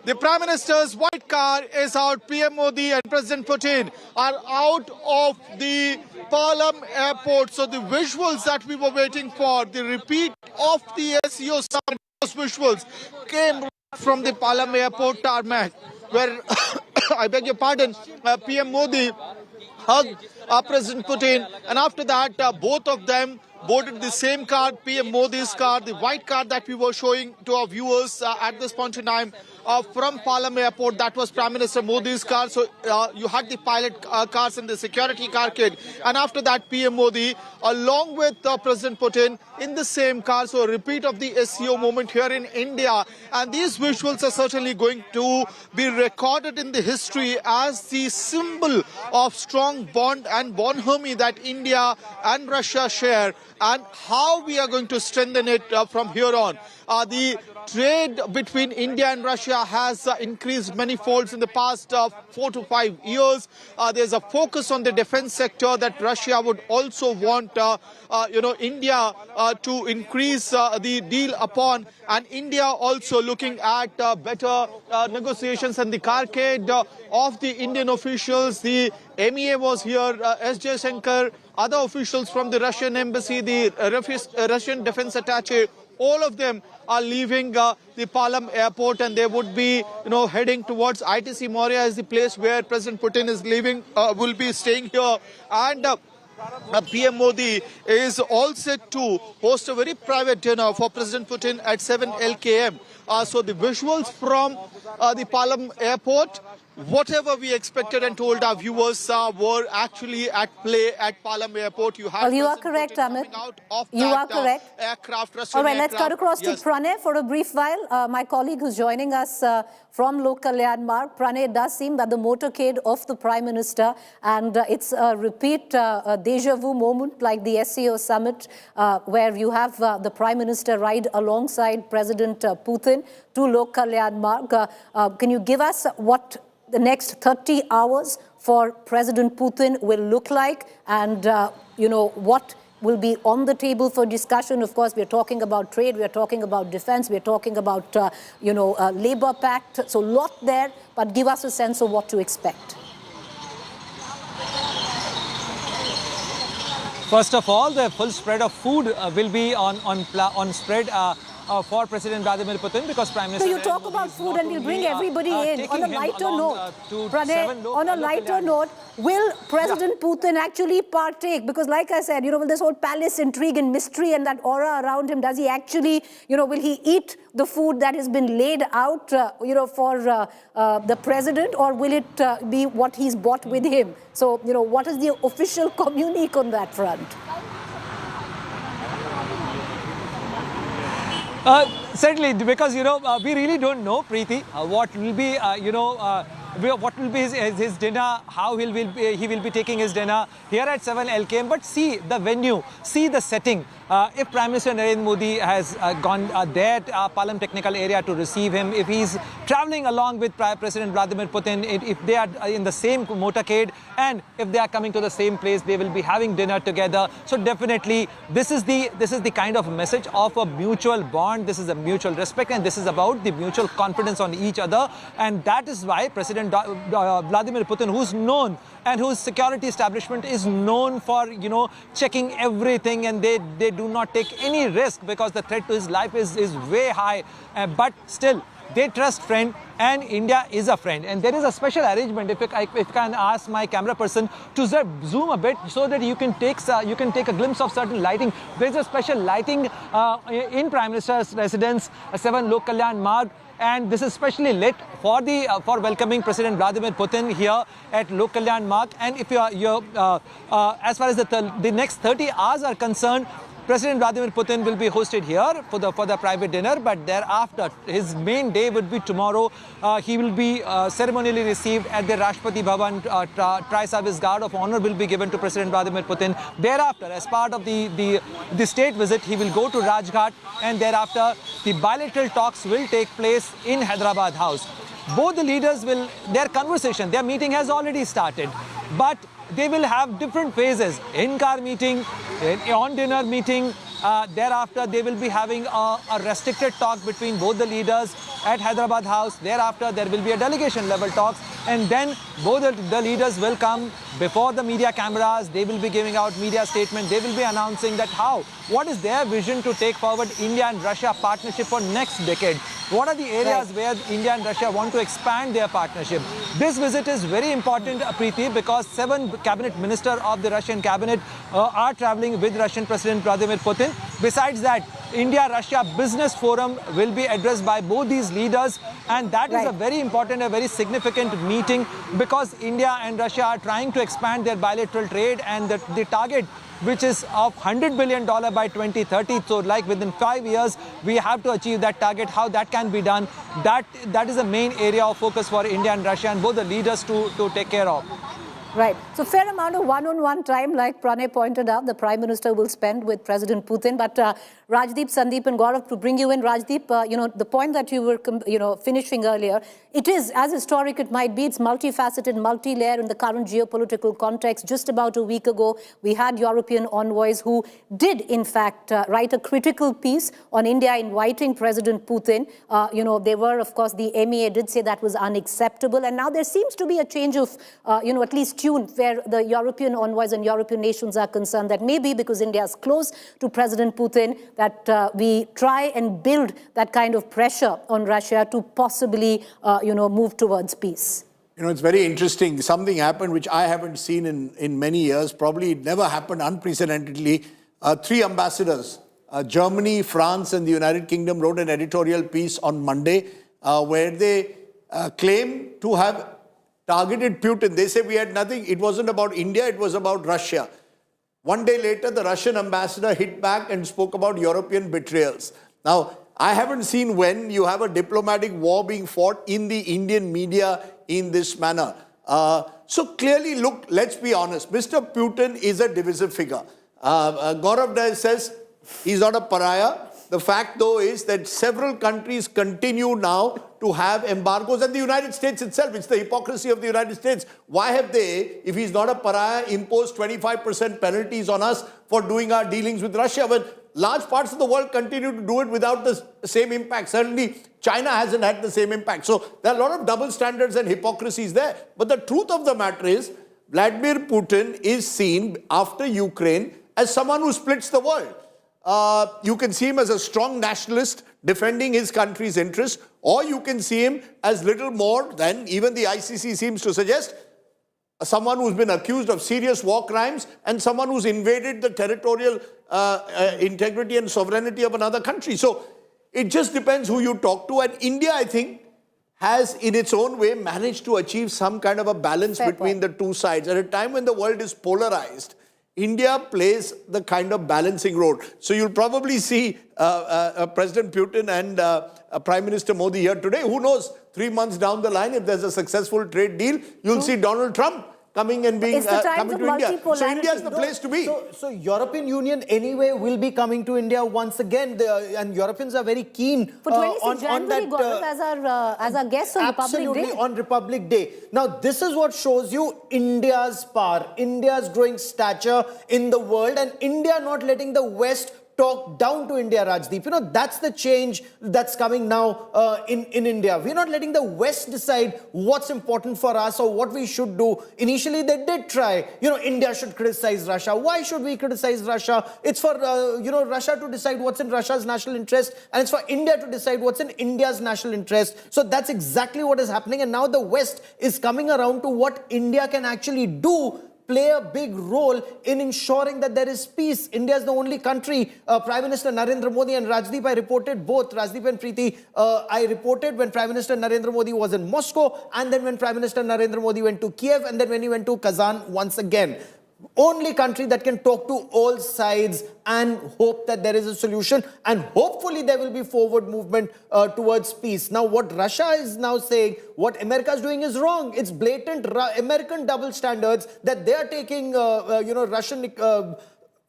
The Prime Minister's white car is out. PM Modi and President Putin are out of the Palam airport. So the visuals that we were waiting for, the repeat of the SEO summit, those visuals came from the Palam airport tarmac, where, I beg your pardon, PM Modi hugged President Putin, and after that, both of them boarded the same car, PM Modi's car, the white car that we were showing to our viewers at this point in time. From Palam airport, that was Prime Minister Modi's car. So you had the pilot cars and the security car kit. And after that, PM Modi, along with President Putin, in the same car. So a repeat of the SCO moment here in India. And these visuals are certainly going to be recorded in the history as the symbol of strong bond and bonhomie that India and Russia share, and how we are going to strengthen it from here on. The trade between India and Russia has increased many folds in the past 4 to 5 years. There's a focus on the defense sector that Russia would also want, India to increase the deal upon, and India also looking at better negotiations. And the carcade of the Indian officials, the MEA was here, S. Jaishankar, other officials from the Russian embassy, the Russian defense attaché, all of them are leaving the Palam airport, and they would be, heading towards ITC Moria as the place where President Putin is leaving, will be staying here. And PM Modi is all set to host a very private dinner for President Putin at 7 LKM. So the visuals from the Palam airport, whatever we expected and told our viewers, were actually at play at Palam airport. You have you are correct, Amit. You are correct. Aircraft, all right, let's cut across to Pranay for a brief while. My colleague who's joining us from Lok Kalyan Marg. Pranay, it does seem that the motorcade of the Prime Minister, and it's a repeat deja vu moment like the SCO summit, where you have the Prime Minister ride alongside President Putin to Lok Kalyan Marg. Can you give us what the next 30 hours for President Putin will look like, and what will be on the table for discussion? Of course, we're talking about trade, we're talking about defense, we're talking about, labor pact. So a lot there, but give us a sense of what to expect. First of all, the full spread of food will be on spread for President Vladimir Putin, because Prime Minister. So you talk about food, and we'll bring everybody in. On a lighter note, Pranay, on a lighter note, will President Putin actually partake? Because like I said, with this whole palace intrigue and mystery and that aura around him, does he actually, will he eat the food that has been laid out, for the president, or will it be what he's brought with him? So, what is the official communique on that front? Certainly, because we really don't know, Preeti, what will be what will be his dinner, how he will be taking his dinner here at 7 LKM. But see the venue, see the setting. If Prime Minister Narendra Modi has gone there at Palam technical area to receive him, if he's traveling along with President Vladimir Putin, if they are in the same motorcade, and if they are coming to the same place, they will be having dinner together. So definitely, this is the kind of message of a mutual bond. This is a mutual respect, and this is about the mutual confidence on each other. And that is why President Vladimir Putin, who's known, and whose security establishment is known for, checking everything, and they do not take any risk, because the threat to his life is way high. But still, they trust friend, and India is a friend. And there is a special arrangement, if I can ask my camera person to zoom a bit so that you can take a glimpse of certain lighting. There is a special lighting in Prime Minister's residence, 7 Lok Kalyan Marg, and this is specially lit for welcoming President Vladimir Putin here at Lok Kalyan Marg. And if as far as the next 30 hours are concerned, President Vladimir Putin will be hosted here for the private dinner, but thereafter, his main day would be tomorrow. He will be ceremonially received at the Rashtrapati Bhavan. Tri-Service Guard of Honor will be given to President Vladimir Putin. Thereafter, as part of the state visit, he will go to Rajghat, and thereafter, the bilateral talks will take place in Hyderabad House. Both the leaders their meeting has already started, but they will have different phases: in-car meeting, on-dinner meeting. Thereafter, they will be having a restricted talk between both the leaders at Hyderabad House. Thereafter, there will be a delegation level talks, and then both the leaders will come before the media cameras. They will be giving out media statement. They will be announcing that what is their vision to take forward India and Russia partnership for next decade. What are the areas where India and Russia want to expand their partnership? This visit is very important, Preeti, because 7 cabinet ministers of the Russian cabinet are traveling with Russian President Vladimir Putin. Besides that, India-Russia Business Forum will be addressed by both these leaders, and that is a very important, a very significant meeting, because India and Russia are trying to expand their bilateral trade, and the target, which is of $100 billion by 2030. So like within 5 years, we have to achieve that target. How that can be done, that is the main area of focus for India and Russia and both the leaders to take care of. Right. So fair amount of one-on-one time, like Pranay pointed out, the Prime Minister will spend with President Putin. But Rajdeep, Sandeep and Gaurav, to bring you in, Rajdeep, the point that you were finishing earlier, it is, as historic it might be, it's multifaceted, multi-layer in the current geopolitical context. Just about a week ago, we had European envoys who did, in fact, write a critical piece on India inviting President Putin. They were, of course, the MEA did say that was unacceptable. And now there seems to be a change of, at least tune where the European envoys and European nations are concerned that maybe because India is close to President Putin, that we try and build that kind of pressure on Russia to possibly, move towards peace. It's very interesting. Something happened which I haven't seen in many years. Probably it never happened unprecedentedly. 3 ambassadors, Germany, France, and the United Kingdom, wrote an editorial piece on Monday where they claim to have targeted Putin. They say we had nothing. It wasn't about India. It was about Russia. One day later, the Russian ambassador hit back and spoke about European betrayals. Now, I haven't seen when you have a diplomatic war being fought in the Indian media in this manner. So clearly, look, let's be honest. Mr. Putin is a divisive figure. Gaurav says he's not a pariah. The fact, though, is that several countries continue now to have embargoes, and the United States itself, it's the hypocrisy of the United States. Why have they, if he's not a pariah, imposed 25% penalties on us for doing our dealings with Russia, when large parts of the world continue to do it without the same impact? Certainly, China hasn't had the same impact. So there are a lot of double standards and hypocrisies there. But the truth of the matter is, Vladimir Putin is seen, after Ukraine, as someone who splits the world. You can see him as a strong nationalist defending his country's interests, or you can see him as little more than, even the ICC seems to suggest, someone who's been accused of serious war crimes and someone who's invaded the territorial integrity and sovereignty of another country. So it just depends who you talk to. And India, I think, has in its own way managed to achieve some kind of a balance between the two sides. At a time when the world is polarized, India plays the kind of balancing role. So you'll probably see President Putin and Prime Minister Modi here today. Who knows, 3 months down the line, if there's a successful trade deal, you'll see Donald Trump coming and being coming to India. So India is the place to be. So European Union anyway will be coming to India once again, and Europeans are very keen for 26 January, Gaurav, as our guest on Republic Day. Absolutely, on Republic Day. Now, this is what shows you India's power, India's growing stature in the world, and India not letting the West talk down to India, Rajdeep. You know, that's the change that's coming now in India. We're not letting the West decide what's important for us or what we should do. Initially, they did try. You know, India should criticize Russia. Why should we criticize Russia? It's for, Russia to decide what's in Russia's national interest, and it's for India to decide what's in India's national interest. So that's exactly what is happening. And now the West is coming around to what India can actually do, play a big role in ensuring that there is peace. India is the only country, Prime Minister Narendra Modi and Rajdeep, I reported both, Rajdeep and Preeti, I reported when Prime Minister Narendra Modi was in Moscow, and then when Prime Minister Narendra Modi went to Kiev, and then when he went to Kazan once again. Only country that can talk to all sides and hope that there is a solution, and hopefully there will be forward movement towards peace. Now, what Russia is now saying, what America is doing is wrong. It's blatant American double standards that they are taking, Russian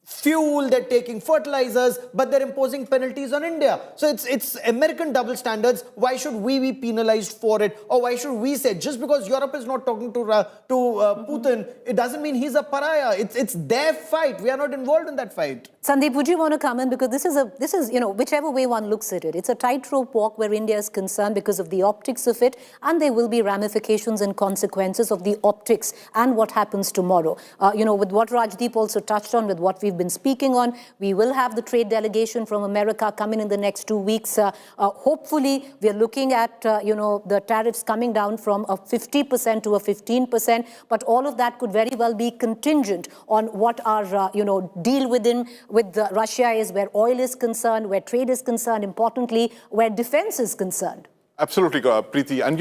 fuel, they're taking fertilizers, but they're imposing penalties on India. So it's American double standards. Why should we be penalized for it? Or why should we say, just because Europe is not talking to Putin, it doesn't mean he's a pariah. It's their fight. We are not involved in that fight. Sandeep, would you want to come in? Because this is, whichever way one looks at it, it's a tightrope walk where India is concerned because of the optics of it, and there will be ramifications and consequences of the optics and what happens tomorrow. With what Rajdeep also touched on, with what we've been speaking on, we will have the trade delegation from America coming in the next 2 weeks. Hopefully, we are looking at, the tariffs coming down from a 50% to a 15%, but all of that could very well be contingent on what our, deal with Russia is, where oil is concerned, where trade is concerned, importantly, where defense is concerned. Absolutely, Preeti. And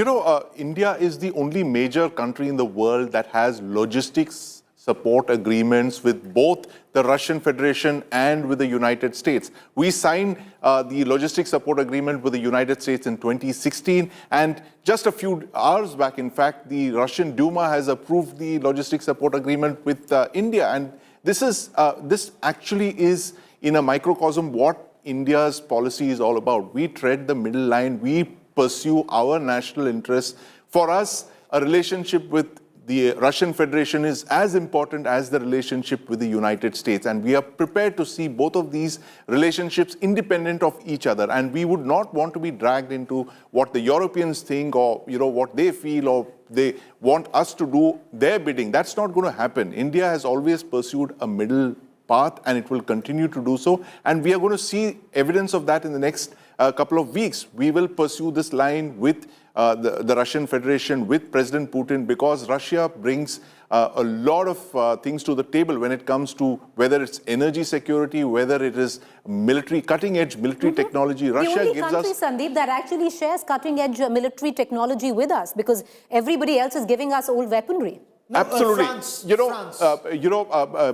India is the only major country in the world that has logistics support agreements with both the Russian Federation and with the United States. We signed the logistics support agreement with the United States in 2016, and just a few hours back, in fact, the Russian Duma has approved the logistics support agreement with India. And this actually is, in a microcosm, what India's policy is all about. We tread the middle line. We pursue our national interests. For us, a relationship with the Russian Federation is as important as the relationship with the United States. And we are prepared to see both of these relationships independent of each other. And we would not want to be dragged into what the Europeans think, or what they feel, or they want us to do their bidding. That's not going to happen. India has always pursued a middle path, and it will continue to do so. And we are going to see evidence of that in the next couple of weeks. We will pursue this line with the Russian Federation, with President Putin, because Russia brings a lot of things to the table when it comes to whether it's energy security, whether it is military, cutting-edge military technology. Russia gives us... The only country, Sandeep, that actually shares cutting-edge military technology with us, because everybody else is giving us old weaponry. No, absolutely. France.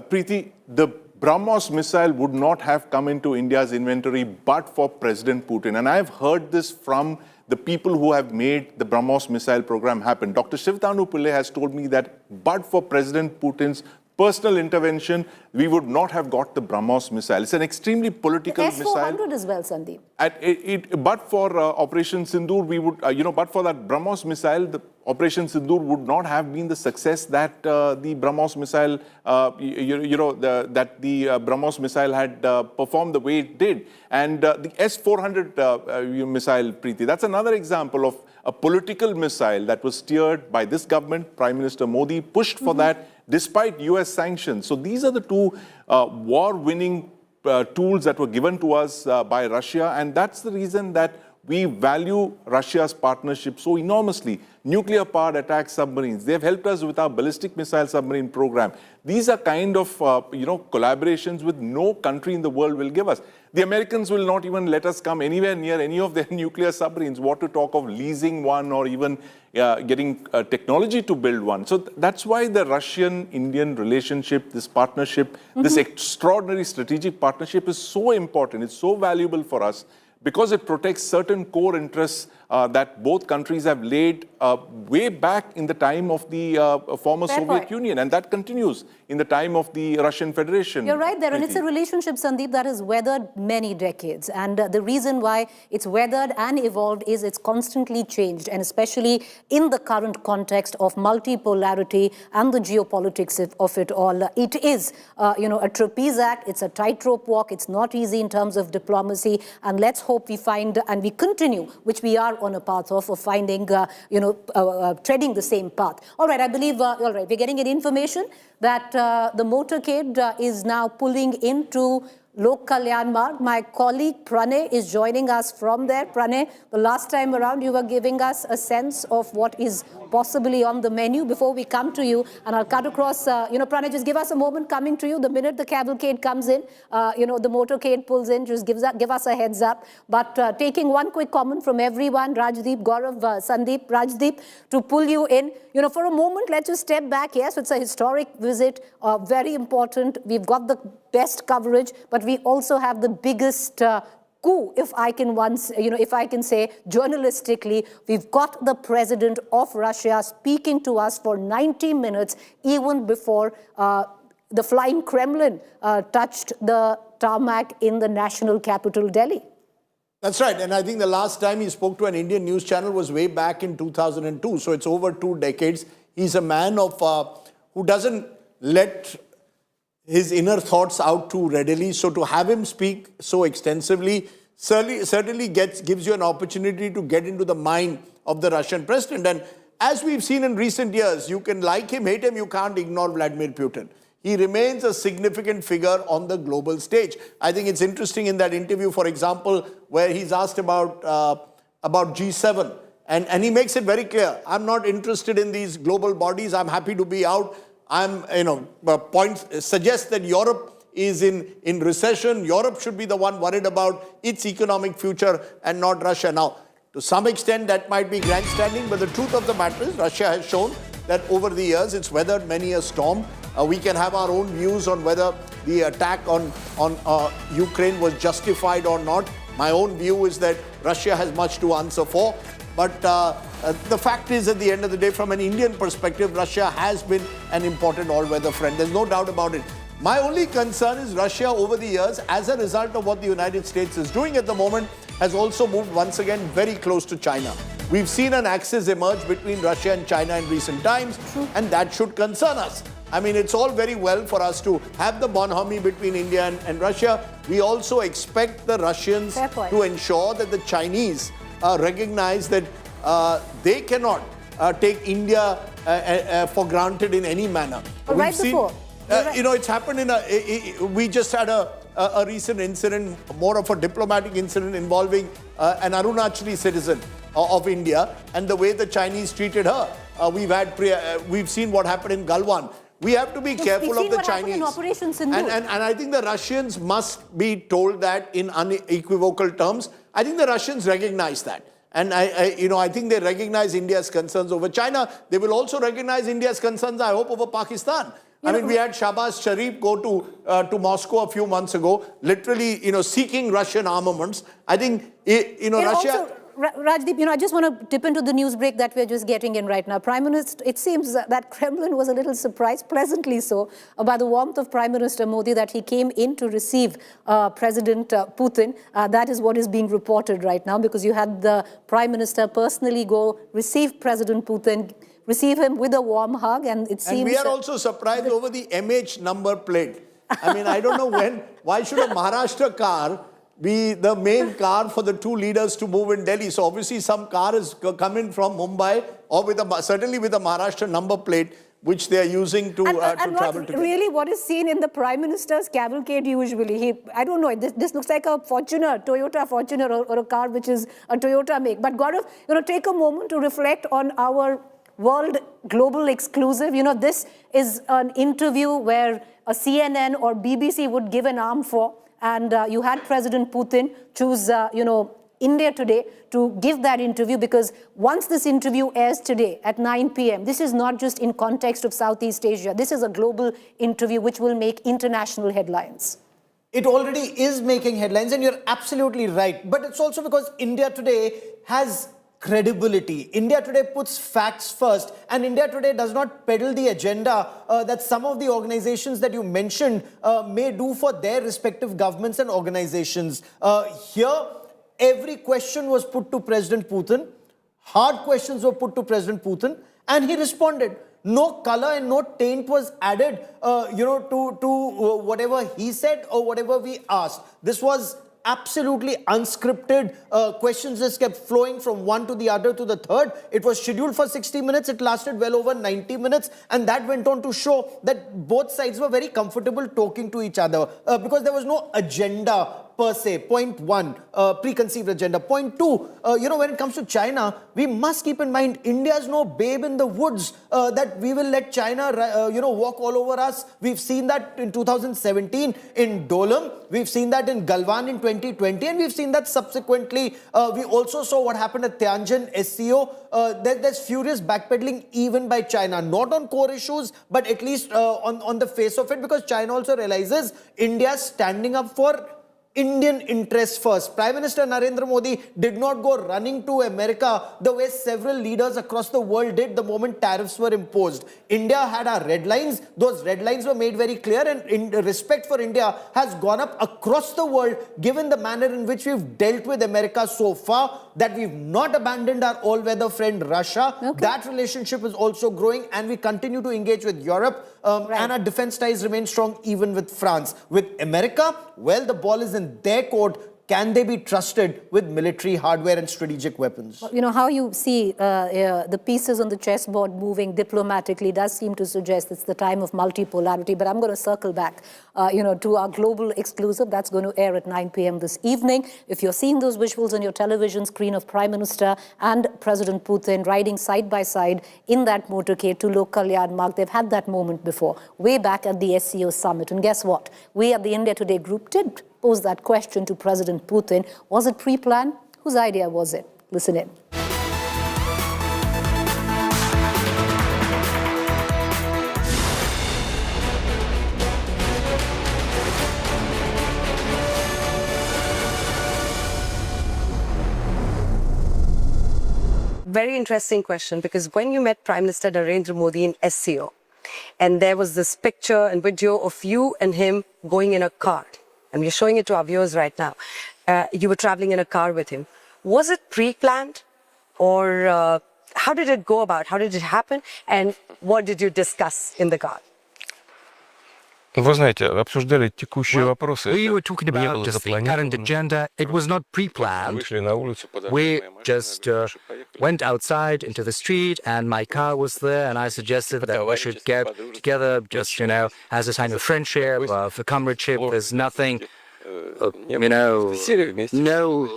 Preeti, the BrahMos missile would not have come into India's inventory but for President Putin. And I've heard this from the people who have made the BrahMos missile program happen. Dr. Shivtanu Pillai has told me that but for President Putin's personal intervention, we would not have got the BrahMos missile. It's an extremely political missile. S-400 as well, Sandeep. But for Operation Sindoor, we would, but for that BrahMos missile, the Operation Sindoor would not have been the success that the BrahMos missile, that the BrahMos missile had performed the way it did. And the S-400 missile, Preeti, that's another example of a political missile that was steered by this government. Prime Minister Modi pushed for that despite US sanctions. So these are the two war-winning tools that were given to us by Russia, and that's the reason that we value Russia's partnership so enormously. Nuclear-powered attack submarines, they've helped us with our ballistic missile submarine program. These are kind of, collaborations with no country in the world will give us. The Americans will not even let us come anywhere near any of their nuclear submarines. What to talk of leasing one or even getting technology to build one. So that's why the Russian-Indian relationship, this partnership, this extraordinary strategic partnership is so important. It's so valuable for us, because it protects certain core interests that both countries have laid way back in the time of the former Fair Soviet point. Union, and that continues in the time of the Russian Federation. You're right there, and it's a relationship, Sandeep, that has weathered many decades. And the reason why it's weathered and evolved is it's constantly changed, and especially in the current context of multipolarity and the geopolitics of it all. It is, a trapeze act. It's a tightrope walk. It's not easy in terms of diplomacy. And let's hope we find and we continue, which we are on a path of finding, treading the same path. All right, I believe, all right, we're getting an information that the motorcade is now pulling into Lok Kalyan Marg. My colleague Pranay is joining us from there. Pranay, the last time around you were giving us a sense of what is possibly on the menu. Before we come to you, and I'll cut across, Pranay, just give us a moment coming to you. The minute the cavalcade comes in, the motorcade pulls in, just give us a heads up. But taking one quick comment from everyone, Rajdeep, Gaurav, Sandeep, Rajdeep, to pull you in. For a moment, let's just step back. Yes, it's a historic visit, very important. We've got the best coverage, but we also have the biggest coup, if I can say journalistically. We've got the president of Russia speaking to us for 90 minutes, even before the flying Kremlin touched the tarmac in the national capital, Delhi. That's right. And I think the last time he spoke to an Indian news channel was way back in 2002. So it's over 2 decades. He's a man of who doesn't let his inner thoughts out too readily. So to have him speak so extensively certainly gives you an opportunity to get into the mind of the Russian president. And as we've seen in recent years, you can like him, hate him, you can't ignore Vladimir Putin. He remains a significant figure on the global stage. I think it's interesting in that interview, for example, where he's asked about G7. And he makes it very clear, I'm not interested in these global bodies. I'm happy to be out. Points suggest that Europe is in recession. Europe should be the one worried about its economic future and not Russia. Now, to some extent, that might be grandstanding, but the truth of the matter is Russia has shown that over the years, it's weathered many a storm. We can have our own views on whether the attack on Ukraine was justified or not. My own view is that Russia has much to answer for. But the fact is, at the end of the day, from an Indian perspective, Russia has been an important all-weather friend. There's no doubt about it. My only concern is Russia over the years, as a result of what the United States is doing at the moment, has also moved once again very close to China. We've seen an axis emerge between Russia and China in recent times, and that should concern us. I mean, it's all very well for us to have the bonhomie between India and Russia. We also expect the Russians to ensure that the Chinese recognize that they cannot take India for granted in any manner. Right before. It's happened we just had a recent incident, more of a diplomatic incident involving an Arunachali citizen of India, and the way the Chinese treated her. We've seen what happened in Galwan. We have to be careful of the Chinese. And I think the Russians must be told that in unequivocal terms. I think the Russians recognize that. And I think they recognize India's concerns over China. They will also recognize India's concerns, I hope, over Pakistan. We had Shahbaz Sharif go to Moscow a few months ago, literally, seeking Russian armaments. I think, Russia... Rajdeep, I just want to dip into the news break that we're just getting in right now. Prime Minister, it seems that Kremlin was a little surprised, pleasantly so, by the warmth of Prime Minister Modi, that he came in to receive President Putin. That is what is being reported right now, because you had the Prime Minister personally go receive President Putin, receive him with a warm hug, and it seems... And we are also surprised over the MH number plate. I don't know why should a Maharashtra car be the main car for the two leaders to move in Delhi? So obviously some car is coming from Mumbai, or certainly with a Maharashtra number plate, which they are using to travel together. Really what is seen in the Prime Minister's cavalcade usually, I don't know, this looks like a Fortuner, Toyota Fortuner, or a car which is a Toyota make. But Gaurav, take a moment to reflect on our world global exclusive. This is an interview where a CNN or BBC would give an arm for. And you had President Putin choose, India Today to give that interview, because once this interview airs today at 9 p.m., this is not just in context of Southeast Asia. This is a global interview which will make international headlines. It already is making headlines, and you're absolutely right. But it's also because India today has credibility. India today puts facts first, and India today does not peddle the agenda that some of the organizations that you mentioned may do for their respective governments and organizations. Here, every question was put to President Putin. Hard questions were put to President Putin, and he responded. No color and no taint was added, to whatever he said or whatever we asked. This was absolutely unscripted. Questions just kept flowing from one to the other to the third. It was scheduled for 60 minutes. It lasted well over 90 minutes. And that went on to show that both sides were very comfortable talking to each other because there was no agenda per se. Point one, preconceived agenda. Point two, when it comes to China, we must keep in mind India is no babe in the woods that we will let China, walk all over us. We've seen that in 2017 in Dolam. We've seen that in Galwan in 2020. And we've seen that subsequently. We also saw what happened at Tianjin SCO. There's furious backpedaling even by China. Not on core issues, but at least on the face of it, because China also realizes India standing up for Indian interests first. Prime Minister Narendra Modi did not go running to America the way several leaders across the world did the moment tariffs were imposed. India had our red lines. Those red lines were made very clear, and respect for India has gone up across the world given the manner in which we've dealt with America so far, that we've not abandoned our all-weather friend Russia. Okay. That relationship is also growing, and we continue to engage with Europe, and our defense ties remain strong even with France. With America, well, the ball is in their court. Can they be trusted with military hardware and strategic weapons? You know, how you see the pieces on the chessboard moving diplomatically does seem to suggest it's the time of multipolarity. But I'm going to circle back, to our global exclusive that's going to air at 9 p.m. this evening. If you're seeing those visuals on your television screen of Prime Minister and President Putin riding side by side in that motorcade to Lok Kalyan Marg, they've had that moment before, way back at the SCO summit. And guess what? We at the India Today group did pose that question to President Putin. Was it pre-planned? Whose idea was it? Listen in. Very interesting question, because when you met Prime Minister Narendra Modi in SCO, and there was this picture and video of you and him going in a car, and we're showing it to our viewers right now. You were traveling in a car with him. Was it pre-planned, or how did it go about? How did it happen? And what did you discuss in the car? Вы знаете, обсуждали текущие вопросы. We were talking about just the current agenda. It was not pre-planned. We just went outside into the street, and my car was there, and I suggested that we should get together just, as a sign of friendship, of comradeship. There's nothing, no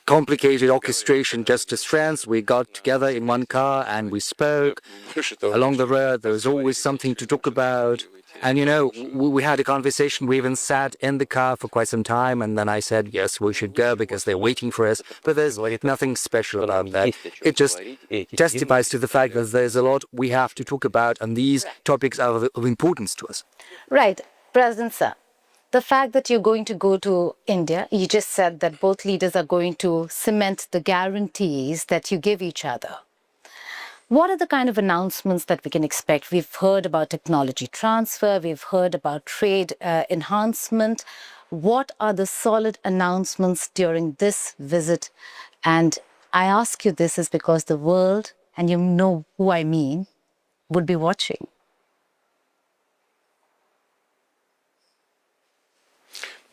complicated orchestration, just as friends. We got together in one car and we spoke. Along the road, there was always something to talk about. And, we had a conversation. We even sat in the car for quite some time. And then I said, yes, we should go because they're waiting for us. But there's nothing special about that. It just testifies to the fact that there's a lot we have to talk about. And these topics are of importance to us. Right. President Sir, the fact that you're going to go to India, you just said that both leaders are going to cement the guarantees that you give each other. What are the kind of announcements that we can expect? We've heard about technology transfer. We've heard about trade enhancement. What are the solid announcements during this visit? And I ask you this is because the world, and you know who I mean, would be watching.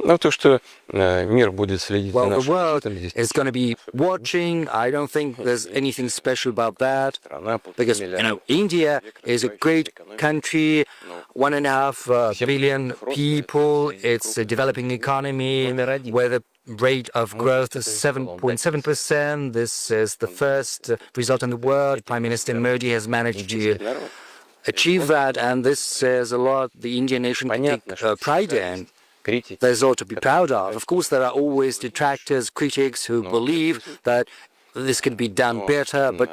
Ну, то, что мир будет следить за the world is going to be watching. I don't think there's anything special about that. Because, India is a great country, 1.5 billion people. It's a developing economy where the rate of growth is 7.7%. This is the first result in the world. Prime Minister Modi has managed to achieve that, and this says a lot. The Indian nation can take pride in. There's a lot to be proud of. Of course, there are always detractors, critics who believe that this can be done better, but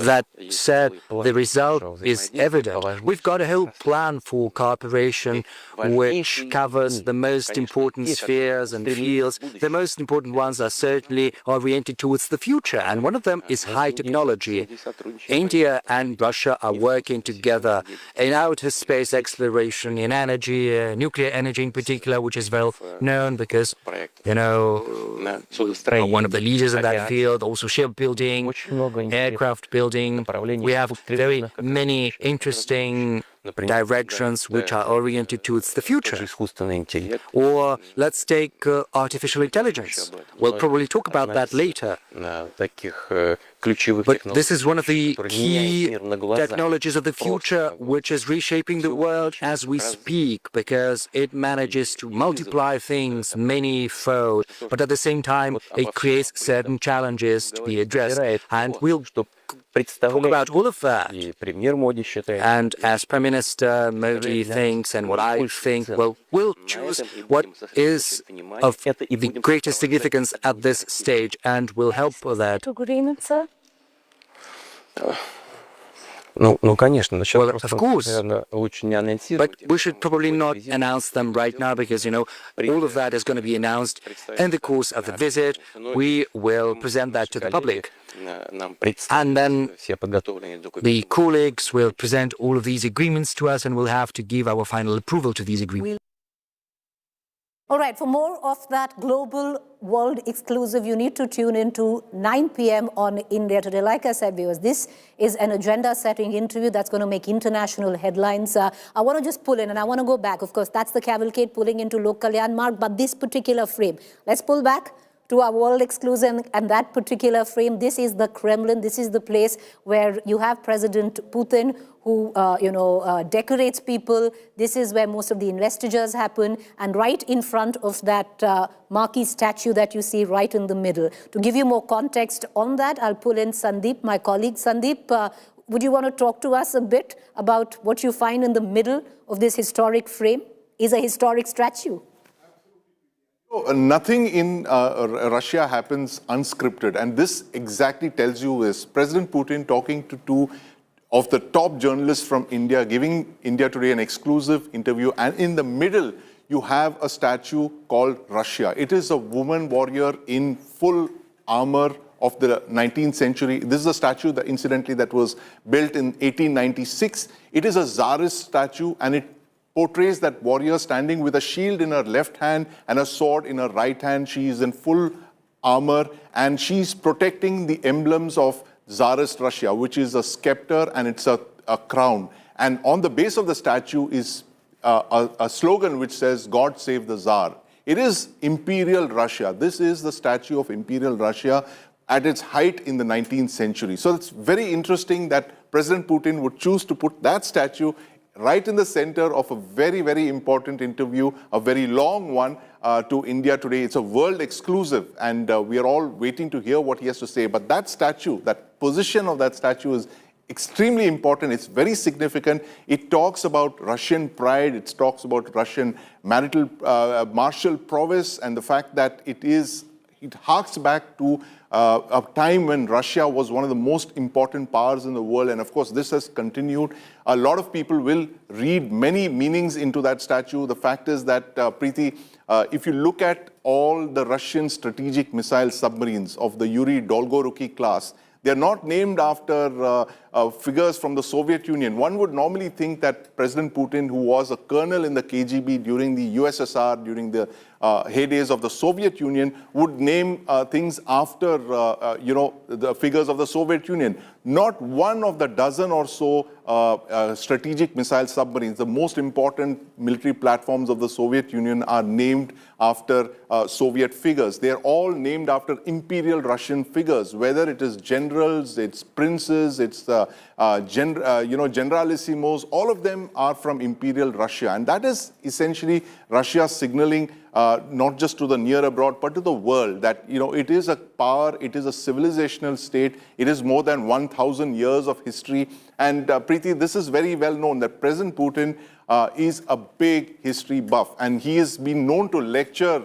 that said, the result is evident. We've got a whole plan for cooperation which covers the most important spheres and fields. The most important ones are certainly oriented towards the future, and one of them is high technology. India and Russia are working together in outer space exploration, in energy, nuclear energy in particular, which is well known because, you know, one of the leaders in that field, also shipbuilding, aircraft building. We have very many interesting directions which are oriented towards the future. Or let's take artificial intelligence. We'll probably talk about that later. But this is one of the key technologies of the future which is reshaping the world as we speak, because it manages to multiply things many-fold, but at the same time it creates certain challenges to be addressed. And we'll talk about all of that. And as Prime Minister Modi thinks and what I think, well, we'll choose what is of the greatest significance at this stage, and we'll help with that. Agreement, sir? Well, of course. But we should probably not announce them right now because, you know, all of that is going to be announced in the course of the visit. We will present that to the public. And then the colleagues will present all of these agreements to us, and we'll have to give our final approval to these agreements. All right, for more of that global world exclusive, you need to tune in to 9 p.m. on India Today. Like I said, viewers, this is an agenda-setting interview that's going to make international headlines. I want to just pull in, and I want to go back. Of course, that's the cavalcade pulling into Lok Kalyan Marg, but this particular frame, let's pull back to our world exclusive and that particular frame. This is the Kremlin. This is the place where you have President Putin who, decorates people. This is where most of the investitures happen. And right in front of that marquee statue that you see right in the middle. To give you more context on that, I'll pull in Sandeep, my colleague. Sandeep, would you want to talk to us a bit about what you find in the middle of this historic frame? Is a historic statue. Nothing in Russia happens unscripted, and this exactly tells you this. President Putin talking to two of the top journalists from India, giving India Today an exclusive interview, and in the middle you have a statue called Russia. It is a woman warrior in full armor of the 19th century. This is a statue that incidentally that was built in 1896. It is a Tsarist statue, and it portrays that warrior standing with a shield in her left hand and a sword in her right hand. She is in full armor, and she's protecting the emblems of Tsarist Russia, which is a scepter and it's a crown. And on the base of the statue is a slogan which says, "God save the Tsar." It is Imperial Russia. This is the statue of Imperial Russia at its height in the 19th century. So it's very interesting that President Putin would choose to put that statue right in the center of a very, very important interview, a very long one to India Today. It's a world exclusive, and we are all waiting to hear what he has to say. But that statue, that position of that statue is extremely important. It's very significant. It talks about Russian pride. It talks about Russian martial prowess, and the fact that it harks back to a time when Russia was one of the most important powers in the world. And of course, this has continued. A lot of people will read many meanings into that statue. The fact is that, Preeti, if you look at all the Russian strategic missile submarines of the Yuri Dolgoruki class, they're not named after figures from the Soviet Union. One would normally think that President Putin, who was a colonel in the KGB during the USSR, during the heydays of the Soviet Union, would name things after, the figures of the Soviet Union. Not one of the dozen or so strategic missile submarines, the most important military platforms of the Soviet Union, are named after Soviet figures. They're all named after Imperial Russian figures, whether it is generals, it's princes, it's generalissimos. All of them are from Imperial Russia, and that is essentially Russia signaling not just to the near abroad, but to the world that it is a power, it is a civilizational state, it is more than 1,000 years of history. And Preeti, this is very well known that President Putin is a big history buff, and he has been known to lecture,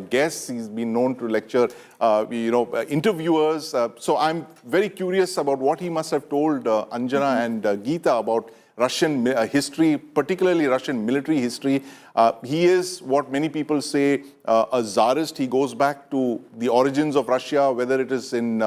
guests. He's been known to lecture, interviewers. So I'm very curious about what he must have told Anjana and Geeta about Russian history, particularly Russian military history. He is what many people say a czarist. He goes back to the origins of Russia, whether it is in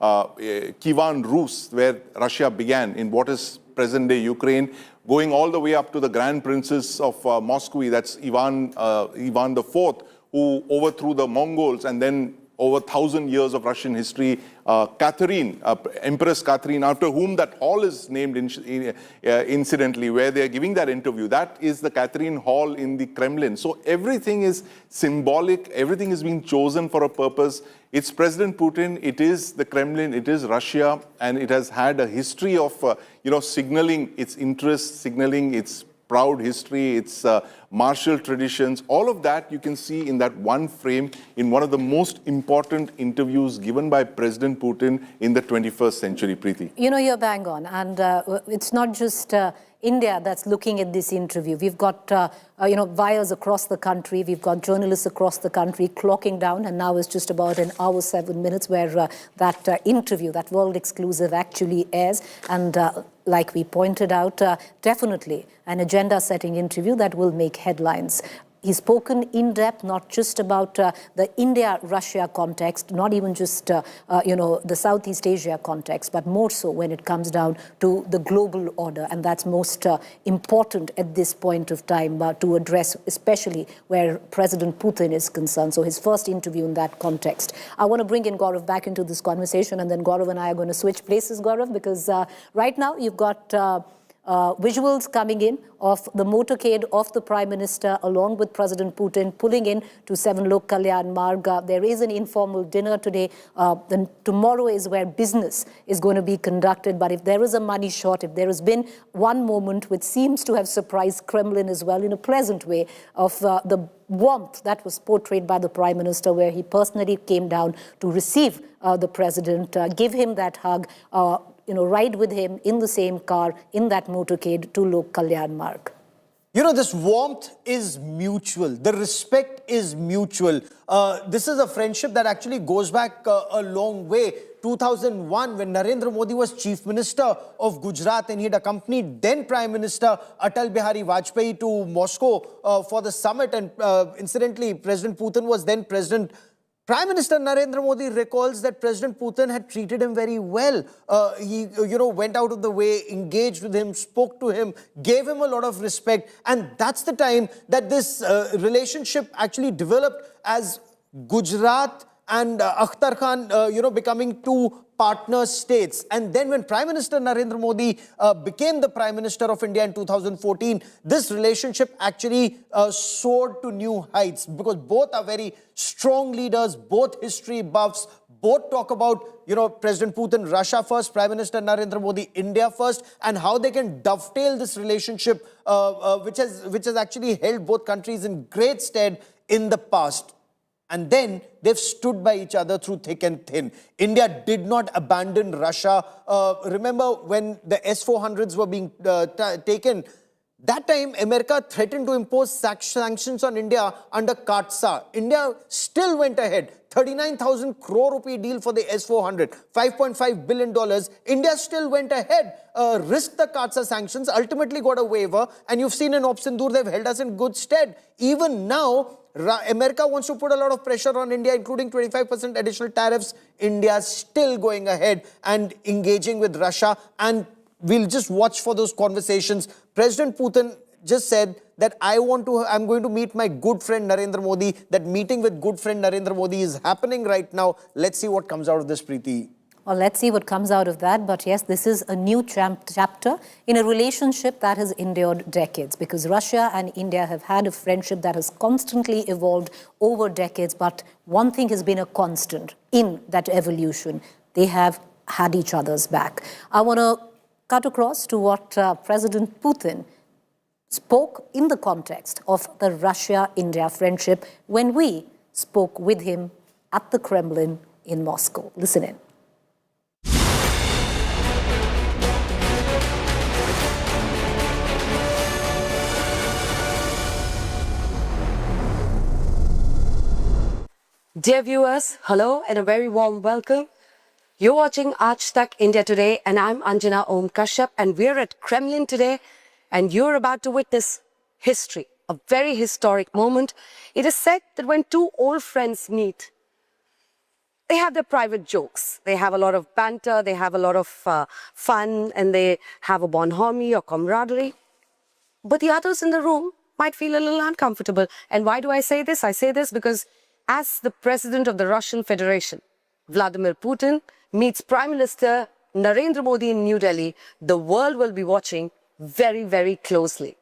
Kievan Rus, where Russia began, in what is present-day Ukraine, going all the way up to the Grand Princes of Moscow. That's Ivan IV, who overthrew the Mongols, and then over 1,000 years of Russian history, Catherine, Empress Catherine, after whom that hall is named incidentally, where they are giving that interview. That is the Catherine Hall in the Kremlin. So everything is symbolic, everything is being chosen for a purpose. It's President Putin, it is the Kremlin, it is Russia, and it has had a history of, signaling its interests, signaling its proud history, its martial traditions. All of that you can see in that one frame in one of the most important interviews given by President Putin in the 21st century, Preeti. You're bang on. And it's not just India that's looking at this interview. We've got, buyers across the country. We've got journalists across the country clocking down. And now it's just about an hour, 7 minutes where that interview, that world exclusive actually airs. And like we pointed out, definitely an agenda-setting interview that will make headlines. He's spoken in depth, not just about the India-Russia context, not even just, the Southeast Asia context, but more so when it comes down to the global order. And that's most important at this point of time to address, especially where President Putin is concerned. So his first interview in that context. I want to bring in Gaurav back into this conversation, and then Gaurav and I are going to switch places, Gaurav, because right now you've got visuals coming in of the motorcade of the Prime Minister along with President Putin pulling in to 7 Lok Kalyan Marg. There is an informal dinner today. Then tomorrow is where business is going to be conducted. But if there is a money shot, if there has been one moment which seems to have surprised Kremlin as well in a pleasant way of the warmth that was portrayed by the Prime Minister, where he personally came down to receive the President, give him that hug, ride with him in the same car, in that motorcade to Lok Kalyan Marg. This warmth is mutual. The respect is mutual. This is a friendship that actually goes back a long way. 2001, when Narendra Modi was Chief Minister of Gujarat and he'd accompanied then Prime Minister Atal Bihari Vajpayee to Moscow for the summit. And incidentally, President Putin was then President. Prime Minister Narendra Modi recalls that President Putin had treated him very well. He, went out of the way, engaged with him, spoke to him, gave him a lot of respect. And that's the time that this relationship actually developed as Gujarat and Akhtar Khan, becoming two partner states. And then when Prime Minister Narendra Modi became the Prime Minister of India in 2014, this relationship actually soared to new heights, because both are very strong leaders, both history buffs, both talk about, President Putin, Russia first, Prime Minister Narendra Modi, India first, and how they can dovetail this relationship, which has actually held both countries in great stead in the past. And then they've stood by each other through thick and thin. India did not abandon Russia. Remember when the S-400s were being taken, that time America threatened to impose sanctions on India under CAATSA. India still went ahead. 39,000 crore rupee deal for the S-400, $5.5 billion. India still went ahead, risked the CAATSA sanctions, ultimately got a waiver. And you've seen in Op Sindoor, they've held us in good stead. Even now, America wants to put a lot of pressure on India, including 25% additional tariffs. India's still going ahead and engaging with Russia. And we'll just watch for those conversations. President Putin just said that I'm going to meet my good friend Narendra Modi. That meeting with good friend Narendra Modi is happening right now. Let's see what comes out of this, Preeti. Well, let's see what comes out of that. But yes, this is a new chapter in a relationship that has endured decades, because Russia and India have had a friendship that has constantly evolved over decades. But one thing has been a constant in that evolution. They have had each other's back. I want to cut across to what President Putin spoke in the context of the Russia-India friendship when we spoke with him at the Kremlin in Moscow. Listen in. Dear viewers, hello and a very warm welcome. You're watching Aaj Tak India Today and I'm Anjana Om Kashyap and we're at Kremlin today and you're about to witness history, a very historic moment. It is said that when two old friends meet, they have their private jokes. They have a lot of banter, they have a lot of fun and they have a bonhomie or camaraderie. But the others in the room might feel a little uncomfortable. And why do I say this? I say this because as the president of the Russian Federation, Vladimir Putin, meets Prime Minister Narendra Modi in New Delhi, the world will be watching very, very closely.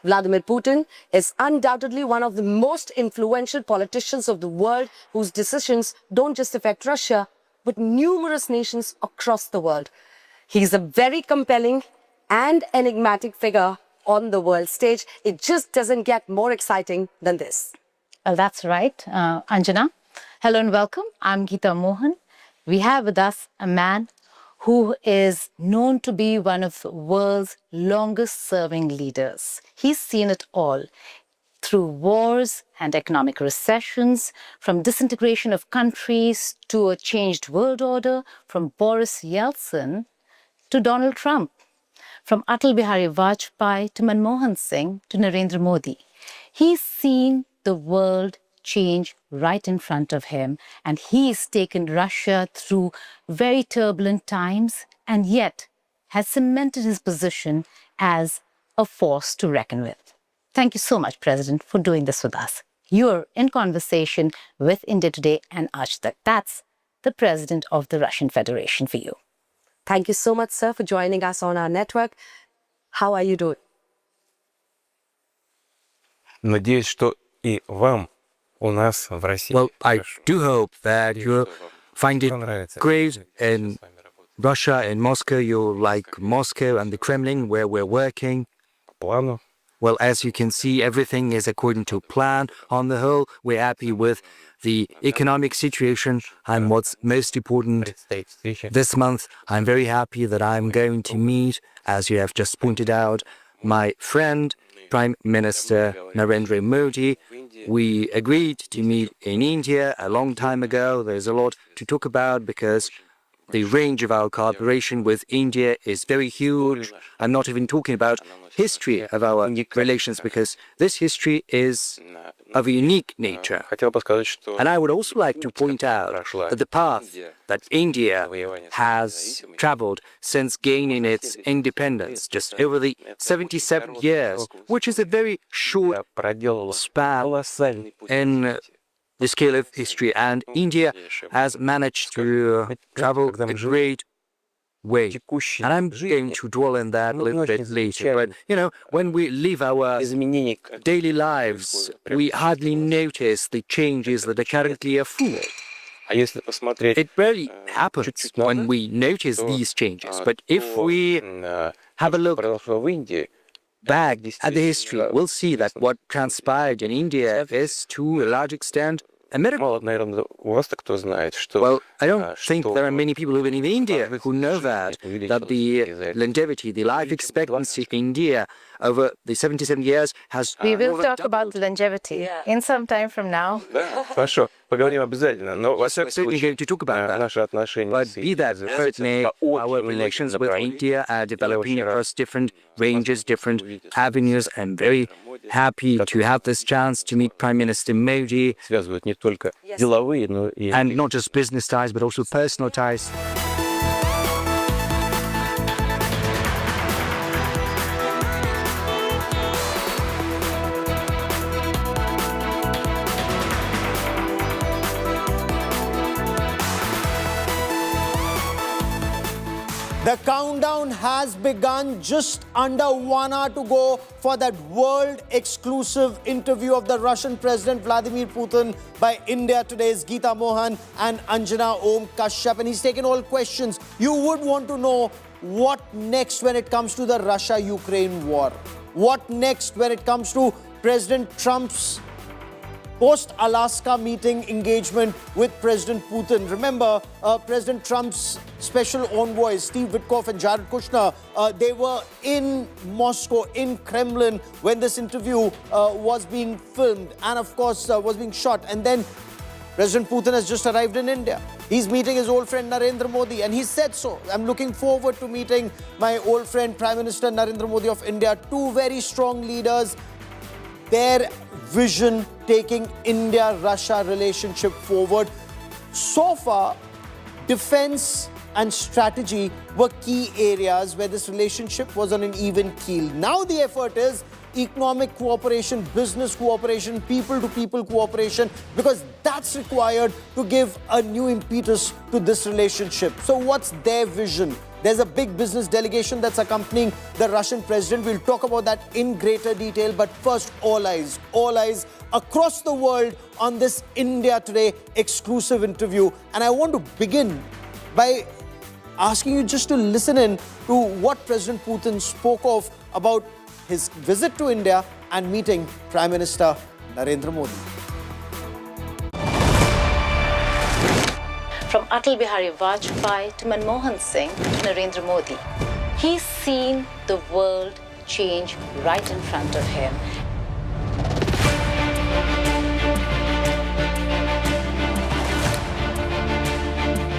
Vladimir Putin is undoubtedly one of the most influential politicians of the world whose decisions don't just affect Russia, but numerous nations across the world. He's a very compelling and enigmatic figure on the world stage. It just doesn't get more exciting than this. Well, that's right, Anjana. Hello and welcome. I'm Geeta Mohan. We have with us a man who is known to be one of the world's longest-serving leaders. He's seen it all through wars and economic recessions, from disintegration of countries to a changed world order, from Boris Yeltsin to Donald Trump, from Atal Bihari Vajpayee to Manmohan Singh to Narendra Modi. He's seen the world change right in front of him, and he's taken Russia through very turbulent times and yet has cemented his position as a force to reckon with. Thank you so much, President, for doing this with us. You're in conversation with India Today and Aaj Tak. That's the President of the Russian Federation for you. Thank you so much, sir, for joining us on our network. How are you doing? Надеюсь, что и вам у нас в России. Well, I do hope that you find it great in Russia, in Moscow. You like Moscow and the Kremlin, where we're working. Плану. Well, as you can see, everything is according to plan. On the whole, we're happy with the economic situation. And what's most important, this month, I'm very happy that I'm going to meet, as you have just pointed out, my friend, Prime Minister Narendra Modi. We agreed to meet in India a long time ago. There's a lot to talk about because the range of our cooperation with India is very huge. I'm not even talking about history of our relations because this history is of a unique nature. And I would also like to point out that the path that India has traveled since gaining its independence, just over the 77 years, which is a very short span in the scale of history, and India has managed to travel a great way. And I'm going to dwell on that a little bit later. But, you know, when we live our daily lives, we hardly notice the changes that are currently afoot. It rarely happens when we notice these changes. But if we have a look back at the history, we'll see that what transpired in India is, to a large extent, a miracle. Well, I don't think there are many people living in India who know that the longevity, the life expectancy of India over the 77 years has... We will talk about longevity in some time from now. Хорошо, поговорим обязательно. Но we're certainly going to talk about that. But be that as it may, our relations with India are developing across different ranges, different avenues. I'm very happy to have this chance to meet Prime Minister Modi. Связывают не только деловые, но и... And not just business ties, but also personal ties. The countdown has begun. Just under 1 hour to go for that world-exclusive interview of the Russian President Vladimir Putin by India Today's Geeta Mohan and Anjana Om Kashyap. And he's taken all questions. You would want to know what next when it comes to the Russia-Ukraine war. What next when it comes to President Trump's post-Alaska meeting engagement with President Putin. Remember, President Trump's special envoys, Steve Witkoff and Jared Kushner, they were in Moscow, in Kremlin, when this interview was being filmed and, of course, was being shot. And then President Putin has just arrived in India. He's meeting his old friend Narendra Modi, and he said so. I'm looking forward to meeting my old friend Prime Minister Narendra Modi of India. Two very strong leaders. Their vision taking India-Russia relationship forward. So far, defense and strategy were key areas where this relationship was on an even keel. Now the effort is economic cooperation, business cooperation, people-to-people cooperation, because that's required to give a new impetus to this relationship. So what's their vision? There's a big business delegation that's accompanying the Russian president. We'll talk about that in greater detail. But first, all eyes across the world on this India Today exclusive interview. And I want to begin by asking you just to listen in to what President Putin spoke of about his visit to India and meeting Prime Minister Narendra Modi. From Atal Bihari Vajpayee to Manmohan Singh to Narendra Modi, he's seen the world change right in front of him.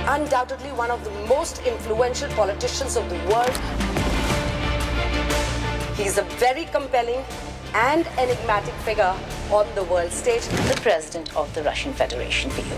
Undoubtedly one of the most influential politicians of the world. He's a very compelling and enigmatic figure on the world stage. The President of the Russian Federation for you.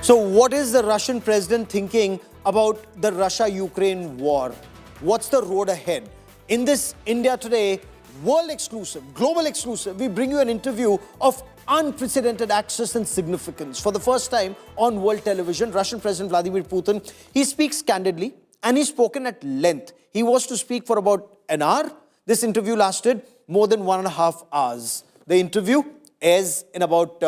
So what is the Russian president thinking about the Russia-Ukraine war? What's the road ahead? In this India Today world exclusive, global exclusive, we bring you an interview of unprecedented access and significance. For the first time on world television, Russian President Vladimir Putin, he speaks candidly and he's spoken at length. He was to speak for about an hour. This interview lasted more than 1.5 hours. The interview airs in about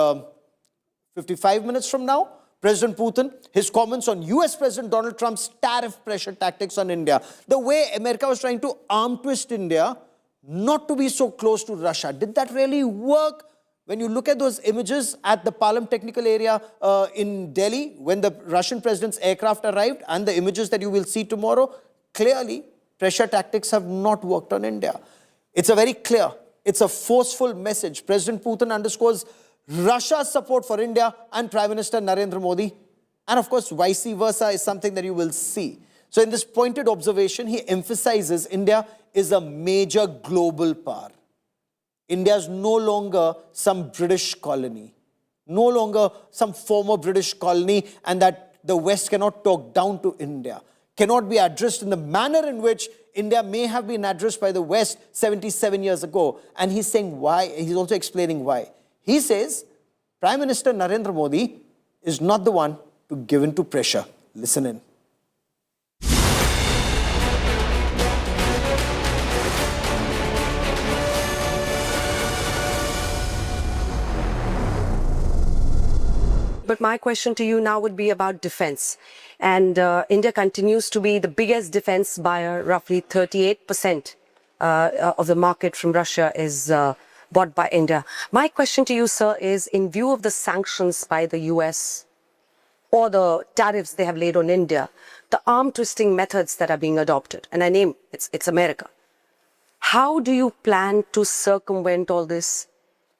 55 minutes from now. President Putin, his comments on US President Donald Trump's tariff pressure tactics on India. The way America was trying to arm twist India not to be so close to Russia. Did that really work? When you look at those images at the Palam technical area in Delhi, when the Russian president's aircraft arrived, and the images that you will see tomorrow, clearly pressure tactics have not worked on India. It's a very clear, it's a forceful message. President Putin underscores Russia's support for India and Prime Minister Narendra Modi. And of course, vice versa is something that you will see. So in this pointed observation, he emphasizes India is a major global power. India is no longer some British colony, no longer some former British colony, and that the West cannot talk down to India, cannot be addressed in the manner in which India may have been addressed by the West 77 years ago. And he's saying why, he's also explaining why. He says Prime Minister Narendra Modi is not the one to give in to pressure. Listen in. But my question to you now would be about defense. And India continues to be the biggest defense buyer. Roughly 38% of the market from Russia is bought by India. My question to you, sir, is in view of the sanctions by the US or the tariffs they have laid on India, the arm twisting methods that are being adopted, and I name it's America. How do you plan to circumvent all this?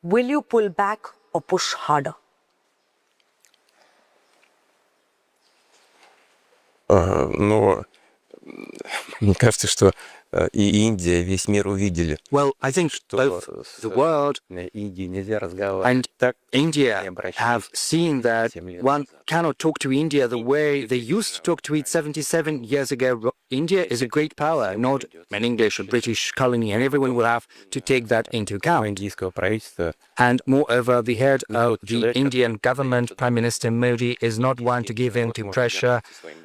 Will you pull back or push harder? Но мне кажется, что и Индия, весь мир увидели. Well, I think both the world and India have seen that one cannot talk to India the way they used to talk to it 77 years ago. India is a great power, not an English or British colony, and everyone will have to take that into account. And moreover, the head of the Indian government, Prime Minister Modi, is not one to give in to pressure.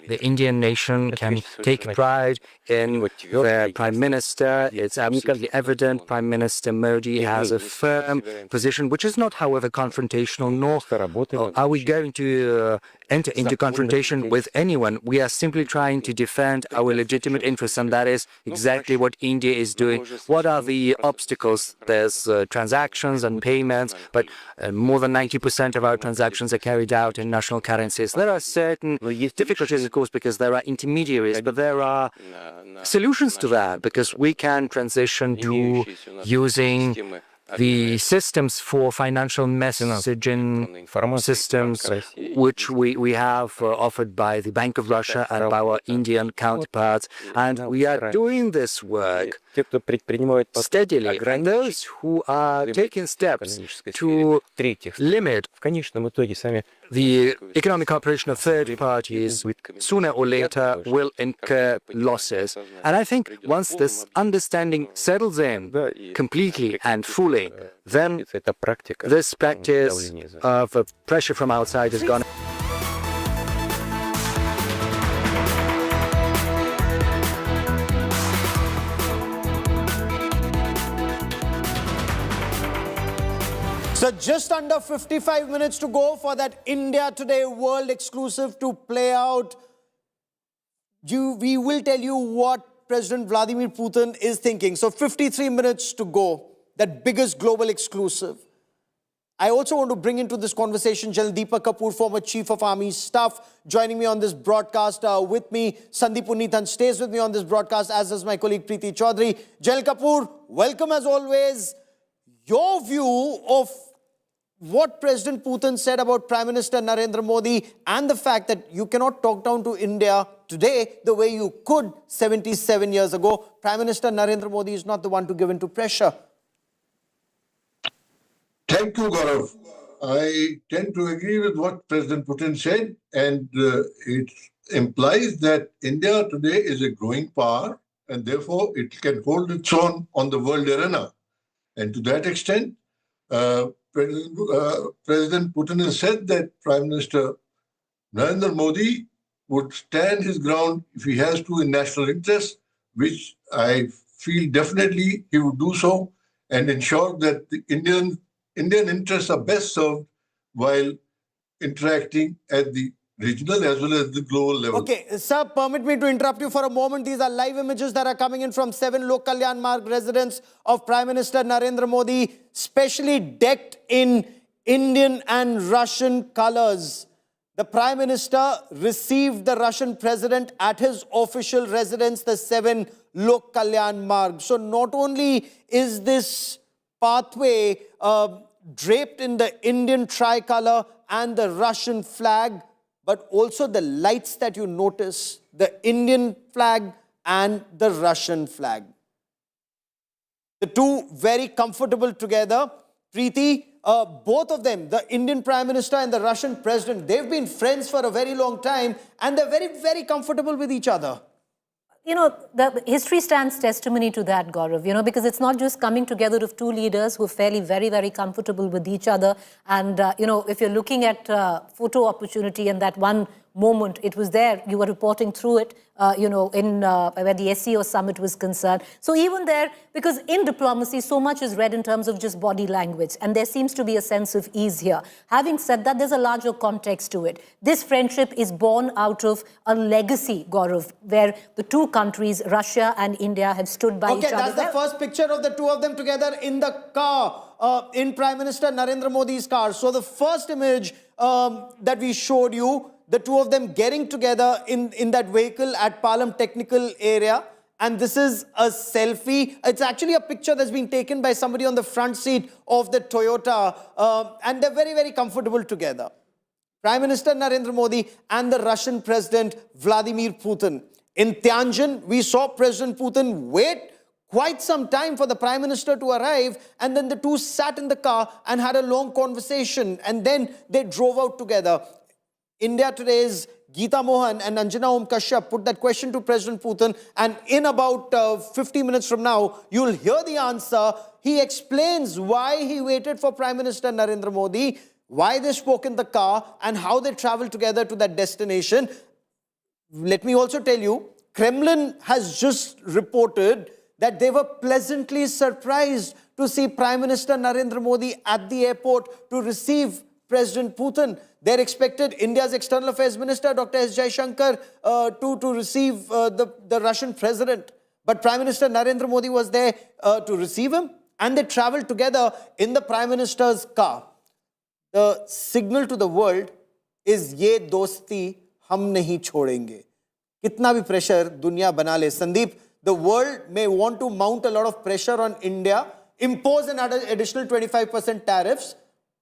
The Indian nation can take pride in their Prime Minister. It's absolutely evident Prime Minister Modi has a firm position, which is not, however, confrontational, nor are we going to enter into confrontation with anyone. We are simply trying to defend our legitimate interests, and that is exactly what India is doing. What are the obstacles? There's transactions and payments, but more than 90% of our transactions are carried out in national currencies. There are certain difficulties, of course, because there are intermediaries, but there are solutions to that, because we can transition to using the systems for financial messaging systems, which we have offered by the Bank of Russia and our Indian counterparts. And we are doing this work steadily. And those who are taking steps to limit the economic cooperation of third parties sooner or later will incur losses. And I think once this understanding settles in completely and fully, then this practice of pressure from outside is gone. So just under 55 minutes to go for that India Today World Exclusive to play out. We will tell you what President Vladimir Putin is thinking. So 53 minutes to go, that biggest global exclusive. I also want to bring into this conversation General Deepak Kapoor, former Chief of Army Staff, joining me on this broadcast. With me, Sandeep Puneethan stays with me on this broadcast, as does my colleague Preeti Chaudhary. General Kapoor, welcome as always. Your view of what President Putin said about Prime Minister Narendra Modi and the fact that you cannot talk down to India today the way you could 77 years ago. Prime Minister Narendra Modi is not the one to give in to pressure. Thank you, Gaurav. I tend to agree with what President Putin said, and it implies that India today is a growing power, and therefore it can hold its own on the world arena. And to that extent, President Putin has said that Prime Minister Narendra Modi would stand his ground if he has to in national interest, which I feel definitely he would do so, and ensure that the Indian interests are best served while interacting at the regional as well as the global level. Okay, sir, permit me to interrupt you for a moment. These are live images that are coming in from 7 Lok Kalyan Marg residents of Prime Minister Narendra Modi, specially decked in Indian and Russian colors. The Prime Minister received the Russian President at his official residence, the 7 Lok Kalyan Marg. So not only is this pathway draped in the Indian tricolor and the Russian flag, but also the lights that you notice, the Indian flag and the Russian flag. The two very comfortable together. Preeti, both of them, the Indian Prime Minister and the Russian President, they've been friends for a very long time and they're very, very comfortable with each other. You know, the history stands testimony to that, Gaurav, you know, because it's not just coming together of two leaders who are fairly very, very comfortable with each other. And, you know, if you're looking at photo opportunity and that one moment, it was there, you were reporting through it, you know, in where the SCO summit was concerned. So even there, because in diplomacy, so much is read in terms of just body language, and there seems to be a sense of ease here. Having said that, there's a larger context to it. This friendship is born out of a legacy, Gaurav, where the two countries, Russia and India, have stood by each other. Okay, that's the first picture of the two of them together in the car, in Prime Minister Narendra Modi's car. So the first image that we showed you, the two of them getting together in that vehicle at Palam technical area. And this is a selfie. It's actually a picture that's been taken by somebody on the front seat of the Toyota. And they're very, very comfortable together. Prime Minister Narendra Modi and the Russian President Vladimir Putin. In Tianjin, we saw President Putin wait quite some time for the Prime Minister to arrive, and then the two sat in the car and had a long conversation, and then they drove out together. India Today's Geeta Mohan and Anjana Om Kashyap put that question to President Putin, and in about 50 minutes from now, you'll hear the answer. He explains why he waited for Prime Minister Narendra Modi, why they spoke in the car, and how they traveled together to that destination. Let me also tell you, Kremlin has just reported that they were pleasantly surprised to see Prime Minister Narendra Modi at the airport to receive President Putin. They're expected, India's External Affairs Minister, Dr. S. Jaishankar, to receive the Russian president. But Prime Minister Narendra Modi was there to receive him, and they traveled together in the Prime Minister's car. The signal to the world is ye dosti hum nahi chhodenge. Kitna bhi pressure dunya bana le. Sandeep, the world may want to mount a lot of pressure on India, impose an additional 25% tariffs,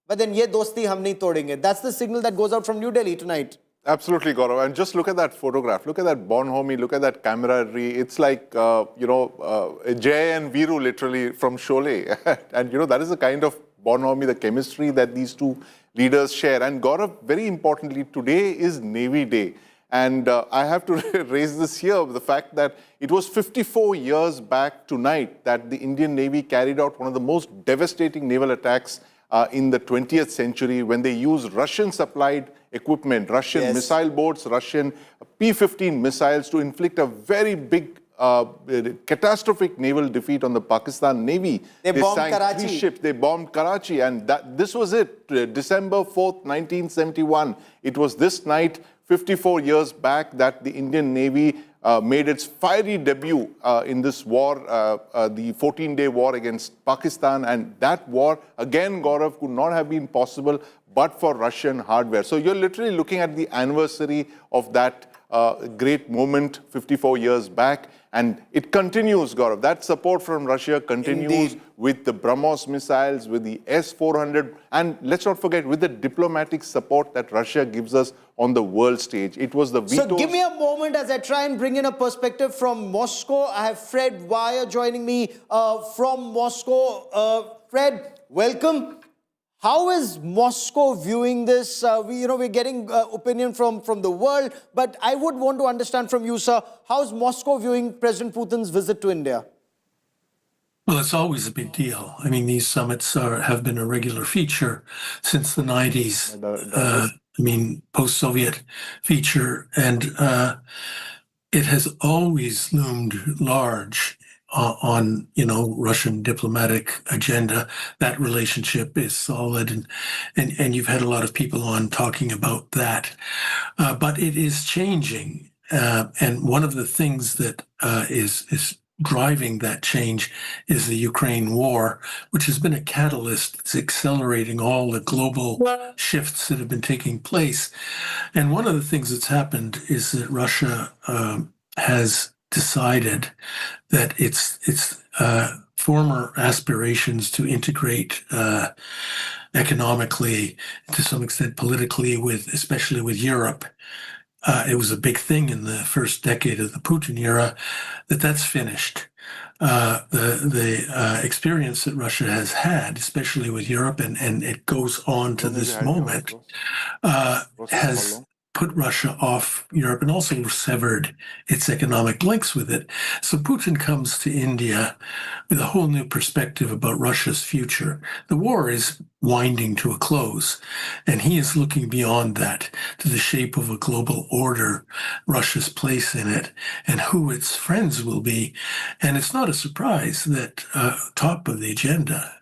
but then ye dosti hum nahi todenge. That's the signal that goes out from New Delhi tonight. Absolutely, Gaurav. And just look at that photograph. Look at that bonhomie. Look at that camaraderie. It's like, Jay and Viru literally from Sholay. And, that is the kind of bonhomie, the chemistry that these two leaders share. And Gaurav, very importantly, today is Navy Day. And I have to raise this here, the fact that it was 54 years back tonight that the Indian Navy carried out one of the most devastating naval attacks in the 20th century when they used Russian-supplied equipment, Russian missile boats, Russian P-15 missiles to inflict a very big, catastrophic naval defeat on the Pakistan Navy. They bombed sank Karachi. 3 ships. They bombed Karachi, and this was it. December 4th, 1971. It was this night, 54 years back, that the Indian Navy made its fiery debut in this war, the 14-day war against Pakistan. And that war, again, Gaurav, could not have been possible but for Russian hardware. So you're literally looking at the anniversary of that great moment 54 years back. And it continues, Gaurav. That support from Russia continues with the BrahMos missiles, with the S-400, and let's not forget, with the diplomatic support that Russia gives us on the world stage. It was the vetoes. So give me a moment as I try and bring in a perspective from Moscow. I have Fred Wire joining me from Moscow. Fred, welcome. How is Moscow viewing this? We're getting opinion from the world, but I would want to understand from you, sir, how's Moscow viewing President Putin's visit to India? Well, it's always a big deal. I mean, these summits have been a regular feature since the 90s. Post-Soviet feature, and it has always loomed large on Russian diplomatic agenda. That relationship is solid, and you've had a lot of people on talking about that. But it is changing, and one of the things that is driving that change is the Ukraine war, which has been a catalyst that's accelerating all the global shifts that have been taking place. And one of the things that's happened is that Russia has decided that its former aspirations to integrate economically, to some extent politically, especially with Europe. It was a big thing in the first decade of the Putin era, that's finished. The experience that Russia has had, especially with Europe, and it goes on to this moment, has put Russia off Europe and also severed its economic links with it. So Putin comes to India with a whole new perspective about Russia's future. The war is winding to a close, and he is looking beyond that to the shape of a global order, Russia's place in it, and who its friends will be. And it's not a surprise that top of the agenda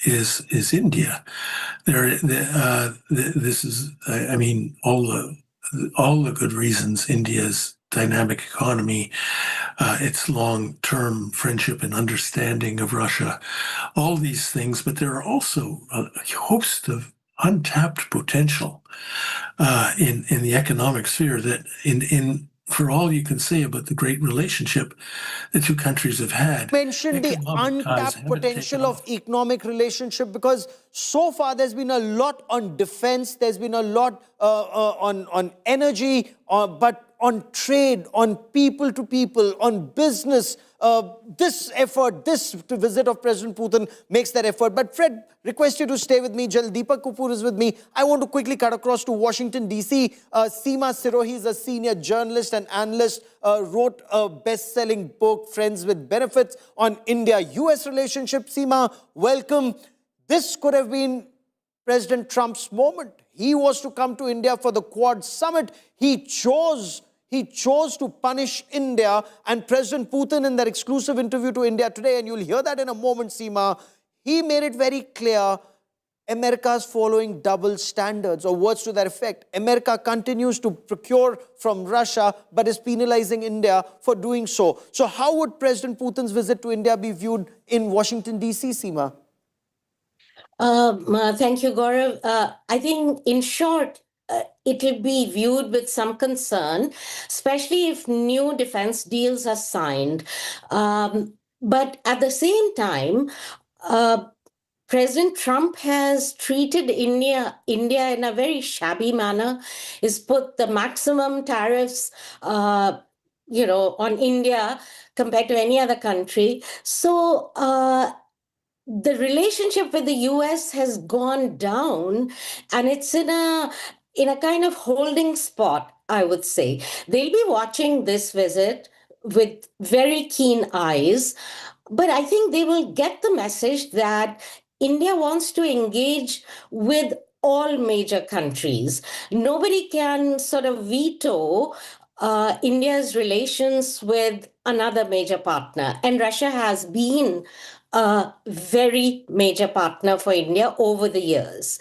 is India. This is, all the good reasons, India's dynamic economy, its long-term friendship and understanding of Russia, all these things, but there are also a host of untapped potential in the economic sphere that for all you can say about the great relationship the two countries have had. Mention the untapped potential of economic relationship, because so far there's been a lot on defense, there's been a lot on energy, but on trade, on people to people, on business. This visit of President Putin makes that effort. But Fred, request you to stay with me. Deepak Kapoor is with me. I want to quickly cut across to Washington, D.C. Seema Sirohi is a senior journalist and analyst, wrote a best-selling book, Friends with Benefits, on India-US relationship. Seema, welcome. This could have been President Trump's moment. He was to come to India for the Quad Summit. He chose to punish India, and President Putin, in that exclusive interview to India today, and you'll hear that in a moment, Seema, he made it very clear, America's following double standards, or words to that effect. America continues to procure from Russia, but is penalizing India for doing so. So how would President Putin's visit to India be viewed in Washington, D.C., Seema? Thank you, Gaurav. I think, in short, it will be viewed with some concern, especially if new defense deals are signed. But at the same time, President Trump has treated India in a very shabby manner. He's put the maximum tariffs, on India compared to any other country. So the relationship with the US has gone down, and it's in a kind of holding spot, I would say. They'll be watching this visit with very keen eyes, but I think they will get the message that India wants to engage with all major countries. Nobody can sort of veto India's relations with another major partner. And Russia has been a very major partner for India over the years.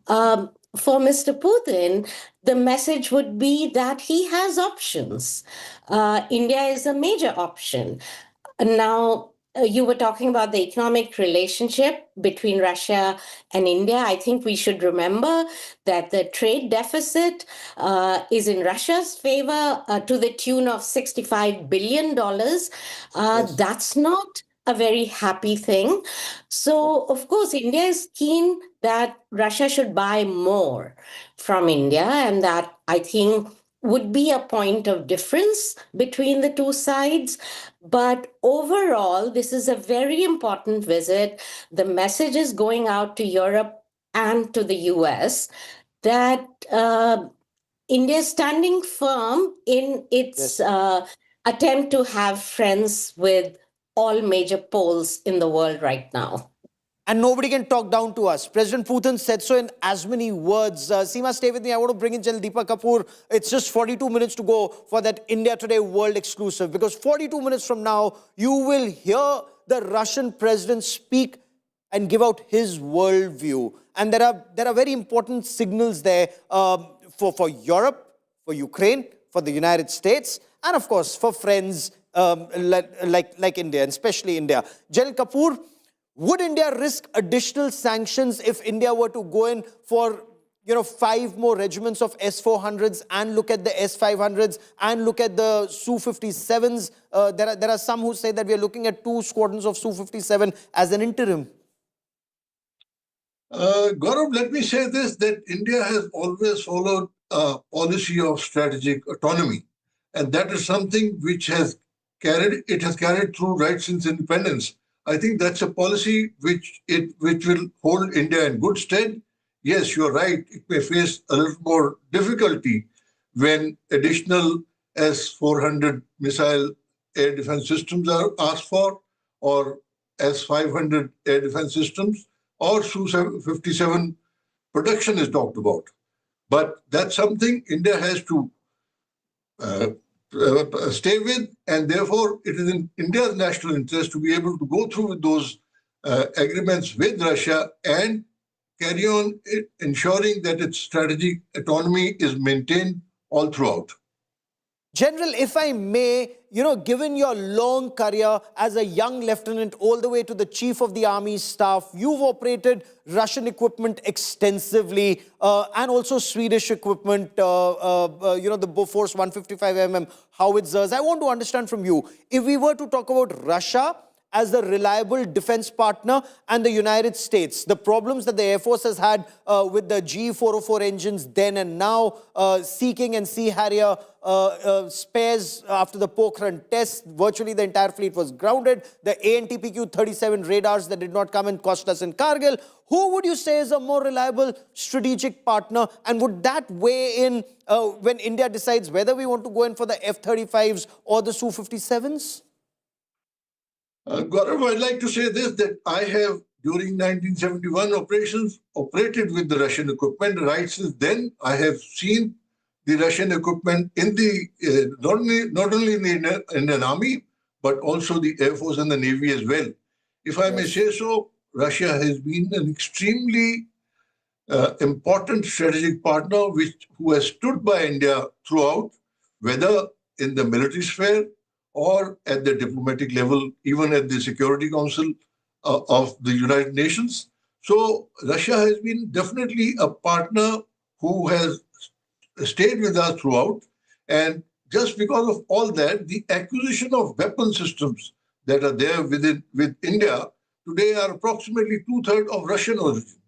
For Mr. Putin, the message would be that he has options. India is a major option. Now, you were talking about the economic relationship between Russia and India. I think we should remember that the trade deficit is in Russia's favor to the tune of $65 billion. That's not a very happy thing. So, of course, India is keen that Russia should buy more from India, and that, I think, would be a point of difference between the two sides. But overall, this is a very important visit. The message is going out to Europe and to the US that India is standing firm in its attempt to have friends with all major poles in the world right now. And nobody can talk down to us. President Putin said so in as many words. Seema, stay with me. I want to bring in General Deepak Kapoor. It's just 42 minutes to go for that India Today World exclusive, because 42 minutes from now, you will hear the Russian president speak and give out his worldview. And there are very important signals there for Europe, for Ukraine, for the United States, and of course, for friends like India, and especially India. General Kapoor, would India risk additional sanctions if India were to go in for 5 more regiments of S-400s and look at the S-500s and look at the Su-57s? There are some who say that we are looking at 2 squadrons of Su-57 as an interim. Gaurav, let me say this, that India has always followed a policy of strategic autonomy. And that is something which has carried through right since independence. I think that's a policy which will hold India in good stead. Yes, you're right. It may face a little more difficulty when additional S-400 missile air defense systems are asked for, or S-500 air defense systems, or Su-57 production is talked about. But that's something India has to stay with, and therefore it is in India's national interest to be able to go through with those agreements with Russia and carry on ensuring that its strategic autonomy is maintained all throughout. General, if I may, given your long career as a young lieutenant all the way to the chief of the army staff, you've operated Russian equipment extensively and also Swedish equipment, the Bofors 155mm howitzers. I want to understand from you, if we were to talk about Russia as a reliable defense partner and the United States, the problems that the Air Force has had with the G404 engines then and now, Sea-King and Sea Harrier spares after the Pokhran test, virtually the entire fleet was grounded. The ANTPQ-37 radars that did not come and cost us in Kargil. Who would you say is a more reliable strategic partner? And would that weigh in when India decides whether we want to go in for the F-35s or the Su-57s? Gaurav, I'd like to say this, that I have, during 1971 operations, operated with the Russian equipment. Right since then, I have seen the Russian equipment in the not only in the Indian Army, but also the Air Force and the Navy as well. If I may say so, Russia has been an extremely important strategic partner who has stood by India throughout, whether in the military sphere or at the diplomatic level, even at the Security Council of the United Nations. So Russia has been definitely a partner who has stayed with us throughout. And just because of all that, the acquisition of weapon systems that are there with India today are approximately 2/3 of Russian origin.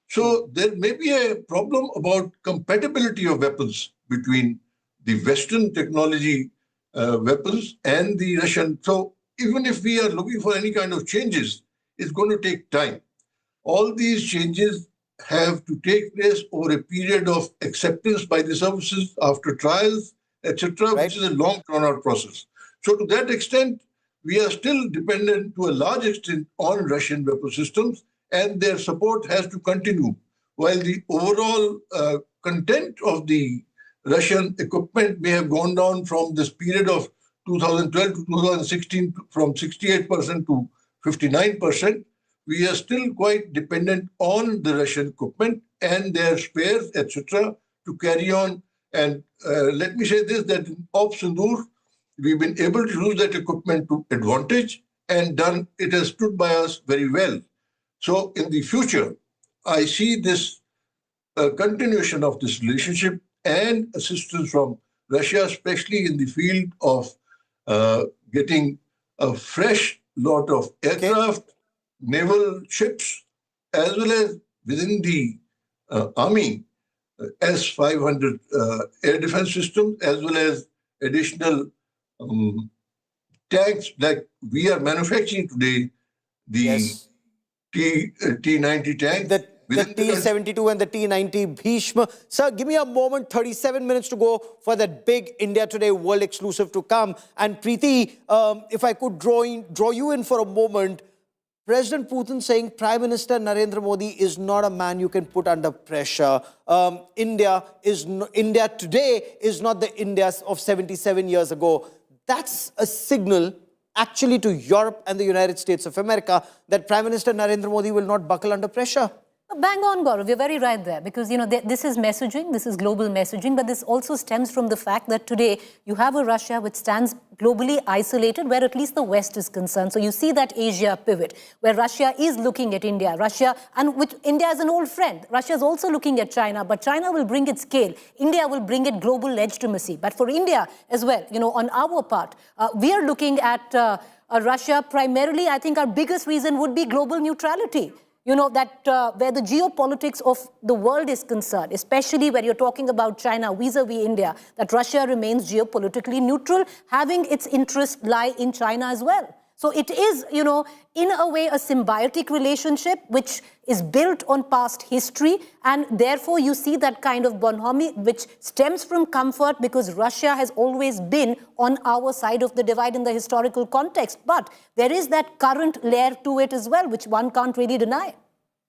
So there may be a problem about compatibility of weapons between the Western technology weapons and the Russian. So even if we are looking for any kind of changes, it's going to take time. All these changes have to take place over a period of acceptance by the services after trials, etc., which is a long drawn-out process. So to that extent, we are still dependent to a large extent on Russian weapon systems, and their support has to continue. While the overall content of the Russian equipment may have gone down from this period of 2012 to 2016 from 68% to 59%, we are still quite dependent on the Russian equipment and their spares, etc., to carry on. And let me say this, that in Op Sindoor, we've been able to use that equipment to advantage, and it has stood by us very well. So in the future, I see this continuation of this relationship and assistance from Russia, especially in the field of getting a fresh lot of aircraft, naval ships, as well as within the army, S-500 air defense systems, as well as additional tanks like we are manufacturing today, the T-90 tank. The T-72 and the T-90 Bhishma. Sir, give me a moment, 37 minutes to go for that big India Today world exclusive to come. And Preeti, if I could draw you in for a moment, President Putin saying Prime Minister Narendra Modi is not a man you can put under pressure. India today is not the India of 77 years ago. That's a signal actually to Europe and the United States of America that Prime Minister Narendra Modi will not buckle under pressure. Bang on, Gaurav. You're very right there because, this is messaging, this is global messaging, but this also stems from the fact that today you have a Russia which stands globally isolated where at least the West is concerned. So you see that Asia pivot where Russia is looking at India. And with India as an old friend. Russia is also looking at China, but China will bring its scale. India will bring it global legitimacy. But for India as well, on our part, we are looking at Russia primarily. I think our biggest reason would be global neutrality. That where the geopolitics of the world is concerned, especially where you're talking about China vis-a-vis India, that Russia remains geopolitically neutral, having its interests lie in China as well. So it is, in a way, a symbiotic relationship which is built on past history. And therefore, you see that kind of bonhomie which stems from comfort because Russia has always been on our side of the divide in the historical context. But there is that current layer to it as well, which one can't really deny.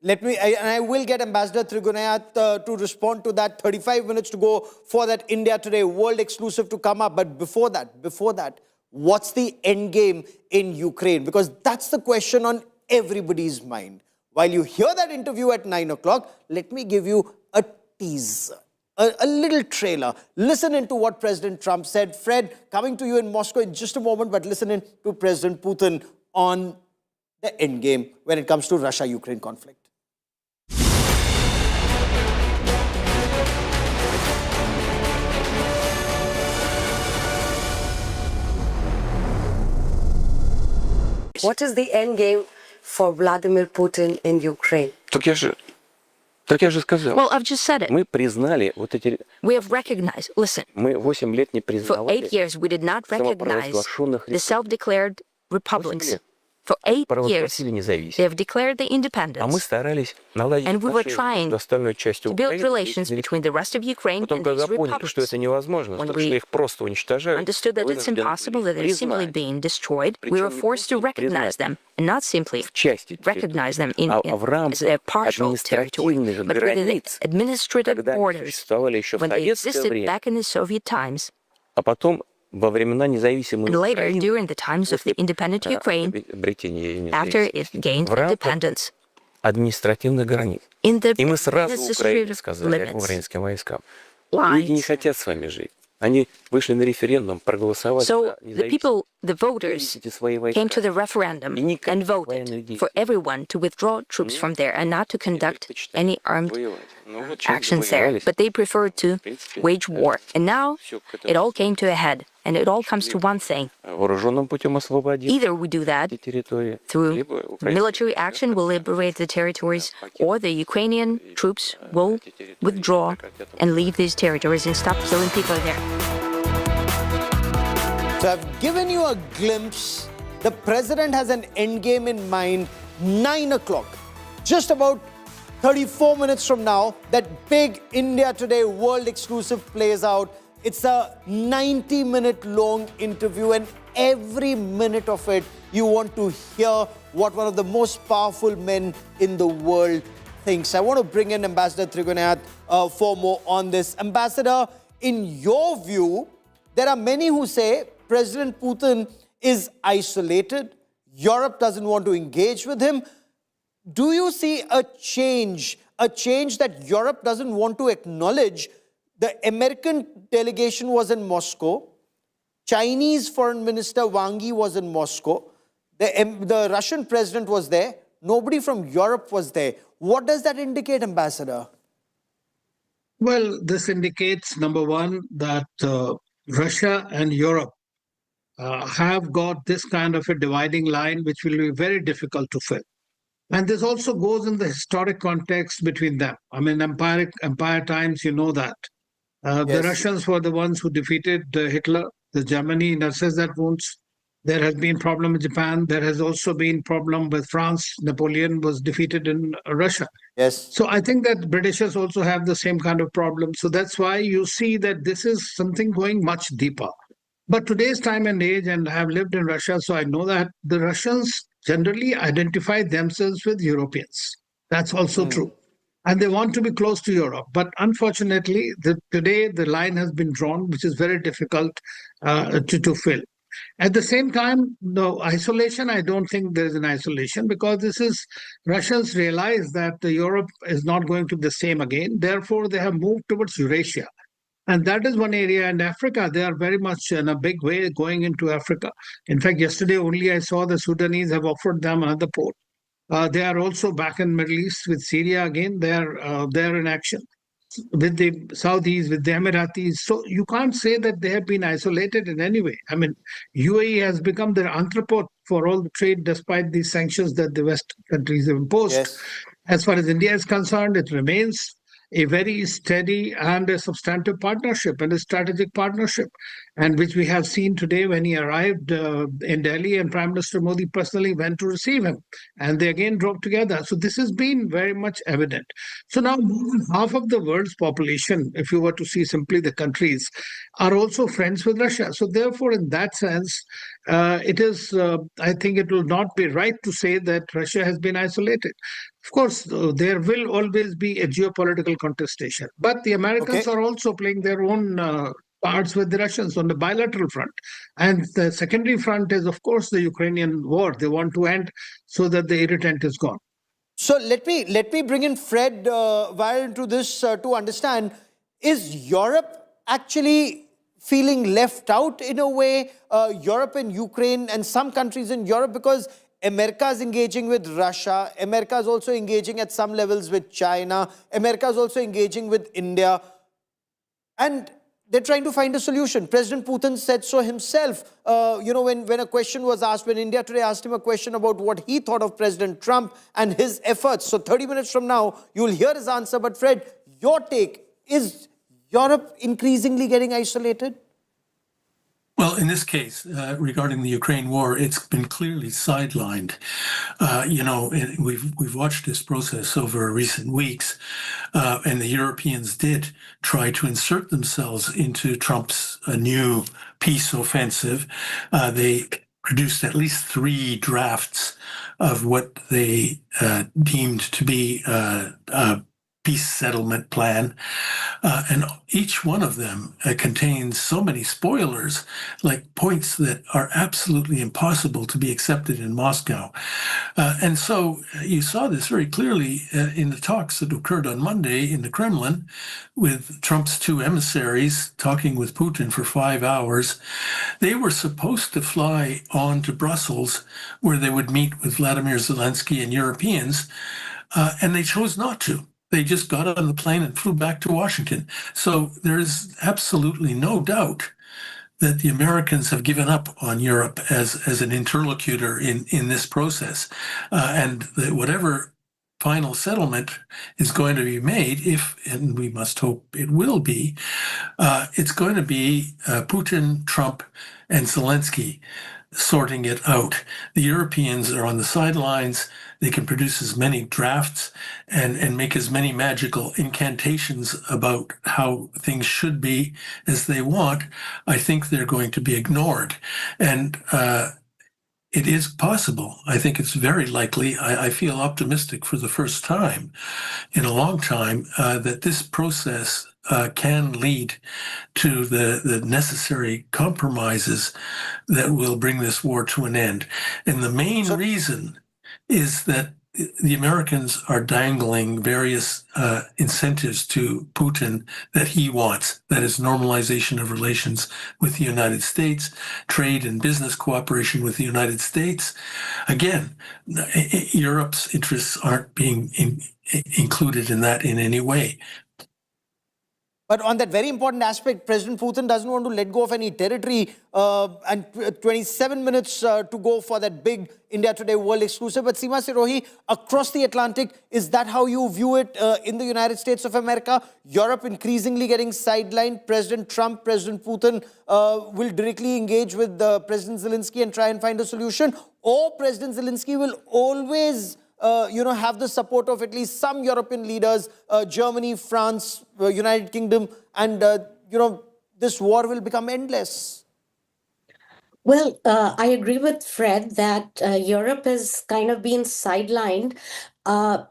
I will get Ambassador Trigunayat to respond to that. 35 minutes to go for that India Today world exclusive to come up. But before that, what's the end game in Ukraine? Because that's the question on everybody's mind. While you hear that interview at 9 o'clock, let me give you a teaser, a little trailer. Listen into what President Trump said. Fred, coming to you in Moscow in just a moment, but listen in to President Putin on the end game when it comes to Russia-Ukraine conflict. What is the end game for Vladimir Putin in Ukraine? Так я же сказал. Well, I've just said it. Мы признали вот эти... We have recognized, listen, Мы 8 лет не for признавали 8 years we did not recognize the self-declared republics. For 8 years, they have declared the independence, А мы старались наладить and we were trying с остальной частью to build Украины. relations between the rest of Ukraine Потом, and когда these поняли, что это republics. невозможно, When что we их просто уничтожают, understood that it's impossible, that they're simply being destroyed, we were forced to recognize them, and not simply recognize them as their partial territory, but within the administrative borders when they existed back in the Soviet times. а потом во времена независимой And later, Украины, during the times of the independent Ukraine, after it gained independence, административных границ. In the И мы сразу Украине administrative сказали, limits, украинским войскам, люди не lines. хотят с вами жить. Они вышли на референдум, проголосовали So за the people, the voters, Выведите свои войска. came to the referendum И никаких and voted военных действий. for everyone to withdraw troops from there and not to conduct any armed Воевать. Ну вот сейчас actions there. воевали. But they preferred to wage war. And now Всё к it all этому came to a head. And it all comes to one thing. вооруженным путем освободить Either we do that эти территории, through либо украинцы military action will liberate the territories, or the Ukrainian troops will withdraw and leave these territories and stop killing people there. So I've given you a glimpse. The president has an endgame in mind. 9 o'clock, just about 34 minutes from now, that big India Today world exclusive plays out. It's a 90-minute long interview, and every minute of it, you want to hear what one of the most powerful men in the world thinks. I want to bring in Ambassador Trigonath for more on this. Ambassador, in your view, there are many who say President Putin is isolated. Europe doesn't want to engage with him. Do you see a change that Europe doesn't want to acknowledge? The American delegation was in Moscow. Chinese Foreign Minister Wang Yi was in Moscow. The Russian president was there. Nobody from Europe was there. What does that indicate, Ambassador? Well, this indicates, number one, that Russia and Europe have got this kind of a dividing line, which will be very difficult to fill. And this also goes in the historic context between them. I mean, empire times, you know that. The Russians were the ones who defeated Hitler. The Germany nurses that wounds. There has been problem with Japan. There has also been problem with France. Napoleon was defeated in Russia. Yes. So I think that Britishers also have the same kind of problem. So that's why you see that this is something going much deeper. But today's time and age, and I have lived in Russia, so I know that the Russians generally identify themselves with Europeans. That's also true. And they want to be close to Europe. But unfortunately, today the line has been drawn, which is very difficult to fill. At the same time, no isolation, I don't think there is an isolation, because this is, Russians realize that Europe is not going to be the same again. Therefore, they have moved towards Eurasia. And that is one area. And Africa, they are very much in a big way going into Africa. In fact, yesterday only I saw the Sudanese have offered them another port. They are also back in Middle East with Syria again. They are in action with the Saudis, with the Emiratis. So you can't say that they have been isolated in any way. I mean, UAE has become their entrepot for all the trade, despite these sanctions that the West countries have imposed. Yes. As far as India is concerned, it remains a very steady and a substantive partnership and a strategic partnership, and which we have seen today when he arrived in Delhi, and Prime Minister Modi personally went to receive him, and they again drove together. So this has been very much evident. So now more than half of the world's population, if you were to see simply the countries, are also friends with Russia. So therefore, in that sense, it is, I think it will not be right to say that Russia has been isolated. Of course, there will always be a geopolitical contestation, but the Americans are also playing their own parts with the Russians on the bilateral front. And the secondary front is, of course, the Ukrainian war. They want to end so that the irritant is gone. So let me bring in Fred Weil into this to understand, is Europe actually feeling left out in a way, Europe and Ukraine and some countries in Europe, because America is engaging with Russia, America is also engaging at some levels with China, America is also engaging with India, and they're trying to find a solution. President Putin said so himself. When a question was asked, when India Today asked him a question about what he thought of President Trump and his efforts. So 30 minutes from now, you'll hear his answer. But Fred, your take, is Europe increasingly getting isolated? Well, in this case, regarding the Ukraine war, it's been clearly sidelined. We've watched this process over recent weeks, and the Europeans did try to insert themselves into Trump's new peace offensive. They produced at least 3 drafts of what they deemed to be a peace settlement plan. And each one of them contains so many spoilers, like points that are absolutely impossible to be accepted in Moscow. And so you saw this very clearly in the talks that occurred on Monday in the Kremlin with Trump's two emissaries talking with Putin for 5 hours. They were supposed to fly on to Brussels where they would meet with Vladimir Zelensky and Europeans, and they chose not to. They just got on the plane and flew back to Washington. So there is absolutely no doubt that the Americans have given up on Europe as an interlocutor in this process. And whatever final settlement is going to be made, and we must hope it will be, it's going to be Putin, Trump, and Zelensky sorting it out. The Europeans are on the sidelines. They can produce as many drafts and make as many magical incantations about how things should be as they want. I think they're going to be ignored. And it is possible. I think it's very likely. I feel optimistic for the first time in a long time that this process can lead to the necessary compromises that will bring this war to an end. And the main reason is that the Americans are dangling various incentives to Putin that he wants. That is normalization of relations with the United States, trade and business cooperation with the United States. Again, Europe's interests aren't being included in that in any way. But on that very important aspect, President Putin doesn't want to let go of any territory, and 27 minutes to go for that big India Today World Exclusive. But Seema Sirohi, across the Atlantic, is that how you view it in the United States of America? Europe increasingly getting sidelined. President Trump, President Putin will directly engage with President Zelensky and try and find a solution? Or President Zelensky will always have the support of at least some European leaders, Germany, France, United Kingdom, and, this war will become endless? Well, I agree with Fred that Europe has kind of been sidelined.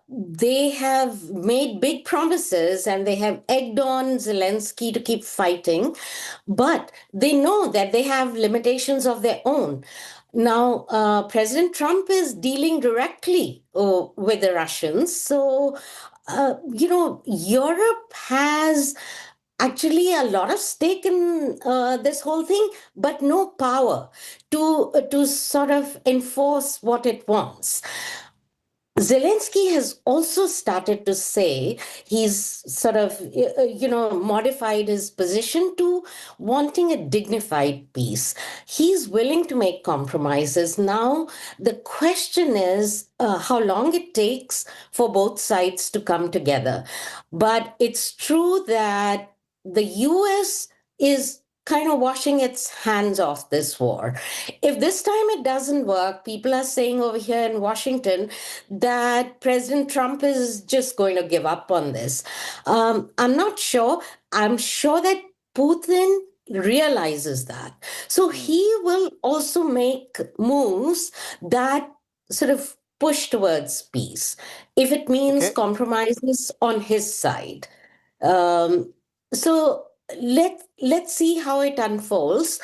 They have made big promises and they have egged on Zelensky to keep fighting, but they know that they have limitations of their own. Now, President Trump is dealing directly with the Russians. So, Europe has actually a lot of stake in this whole thing, but no power to sort of enforce what it wants. Zelensky has also started to say he's sort of, modified his position to wanting a dignified peace. He's willing to make compromises. Now, the question is how long it takes for both sides to come together. But it's true that the US is kind of washing its hands off this war. If this time it doesn't work, people are saying over here in Washington that President Trump is just going to give up on this. I'm not sure. I'm sure that Putin realizes that. So he will also make moves that sort of push towards peace, if it means compromises on his side. So let's see how it unfolds,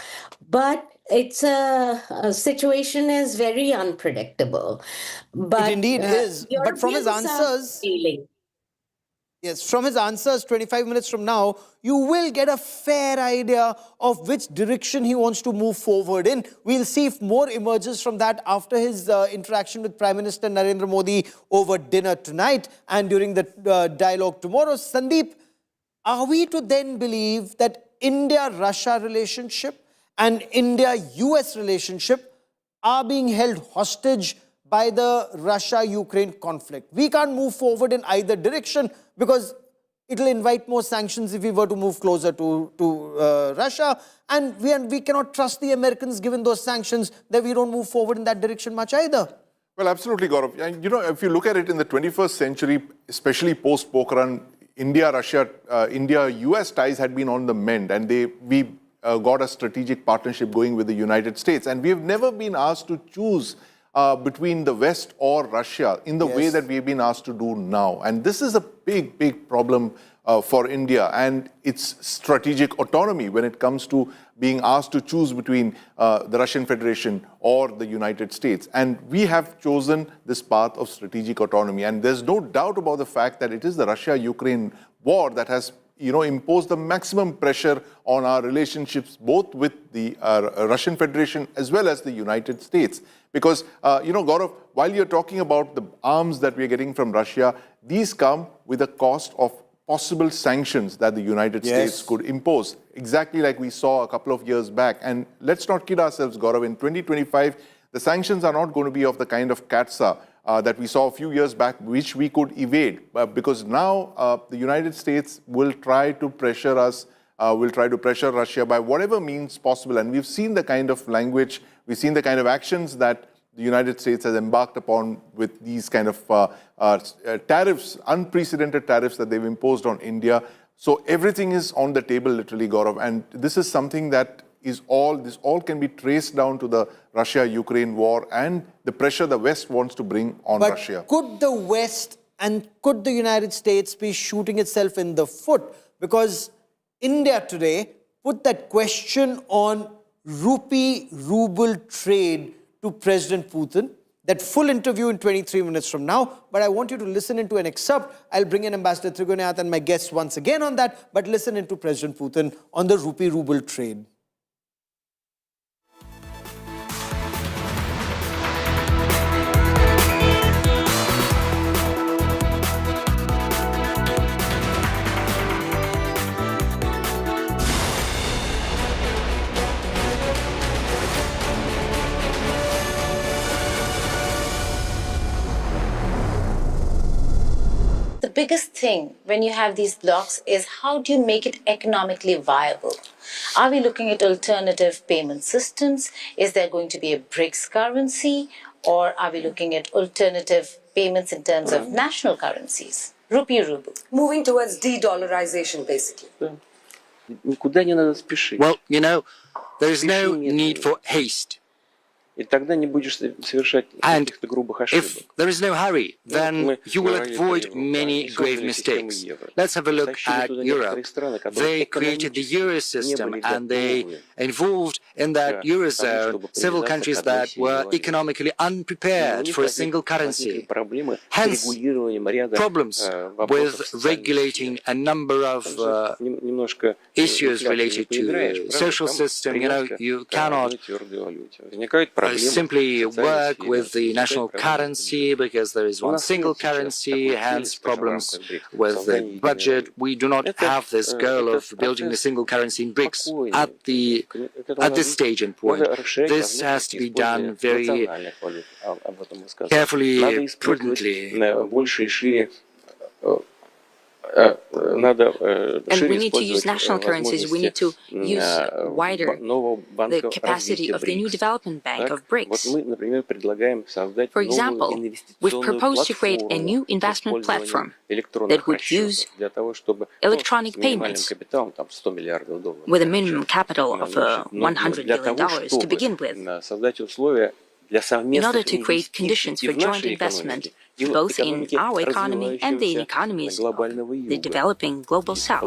but it's a situation is very unpredictable. But it indeed is. But from his answers, yes, from his answers 25 minutes from now, you will get a fair idea of which direction he wants to move forward in. We'll see if more emerges from that after his interaction with Prime Minister Narendra Modi over dinner tonight and during the dialogue tomorrow. Sandeep, are we to then believe that India-Russia relationship and India-US relationship are being held hostage by the Russia-Ukraine conflict? We can't move forward in either direction because it'll invite more sanctions if we were to move closer to Russia. And we cannot trust the Americans, given those sanctions, that we don't move forward in that direction much either. Well, absolutely, Gaurav. And, if you look at it in the 21st century, especially post-Pokhran, India-Russia, India-US ties had been on the mend, and we got a strategic partnership going with the United States. And we have never been asked to choose between the West or Russia in the way that we've been asked to do now. And this is a big, big problem for India and its strategic autonomy when it comes to being asked to choose between the Russian Federation or the United States. And we have chosen this path of strategic autonomy. And there's no doubt about the fact that it is the Russia-Ukraine war that has imposed the maximum pressure on our relationships, both with the Russian Federation as well as the United States. Because, Gaurav, while you're talking about the arms that we're getting from Russia, these come with a cost of possible sanctions that the United States could impose, exactly like we saw a couple of years back. And let's not kid ourselves, Gaurav, in 2025, the sanctions are not going to be of the kind of CATSA that we saw a few years back, which we could evade, because now the United States will try to pressure us, will try to pressure Russia by whatever means possible. And we've seen the kind of language, we've seen the kind of actions that the United States has embarked upon with these kind of tariffs, unprecedented tariffs that they've imposed on India. So everything is on the table, literally, Gaurav. And this is something that this all can be traced down to the Russia-Ukraine war and the pressure the West wants to bring on Russia. Could the West and could the United States be shooting itself in the foot? Because India today put that question on rupee-ruble trade to President Putin. That full interview in 23 minutes from now. But I want you to listen into an excerpt. I'll bring in Ambassador Trigonath and my guests once again on that. But listen into President Putin on the rupee-ruble trade. The biggest thing when you have these blocks is how do you make it economically viable? Are we looking at alternative payment systems? Is there going to be a BRICS currency? Or are we looking at alternative payments in terms of national currencies? Rupee-ruble. Moving towards de-dollarization, basically. Well, there is no need for haste. And if there is no hurry, then you will avoid many grave mistakes. Let's have a look at Europe. They created the Euro system and they involved in that Eurozone several countries that were economically unprepared for a single currency. Hence, problems with regulating a number of issues related to the social system. You cannot simply work with the national currency because there is one single currency, hence problems with the budget. We do not have this goal of building a single currency in BRICS at this stage and point. This has to be done very carefully, prudently. And we need to use national currencies. We need to use wider the capacity of the new development bank of BRICS. For example, we've proposed to create a new investment platform that would use electronic payments with a minimum capital of $100 billion to begin with, in order to create conditions for joint investment both in our economy and the economies of the developing global south.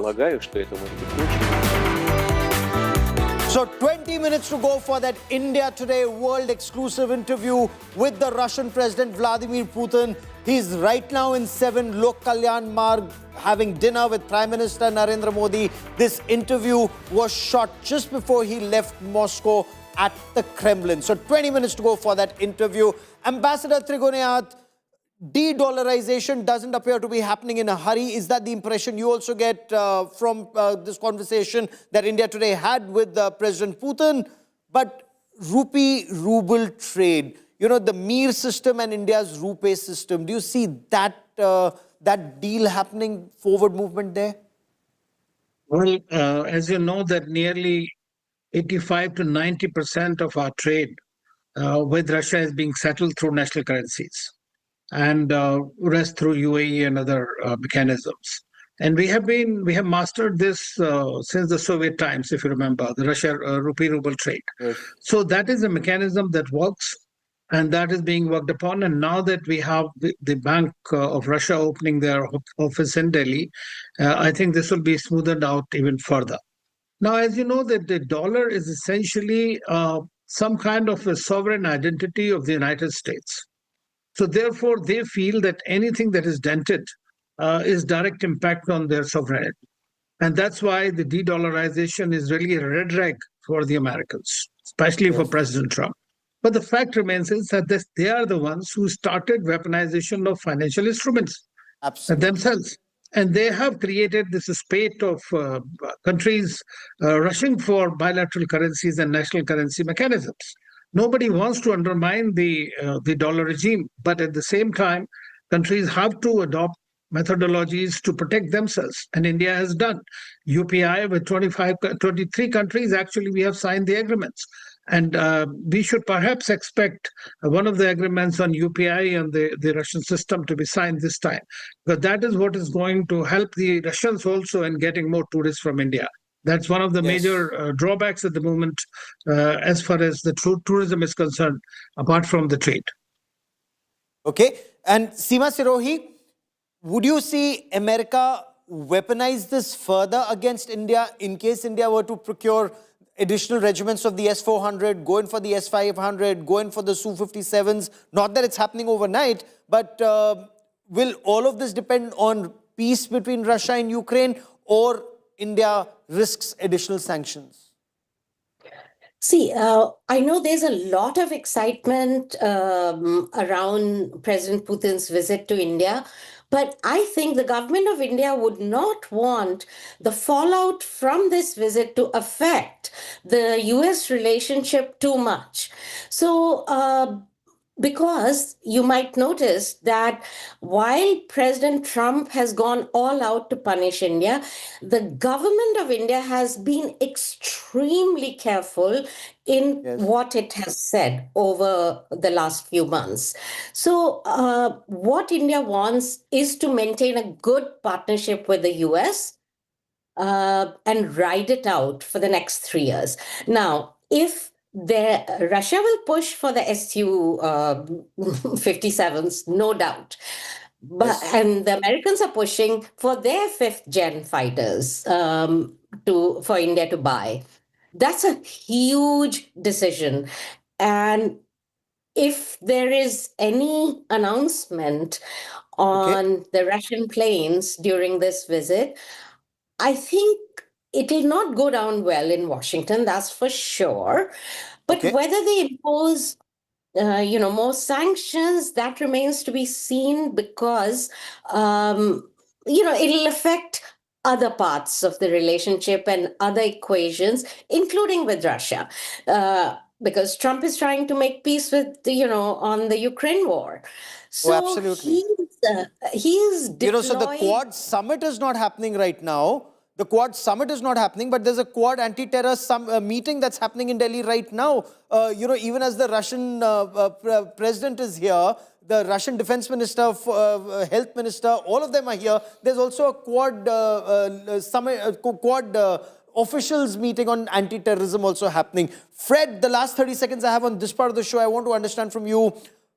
So 20 minutes to go for that India Today world exclusive interview with the Russian President Vladimir Putin. He's right now in 7 Lok Kalyan Marg having dinner with Prime Minister Narendra Modi. This interview was shot just before he left Moscow at the Kremlin. So 20 minutes to go for that interview. Ambassador Trigonath, de-dollarization doesn't appear to be happening in a hurry. Is that the impression you also get from this conversation that India Today had with President Putin? But rupee-ruble trade, the Mir system and India's rupee system, do you see that that deal happening, forward movement there? Well, as you know, that nearly 85 to 90% of our trade with Russia is being settled through national currencies, and rest through UAE and other mechanisms. And we have mastered this since the Soviet times, if you remember, the Russia rupee-ruble trade. Yes. So that is a mechanism that works. and that is being worked upon. And now that we have the Bank of Russia opening their office in Delhi, I think this will be smoothed out even further. Now, as you know, that the dollar is essentially some kind of a sovereign identity of the United States. So therefore, they feel that anything that is dented is direct impact on their sovereignty. And that's why the de-dollarization is really a red rag for the Americans, especially for President Trump. But the fact remains is that they are the ones who started weaponization of financial instruments themselves. And they have created this spate of countries rushing for bilateral currencies and national currency mechanisms. Nobody wants to undermine the dollar regime, but at the same time, countries have to adopt methodologies to protect themselves, and India has done. UPI with 23 countries, actually, we have signed the agreements. And we should perhaps expect one of the agreements on UPI and the Russian system to be signed this time, because that is what is going to help the Russians also in getting more tourists from India. That's one of the major drawbacks at the moment as far as the tourism is concerned, apart from the trade. Okay. And Seema Sirohi, would you see America weaponize this further against India in case India were to procure additional regiments of the S-400, go in for the S-500, go in for the Su-57s? Not that it's happening overnight, but will all of this depend on peace between Russia and Ukraine, or India risks additional sanctions? See, I know there's a lot of excitement around President Putin's visit to India, but I think the government of India would not want the fallout from this visit to affect the US relationship too much. So, because you might notice that while President Trump has gone all out to punish India, the government of India has been extremely careful in what it has said over the last few months. So what India wants is to maintain a good partnership with the US and ride it out for the next 3 years. Now, if Russia will push for the Su-57s, no doubt. But and the Americans are pushing for their 5th-gen fighters for India to buy. That's a huge decision. And if there is any announcement on the Russian planes during this visit, I think it will not go down well in Washington, that's for sure. But whether they impose, more sanctions, that remains to be seen, because, it'll affect other parts of the relationship and other equations, including with Russia, because Trump is trying to make peace with, on the Ukraine war. So absolutely. He's deploying... so the Quad summit is not happening right now. The Quad summit is not happening, but there's a Quad anti-terror meeting that's happening in Delhi right now. Even as the Russian president is here, the Russian defense minister, health minister, all of them are here. There's also a Quad summit, Quad officials meeting on anti-terrorism also happening. Fred, the last 30 seconds I have on this part of the show, I want to understand from you,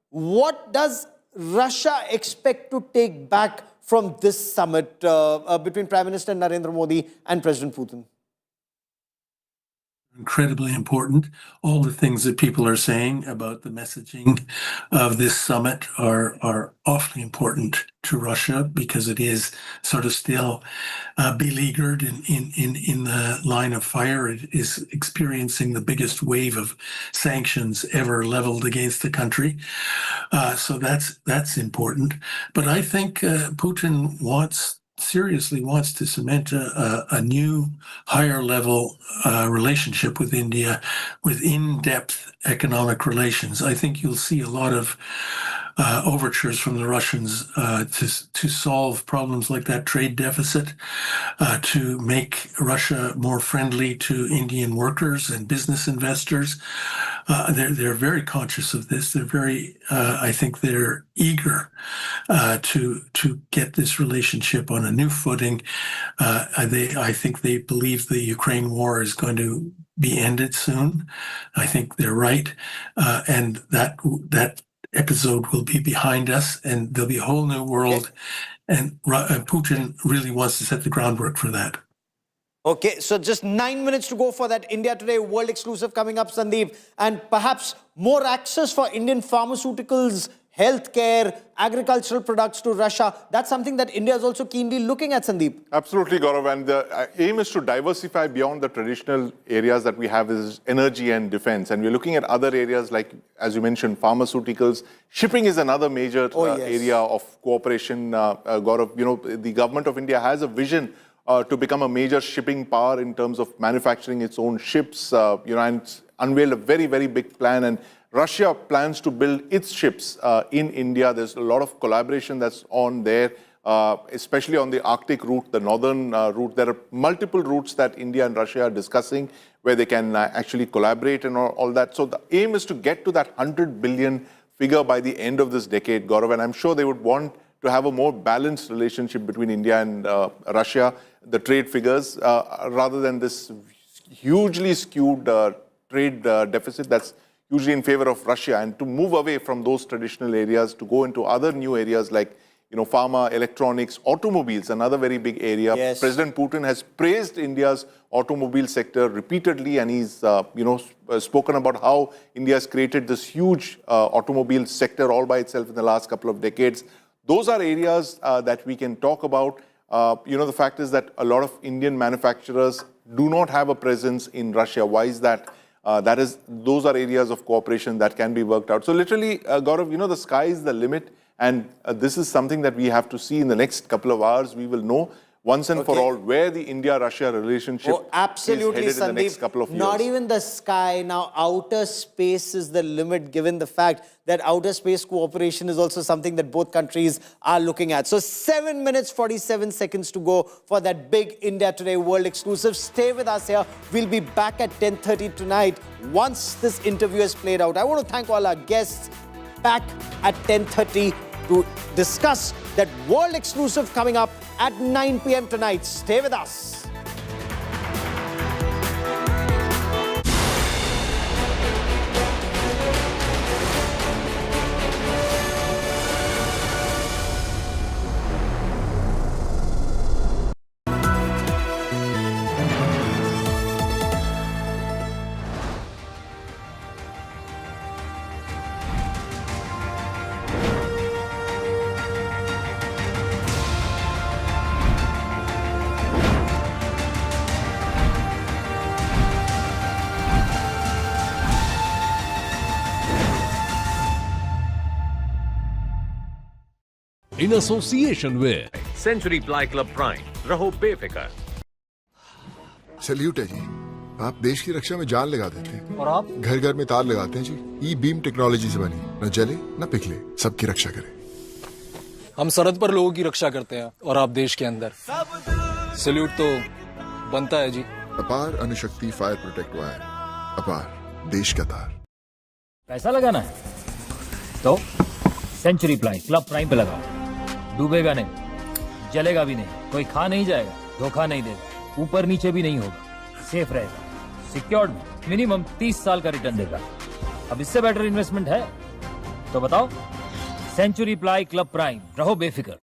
what does Russia expect to take back from this summit between Prime Minister Narendra Modi and President Putin? Incredibly important. All the things that people are saying about the messaging of this summit are awfully important to Russia, because it is sort of still beleaguered in the line of fire. It is experiencing the biggest wave of sanctions ever leveled against the country. So that's important. But I think Putin seriously wants to cement a new, higher level relationship with India, with in-depth economic relations. I think you'll see a lot of overtures from the Russians to solve problems like that trade deficit, to make Russia more friendly to Indian workers and business investors. they're very conscious of this. They're very, I think they're eager to get this relationship on a new footing. I think they believe the Ukraine war is going to be ended soon. I think they're right, and that episode will be behind us, and there'll be a whole new world. And Putin really wants to set the groundwork for that. Okay, so just 9 minutes to go for that India Today World Exclusive coming up, Sandeep. And perhaps more access for Indian pharmaceuticals, healthcare, agricultural products to Russia. That's something that India is also keenly looking at, Sandeep. Absolutely, Gaurav. And the aim is to diversify beyond the traditional areas that we have is energy and defense. And we're looking at other areas like, as you mentioned, pharmaceuticals. Shipping is another major area of cooperation, Gaurav. You know, the government of India has a vision to become a major shipping power in terms of manufacturing its own ships, and unveiled a very, very big plan. And Russia plans to build its ships in India. There's a lot of collaboration that's on there, especially on the Arctic route, the northern route. There are multiple routes that India and Russia are discussing where they can actually collaborate and all that. So the aim is to get to that 100 billion figure by the end of this decade, Gaurav. And I'm sure they would want to have a more balanced relationship between India and Russia, the trade figures, rather than this hugely skewed trade deficit that's usually in favor of Russia, and to move away from those traditional areas to go into other new areas like, pharma, electronics, automobiles, another very big area. Yes. President Putin has praised India's automobile sector repeatedly, and he's, spoken about how India has created this huge automobile sector all by itself in the last couple of decades. Those are areas that we can talk about. The fact is that a lot of Indian manufacturers do not have a presence in Russia. Why is that? Those are areas of cooperation that can be worked out. So literally, Gaurav, the sky is the limit. And this is something that we have to see in the next couple of hours. We will know once and for all where the India-Russia relationship is headed in the next couple of years. Not even the sky. Now, outer space is the limit, given the fact that outer space cooperation is also something that both countries are looking at. So 7 minutes, 47 seconds to go for that big India Today World Exclusive. Stay with us here. We'll be back at 10:30 tonight once this interview is played out. I want to thank all our guests. Back at 10:30 to discuss that World Exclusive coming up at 9 p.m. tonight. Stay with us. in association with Century Ply Club Prime. रहो बेफिक्र। Salute है जी, आप देश की रक्षा में जान लगा देते हैं और आप घर घर में तार लगाते हैं जी। ई बीम टेक्नोलॉजी से बनी, न जले न पिघले, सबकी रक्षा करे। हम सरहद पर लोगों की रक्षा करते हैं और आप देश के अंदर। सैल्यूट तो बनता है जी। अपार अणुशक्ति फायर प्रोटेक्ट वायर, अपार देश का तार। पैसा लगाना है तो सेंचुरी प्लाई क्लब प्राइम पे लगाओ। डूबेगा नहीं, जलेगा भी नहीं, कोई खा नहीं जाएगा, धोखा नहीं देगा, ऊपर नीचे भी नहीं होगा, सेफ रहेगा, सिक्योर्ड मिनिमम 30 साल का रिटर्न देगा। अब इससे बेटर इन्वेस्टमेंट है तो बताओ। सेंचुरी प्लाई क्लब प्राइम, रहो बेफिक्र।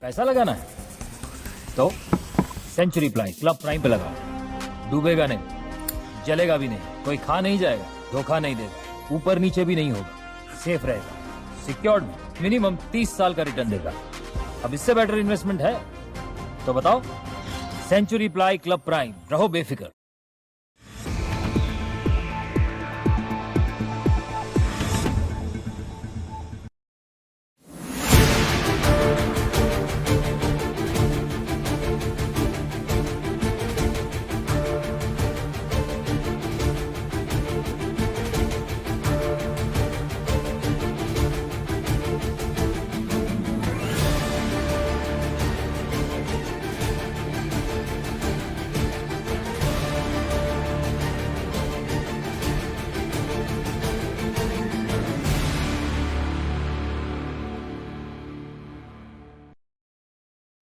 पैसा लगाना है तो सेंचुरी प्लाई क्लब प्राइम पे लगाओ। डूबेगा नहीं, जलेगा भी नहीं, कोई खा नहीं जाएगा, धोखा नहीं देगा, ऊपर नीचे भी नहीं होगा, सेफ रहेगा, सिक्योर्ड, मिनिमम 30 साल का रिटर्न देगा। अब इससे बेटर इन्वेस्टमेंट है तो बताओ। सेंचुरी प्लाई क्लब प्राइम, रहो बेफिक्र।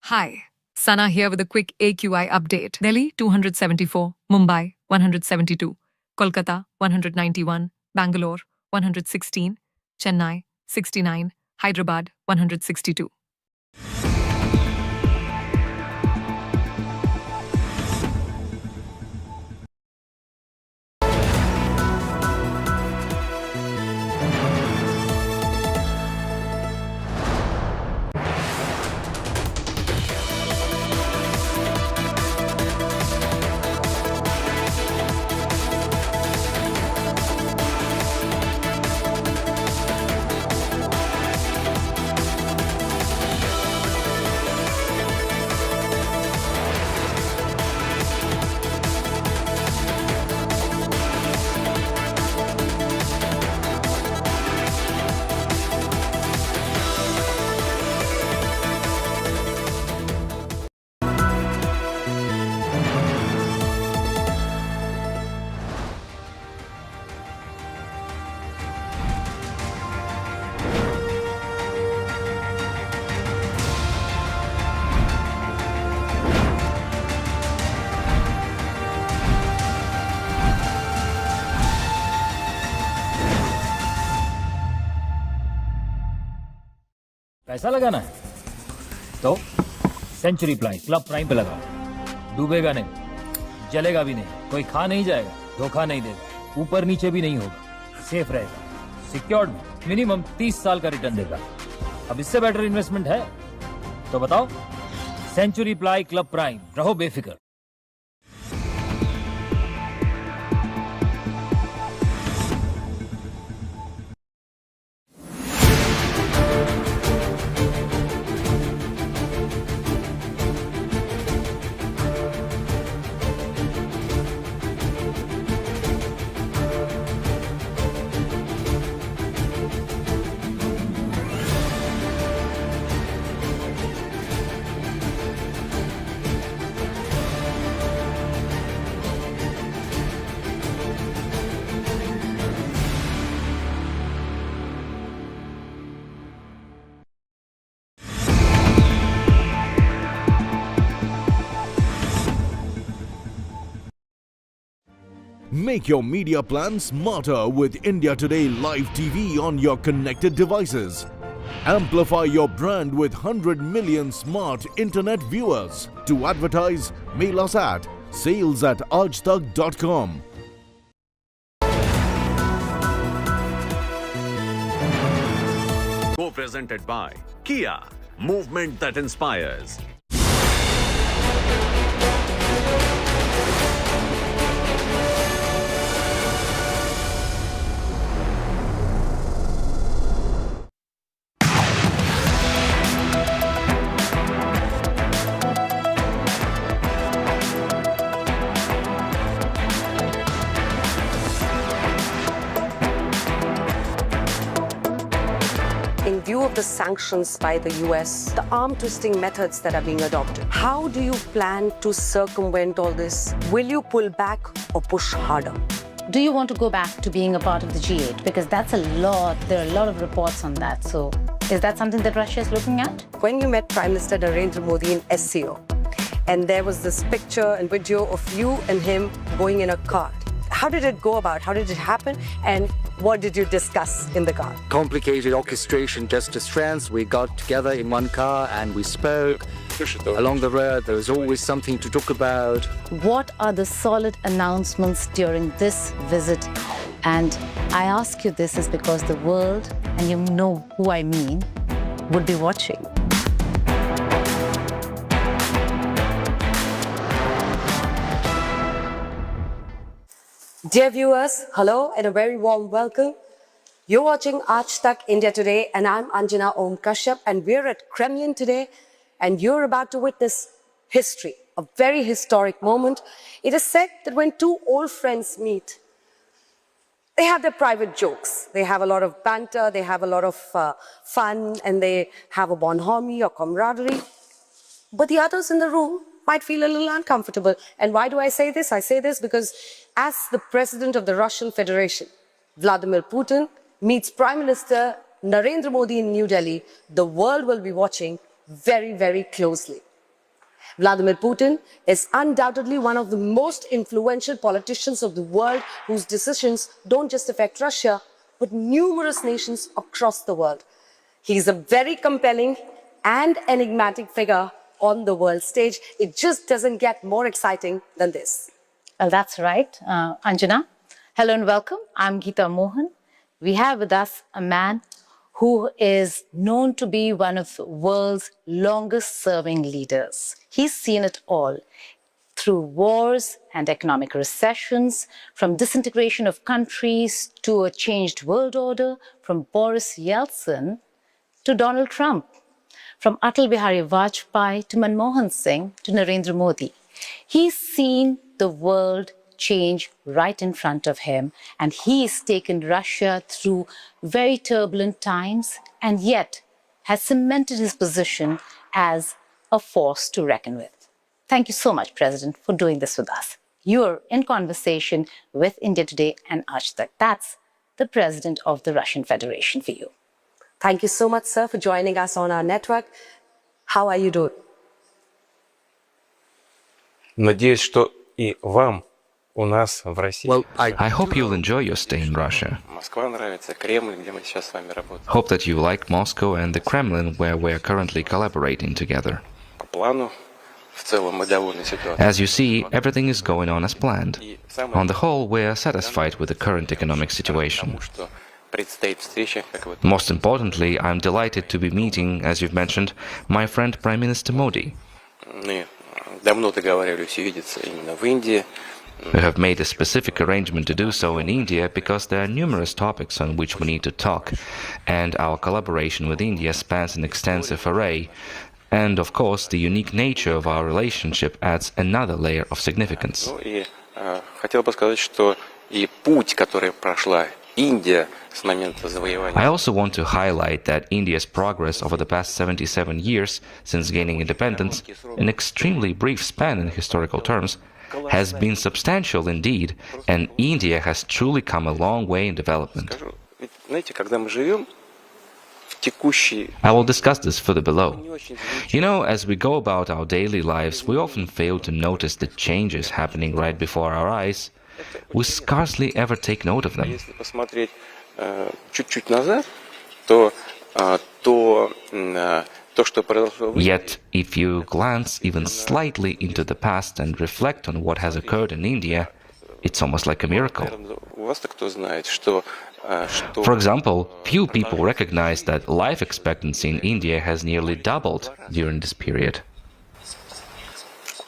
Hi, Sana here with a quick AQI update. Delhi 274, Mumbai 172, Kolkata 191, Bangalore 116, Chennai 69, Hyderabad 162. पैसा लगाना है तो सेंचुरी प्लाई क्लब प्राइम पे लगाओ। डूबेगा नहीं, जलेगा भी नहीं, कोई खा नहीं जाएगा, धोखा नहीं देगा, ऊपर नीचे भी नहीं होगा, सेफ रहेगा, सिक्योर्ड, मिनिमम 30 साल का रिटर्न देगा। अब इससे बेटर इन्वेस्टमेंट है तो बताओ। सेंचुरी प्लाई क्लब प्राइम, रहो बेफिक्र। Make your media plan smarter with India Today Live TV on your connected devices. Amplify your brand with 100 million smart internet viewers. To advertise, mail us at sales@aajtak.com. Co-presented by Kia, movement that inspires. In view of the sanctions by the US, the arm twisting methods that are being adopted, how do you plan to circumvent all this? Will you pull back or push harder? Do you want to go back to being a part of the G8? Because that's a lot, there are a lot of reports on that. So is that something that Russia is looking at? When you met Prime Minister Narendra Modi in SCO, and there was this picture and video of you and him going in a car, how did it go about? How did it happen? And what did you discuss in the car? Complicated orchestration just as friends. We got together in one car and we spoke. Along the road, there was always something to talk about. What are the solid announcements during this visit? And I ask you this is because the world, and you know who I mean, would be watching. Dear viewers, hello and a very warm welcome. You're watching Aaj Tak India Today and I'm Anjana Om Kashyap and we're at Kremlin today and you're about to witness history, a very historic moment. It is said that when two old friends meet, they have their private jokes. They have a lot of banter, they have a lot of fun and they have a bonhomie or camaraderie. But the others in the room might feel a little uncomfortable. And why do I say this? I say this because as the president of the Russian Federation, Vladimir Putin, meets Prime Minister Narendra Modi in New Delhi, the world will be watching very, very closely. Vladimir Putin is undoubtedly one of the most influential politicians of the world whose decisions don't just affect Russia, but numerous nations across the world. He's a very compelling and enigmatic figure on the world stage. It just doesn't get more exciting than this. Well, that's right, Anjana. Hello and welcome. I'm Geeta Mohan. We have with us a man who is known to be one of the world's longest-serving leaders. He's seen it all, through wars and economic recessions, from disintegration of countries to a changed world order, from Boris Yeltsin to Donald Trump, from Atal Bihari Vajpayee to Manmohan Singh to Narendra Modi. He's seen the world change right in front of him, and he's taken Russia through very turbulent times and yet has cemented his position as a force to reckon with. Thank you so much, President, for doing this with us. You're in conversation with India Today and Aaj Tak. That's the President of the Russian Federation for you. Thank you so much, sir, for joining us on our network. How are you doing? Надеюсь, что и вам у нас в России. Well, I hope you'll enjoy your stay in Russia. Москва нравится, Кремль, где мы сейчас с вами работаем. Hope that you like Moscow and the Kremlin, where we're currently collaborating together. По плану, в целом мы довольны ситуацией. As you see, everything is going on as planned. On the whole, we're satisfied with the current economic situation. Most importantly, I'm delighted to be meeting, as you've mentioned, my friend Prime Minister Modi. Мы давно договаривались увидеться именно в Индии. We have made a specific arrangement to do so in India because there are numerous topics on which we need to talk, and our collaboration with India spans an extensive array. And of course, the unique nature of our relationship adds another layer of significance. Ну и хотел бы сказать, что и путь, который прошла Индия с момента завоевания. I also want to highlight that India's progress over the past 77 years since gaining independence, an extremely brief span in historical terms, has been substantial indeed, and India has truly come a long way in development. Знаете, когда мы живем в текущей... I will discuss this further below. You know, as we go about our daily lives, we often fail to notice the changes happening right before our eyes. We scarcely ever take note of them. Если посмотреть чуть-чуть назад, то Yet, if you glance even slightly into the past and reflect on what has occurred in India, it's almost like a miracle. For example, few people recognize that life expectancy in India has nearly doubled during this period.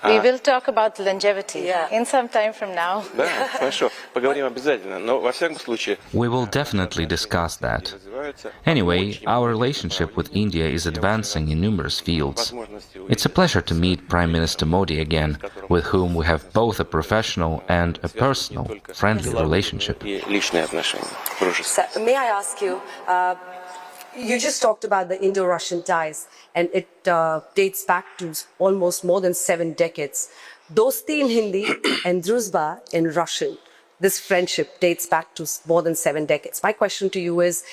We will talk about longevity in some time from now. Да, хорошо, поговорим обязательно, но во всяком случае... We will definitely discuss that. Anyway, our relationship with India is advancing in numerous fields. It's a pleasure to meet Prime Minister Modi again, with whom we have both a professional and a personal, friendly relationship. Sir, may I ask you, you just talked about the Indo-Russian ties, and it dates back to almost more than 7 decades. Dosti in Hindi and Druzhba in Russian. This friendship dates back to more than 7 decades. My question to you is,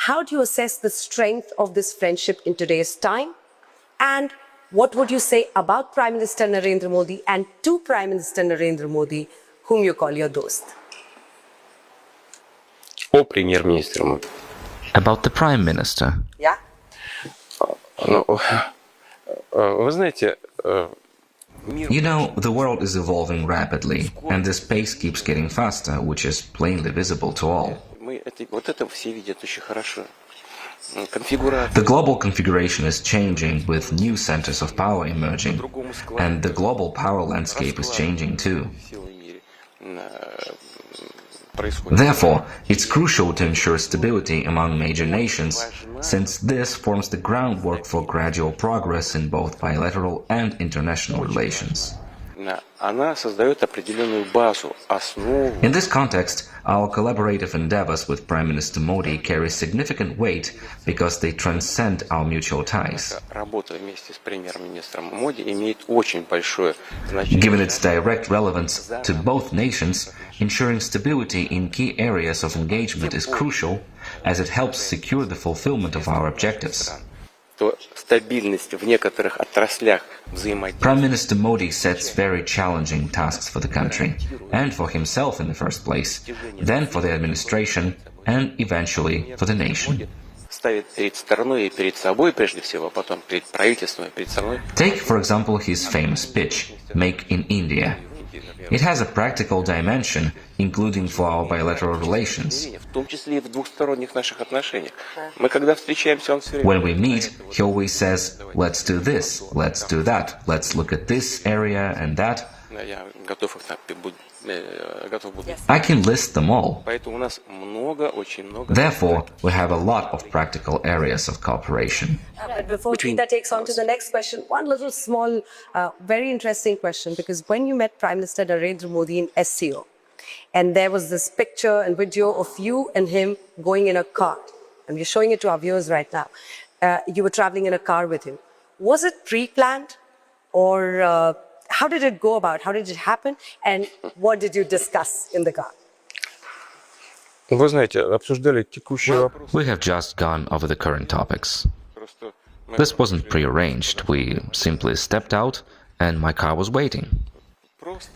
how do you assess the strength of this friendship in today's time? And what would you say about Prime Minister Narendra Modi and to Prime Minister Narendra Modi, whom you call your dost? О премьер-министре Моди. About the Prime Minister. Yeah? Вы знаете, You know, the world is evolving rapidly, and this pace keeps getting faster, which is plainly visible to all. вот это все видят очень хорошо. The global configuration is changing with new centers of power emerging, and the global power landscape is changing too. Therefore, it's crucial to ensure stability among major nations, since this forms the groundwork for gradual progress in both bilateral and international relations. Она создает определенную базу, основу. In this context, our collaborative endeavors with Prime Minister Modi carry significant weight because they transcend our mutual ties. Работа вместе с премьер-министром Моди имеет очень большое значение. Given its direct relevance to both nations, ensuring stability in key areas of engagement is crucial, as it helps secure the fulfillment of our objectives. То стабильность в некоторых отраслях взаимодействия. Prime Minister Modi sets very challenging tasks for the country, and for himself in the first place, then for the administration, and eventually for the nation. Ставит перед страной и перед собой прежде всего, потом перед правительством и перед страной. Take, for example, his famous pitch, Make in India. It has a practical dimension, including for our bilateral relations. В том числе и в двухсторонних наших отношениях. Мы когда встречаемся, он все время. When we meet, he always says, let's do this, let's do that, let's look at this area and that. Я готов их там, готов буду. I can list them all. Поэтому у нас много, очень много. Therefore, we have a lot of practical areas of cooperation. But before Gita takes on to the next question, one little small, very interesting question, because when you met Prime Minister Narendra Modi in SCO, and there was this picture and video of you and him going in a car, and we're showing it to our viewers right now. You were traveling in a car with him. Was it pre-planned, or how did it go about? How did it happen? And what did you discuss in the car? Вы знаете, обсуждали текущие вопросы. We have just gone over the current topics. This wasn't prearranged. We simply stepped out, and my car was waiting.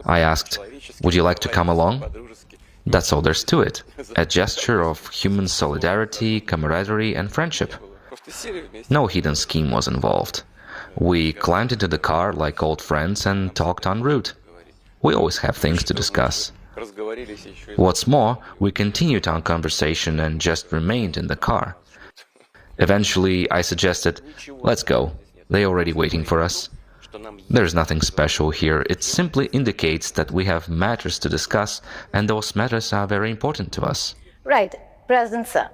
I asked, would you like to come along? That's all there's to it. A gesture of human solidarity, camaraderie, and friendship. No hidden scheme was involved. We climbed into the car like old friends and talked en route. We always have things to discuss. What's more, we continued our conversation and just remained in the car. Eventually, I suggested, let's go. They're already waiting for us. There's nothing special here. It simply indicates that we have matters to discuss, and those matters are very important to us. Right. President Sir,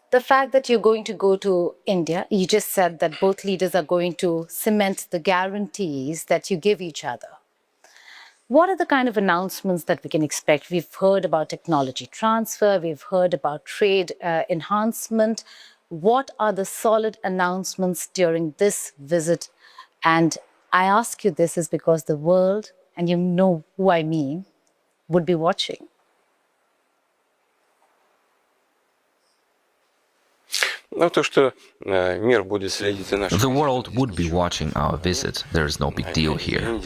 the fact that you're going to go to India, you just said that both leaders are going to cement the guarantees that you give each other. What are the kind of announcements that we can expect? We've heard about technology transfer, we've heard about trade enhancement. What are the solid announcements during this visit? And I ask you this is because the world, and you know who I mean, would be watching. The world would be watching our visit. There is no big deal here.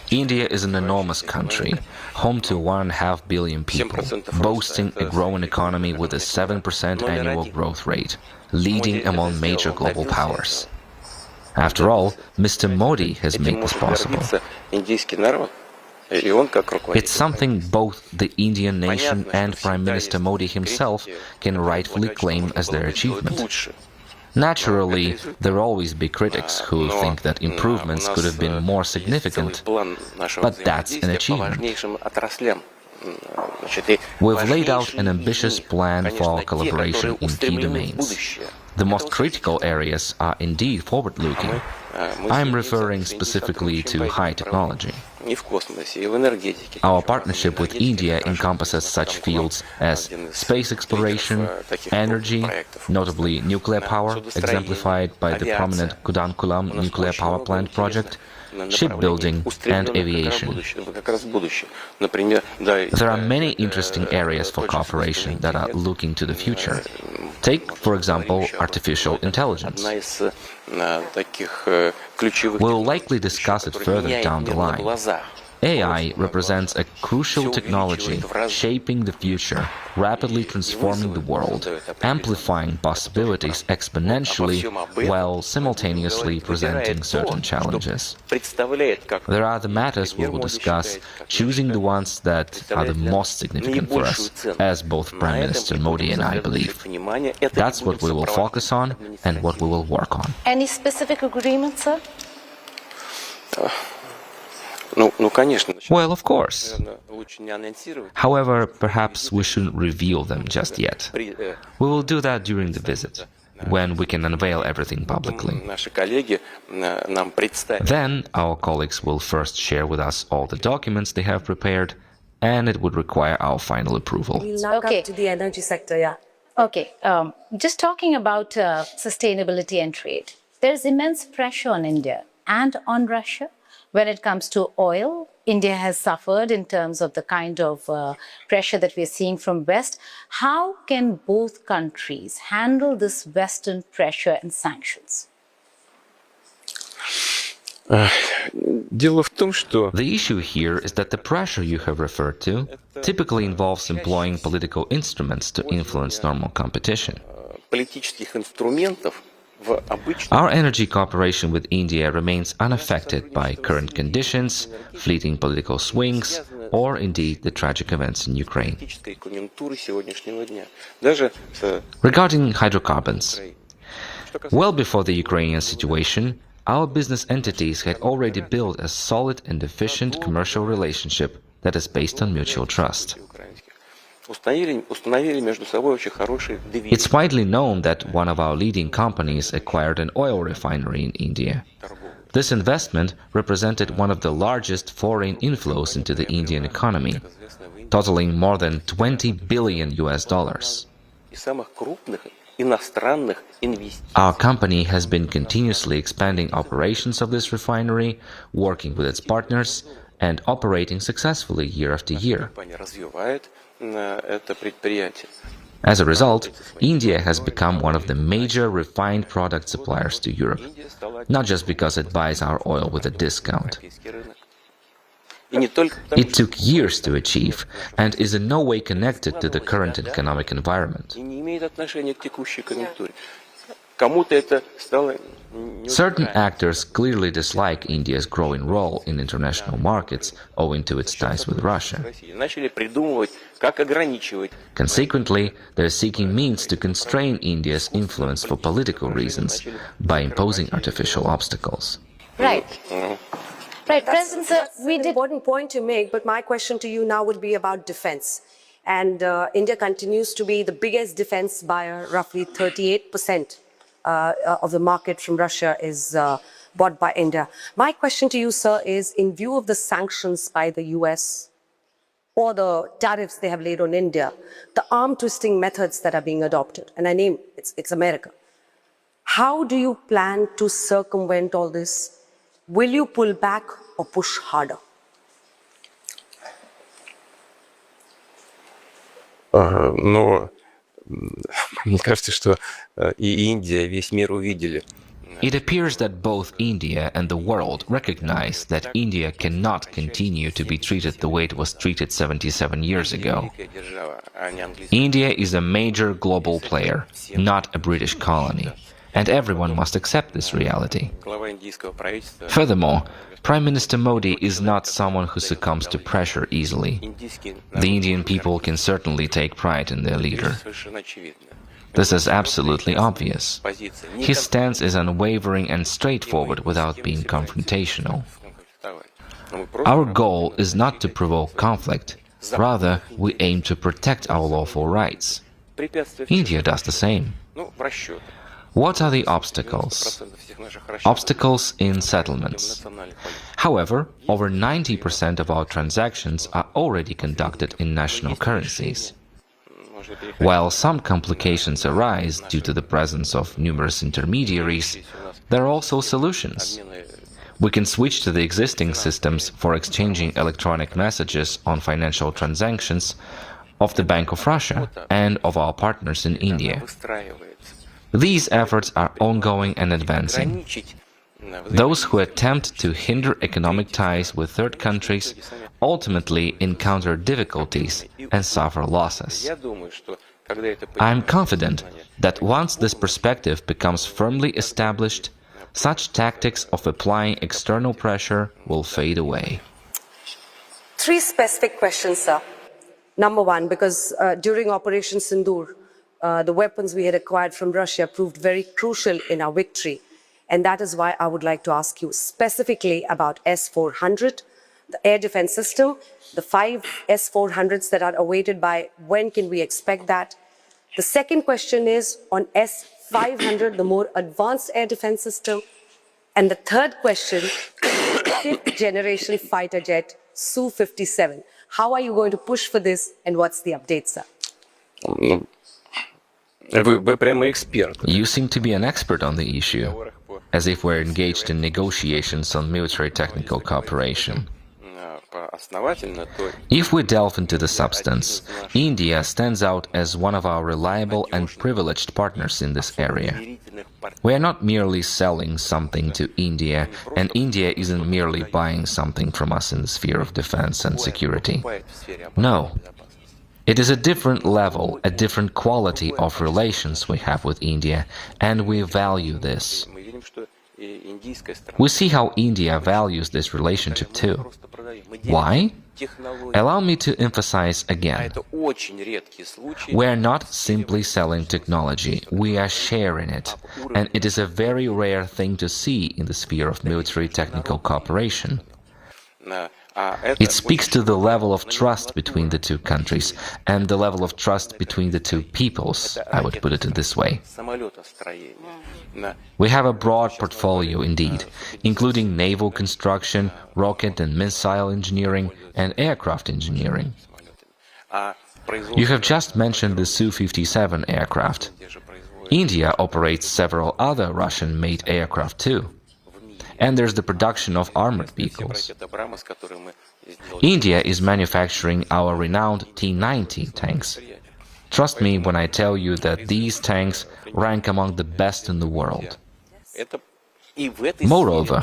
India is an enormous country, home to 1.5 billion people, boasting a growing economy with a 7% annual growth rate, leading among major global powers. After all, Mr. Modi has made this possible. It's something both the Indian nation and Prime Minister Modi himself can rightfully claim as their achievement. Naturally, there will always be critics who think that improvements could have been more significant, but that's an achievement. We've laid out an ambitious plan for our collaboration in key domains. The most critical areas are indeed forward-looking. I'm referring specifically to high technology. Our partnership with India encompasses such fields as space exploration, energy, notably nuclear power, exemplified by the prominent Kudankulam nuclear power plant project, shipbuilding, and aviation. There are many interesting areas for cooperation that are looking to the future. Take, for example, artificial intelligence. We'll likely discuss it further down the line. AI represents a crucial technology shaping the future, rapidly transforming the world, amplifying possibilities exponentially while simultaneously presenting certain challenges. There are the matters we will discuss, choosing the ones that are the most significant for us, as both Prime Minister Modi and I believe. That's what we will focus on and what we will work on. Any specific agreements, sir? Well, of course. However, perhaps we shouldn't reveal them just yet. We will do that during the visit, when we can unveil everything publicly. Then our colleagues will first share with us all the documents they have prepared, and it would require our final approval. We'll now come to the energy sector, yeah. Okay, just talking about sustainability and trade. There's immense pressure on India and on Russia. When it comes to oil, India has suffered in terms of the kind of pressure that we're seeing from West. How can both countries handle this Western pressure and sanctions? The issue here is that the pressure you have referred to typically involves employing political instruments to influence normal competition. Our energy cooperation with India remains unaffected by current conditions, fleeting political swings, or indeed the tragic events in Ukraine. Regarding hydrocarbons, well before the Ukrainian situation, our business entities had already built a solid and efficient commercial relationship that is based on mutual trust. It's widely known that one of our leading companies acquired an oil refinery in India. This investment represented one of the largest foreign inflows into the Indian economy, totaling more than $20 billion. Our company has been continuously expanding operations of this refinery, working with its partners, and operating successfully year after year. As a result, India has become one of the major refined product suppliers to Europe, not just because it buys our oil with a discount. It took years to achieve and is in no way connected to the current economic environment. Certain actors clearly dislike India's growing role in international markets owing to its ties with Russia. Consequently, they're seeking means to constrain India's influence for political reasons by imposing artificial obstacles. Right. Right, President, sir, we did... Important point to make, but my question to you now would be about defense. And India continues to be the biggest defense buyer, roughly 38% of the market from Russia is bought by India. My question to you, sir, is in view of the sanctions by the US or the tariffs they have laid on India, the arm-twisting methods that are being adopted, and I name it's America. How do you plan to circumvent all this? Will you pull back or push harder? Но мне кажется, что и Индия, весь мир увидели. It appears that both India and the world recognize that India cannot continue to be treated the way it was treated 77 years ago. India is a major global player, not a British colony, and everyone must accept this reality. Furthermore, Prime Minister Modi is not someone who succumbs to pressure easily. The Indian people can certainly take pride in their leader. This is absolutely obvious. His stance is unwavering and straightforward without being confrontational. Our goal is not to provoke conflict. Rather, we aim to protect our lawful rights. India does the same. What are the obstacles? Obstacles in settlements. However, over 90% of our transactions are already conducted in national currencies. While some complications arise due to the presence of numerous intermediaries, there are also solutions. We can switch to the existing systems for exchanging electronic messages on financial transactions of the Bank of Russia and of our partners in India. These efforts are ongoing and advancing. Those who attempt to hinder economic ties with third countries ultimately encounter difficulties and suffer losses. I am confident that once this perspective becomes firmly established, such tactics of applying external pressure will fade away. 3 specific questions, sir. Number 1, because during Operation Sindoor, the weapons we had acquired from Russia proved very crucial in our victory. And that is why I would like to ask you specifically about S-400, the air defense system, the 5 S-400s that are awaited by when can we expect that? The second question is on S-500, the more advanced air defense system. And the third question, 5th generation fighter jet, Su-57. How are you going to push for this and what's the update, sir? You seem to be an expert on the issue, as if we're engaged in negotiations on military technical cooperation. If we delve into the substance, India stands out as one of our reliable and privileged partners in this area. We are not merely selling something to India, and India isn't merely buying something from us in the sphere of defense and security. No. It is a different level, a different quality of relations we have with India, and we value this. We see how India values this relationship too. Why? Allow me to emphasize again. We are not simply selling technology, we are sharing it, and it is a very rare thing to see in the sphere of military technical cooperation. It speaks to the level of trust between the two countries and the level of trust between the two peoples, I would put it this way. We have a broad portfolio indeed, including naval construction, rocket and missile engineering, and aircraft engineering. You have just mentioned the Su-57 aircraft. India operates several other Russian-made aircraft too. And there's the production of armored vehicles. India is manufacturing our renowned T-90 tanks. Trust me when I tell you that these tanks rank among the best in the world. Moreover,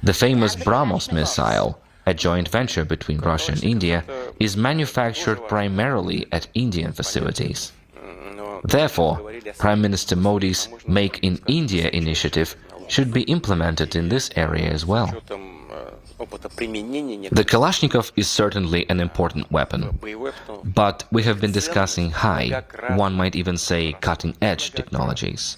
the famous BrahMos missile, a joint venture between Russia and India, is manufactured primarily at Indian facilities. Therefore, Prime Minister Modi's Make in India initiative should be implemented in this area as well. The Kalashnikov is certainly an important weapon, but we have been discussing high, one might even say cutting-edge technologies.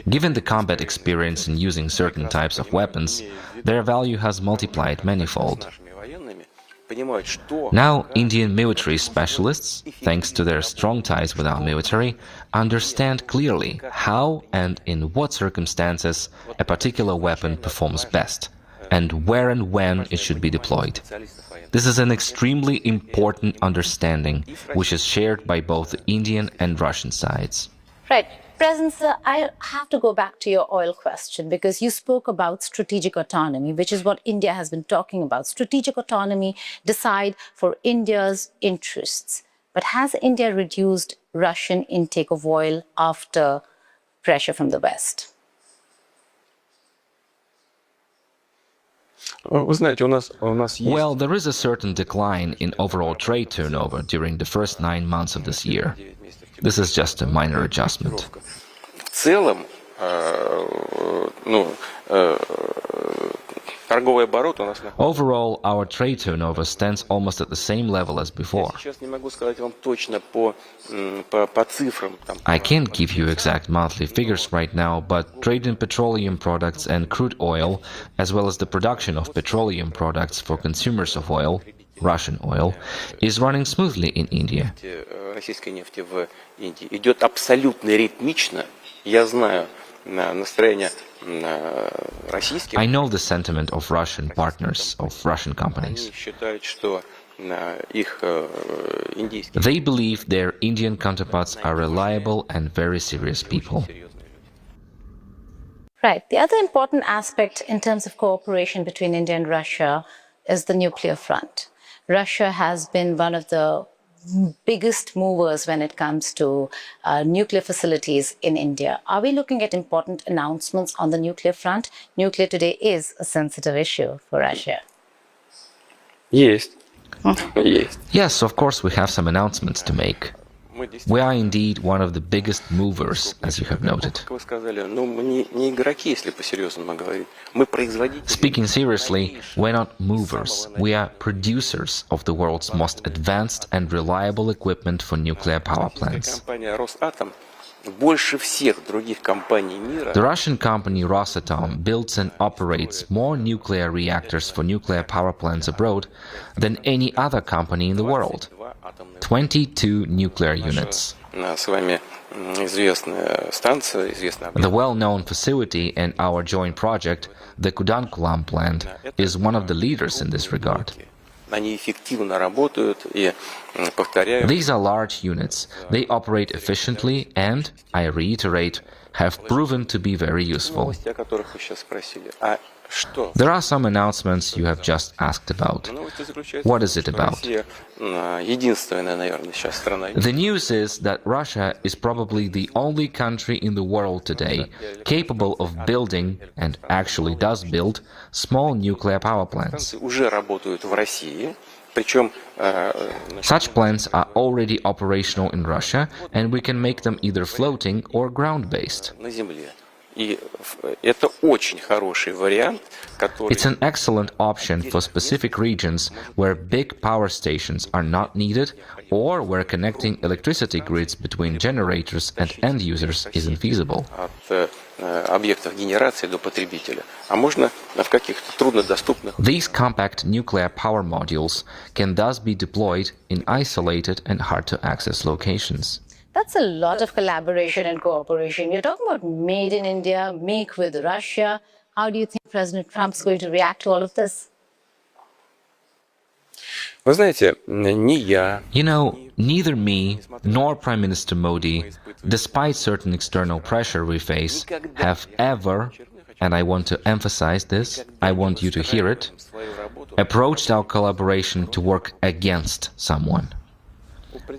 Given the combat experience in using certain types of weapons, their value has multiplied manifold. Now, Indian military specialists, thanks to their strong ties with our military, understand clearly how and in what circumstances a particular weapon performs best, and where and when it should be deployed. This is an extremely important understanding, which is shared by both the Indian and Russian sides. Right. President, sir, I have to go back to your oil question because you spoke about strategic autonomy, which is what India has been talking about. Strategic autonomy, decide for India's interests. But has India reduced Russian intake of oil after pressure from the West? Well, there is a certain decline in overall trade turnover during the first 9 months of this year. This is just a minor adjustment. Overall, our trade turnover stands almost at the same level as before. I can't give you exact monthly figures right now, but trade in petroleum products and crude oil, as well as the production of petroleum products for consumers of oil, Russian oil, is running smoothly in India. Российской нефти в Индии идет абсолютно ритмично. Я знаю настроение российских. I know the sentiment of Russian partners, of Russian companies. Они считают, что их индийские. They believe their Indian counterparts are reliable and very serious people. Right. The other important aspect in terms of cooperation between India and Russia is the nuclear front. Russia has been one of the biggest movers when it comes to nuclear facilities in India. Are we looking at important announcements on the nuclear front? Nuclear today is a sensitive issue for Russia. Есть. Yes, of course, we have some announcements to make. We are indeed one of the biggest movers, as you have noted. Speaking seriously, we're not movers. We are producers of the world's most advanced and reliable equipment for nuclear power plants. The Russian company Rosatom builds and operates more nuclear reactors for nuclear power plants abroad than any other company in the world. 22 nuclear units. The well-known facility in our joint project, the Kudankulam plant, is one of the leaders in this regard. These are large units. They operate efficiently and, I reiterate, have proven to be very useful. There are some announcements you have just asked about. What is it about? The news is that Russia is probably the only country in the world today capable of building, and actually does build, small nuclear power plants. Such plants are already operational in Russia, and we can make them either floating or ground-based. It's an excellent option for specific regions where big power stations are not needed or where connecting electricity grids between generators and end users isn't feasible. These compact nuclear power modules can thus be deployed in isolated and hard-to-access locations. That's a lot of collaboration and cooperation. You're talking about made in India, make with Russia. How do you think President Trump's going to react to all of this? You know, neither me nor Prime Minister Modi, despite certain external pressure we face, have ever, and I want to emphasize this, I want you to hear it, approached our collaboration to work against someone.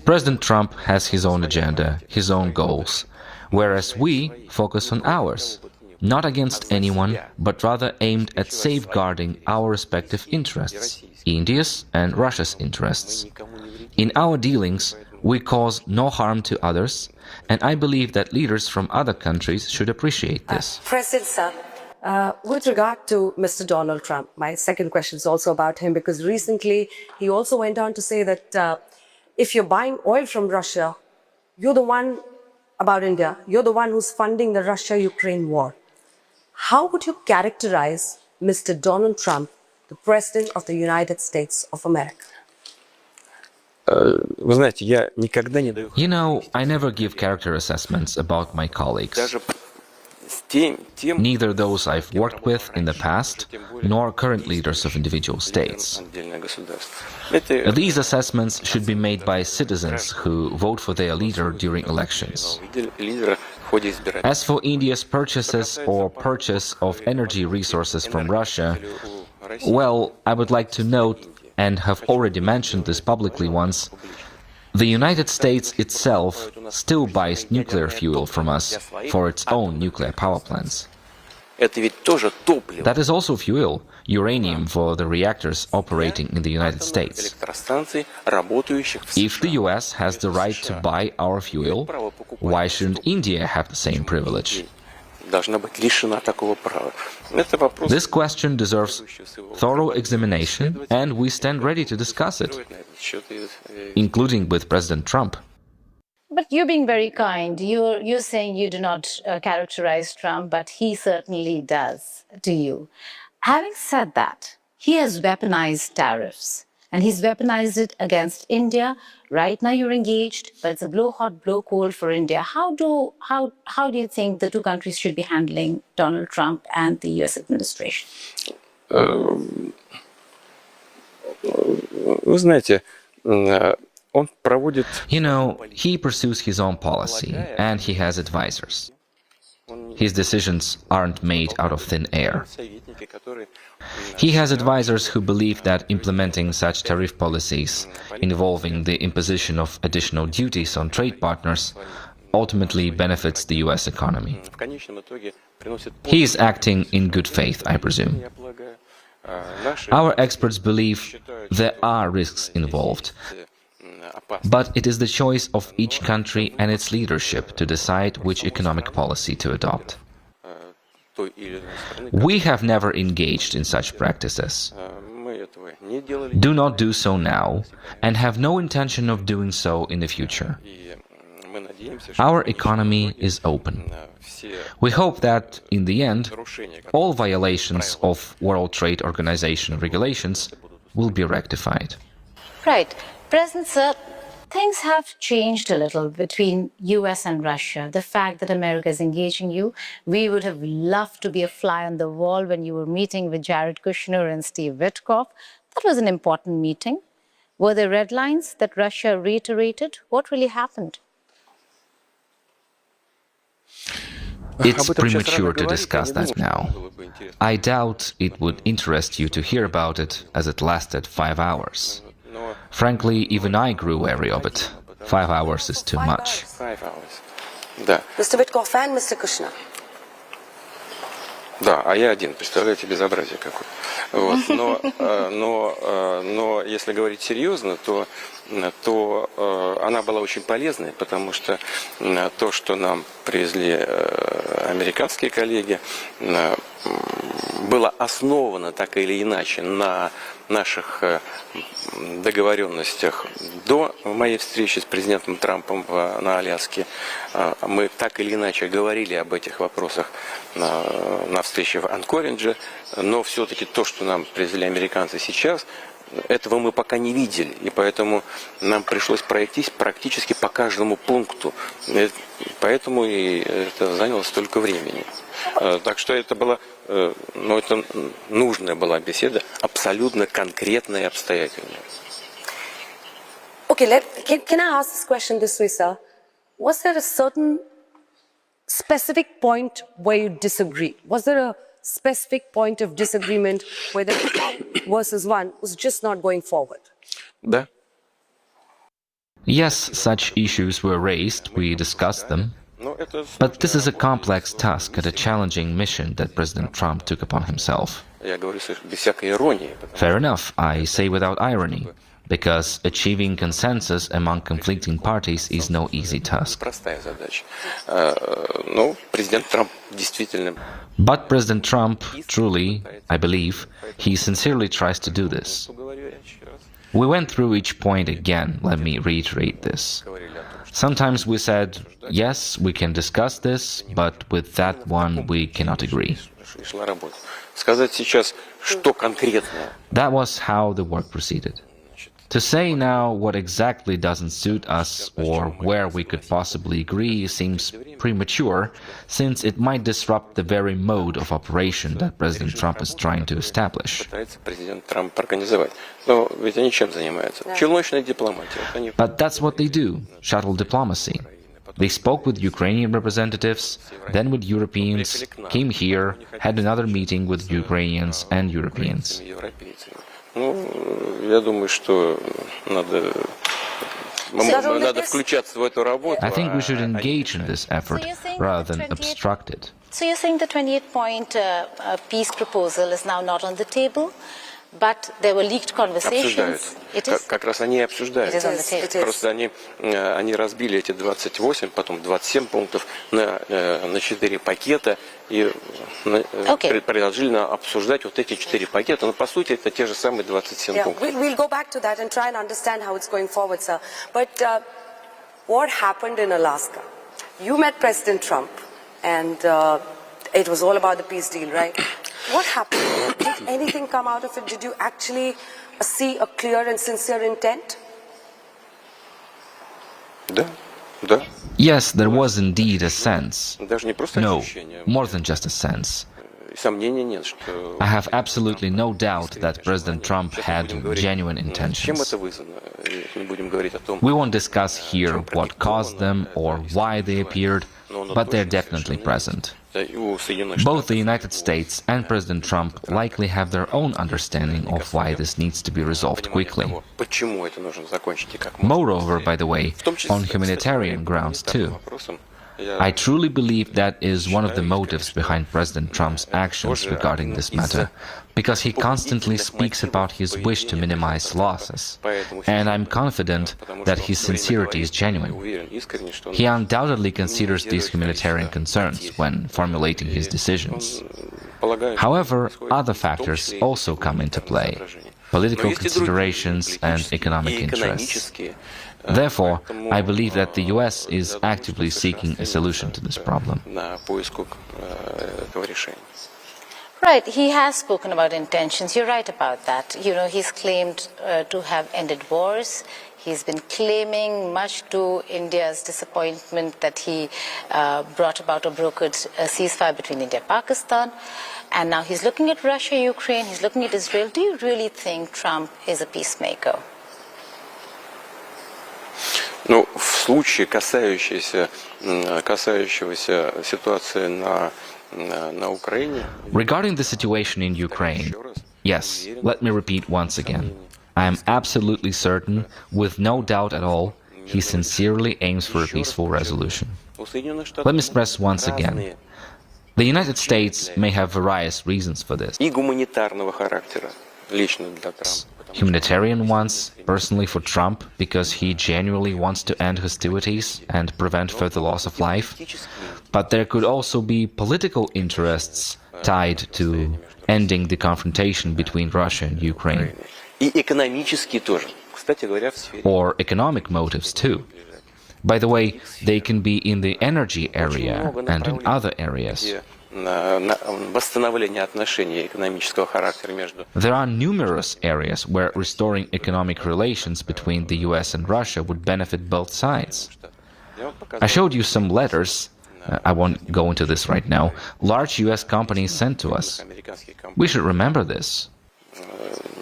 President Trump has his own agenda, his own goals, whereas we focus on ours, not against anyone, but rather aimed at safeguarding our respective interests, India's and Russia's interests. In our dealings, we cause no harm to others, and I believe that leaders from other countries should appreciate this. President sir, with regard to Mr. Donald Trump, my second question is also about him, because recently he also went on to say that if you're buying oil from Russia, you're the one, about India, you're the one who's funding the Russia-Ukraine war. How would you characterize Mr. Donald Trump, the President of the United States of America? You know, I never give character assessments about my colleagues. Neither those I've worked with in the past, nor current leaders of individual states. These assessments should be made by citizens who vote for their leader during elections. As for India's purchases or purchase of energy resources from Russia, well, I would like to note, and have already mentioned this publicly once, the United States itself still buys nuclear fuel from us for its own nuclear power plants. That is also fuel, uranium for the reactors operating in the United States. If the US has the right to buy our fuel, why shouldn't India have the same privilege? This question deserves thorough examination, and we stand ready to discuss it, including with President Trump. But you're being very kind. You're saying you do not characterize Trump, but he certainly does to you. Having said that, he has weaponized tariffs, and he's weaponized it against India. Right now you're engaged, but it's a blow hot, blow cold for India. How do you think the two countries should be handling Donald Trump and the US administration? You know, he pursues his own policy, and he has advisors. His decisions aren't made out of thin air. He has advisors who believe that implementing such tariff policies, involving the imposition of additional duties on trade partners, ultimately benefits the US economy. He is acting in good faith, I presume. Our experts believe there are risks involved, but it is the choice of each country and its leadership to decide which economic policy to adopt. We have never engaged in such practices. Do not do so now, and have no intention of doing so in the future. Our economy is open. We hope that, in the end, all violations of World Trade Organization regulations will be rectified. Right. President Sir, things have changed a little between US and Russia. The fact that America is engaging you, we would have loved to be a fly on the wall when you were meeting with Jared Kushner and Steve Witkoff. That was an important meeting. Were there red lines that Russia reiterated? What really happened? It's premature to discuss that now. I doubt it would interest you to hear about it, as it lasted 5 hours. Frankly, even I grew wary of it. 5 hours is too much. 5 hours. Да. Mr. Witkoff and Mr. Kushner. Да, а я один, представляете, безобразие какое. Вот. Но если говорить серьезно, то она была очень полезной, потому что то, что нам привезли американские коллеги, было основано так или иначе на наших договоренностях до моей встречи с президентом Трампом на Аляске. Мы так или иначе говорили об этих вопросах на встрече в Анкоридже, но все-таки то, что нам привезли американцы сейчас, этого мы пока не видели, и поэтому нам пришлось пройтись практически по каждому пункту, поэтому и это заняло столько времени. Так что это была, это нужная была беседа, абсолютно конкретная и обстоятельная. Okay, can I ask this question this way, sir? Was there a certain specific point where you disagreed? Was there a specific point of disagreement where the versus one was just not going forward? Да. Yes, such issues were raised, we discussed them. But this is a complex task and a challenging mission that President Trump took upon himself. Fair enough, I say without irony, because achieving consensus among conflicting parties is no easy task. But President Trump, truly, I believe, he sincerely tries to do this. We went through each point again, let me reiterate this. Sometimes we said, yes, we can discuss this, but with that one we cannot agree. That was how the work proceeded. To say now what exactly doesn't suit us or where we could possibly agree seems premature, since it might disrupt the very mode of operation that President Trump is trying to establish. But that's what they do, shuttle diplomacy. They spoke with Ukrainian representatives, then with Europeans, came here, had another meeting with Ukrainians and Europeans. Я думаю, что надо включаться в эту работу. I think we should engage in this effort rather than obstruct it. So you're saying the 28-point peace proposal is now not on the table, but there were leaked conversations. Как раз они и обсуждают. Просто они разбили эти 28, потом 27 пунктов на 4 пакета и предложили обсуждать вот эти 4 пакета. Но по сути это те же самые 27 пунктов. We'll go back to that and try and understand how it's going forward, sir. But what happened in Alaska? You met President Trump, and it was all about the peace deal, right? What happened? Did anything come out of it? Did you actually see a clear and sincere intent? Да. Yes, there was indeed a sense. No, more than just a sense. I have absolutely no doubt that President Trump had genuine intentions. We won't discuss here what caused them or why they appeared, but they're definitely present. Both the United States and President Trump likely have their own understanding of why this needs to be resolved quickly. Moreover, by the way, on humanitarian grounds too. I truly believe that is one of the motives behind President Trump's actions regarding this matter, because he constantly speaks about his wish to minimize losses, and I'm confident that his sincerity is genuine. He undoubtedly considers these humanitarian concerns when formulating his decisions. However, other factors also come into play: political considerations and economic interests. Therefore, I believe that the US is actively seeking a solution to this problem. Right, he has spoken about intentions. You're right about that. You know, he's claimed to have ended wars. He's been claiming, much to India's disappointment, that he brought about or brokered a ceasefire between India and Pakistan. And now he's looking at Russia, Ukraine, he's looking at Israel. Do you really think Trump is a peacemaker? Ну, в случае, касающегося ситуации на Украине... Regarding the situation in Ukraine, yes, let me repeat once again. I am absolutely certain, with no doubt at all, he sincerely aims for a peaceful resolution. Let me stress once again. The United States may have various reasons for this. И гуманитарного характера, лично для Трампа. Humanitarian ones, personally for Trump, because he genuinely wants to end hostilities and prevent further loss of life. But there could also be political interests tied to ending the confrontation between Russia and Ukraine. И экономические тоже. Кстати говоря, в сфере... Or economic motives too. By the way, they can be in the energy area and in other areas. Восстановление отношений экономического характера между... There are numerous areas where restoring economic relations between the US and Russia would benefit both sides. I showed you some letters, I won't go into this right now, large US companies sent to us. We should remember this.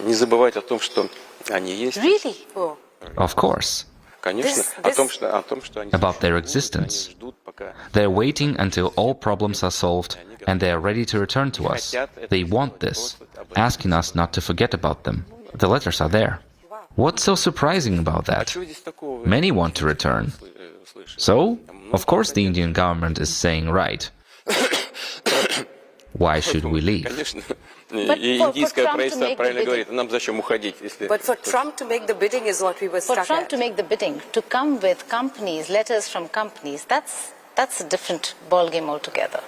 Не забывать о том, что они есть. Really? Of course. About their existence. They're waiting until all problems are solved and they are ready to return to us. They want this, asking us not to forget about them. The letters are there. What's so surprising about that? Many want to return. So, of course the Indian government is saying, right, why should we leave? But for Trump to make the bidding is what we were stuck at. For Trump to make the bidding, to come with companies, letters from companies, that's a different ballgame altogether.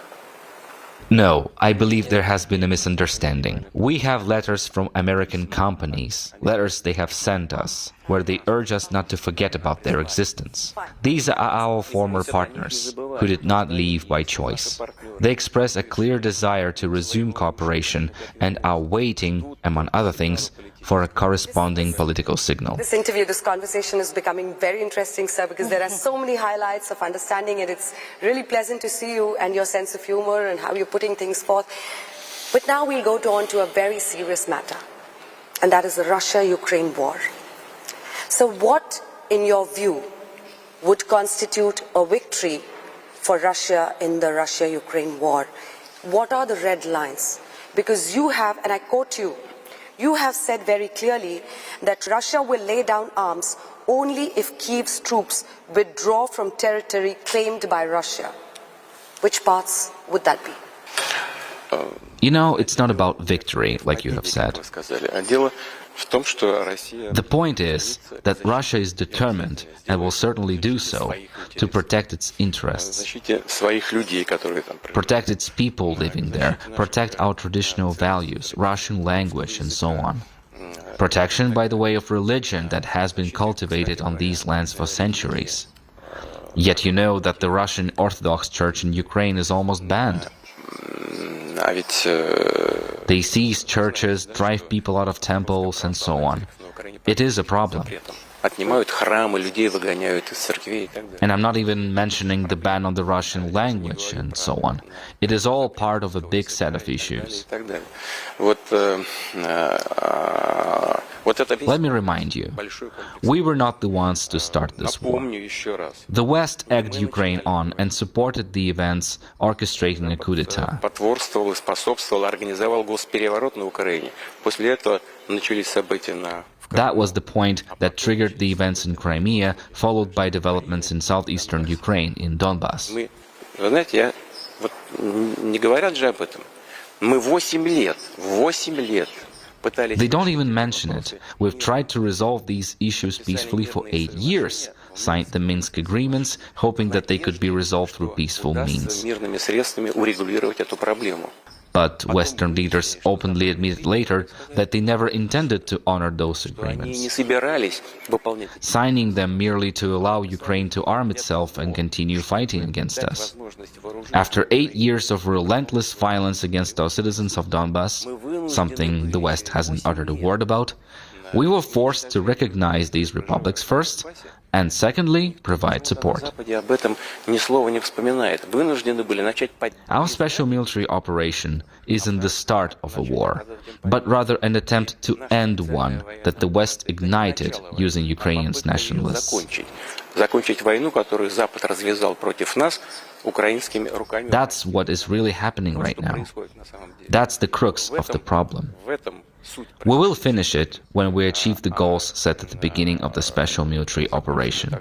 No, I believe there has been a misunderstanding. We have letters from American companies, letters they have sent us, where they urge us not to forget about their existence. These are our former partners, who did not leave by choice. They express a clear desire to resume cooperation and are waiting, among other things, for a corresponding political signal. This interview, this conversation is becoming very interesting, sir, because there are so many highlights of understanding it. It's really pleasant to see you and your sense of humor and how you're putting things forth. But now we'll go on to a very serious matter, and that is the Russia-Ukraine war. So what, in your view, would constitute a victory for Russia in the Russia-Ukraine war? What are the red lines? Because you have, and I quote you, you have said very clearly that Russia will lay down arms only if Kyiv's troops withdraw from territory claimed by Russia. Which parts would that be? You know, it's not about victory, like you have said. The point is that Russia is determined, and will certainly do so, to protect its interests, protect its people living there, protect our traditional values, Russian language, and so on. Protection by the way of religion that has been cultivated on these lands for centuries. Yet you know that the Russian Orthodox Church in Ukraine is almost banned. They seize churches, drive people out of temples, and so on. It is a problem. отнимают храмы, людей выгоняют из церквей и так далее. And I'm not even mentioning the ban on the Russian language and so on. It is all part of a big set of issues. Let me remind you, we were not the ones to start this war. The West egged Ukraine on and supported the events orchestrating a coup d'etat. Потворствовал и способствовал, организовал госпереворот на Украине. После этого начались события на That was the point that triggered the events in Crimea, followed by developments in southeastern Ukraine, in Donbass. Вы знаете, не говорят же об этом. Мы 8 лет пытались... They don't even mention it. We've tried to resolve these issues peacefully for 8 years, signed the Minsk agreements, hoping that they could be resolved through peaceful means. мирными средствами урегулировать эту проблему. But Western leaders openly admitted later that they never intended to honor those agreements, signing them merely to allow Ukraine to arm itself and continue fighting against us. After 8 years of relentless violence against our citizens of Donbass, something the West hasn't uttered a word about, we were forced to recognize these republics first, and secondly, provide support. Our special military operation isn't the start of a war, but rather an attempt to end one that the West ignited using Ukrainians' nationalists. That's what is really happening right now. That's the crux of the problem. We will finish it when we achieve the goals set at the beginning of the special military operation,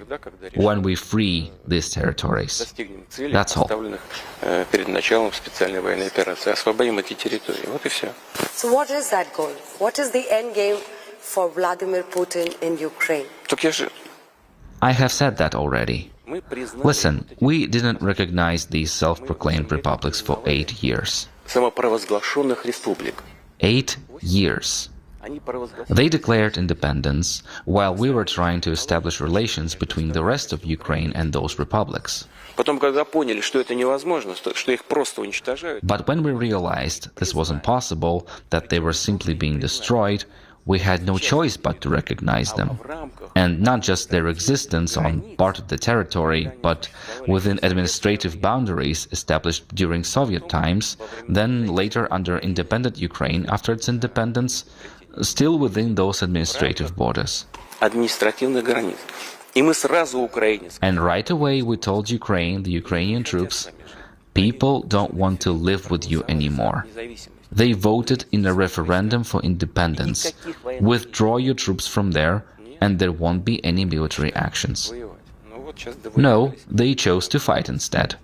when we free these territories. That's all. So what is that goal? What is the end game for Vladimir Putin in Ukraine? I have said that already. Listen, we didn't recognize these self-proclaimed republics for 8 years. 8 years. They declared independence while we were trying to establish relations between the rest of Ukraine and those republics. But when we realized this was impossible, that they were simply being destroyed, we had no choice but to recognize them. And not just their existence on part of the territory, but within administrative boundaries established during Soviet times, then later under independent Ukraine after its independence, still within those administrative borders. And right away we told Ukraine, the Ukrainian troops, people don't want to live with you anymore. They voted in a referendum for independence. Withdraw your troops from there, and there won't be any military actions. No, they chose to fight instead.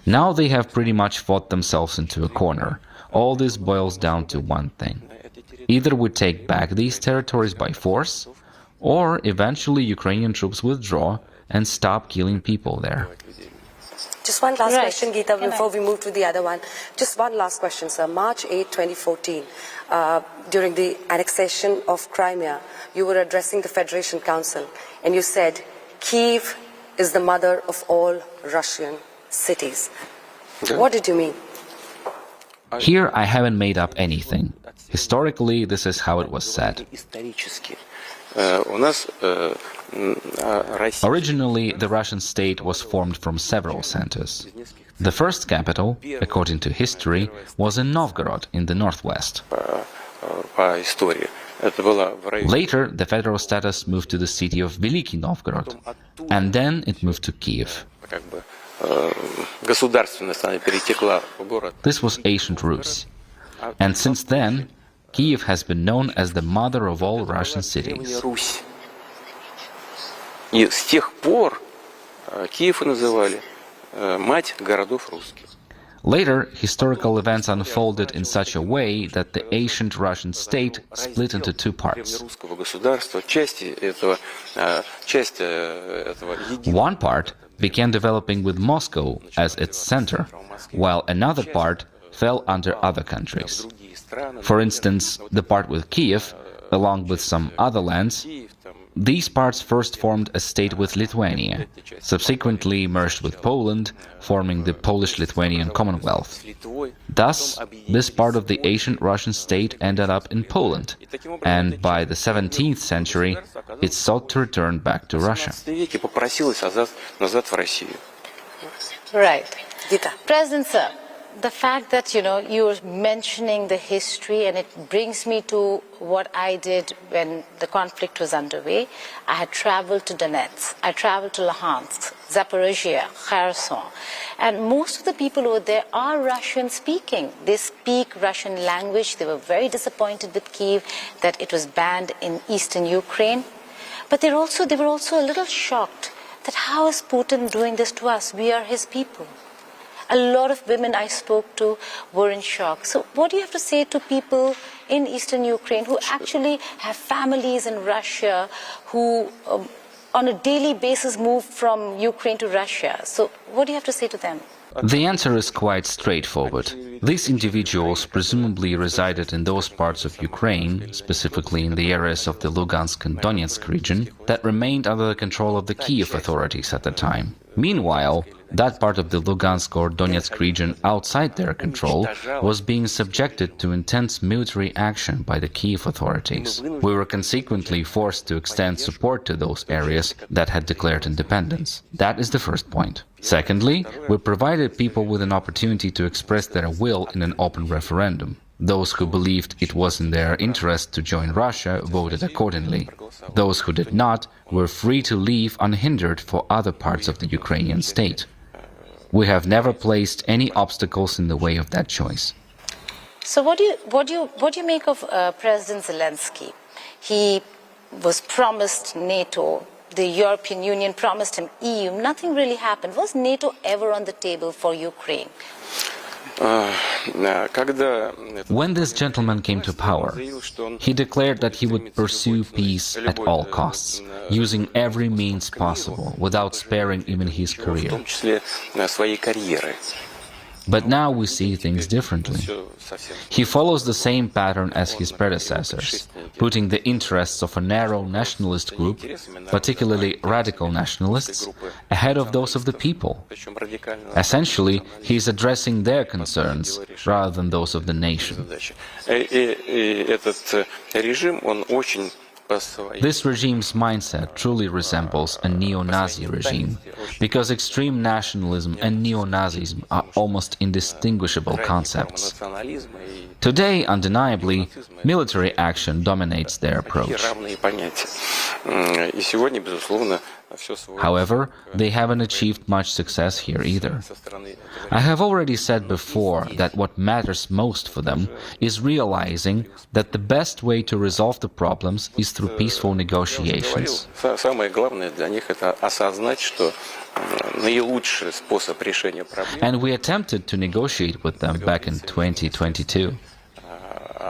Now they have pretty much fought themselves into a corner. All this boils down to one thing. Either we take back these territories by force, or eventually Ukrainian troops withdraw and stop killing people there. Just one last question, Geeta, before we move to the other one. Just one last question, sir. March 8, 2014, during the annexation of Crimea, you were addressing the Federation Council, and you said, Kyiv is the mother of all Russian cities. What did you mean? Here I haven't made up anything. Historically, this is how it was said. Originally, the Russian state was formed from several centers. The first capital, according to history, was in Novgorod in the northwest. Later, the federal status moved to the city of Veliki Novgorod, and then it moved to Kiev. This was ancient Rus. And since then, Kiev has been known as the mother of all Russian cities. И с тех пор Киев называли мать городов русских. Later, historical events unfolded in such a way that the ancient Russian state split into two parts. One part began developing with Moscow as its center, while another part fell under other countries. For instance, the part with Kiev, along with some other lands, These parts first formed a state with Lithuania, subsequently merged with Poland, forming the Polish-Lithuanian Commonwealth. Thus, this part of the ancient Russian state ended up in Poland, and by the 17th century, it sought to return back to Russia. Right. President Sir, the fact that, you're mentioning the history, and it brings me to what I did when the conflict was underway. I had traveled to Donetsk, I traveled to Luhansk, Zaporizhia, Kherson, and most of the people over there are Russian speaking. They speak Russian language. They were very disappointed with Kyiv that it was banned in eastern Ukraine. But they were also a little shocked that how is Putin doing this to us? We are his people. A lot of women I spoke to were in shock. So what do you have to say to people in eastern Ukraine who actually have families in Russia, who on a daily basis move from Ukraine to Russia? So what do you have to say to them? The answer is quite straightforward. These individuals presumably resided in those parts of Ukraine, specifically in the areas of the Lugansk and Donetsk region, that remained under the control of the Kiev authorities at the time. Meanwhile, that part of the Lugansk or Donetsk region outside their control was being subjected to intense military action by the Kiev authorities. We were consequently forced to extend support to those areas that had declared independence. That is the first point. Secondly, we provided people with an opportunity to express their will in an open referendum. Those who believed it was in their interest to join Russia voted accordingly. Those who did not were free to leave unhindered for other parts of the Ukrainian state. We have never placed any obstacles in the way of that choice. So what do you make of President Zelensky? He was promised NATO. The European Union promised him EU. Nothing really happened. Was NATO ever on the table for Ukraine? When this gentleman came to power, he declared that he would pursue peace at all costs, using every means possible, without sparing even his career. But now we see things differently. He follows the same pattern as his predecessors, putting the interests of a narrow nationalist group, particularly radical nationalists, ahead of those of the people. Essentially, he is addressing their concerns rather than those of the nation. This regime's mindset truly resembles a neo-Nazi regime, because extreme nationalism and neo-Nazism are almost indistinguishable concepts. Today, undeniably, military action dominates their approach. However, they haven't achieved much success here either. I have already said before that what matters most for them is realizing that the best way to resolve the problems is through peaceful negotiations. And we attempted to negotiate with them back in 2022.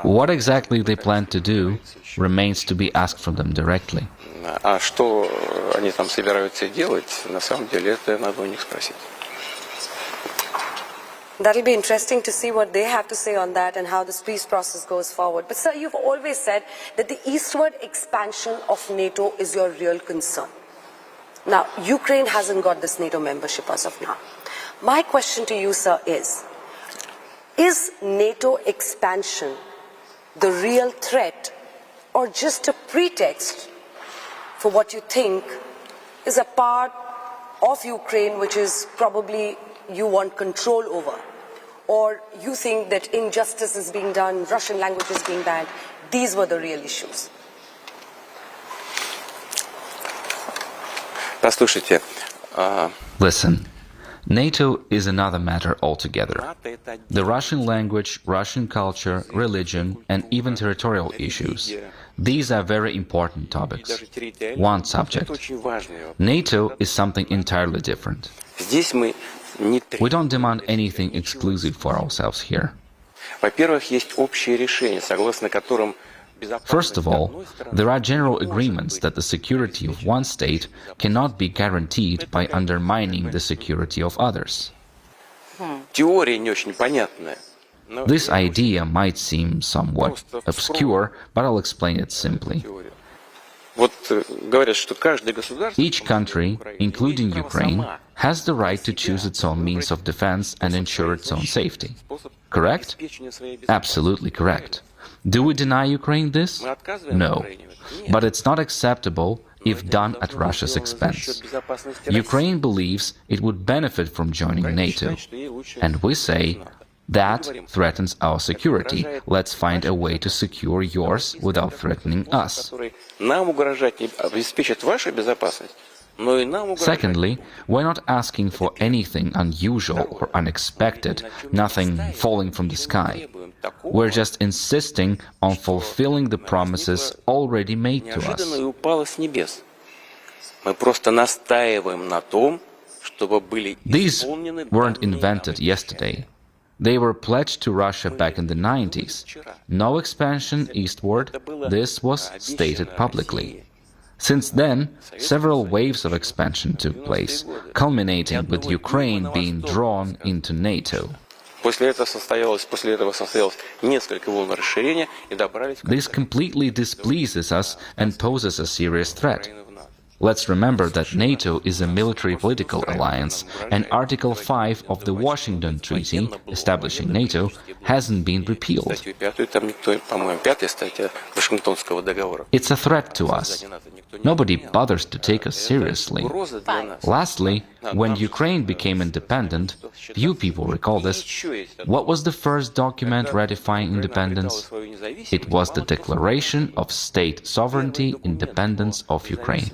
What exactly they plan to do remains to be asked from them directly. А что они там собираются делать, на самом деле, это надо у них спросить. That'll be interesting to see what they have to say on that and how this peace process goes forward. But sir, you've always said that the eastward expansion of NATO is your real concern. Now, Ukraine hasn't got this NATO membership as of now. My question to you, sir, is NATO expansion the real threat or just a pretext for what you think is a part of Ukraine which is probably you want control over, or you think that injustice is being done, Russian language is being banned? These were the real issues. Listen, NATO is another matter altogether. The Russian language, Russian culture, religion, and even territorial issues. These are very important topics. One subject. NATO is something entirely different. We don't demand anything exclusive for ourselves here. First of all, there are general agreements that the security of one state cannot be guaranteed by undermining the security of others. This idea might seem somewhat obscure, but I'll explain it simply. Each country, including Ukraine, has the right to choose its own means of defense and ensure its own safety. Correct? Absolutely correct. Do we deny Ukraine this? No. But it's not acceptable if done at Russia's expense. Ukraine believes it would benefit from joining NATO. And we say, that threatens our security. Let's find a way to secure yours without threatening us. Secondly, we're not asking for anything unusual or unexpected, nothing falling from the sky. We're just insisting on fulfilling the promises already made to us. These weren't invented yesterday. They were pledged to Russia back in the 90s. No expansion eastward, this was stated publicly. Since then, several waves of expansion took place, culminating with Ukraine being drawn into NATO. This completely displeases us and poses a serious threat. Let's remember that NATO is a military-political alliance, and Article 5 of the Washington Treaty, establishing NATO, hasn't been repealed. It's a threat to us. Nobody bothers to take us seriously. Lastly, when Ukraine became independent, few people recall this, what was the first document ratifying independence? It was the Declaration of State Sovereignty, Independence of Ukraine.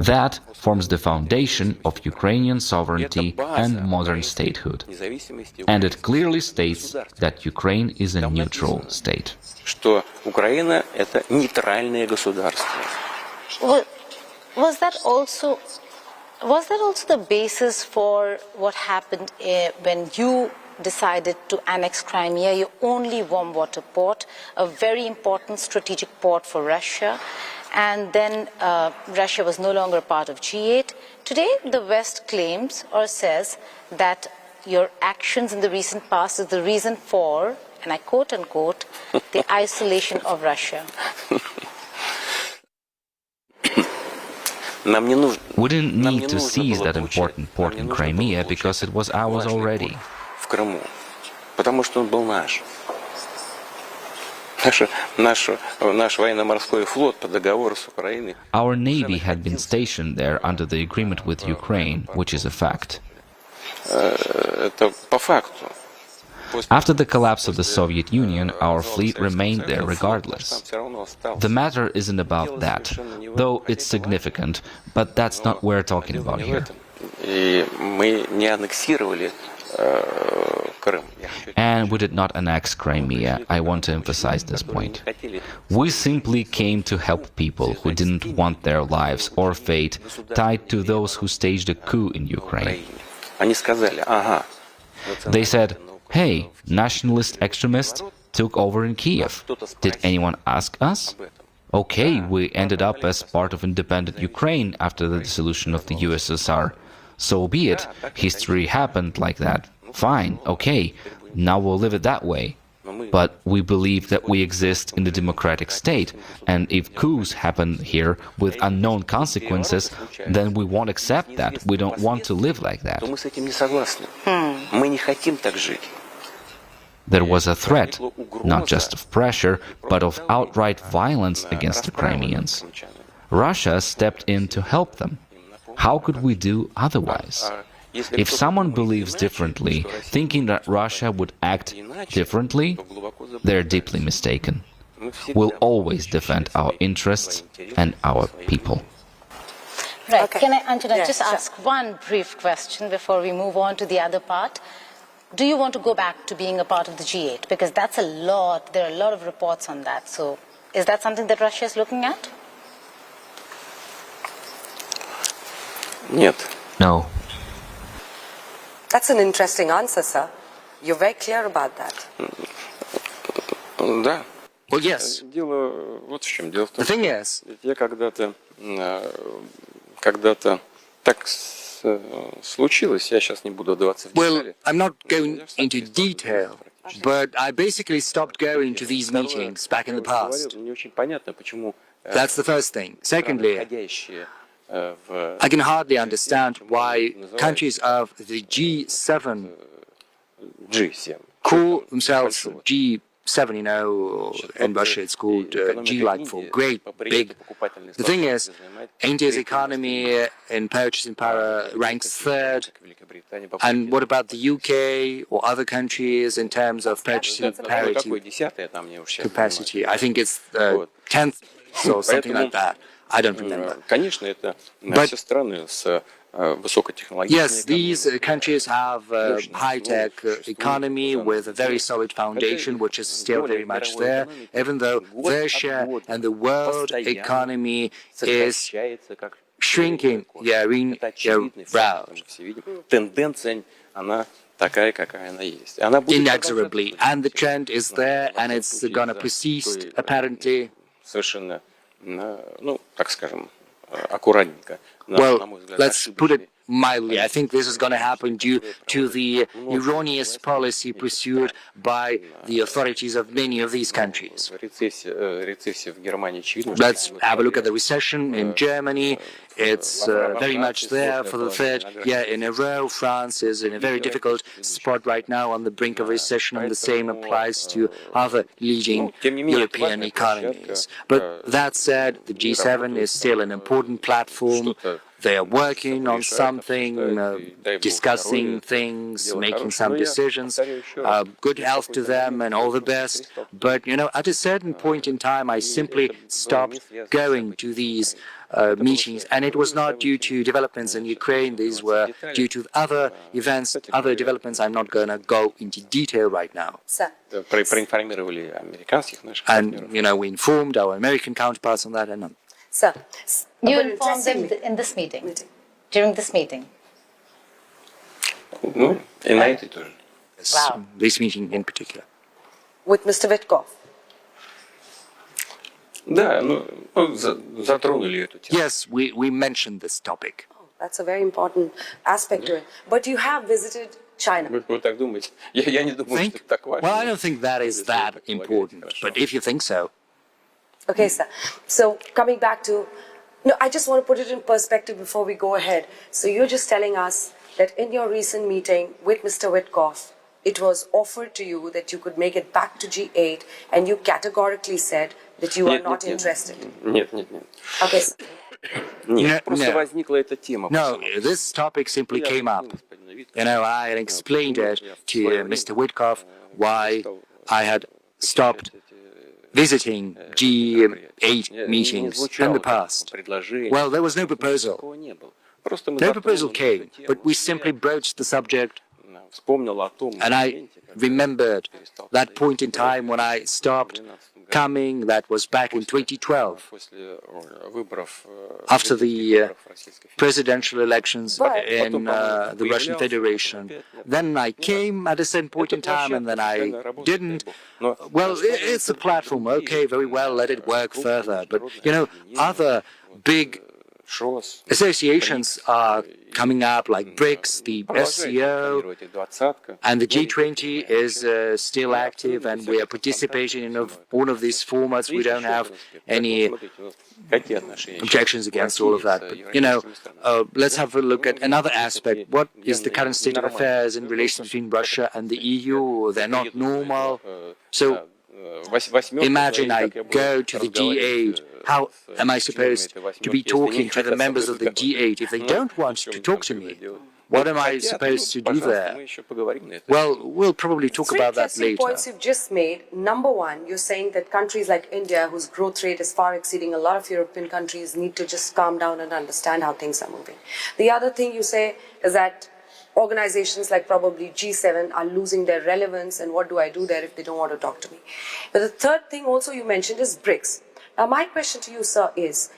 That forms the foundation of Ukrainian sovereignty and modern statehood. And it clearly states that Ukraine is a neutral state. Was that also the basis for what happened when you decided to annex Crimea, your only warm water port, a very important strategic port for Russia, and then Russia was no longer part of G8. Today, the West claims or says that your actions in the recent past is the reason for, and I quote unquote, the isolation of Russia. We didn't need to seize that important port in Crimea because it was ours already. Our navy had been stationed there under the agreement with Ukraine, which is a fact. After the collapse of the Soviet Union, our fleet remained there regardless. The matter isn't about that, though it's significant, but that's not what we're talking about here. And we did not annex Crimea. I want to emphasize this point. We simply came to help people who didn't want their lives or fate tied to those who staged a coup in Ukraine. They said, hey, nationalist extremists took over in Kiev. Did anyone ask us? Okay, we ended up as part of independent Ukraine after the dissolution of the USSR. So be it. History happened like that. Fine, okay. Now we'll live it that way. But we believe that we exist in the democratic state, and if coups happen here with unknown consequences, then we won't accept that. We don't want to live like that. There was a threat, not just of pressure, but of outright violence against the Crimeans. Russia stepped in to help them. How could we do otherwise? If someone believes differently, thinking that Russia would act differently, they're deeply mistaken. We'll always defend our interests and our people. Right. Okay. Can I, Anjana, just ask one brief question before we move on to the other part? Do you want to go back to being a part of the G8? Because that's a lot, there are a lot of reports on that. So is that something that Russia is looking at? No. That's an interesting answer, sir. You're very clear about that. Well, yes. The thing is, Well, I'm not going into detail, but I basically stopped going to these meetings back in the past. That's the first thing. Secondly, I can hardly understand why countries of the G7 call themselves G7, you know, in Russia it's called G like for great, big. The thing is, India's economy in purchasing power ranks third. And what about the UK or other countries in terms of purchasing capacity? I think it's 10th or something like that. I don't remember. But yes, these countries have a high-tech economy with a very solid foundation, which is still very much there, even though their share and the world economy is shrinking year in, year out. Inexorably. And the trend is there, and it's going to persist, apparently. Well, let's put it mildly. I think this is going to happen due to the erroneous policy pursued by the authorities of many of these countries. Let's have a look at the recession in Germany. It's very much there for the third year in a row. France is in a very difficult spot right now on the brink of recession, and the same applies to other leading European economies. But that said, the G7 is still an important platform. They are working on something, discussing things, making some decisions. Good health to them and all the best. But, you know, at a certain point in time, I simply stopped going to these meetings. And it was not due to developments in Ukraine. These were due to other events, other developments. I'm not going to go into detail right now. And, you know, we informed our American counterparts on that. And Sir, you informed them in this meeting, during this meeting? Wow. This meeting in particular. With Mr. Witkov? Yes, we mentioned this topic. Oh, that's a very important aspect to it. But you have visited China. Well, I don't think that is that important, but if you think so. Okay, sir. So coming back to, no, I just want to put it in perspective before we go ahead. So you're just telling us that in your recent meeting with Mr. Witkov, it was offered to you that you could make it back to G8, and you categorically said that you are not interested. Okay. No, this topic simply came up. You know, I had explained it to Mr. Witkov why I had stopped visiting G8 meetings in the past. Well, there was no proposal. No proposal came, but we simply broached the subject. And I remembered that point in time when I stopped coming. That was back in 2012, after the presidential elections in the Russian Federation. Then I came at a certain point in time, and then I didn't. Well, it's a platform. Okay, very well, let it work further. But, you know, other big associations are coming up, like BRICS, the SCO, and the G20 is still active, and we are participating in all of these formats. We don't have any objections against all of that. But, you know, let's have a look at another aspect. What is the current state of affairs in relations between Russia and the EU? They're not normal. So imagine I go to the G8. How am I supposed to be talking to the members of the G8 if they don't want to talk to me? What am I supposed to do there? Well, we'll probably talk about that later. 3 points you've just made. Number one, you're saying that countries like India, whose growth rate is far exceeding a lot of European countries, need to just calm down and understand how things are moving. The other thing you say is that organizations like probably G7 are losing their relevance, and what do I do there if they don't want to talk to me? But the third thing also you mentioned is BRICS. Now, my question to you, sir, is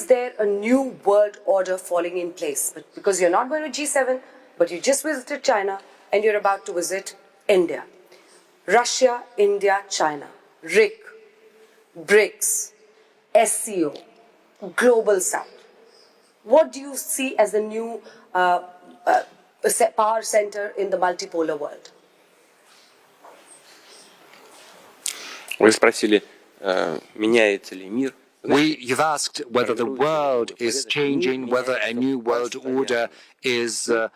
there a new world order falling in place? Because you're not going to G7, but you just visited China, and you're about to visit India. Russia, India, China, RIC, BRICS, SCO, Global South. what do you see as the new power center in the multipolar world? Вы спросили, меняется ли мир? You've asked whether the world is changing, whether a new world order is, in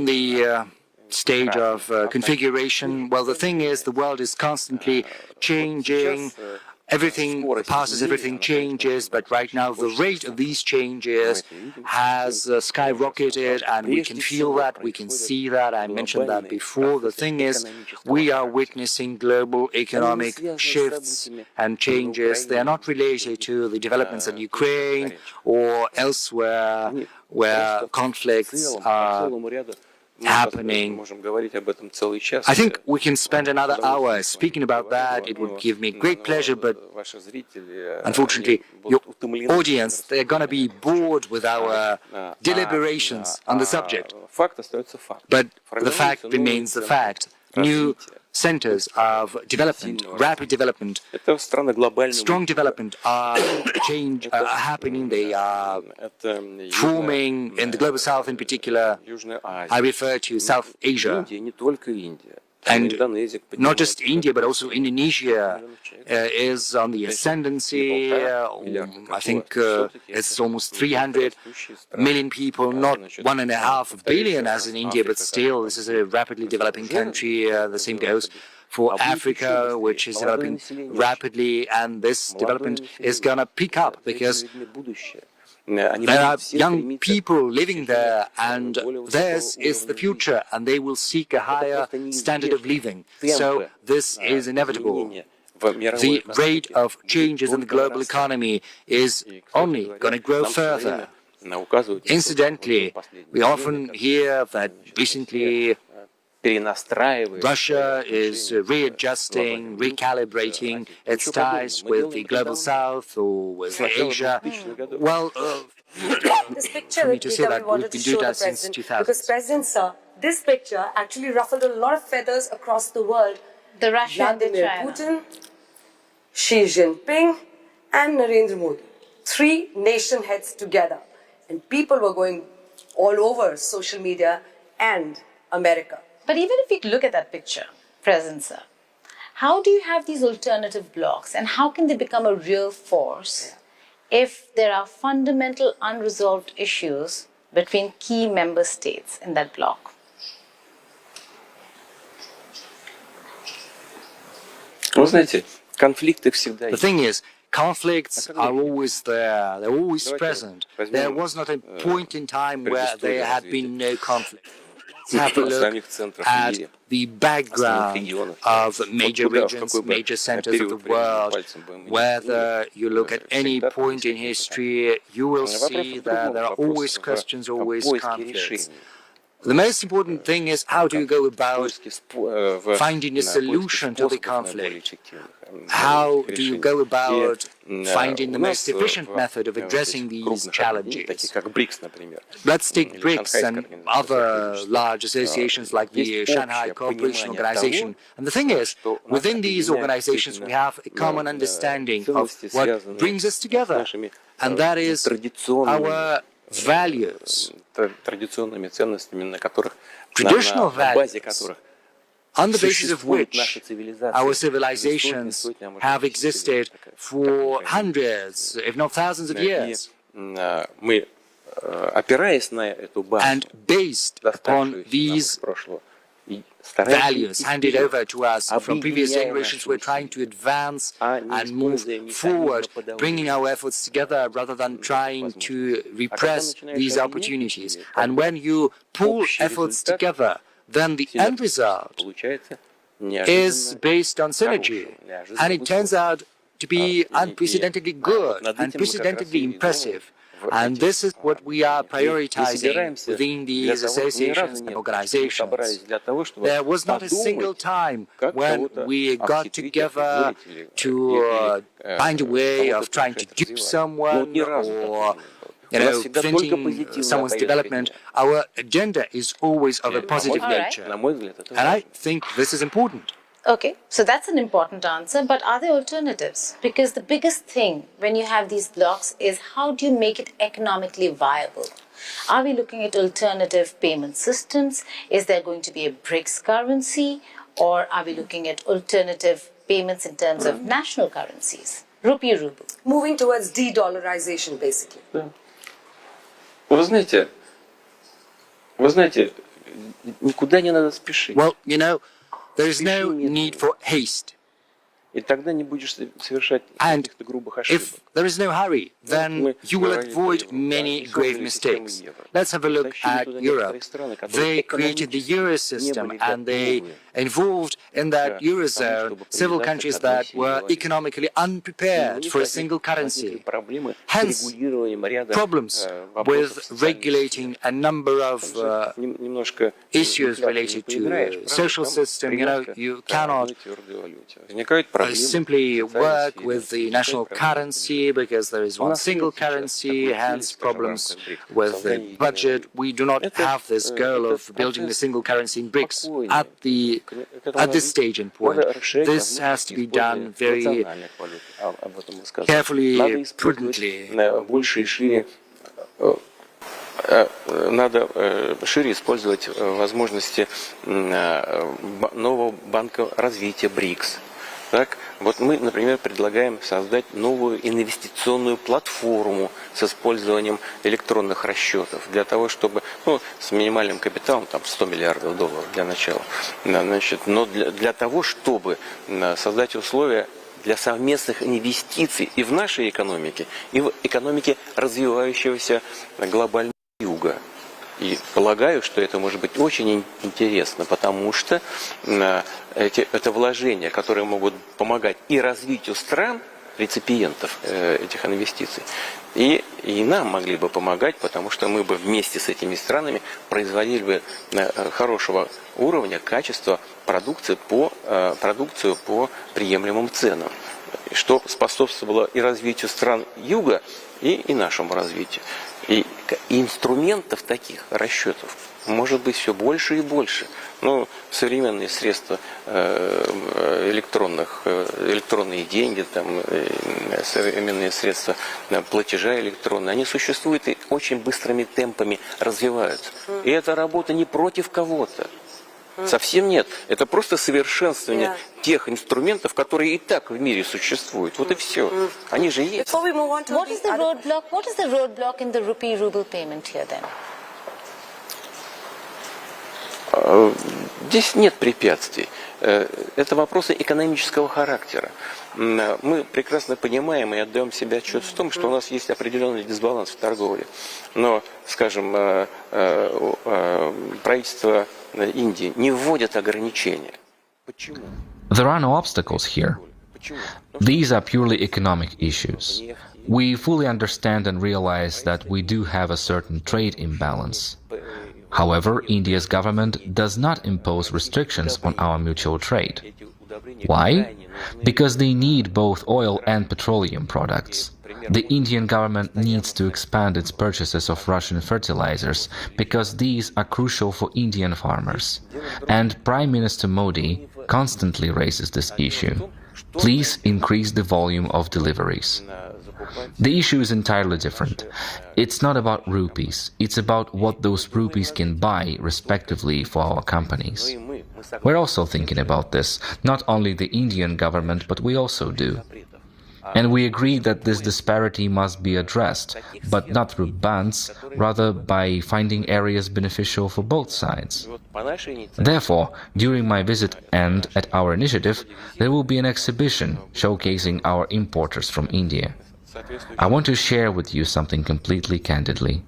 the stage of configuration. Well, the thing is, the world is constantly changing. Everything passes, everything changes, but right now the rate of these changes has skyrocketed, and we can feel that, we can see that. I mentioned that before. The thing is, we are witnessing global economic shifts and changes. They are not related to the developments in Ukraine or elsewhere where conflicts are happening. I think we can spend another hour speaking about that. It would give me great pleasure, but unfortunately, your audience, they're going to be bored with our deliberations on the subject. But the fact remains the fact. New centers of development, rapid development, strong development are happening. They are forming in the global south in particular. I refer to South Asia. And not just India, but also Indonesia is on the ascendancy. I think it's almost 300 million people, not 1.5 billion as in India, but still this is a rapidly developing country. The same goes for Africa, which is developing rapidly, and this development is going to pick up because there are young people living there, and theirs is the future, and they will seek a higher standard of living. So this is inevitable. The rate of changes in the global economy is only going to grow further. Incidentally, we often hear that recently Russia is readjusting, recalibrating its ties with the global south or with Asia. Well, This picture for me to say we that wanted we've been to doing show that the since president, 2000. because President Sir, this picture actually ruffled a lot of feathers across the world. The Russia and the Vladimir China. Putin, Xi Jinping, and Narendra Modi. 3 nation heads together. And people were going all over social media and America. But even if we look at that picture, President Sir, how do you have these alternative blocs, and how can they become a real force if there are fundamental unresolved issues between key member states in that bloc? The thing is, conflicts are always there, they're always present. There was not a point in time where there had been no conflict. Let's have a look at the background of major regions, major centers of the world. Whether you look at any point in history, you will see that there are always questions, always conflicts. The most important thing is how do you go about finding a solution to the conflict? How do you go about finding the most efficient method of addressing these challenges? Let's take BRICS and other large associations like the Shanghai Cooperation Organization. And the thing is, within these organizations, we have a common understanding of what brings us together, and that is our values, traditional values, on the basis of which our civilizations have existed for hundreds, if not thousands of years. And based upon these values handed over to us from previous generations, we're trying to advance and move forward, bringing our efforts together rather than trying to repress these opportunities. And when you pull efforts together, then the end result is based on synergy, and it turns out to be unprecedentedly good, unprecedentedly impressive. And this is what we are prioritizing within these associations and organizations. There was not a single time when we got together to find a way of trying to dupe someone or preventing someone's development. Our agenda is always of a positive nature. And I think this is important. Okay, so that's an important answer, but are there alternatives? Because the biggest thing when you have these blocks is how do you make it economically viable? Are we looking at alternative payment systems? Is there going to be a BRICS currency? Or are we looking at alternative payments in terms of national currencies? Rupee, ruble. Moving towards de-dollarization, basically. Вы знаете, никуда не надо спешить. Well, you know, there is no need for haste. И тогда не будешь совершать каких-то грубых ошибок. If there is no hurry, then you will avoid many grave mistakes. Let's have a look at Europe. They created the Euro system and they involved in that Eurozone several countries that were economically unprepared for a single currency. Hence, problems with regulating a number of issues related to the social system. You know, you cannot simply work with the national currency because there is one single currency, hence problems with the budget. We do not have this goal of building the single currency in BRICS at this stage and point. This has to be done very carefully, prudently. Надо шире использовать возможности нового банка развития БРИКС. Так, вот мы, например, предлагаем создать новую инвестиционную платформу с использованием электронных расчетов для того, чтобы, с минимальным капиталом, там, $100 миллиардов для начала, значит, но для того, чтобы создать условия для совместных инвестиций и в нашей экономике, и в экономике развивающегося глобального юга. И полагаю, что это может быть очень интересно, потому что это вложения, которые могут помогать и развитию стран, реципиентов этих инвестиций, и нам могли бы помогать, потому что мы бы вместе с этими странами производили бы хорошего уровня, качества продукцию по приемлемым ценам, что способствовало и развитию стран Юга, и нашему развитию. И инструментов таких расчетов может быть все больше и больше. Современные средства электронные деньги, современные средства платежа электронные, они существуют и очень быстрыми темпами развиваются. И эта работа не против кого-то. Совсем нет. Это просто совершенствование тех инструментов, которые и так в мире существуют. Вот и все. Они же есть. What is the roadblock in the rupee-ruble payment here then? Здесь нет препятствий. Это вопросы экономического характера. Мы прекрасно понимаем и отдаем себе отчет в том, что у нас есть определенный дисбаланс в торговле. Но, скажем, правительство Индии не вводит ограничения. Почему? There are no obstacles here. These are purely economic issues. We fully understand and realize that we do have a certain trade imbalance. However, India's government does not impose restrictions on our mutual trade. Why? Because they need both oil and petroleum products. The Indian government needs to expand its purchases of Russian fertilizers because these are crucial for Indian farmers. And Prime Minister Modi constantly raises this issue. Please increase the volume of deliveries. The issue is entirely different. It's not about rupees, it's about what those rupees can buy, respectively, for our companies. We're also thinking about this, not only the Indian government, but we also do. And we agree that this disparity must be addressed, but not through bans, rather by finding areas beneficial for both sides. Therefore, during my visit and at our initiative, there will be an exhibition showcasing our importers from India. I want to share with you something completely candidly.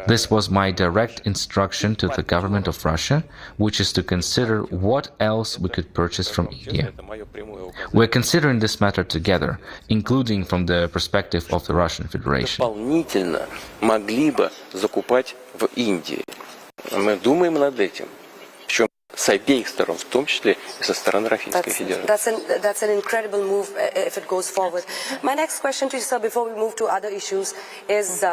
This was my direct instruction to the government of Russia, which is to consider what else we could purchase from India. We're considering this matter together, including from the perspective of the Russian Federation. Дополнительно могли бы закупать в Индии. Мы думаем над этим. Причем с обеих сторон, в том числе и со стороны Российской Федерации. That's an incredible move if it goes forward. My next question to you, sir, before we move to other issues, is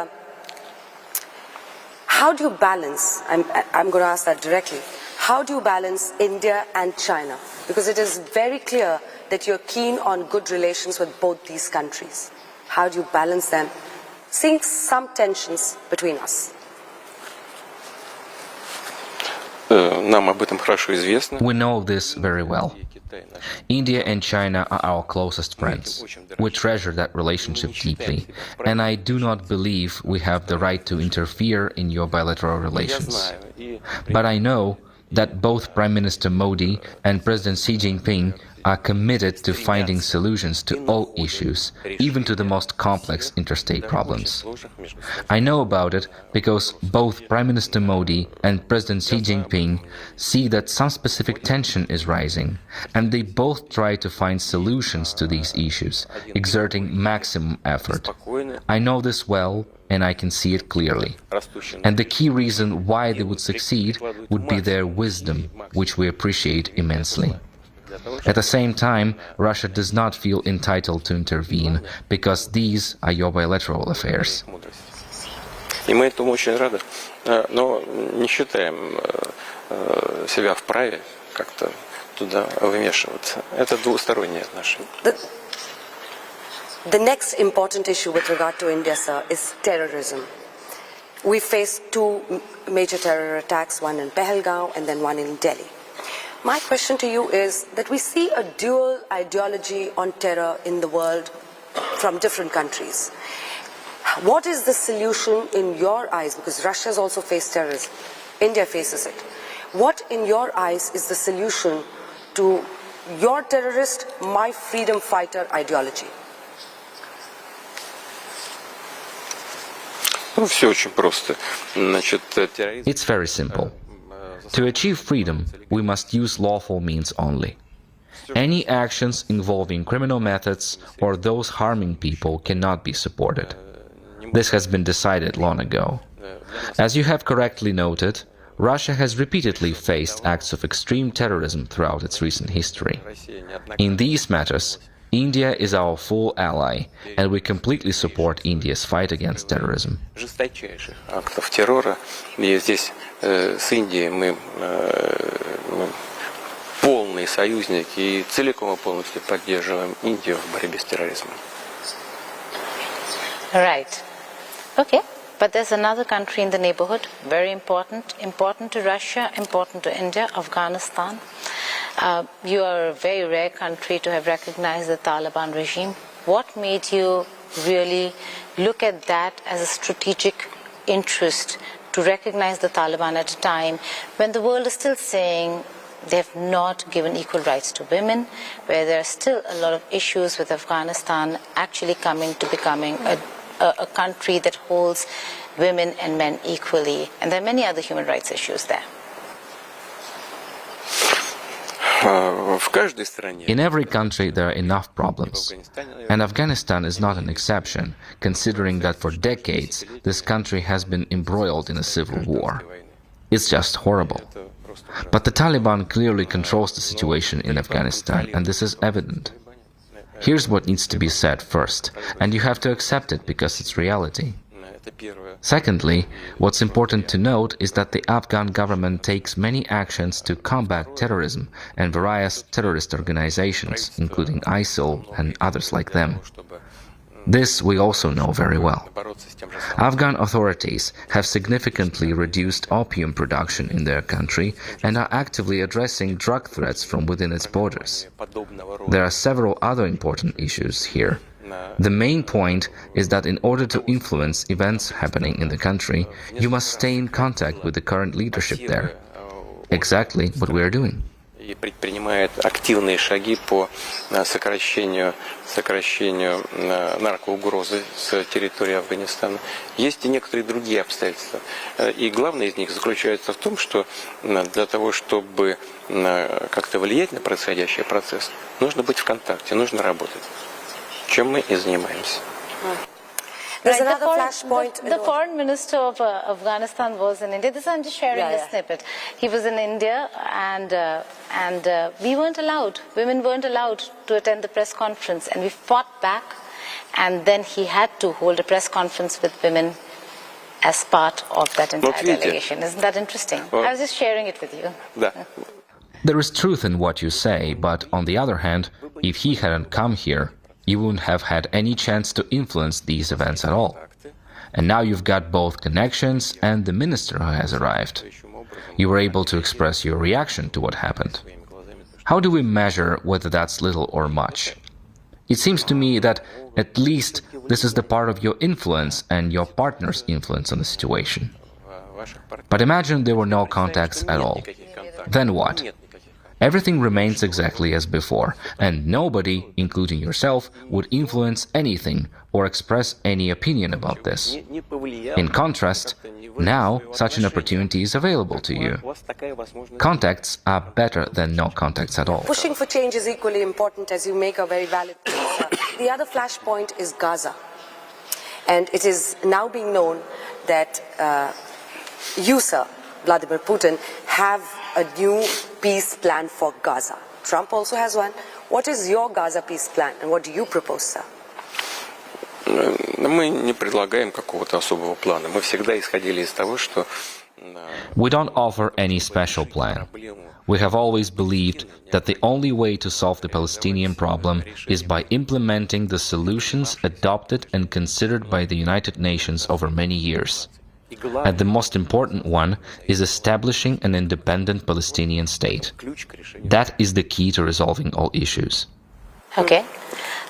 how do you balance, I'm going to ask that directly, how do you balance India and China? Because it is very clear that you're keen on good relations with both these countries. How do you balance them? Seeing some tensions between us. We know this very well. India and China are our closest friends. We treasure that relationship deeply, and I do not believe we have the right to interfere in your bilateral relations. But I know that both Prime Minister Modi and President Xi Jinping are committed to finding solutions to all issues, even to the most complex interstate problems. I know about it because both Prime Minister Modi and President Xi Jinping see that some specific tension is rising, and they both try to find solutions to these issues, exerting maximum effort. I know this well, and I can see it clearly. And the key reason why they would succeed would be their wisdom, which we appreciate immensely. At the same time, Russia does not feel entitled to intervene, because these are your bilateral affairs. И мы этому очень рады, но не считаем себя вправе как-то туда вмешиваться. Это двусторонние отношения. The next important issue with regard to India, sir, is terrorism. We faced two major terror attacks, one in Pahalgaon and then one in Delhi. My question to you is that we see a dual ideology on terror in the world from different countries. What is the solution in your eyes? Because Russia has also faced terrorism. India faces it. What, in your eyes, is the solution to your terrorist, my freedom fighter ideology? It's very simple. To achieve freedom, we must use lawful means only. Any actions involving criminal methods or those harming people cannot be supported. This has been decided long ago. As you have correctly noted, Russia has repeatedly faced acts of extreme terrorism throughout its recent history. In these matters, India is our full ally, and we completely support India's fight against terrorism. Жесточайших актов террора, и здесь с Индией мы полные союзники и целиком и полностью поддерживаем Индию в борьбе с терроризмом. Right. Okay. But there's another country in the neighborhood, very important to Russia, important to India, Afghanistan. You are a very rare country to have recognized the Taliban regime. What made you really look at that as a strategic interest to recognize the Taliban at a time when the world is still saying they have not given equal rights to women, where there are still a lot of issues with Afghanistan actually coming to becoming a country that holds women and men equally, and there are many other human rights issues there. In every country there are enough problems, and Afghanistan is not an exception, considering that for decades this country has been embroiled in a civil war. It's just horrible. But the Taliban clearly controls the situation in Afghanistan, and this is evident. Here's what needs to be said first, and you have to accept it because it's reality. Secondly, what's important to note is that the Afghan government takes many actions to combat terrorism and various terrorist organizations, including ISIL and others like them. This we also know very well. Afghan authorities have significantly reduced opium production in their country and are actively addressing drug threats from within its borders. There are several other important issues here. The main point is that in order to influence events happening in the country, you must stay in contact with the current leadership there. Exactly what we are doing. И предпринимает активные шаги по сокращению наркоугрозы с территории Афганистана. Есть и некоторые другие обстоятельства. И главное из них заключается в том, что для того, чтобы как-то влиять на происходящий процесс, нужно быть в контакте, нужно работать. Чем мы и занимаемся. There's another flashpoint. The foreign minister of Afghanistan was in India. I'm just sharing a snippet. He was in India, and we weren't allowed. Women weren't allowed to attend the press conference, and we fought back. And then he had to hold a press conference with women, as part of that entire delegation. Isn't that interesting? I was just sharing it with you. There is truth in what you say, but on the other hand, if he hadn't come here, you wouldn't have had any chance to influence these events at all. And now you've got both connections and the minister who has arrived. You were able to express your reaction to what happened. How do we measure whether that's little or much? It seems to me that at least this is the part of your influence and your partner's influence on the situation. But imagine there were no contacts at all. Then what? Everything remains exactly as before, and nobody, including yourself, would influence anything or express any opinion about this. In contrast, now such an opportunity is available to you. Contacts are better than no contacts at all. Pushing for change is equally important, as you make a very valid point. The other flashpoint is Gaza. And it is now being known that you, sir, Vladimir Putin, have a new peace plan for Gaza. Trump also has one. What is your Gaza peace plan and what do you propose, sir? Мы не предлагаем какого-то особого плана. Мы всегда исходили из того, что... We don't offer any special plan. We have always believed that the only way to solve the Palestinian problem is by implementing the solutions adopted and considered by the United Nations over many years. And the most important one is establishing an independent Palestinian state. That is the key to resolving all issues. Okay.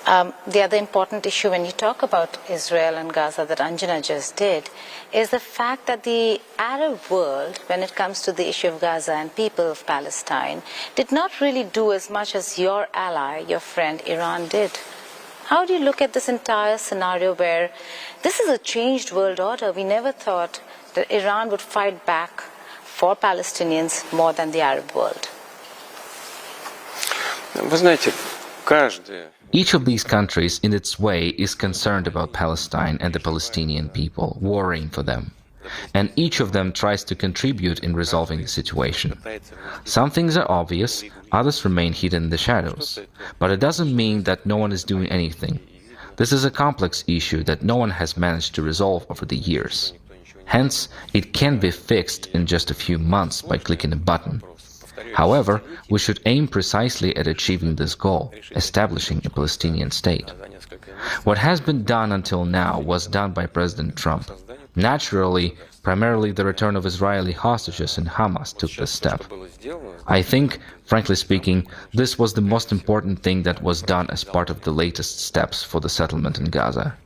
The other important issue when you talk about Israel and Gaza that Anjana just did is the fact that the Arab world, when it comes to the issue of Gaza and people of Palestine, did not really do as much as your ally, your friend Iran did. How do you look at this entire scenario where this is a changed world order? We never thought that Iran would fight back for Palestinians more than the Arab world. Вы знаете, каждый... Each of these countries, in its way, is concerned about Palestine and the Palestinian people, worrying for them. And each of them tries to contribute in resolving the situation. Some things are obvious, others remain hidden in the shadows. But it doesn't mean that no one is doing anything. This is a complex issue that no one has managed to resolve over the years. Hence, it can be fixed in just a few months by clicking a button. However, we should aim precisely at achieving this goal, establishing a Palestinian state. What has been done until now was done by President Trump. Naturally, primarily the return of Israeli hostages and Hamas took this step. I think, frankly speaking, this was the most important thing that was done as part of the latest steps for the settlement in Gaza.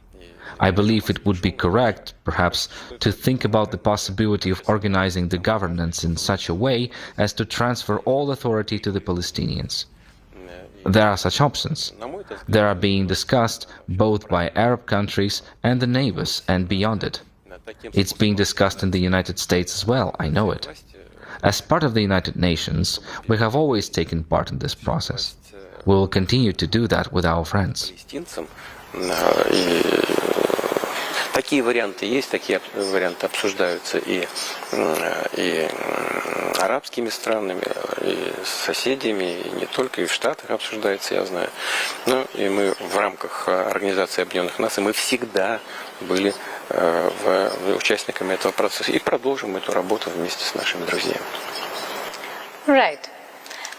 I believe it would be correct, perhaps, to think about the possibility of organizing the governance in such a way as to transfer all authority to the Palestinians. There are such options. They are being discussed both by Arab countries and the neighbors and beyond it. It's being discussed in the United States as well, I know it. As part of the United Nations, we have always taken part in this process. We will continue to do that with our friends. Такие варианты есть, такие варианты обсуждаются и арабскими странами, и с соседями, и не только, и в Штатах обсуждается, я знаю. Но и мы в рамках Организации Объединенных Наций, мы всегда были участниками этого процесса и продолжим эту работу вместе с нашими друзьями. Right.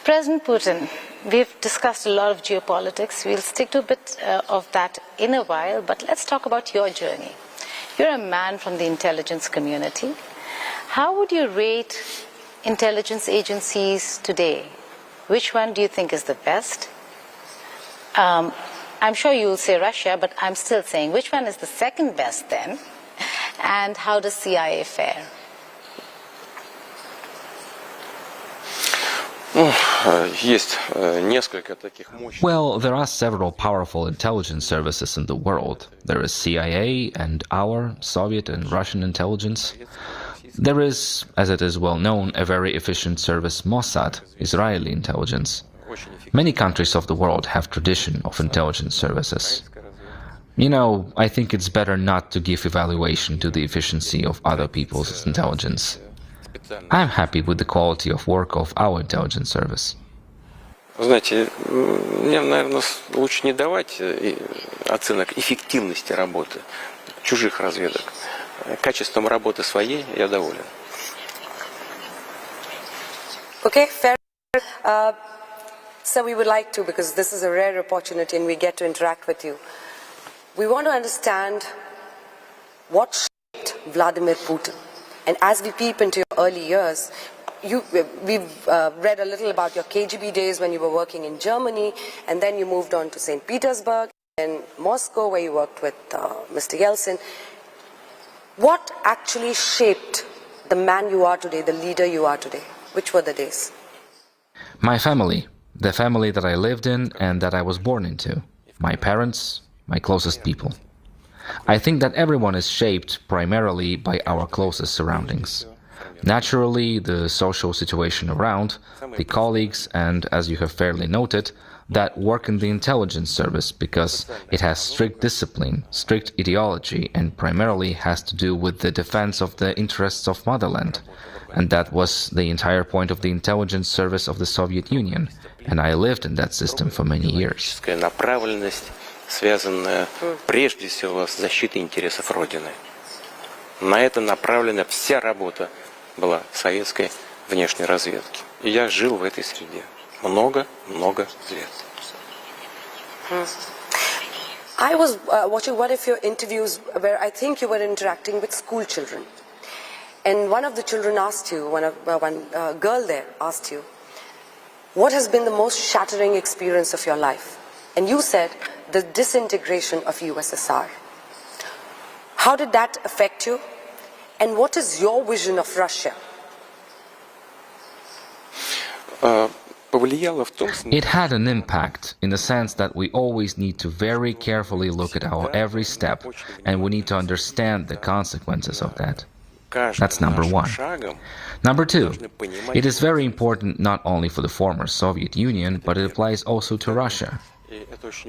President Putin, we've discussed a lot of geopolitics. We'll stick to a bit of that in a while, but let's talk about your journey. You're a man from the intelligence community. How would you rate intelligence agencies today? Which one do you think is the best? I'm sure you'll say Russia, but I'm still saying, which one is the second best then? And how does CIA fare? Well, there are several powerful intelligence services in the world. There is CIA and our Soviet and Russian intelligence. There is, as it is well known, a very efficient service Mossad, Israeli intelligence. Many countries of the world have tradition of intelligence services. You know, I think it's better not to give evaluation to the efficiency of other people's intelligence. I'm happy with the quality of work of our intelligence service. Знаете, мне, наверное, лучше не давать оценок эффективности работы чужих разведок. качеством работы своей я доволен. Okay, fair. So we would like to, because this is a rare opportunity and we get to interact with you. We want to understand what shaped Vladimir Putin. And as we peep into your early years, we've read a little about your KGB days when you were working in Germany, and then you moved on to St. Petersburg and Moscow, where you worked with Mr. Yeltsin. What actually shaped the man you are today, the leader you are today? Which were the days? My family, the family that I lived in and that I was born into. My parents, my closest people. I think that everyone is shaped primarily by our closest surroundings. Naturally, the social situation around, the colleagues, and, as you have fairly noted, that work in the intelligence service because it has strict discipline, strict ideology, and primarily has to do with the defense of the interests of motherland. And that was the entire point of the intelligence service of the Soviet Union, and I lived in that system for many years. Связанная прежде всего с защитой интересов Родины. На это направлена вся работа была советской внешней разведки. И я жил в этой среде много-много лет. I was watching one of your interviews where I think you were interacting with school children. And one of the children asked you, one girl there asked you, what has been the most shattering experience of your life? And you said, the disintegration of USSR. How did that affect you? And what is your vision of Russia? It had an impact in the sense that we always need to very carefully look at our every step, and we need to understand the consequences of that. That's number one. Number two, it is very important not only for the former Soviet Union, but it applies also to Russia.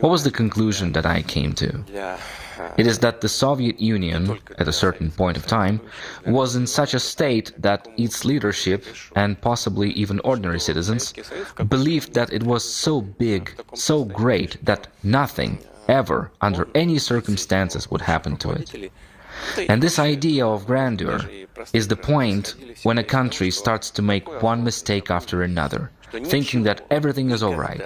What was the conclusion that I came to? It is that the Soviet Union, at a certain point of time, was in such a state that its leadership, and possibly even ordinary citizens, believed that it was so big, so great, that nothing, ever, under any circumstances would happen to it. And this idea of grandeur is the point when a country starts to make one mistake after another, thinking that everything is all right.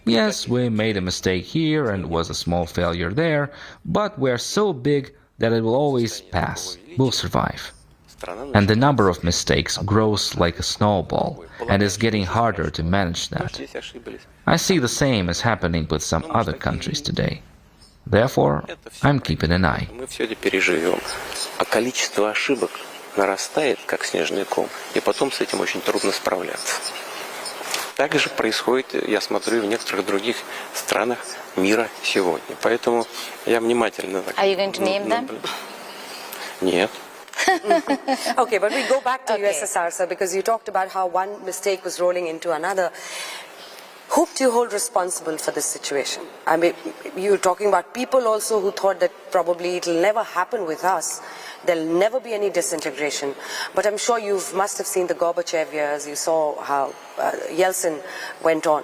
Yes, we made a mistake here and was a small failure there, but we're so big that it will always pass, we'll survive. And the number of mistakes grows like a snowball and is getting harder to manage that. I see the same as happening with some other countries today. Therefore, I'm keeping an eye. Мы все это переживем, а количество ошибок нарастает, как снежный ком, и потом с этим очень трудно справляться. Так же происходит, я смотрю, в некоторых других странах мира сегодня. Поэтому я внимательно... Are you going to name them? Нет. Okay, but we go back to USSR, sir, because you talked about how one mistake was rolling into another. Who do you hold responsible for this situation? I mean, you're talking about people also who thought that probably it'll never happen with us. There'll never be any disintegration. But I'm sure you must have seen the Gorbachev years. You saw how Yeltsin went on.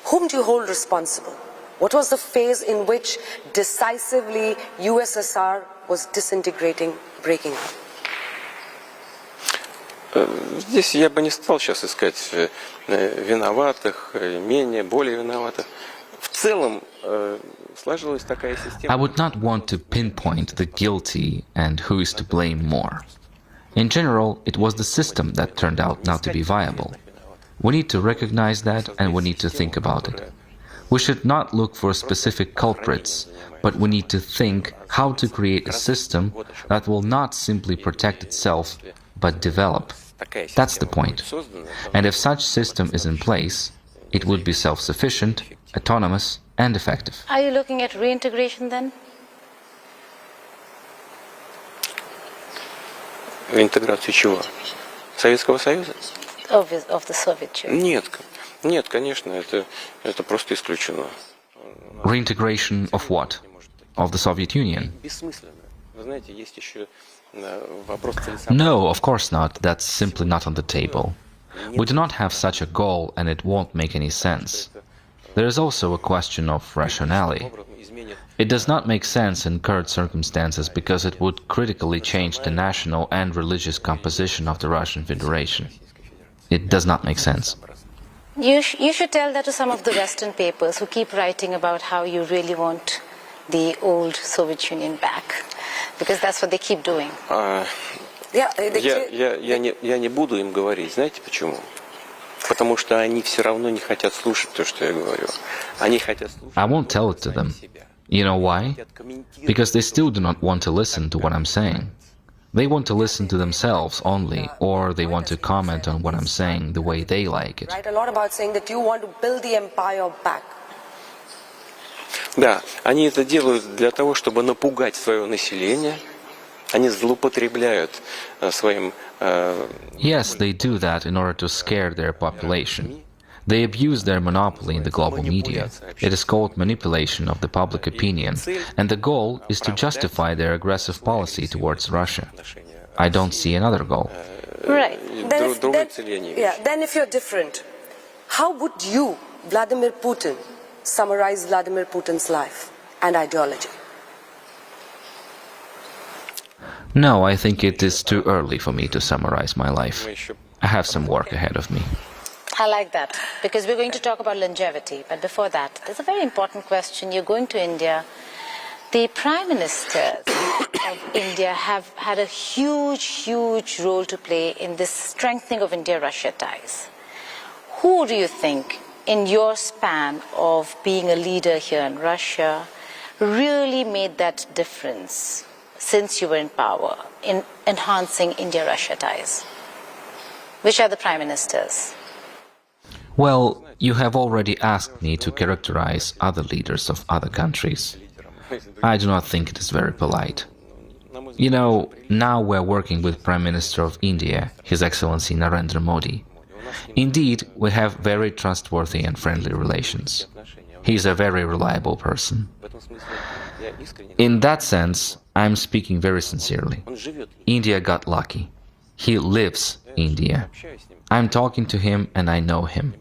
Whom do you hold responsible? What was the phase in which decisively USSR was disintegrating, breaking up? Здесь я бы не стал сейчас искать виноватых, менее, более виноватых. В целом сложилась такая система. I would not want to pinpoint the guilty and who is to blame more. In general, it was the system that turned out not to be viable. We need to recognize that and we need to think about it. We should not look for specific culprits, but we need to think how to create a system that will not simply protect itself, but develop. That's the point. And if such system is in place, it would be self-sufficient, autonomous, and effective. Are you looking at reintegration then? Реинтеграцию чего? Советского Союза? Of the Soviet Union. Нет, конечно, это просто исключено. Reintegration of what? Of the Soviet Union? Бессмысленно. Вы знаете, есть еще вопрос целесообразности. No, of course not. That's simply not on the table. We do not have such a goal and it won't make any sense. There is also a question of rationality. It does not make sense in current circumstances because it would critically change the national and religious composition of the Russian Federation. It does not make sense. You should tell that to some of the Western papers who keep writing about how you really want the old Soviet Union back, because that's what they keep doing. Я не буду им говорить, знаете почему? Потому что они все равно не хотят слушать то, что я говорю. Они хотят слушать. I won't tell it to them. You know why? Because they still do not want to listen to what I'm saying. They want to listen to themselves only, or they want to comment on what I'm saying the way they like it. Right, a lot about saying that you want to build the empire back. Да, они это делают для того, чтобы напугать свое население. Они злоупотребляют своим... Yes, they do that in order to scare their population. They abuse their monopoly in the global media. It is called manipulation of the public opinion, and the goal is to justify their aggressive policy towards Russia. I don't see another goal. Right. Then if you're different, how would you, Vladimir Putin, summarize Vladimir Putin's life and ideology? No, I think it is too early for me to summarize my life. I have some work ahead of me. I like that, because we're going to talk about longevity. But before that, there's a very important question. You're going to India. The prime ministers of India have had a huge role to play in this strengthening of India-Russia ties. Who do you think, in your span of being a leader here in Russia, really made that difference since you were in power in enhancing India-Russia ties? Which are the prime ministers? Well, you have already asked me to characterize other leaders of other countries. I do not think it is very polite. You know, now we're working with Prime Minister of India, His Excellency Narendra Modi. Indeed, we have very trustworthy and friendly relations. He is a very reliable person. In that sense, I'm speaking very sincerely. India got lucky. He lives India. I'm talking to him and I know him.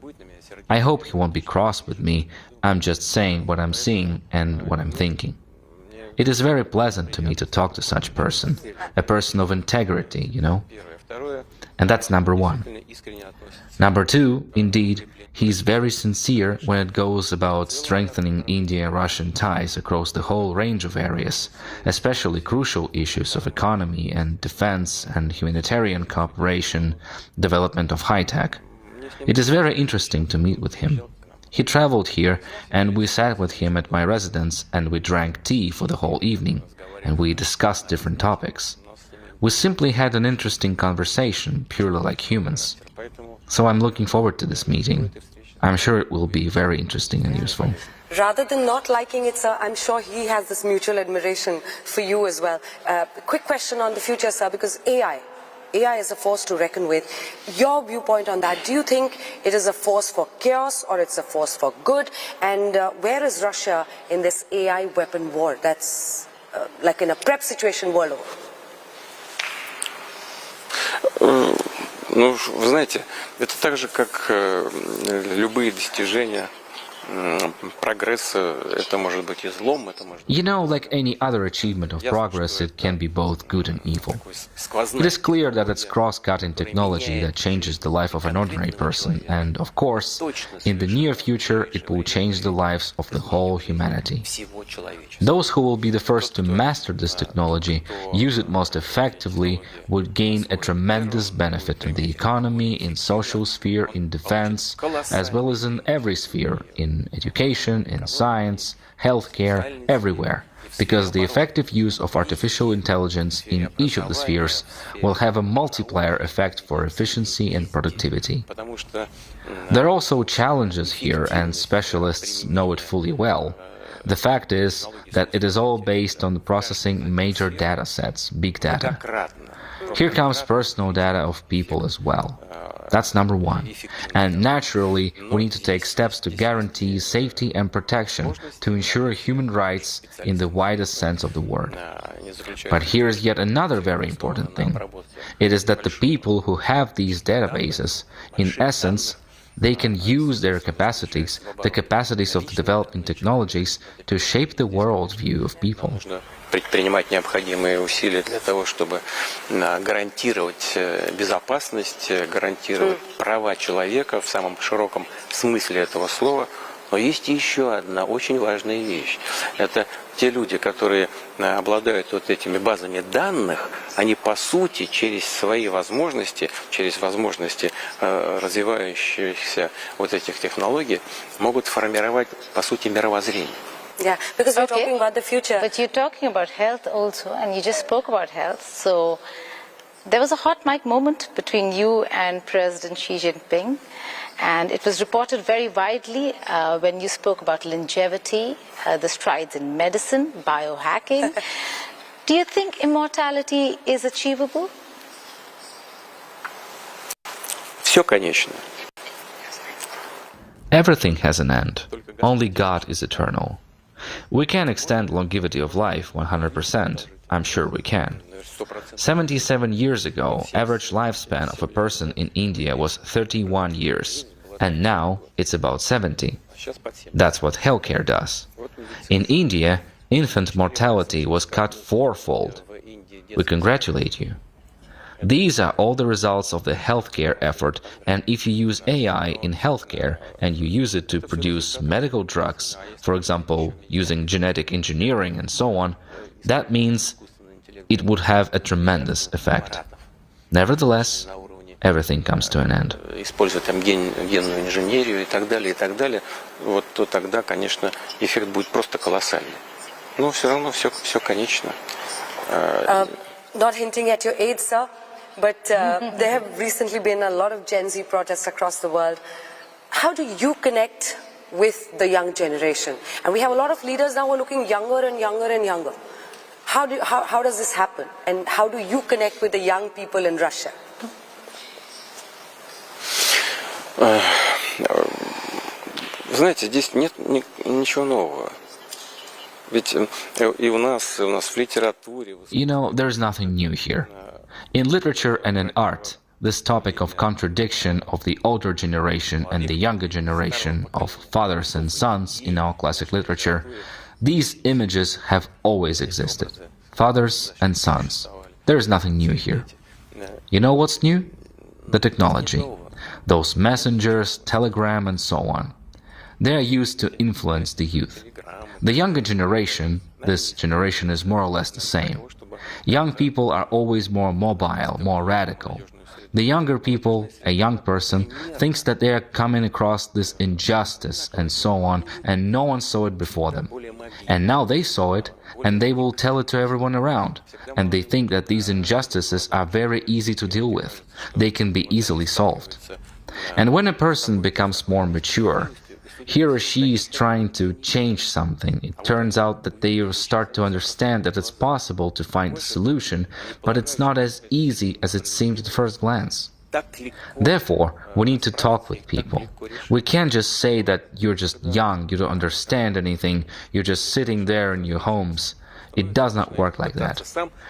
I hope he won't be cross with me. I'm just saying what I'm seeing and what I'm thinking. It is very pleasant to me to talk to such a person of integrity, you know. And that's number one. Number two, indeed, he's very sincere when it goes about strengthening India-Russian ties across the whole range of areas, especially crucial issues of economy and defense and humanitarian cooperation, development of high-tech. It is very interesting to meet with him. He traveled here, and we sat with him at my residence, and we drank tea for the whole evening, and we discussed different topics. We simply had an interesting conversation, purely like humans. So I'm looking forward to this meeting. I'm sure it will be very interesting and useful. Rather than not liking it, sir, I'm sure he has this mutual admiration for you as well. Quick question on the future, sir, because AI is a force to reckon with. Your viewpoint on that, do you think it is a force for chaos or it's a force for good? And where is Russia in this AI weapon war that's like in a prep situation world over? Ну, вы знаете, это так же, как любые достижения прогресса, это может быть и злом, это может быть... You know, like any other achievement of progress, it can be both good and evil. It is clear that it's cross-cutting technology that changes the life of an ordinary person, and, of course, in the near future, it will change the lives of the whole humanity. Those who will be the first to master this technology, use it most effectively, would gain a tremendous benefit in the economy, in social sphere, in defense, as well as in every sphere, in education, in science, healthcare, everywhere, because the effective use of artificial intelligence in each of the spheres will have a multiplier effect for efficiency and productivity. There are also challenges here, and specialists know it fully well. The fact is that it is all based on processing major data sets, big data. Here comes personal data of people as well. That's number one. And naturally, we need to take steps to guarantee safety and protection to ensure human rights in the widest sense of the word. But here is yet another very important thing. It is that the people who have these databases, in essence, They can use their capacities, the capacities of the developing technologies, to shape the worldview of people. Предпринимать необходимые усилия для того, чтобы гарантировать безопасность, гарантировать права человека в самом широком смысле этого слова. Но есть еще одна очень важная вещь. Это те люди, которые обладают вот этими базами данных, они по сути через свои возможности, через возможности развивающихся вот этих технологий могут формировать по сути мировоззрение. Yeah, because we're talking about the future. But you're talking about health also, and you just spoke about health. So there was a hot mic moment between you and President Xi Jinping, and it was reported very widely when you spoke about longevity, the strides in medicine, biohacking. Do you think immortality is achievable? Все конечно. Everything has an end. Only God is eternal. We can extend longevity of life 100%. I'm sure we can. 77 years ago, average lifespan of a person in India was 31 years. And now it's about 70. That's what healthcare does. In India, infant mortality was cut fourfold. We congratulate you. These are all the results of the healthcare effort, and if you use AI in healthcare and you use it to produce medical drugs, for example, using genetic engineering and so on, that means it would have a tremendous effect. Nevertheless, everything comes to an end. Использовать там генную инженерию и так далее, вот то тогда, конечно, эффект будет просто колоссальный. Но все равно все конечно. Not hinting at your age, sir, but there have recently been a lot of Gen Z protests across the world. How do you connect with the young generation? And we have a lot of leaders now who are looking younger and younger and younger. How does this happen? And how do you connect with the young people in Russia? Знаете, здесь нет ничего нового. Ведь и у нас в литературе... You know, there's nothing new here. In literature and in art, this topic of contradiction of the older generation and the younger generation of fathers and sons in our classic literature, these images have always existed. Fathers and sons. There's nothing new here. You know what's new? The technology. Those messengers, telegram and so on. They are used to influence the youth. The younger generation, this generation is more or less the same. Young people are always more mobile, more radical. The younger people, a young person, thinks that they are coming across this injustice and so on, and no one saw it before them. And now they saw it, and they will tell it to everyone around. And they think that these injustices are very easy to deal with. They can be easily solved. And when a person becomes more mature, he or she is trying to change something, it turns out that they start to understand that it's possible to find a solution, but it's not as easy as it seems at first glance. Therefore, we need to talk with people. We can't just say that you're just young, you don't understand anything, you're just sitting there in your homes. It does not work like that.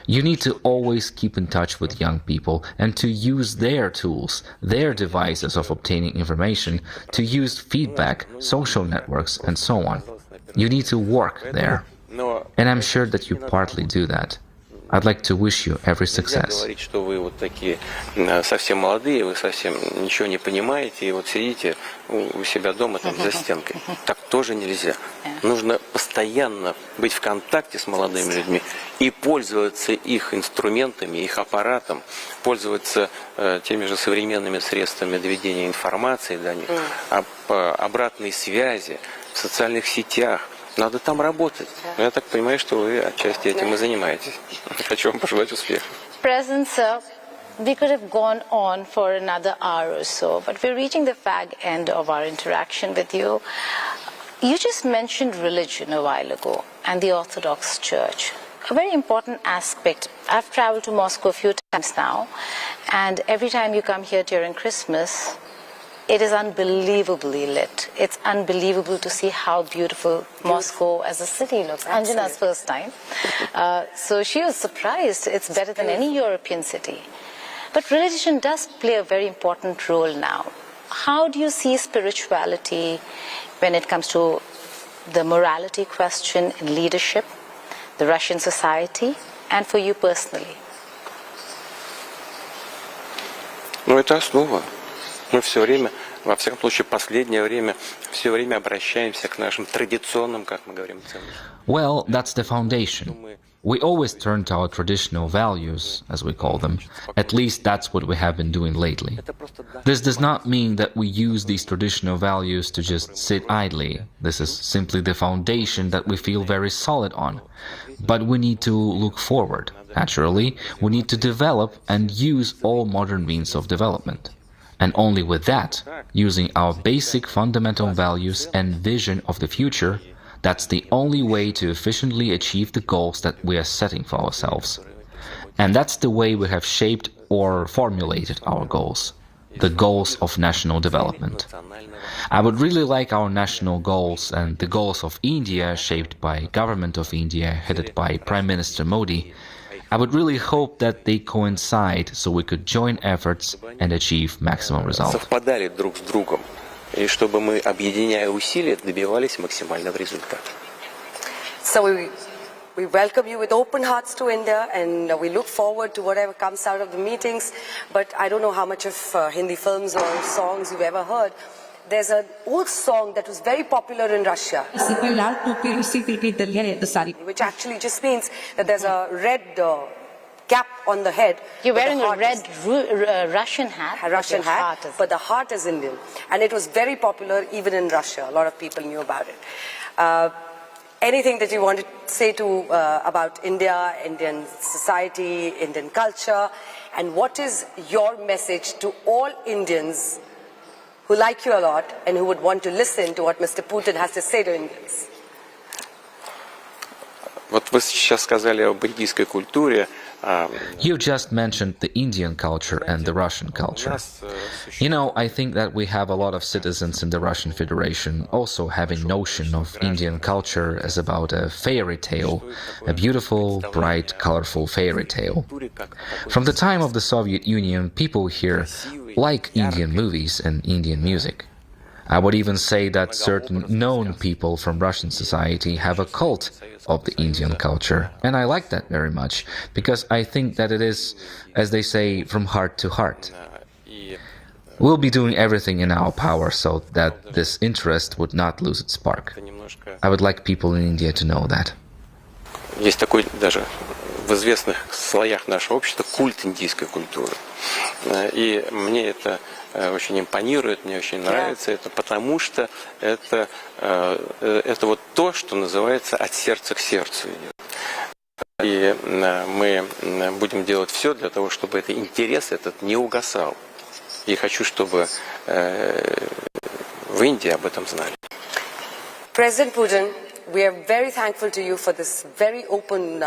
You need to always keep in touch with young people and to use their tools, their devices of obtaining information, to use feedback, social networks, and so on. You need to work there. And I'm sure that you partly do that. I'd like to wish you every success. Говорить, что вы вот такие совсем молодые, вы совсем ничего не понимаете, и вот сидите у себя дома там за стенкой. Так тоже нельзя. Нужно постоянно быть в контакте с молодыми людьми и пользоваться их инструментами, их аппаратом, пользоваться теми же современными средствами доведения информации до них, обратной связи в социальных сетях. Надо там работать. Я так понимаю, что вы отчасти этим и занимаетесь. Хочу вам пожелать успехов. President, sir, we could have gone on for another hour or so, but we're reaching the fag end of our interaction with you. You just mentioned religion a while ago and the Orthodox Church. A very important aspect. I've traveled to Moscow a few times now, and every time you come here during Christmas, it is unbelievably lit. It's unbelievable to see how beautiful Moscow as a city looks. Anjana's first time. So she was surprised. It's better than any European city. But religion does play a very important role now. how do you see spirituality when it comes to the morality question in leadership, the Russian society, and for you personally? Ну, это основа. Мы все время, во всяком случае, последнее время, все время обращаемся к нашим традиционным, как мы говорим, ценностям. Well, that's the foundation. We always turn to our traditional values, as we call them. At least that's what we have been doing lately. This does not mean that we use these traditional values to just sit idly. This is simply the foundation that we feel very solid on. But we need to look forward. Naturally, we need to develop and use all modern means of development. And only with that, using our basic fundamental values and vision of the future, that's the only way to efficiently achieve the goals that we are setting for ourselves. And that's the way we have shaped or formulated our goals, the goals of national development. I would really like our national goals and the goals of India, shaped by Government of India, headed by Prime Minister Modi. I would really hope that they coincide so we could join efforts and achieve maximum results. Совпадали друг с другом. И чтобы мы, объединяя усилия, добивались максимального результата. So we welcome you with open hearts to India, and we look forward to whatever comes out of the meetings. But I don't know how much of Hindi films or songs you've ever heard. There's an old song that was very popular in Russia, which actually just means that there's a red cap on the head. You're wearing a red Russian hat. But the heart is Indian. And it was very popular even in Russia. A lot of people knew about it. Anything that you want to say about India, Indian society, Indian culture, and what is your message to all Indians who like you a lot and who would want to listen to what Mr. Putin has to say to Indians? Вот вы сейчас сказали об индийской культуре. You just mentioned the Indian culture and the Russian culture. You know, I think that we have a lot of citizens in the Russian Federation also having notion of Indian culture as about a fairy tale, a beautiful, bright, colorful fairy tale. From the time of the Soviet Union, people here like Indian movies and Indian music. I would even say that certain known people from Russian society have a cult of the Indian culture, and I like that very much, because I think that it is, as they say, from heart to heart. We'll be doing everything in our power so that this interest would not lose its spark. I would like people in India to know that. Есть такой даже в известных слоях нашего общества культ индийской культуры. И мне это очень импонирует, мне очень нравится это, потому что это вот то, что называется от сердца к сердцу идет. И мы будем делать все для того, чтобы этот интерес этот не угасал. И хочу, чтобы в Индии об этом знали. President Putin, we are very thankful to you for this very open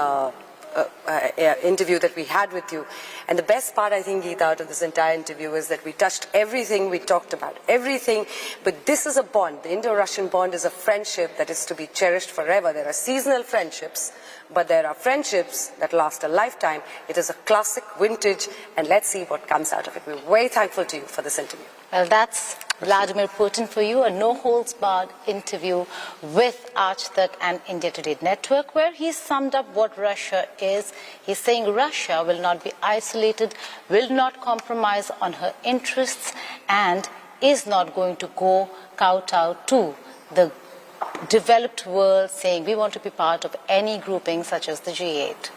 interview that we had with you. And the best part, I think, Geeta, out of this entire interview is that we touched everything we talked about, everything. But this is a bond. The Indo-Russian bond is a friendship that is to be cherished forever. There are seasonal friendships, but there are friendships that last a lifetime. It is a classic, vintage, and let's see what comes out of it. We're very thankful to you for this interview. Well, that's Vladimir Putin for you, a no-holds-barred interview with Archtak and India Today Network, where he summed up what Russia is. He's saying Russia will not be isolated, will not compromise on her interests, and is not going to go kowtow to the developed world, saying we want to be part of any grouping such as the G8.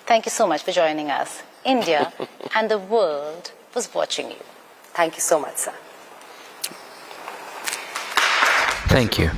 Thank you so much for joining us. India and the world was watching you. Thank you so much, sir. Thank you.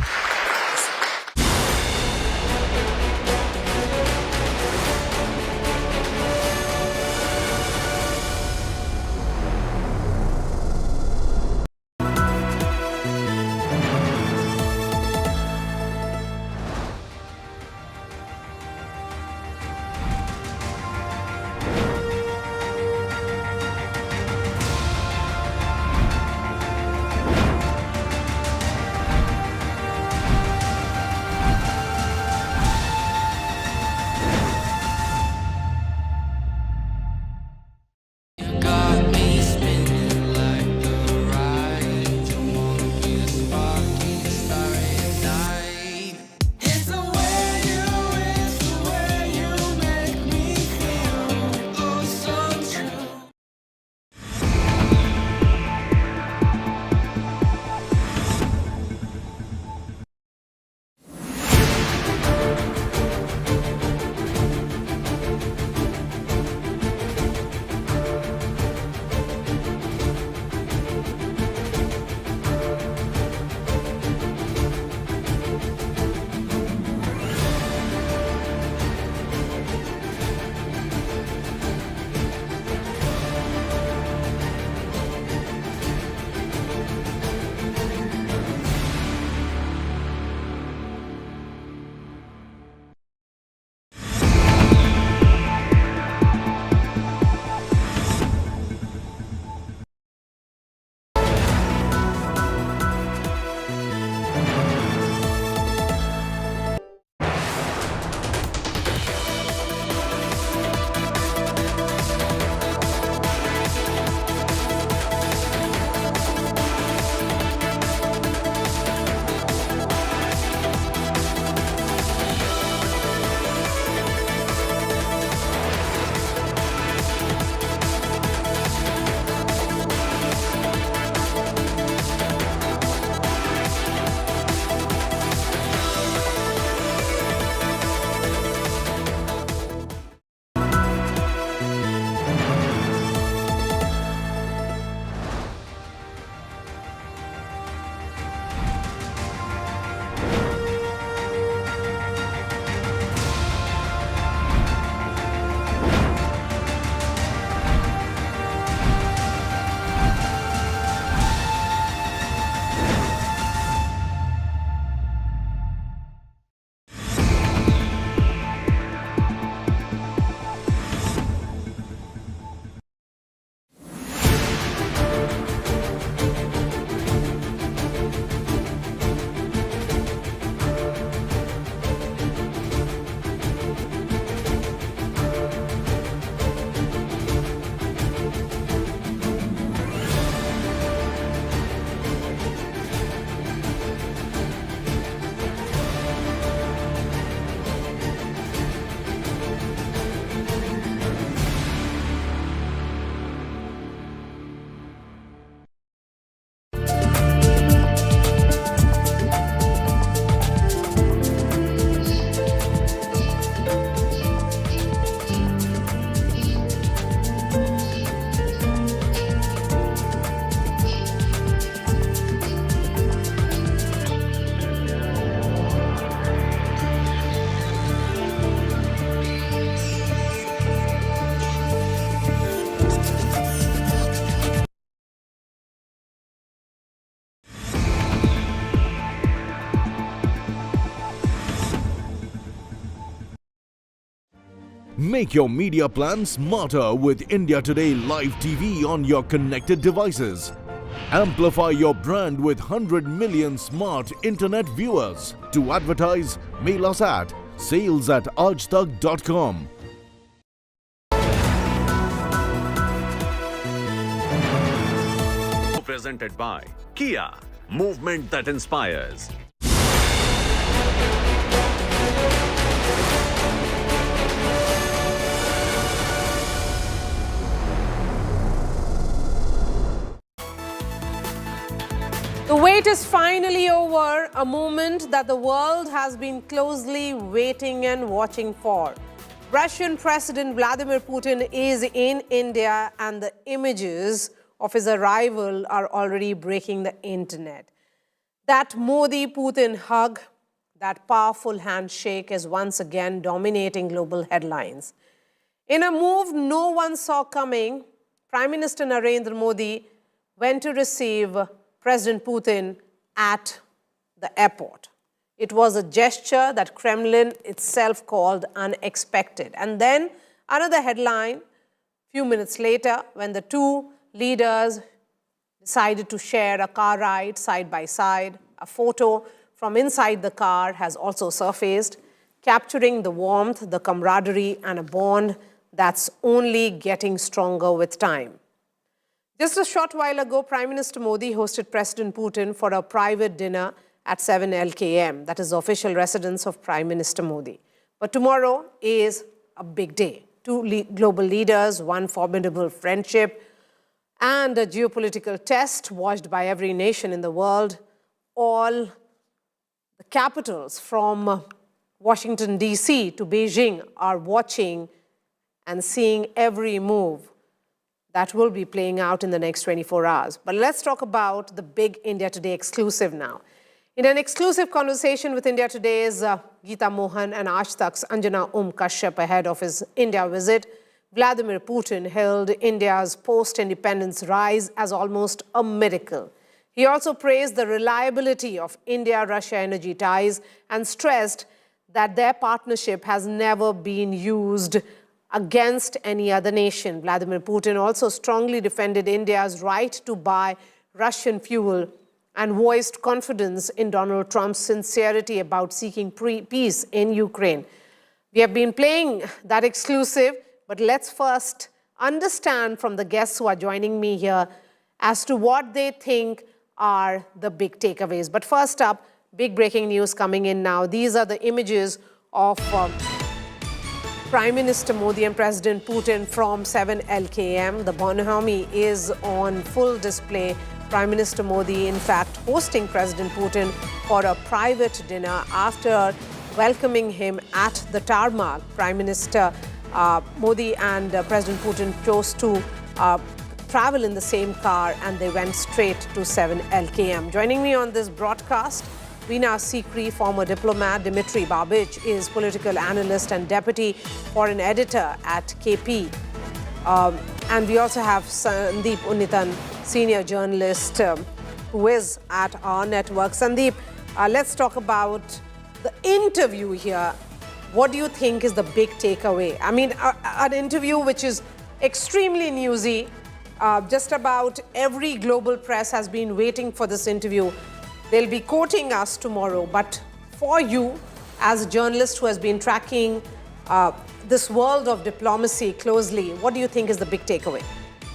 Make your media plan smarter with India Today Live TV on your connected devices. Amplify your brand with 100 million smart internet viewers. To advertise, mail us at sales@aajtak.com. Presented by Kia, movement that inspires. The wait is finally over, a moment that the world has been closely waiting and watching for. Russian President Vladimir Putin is in India and the images of his arrival are already breaking the internet. That Modi-Putin hug, that powerful handshake is once again dominating global headlines. In a move no one saw coming, Prime Minister Narendra Modi went to receive President Putin at the airport. It was a gesture that Kremlin itself called unexpected. And then another headline, a few minutes later, when the two leaders decided to share a car ride side by side. A photo from inside the car has also surfaced, capturing the warmth, the camaraderie, and a bond that's only getting stronger with time. Just a short while ago, Prime Minister Modi hosted President Putin for a private dinner at 7 LKM. That is the official residence of Prime Minister Modi. But tomorrow is a big day. Two global leaders, one formidable friendship, and a geopolitical test watched by every nation in the world. All the capitals from Washington, D.C. to Beijing are watching and seeing every move that will be playing out in the next 24 hours. But let's talk about the big India Today exclusive now. In an exclusive conversation with India Today's Geeta Mohan and Aaj-Tak's Anjana Kashyap ahead of his India visit, Vladimir Putin hailed India's post-independence rise as almost a miracle. He also praised the reliability of India-Russia energy ties and stressed that their partnership has never been used against any other nation. Vladimir Putin also strongly defended India's right to buy Russian fuel and voiced confidence in Donald Trump's sincerity about seeking peace in Ukraine. We have been playing that exclusive, but let's first understand from the guests who are joining me here as to what they think are the big takeaways. But first up, big breaking news coming in now. These are the images of Prime Minister Modi and President Putin from 7 LKM. The bonhomie is on full display. Prime Minister Modi, in fact, hosting President Putin for a private dinner after welcoming him at the tarmac. Prime Minister Modi and President Putin chose to travel in the same car and they went straight to 7 LKM. Joining me on this broadcast, Veena Sikri, former diplomat. Dmitry Babich is political analyst and deputy foreign editor at KP. And we also have Sandeep Unnitan, senior journalist who is at our network. Sandeep, let's talk about the interview here. What do you think is the big takeaway? I mean, an interview which is extremely newsy. Just about every global press has been waiting for this interview. They'll be quoting us tomorrow. But for you, as a journalist who has been tracking this world of diplomacy closely, what do you think is the big takeaway?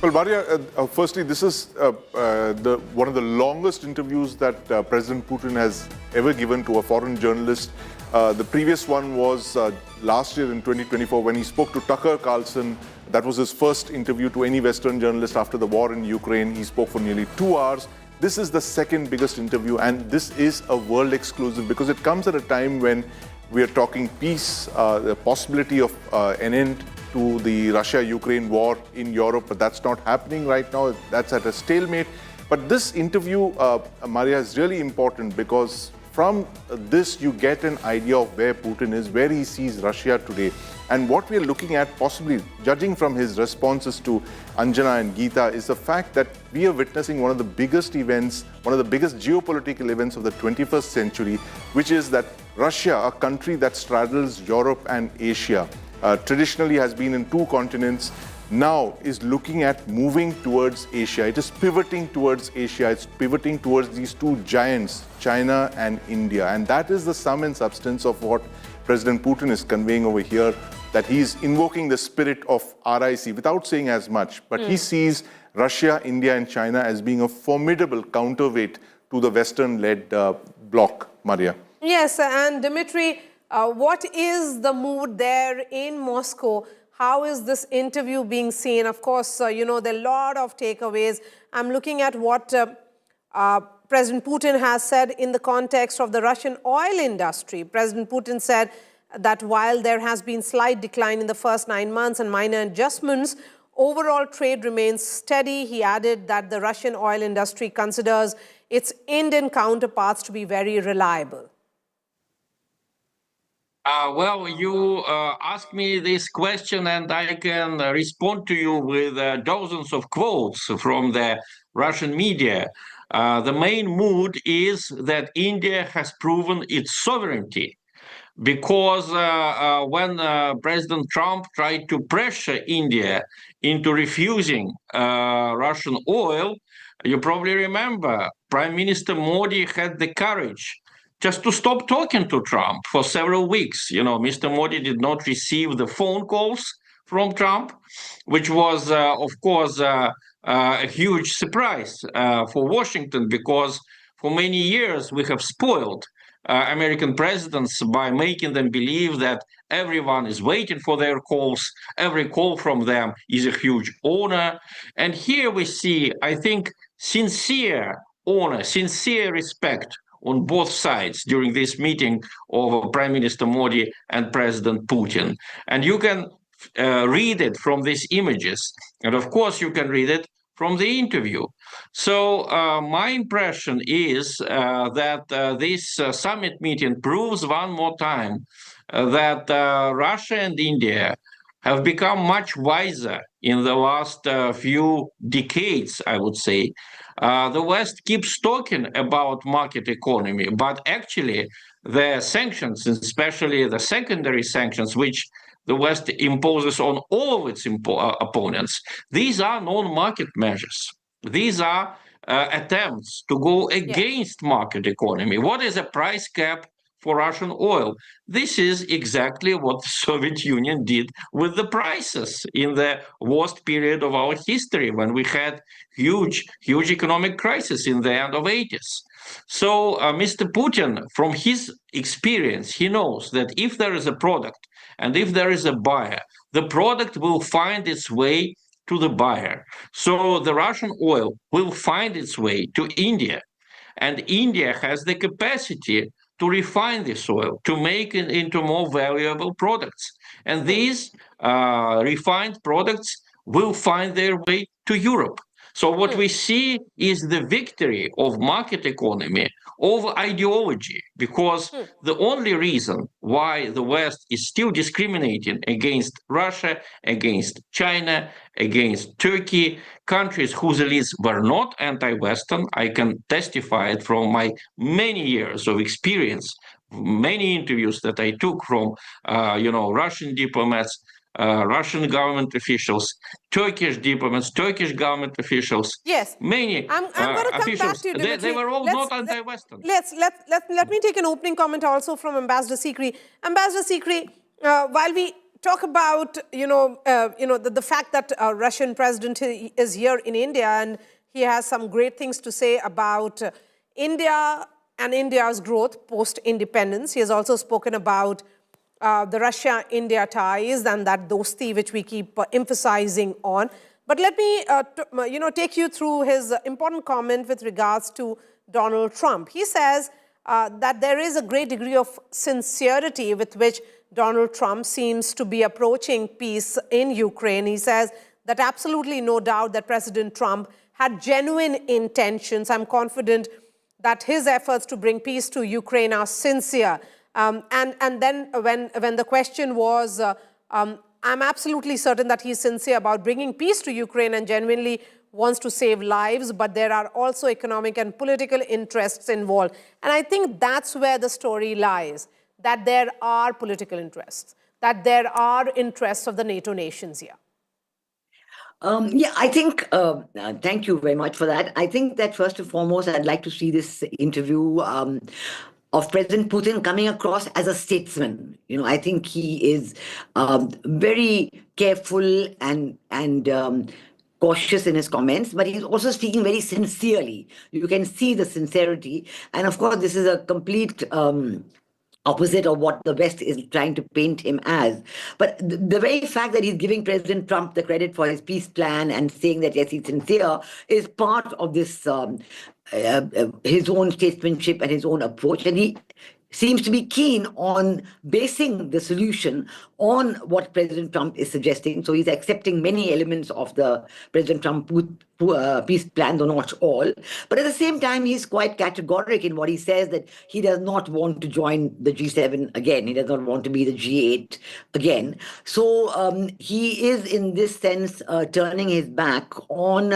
Well, Maria, firstly, this is one of the longest interviews that President Putin has ever given to a foreign journalist. The previous one was last year in 2024 when he spoke to Tucker Carlson. That was his first interview to any Western journalist after the war in Ukraine. He spoke for nearly 2 hours. This is the second biggest interview, and this is a world exclusive because it comes at a time when we are talking peace, the possibility of an end to the Russia-Ukraine war in Europe, but that's not happening right now. That's at a stalemate. But this interview, Maria, is really important because from this you get an idea of where Putin is, where he sees Russia today. And what we are looking at, possibly judging from his responses to Anjana and Geeta, is the fact that we are witnessing one of the biggest events, one of the biggest geopolitical events of the 21st century, which is that Russia, a country that straddles Europe and Asia, traditionally has been in two continents, now is looking at moving towards Asia. It is pivoting towards Asia. It's pivoting towards these two giants, China and India. And that is the sum and substance of what President Putin is conveying over here, that he's invoking the spirit of RIC without saying as much. But he sees Russia, India and China as being a formidable counterweight to the Western-led bloc, Maria. Yes, and Dimitri, what is the mood there in Moscow? How is this interview being seen? Of course, you know, there are a lot of takeaways. I'm looking at what President Putin has said in the context of the Russian oil industry. President Putin said that while there has been slight decline in the first 9 months and minor adjustments, overall trade remains steady. He added that the Russian oil industry considers its Indian counterparts to be very reliable. Well, you asked me this question and I can respond to you with dozens of quotes from the Russian media. The main mood is that India has proven its sovereignty, because when President Trump tried to pressure India into refusing Russian oil, you probably remember Prime Minister Modi had the courage just to stop talking to Trump for several weeks. You know, Mr. Modi did not receive the phone calls from Trump, which was, of course, a huge surprise for Washington, because for many years we have spoiled American presidents by making them believe that everyone is waiting for their calls, every call from them is a huge honor. And here we see, I think, sincere honor, sincere respect on both sides during this meeting of Prime Minister Modi and President Putin. And you can read it from these images. And of course, you can read it from the interview. So my impression is that this summit meeting proves one more time that Russia and India have become much wiser in the last few decades, I would say. The West keeps talking about market economy, but actually the sanctions, especially the secondary sanctions, which the West imposes on all of its opponents, these are non-market measures. These are attempts to go against market economy. What is a price cap for Russian oil? This is exactly what the Soviet Union did with the prices in the worst period of our history, when we had huge economic crisis in the end of 80s. So Mr. Putin, from his experience, he knows that if there is a product and if there is a buyer, the product will find its way to the buyer. So the Russian oil will find its way to India, and India has the capacity to refine this oil, to make it into more valuable products. And these refined products will find their way to Europe. So what we see is the victory of market economy over ideology, because the only reason why the West is still discriminating against Russia, against China, against Turkey, countries whose elites were not anti-Western, I can testify it from my many years of experience, many interviews that I took from, Russian diplomats, Russian government officials, Turkish diplomats, Turkish government officials. Yes, many I'm going to come officials. Back to you, Dimitri. They were all not anti-Western. Let me take an opening comment also from Ambassador Sikri. Ambassador Sikri, while we talk about the fact that a Russian president is here in India and he has some great things to say about India and India's growth post-independence. He has also spoken about the Russia-India ties and that dosti, which we keep emphasizing on. But let me, take you through his important comment with regards to Donald Trump. He says that there is a great degree of sincerity with which Donald Trump seems to be approaching peace in Ukraine. He says that absolutely no doubt that President Trump had genuine intentions. I'm confident that his efforts to bring peace to Ukraine are sincere. And then when the question was, I'm absolutely certain that he's sincere about bringing peace to Ukraine and genuinely wants to save lives, but there are also economic and political interests involved. And I think that's where the story lies, that there are political interests, that there are interests of the NATO nations here? Yeah, I think, thank you very much for that. I think that first and foremost, I'd like to see this interview of President Putin coming across as a statesman. You know, I think he is very careful and cautious in his comments, but he's also speaking very sincerely. You can see the sincerity. And of course, this is a complete opposite of what the West is trying to paint him as. But the very fact that he's giving President Trump the credit for his peace plan and saying that, yes, he's sincere, is part of this, his own statesmanship and his own approach. And he seems to be keen on basing the solution on what President Trump is suggesting. So he's accepting many elements of the President Trump peace plan, though not all. But at the same time, he's quite categoric in what he says, that he does not want to join the G7 again. He does not want to be the G8 again. So he is, in this sense, turning his back on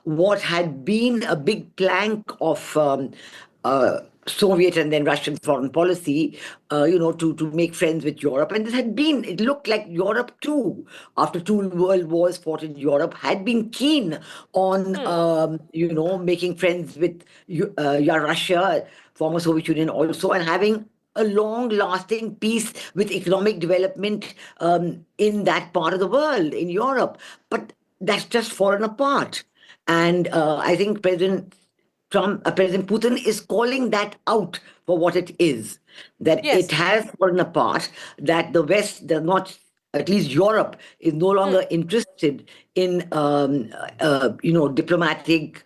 what had been a big plank of Soviet and then Russian foreign policy, to make friends with Europe. And this had been, it looked like Europe too, after 2 world wars fought in Europe, had been keen on, making friends with Russia, former Soviet Union also, and having a long-lasting peace with economic development in that part of the world, in Europe. But that's just fallen apart. And I think President Putin is calling that out for what it is, that it has fallen apart, that the West does not, at least Europe, is no longer interested in, diplomatic,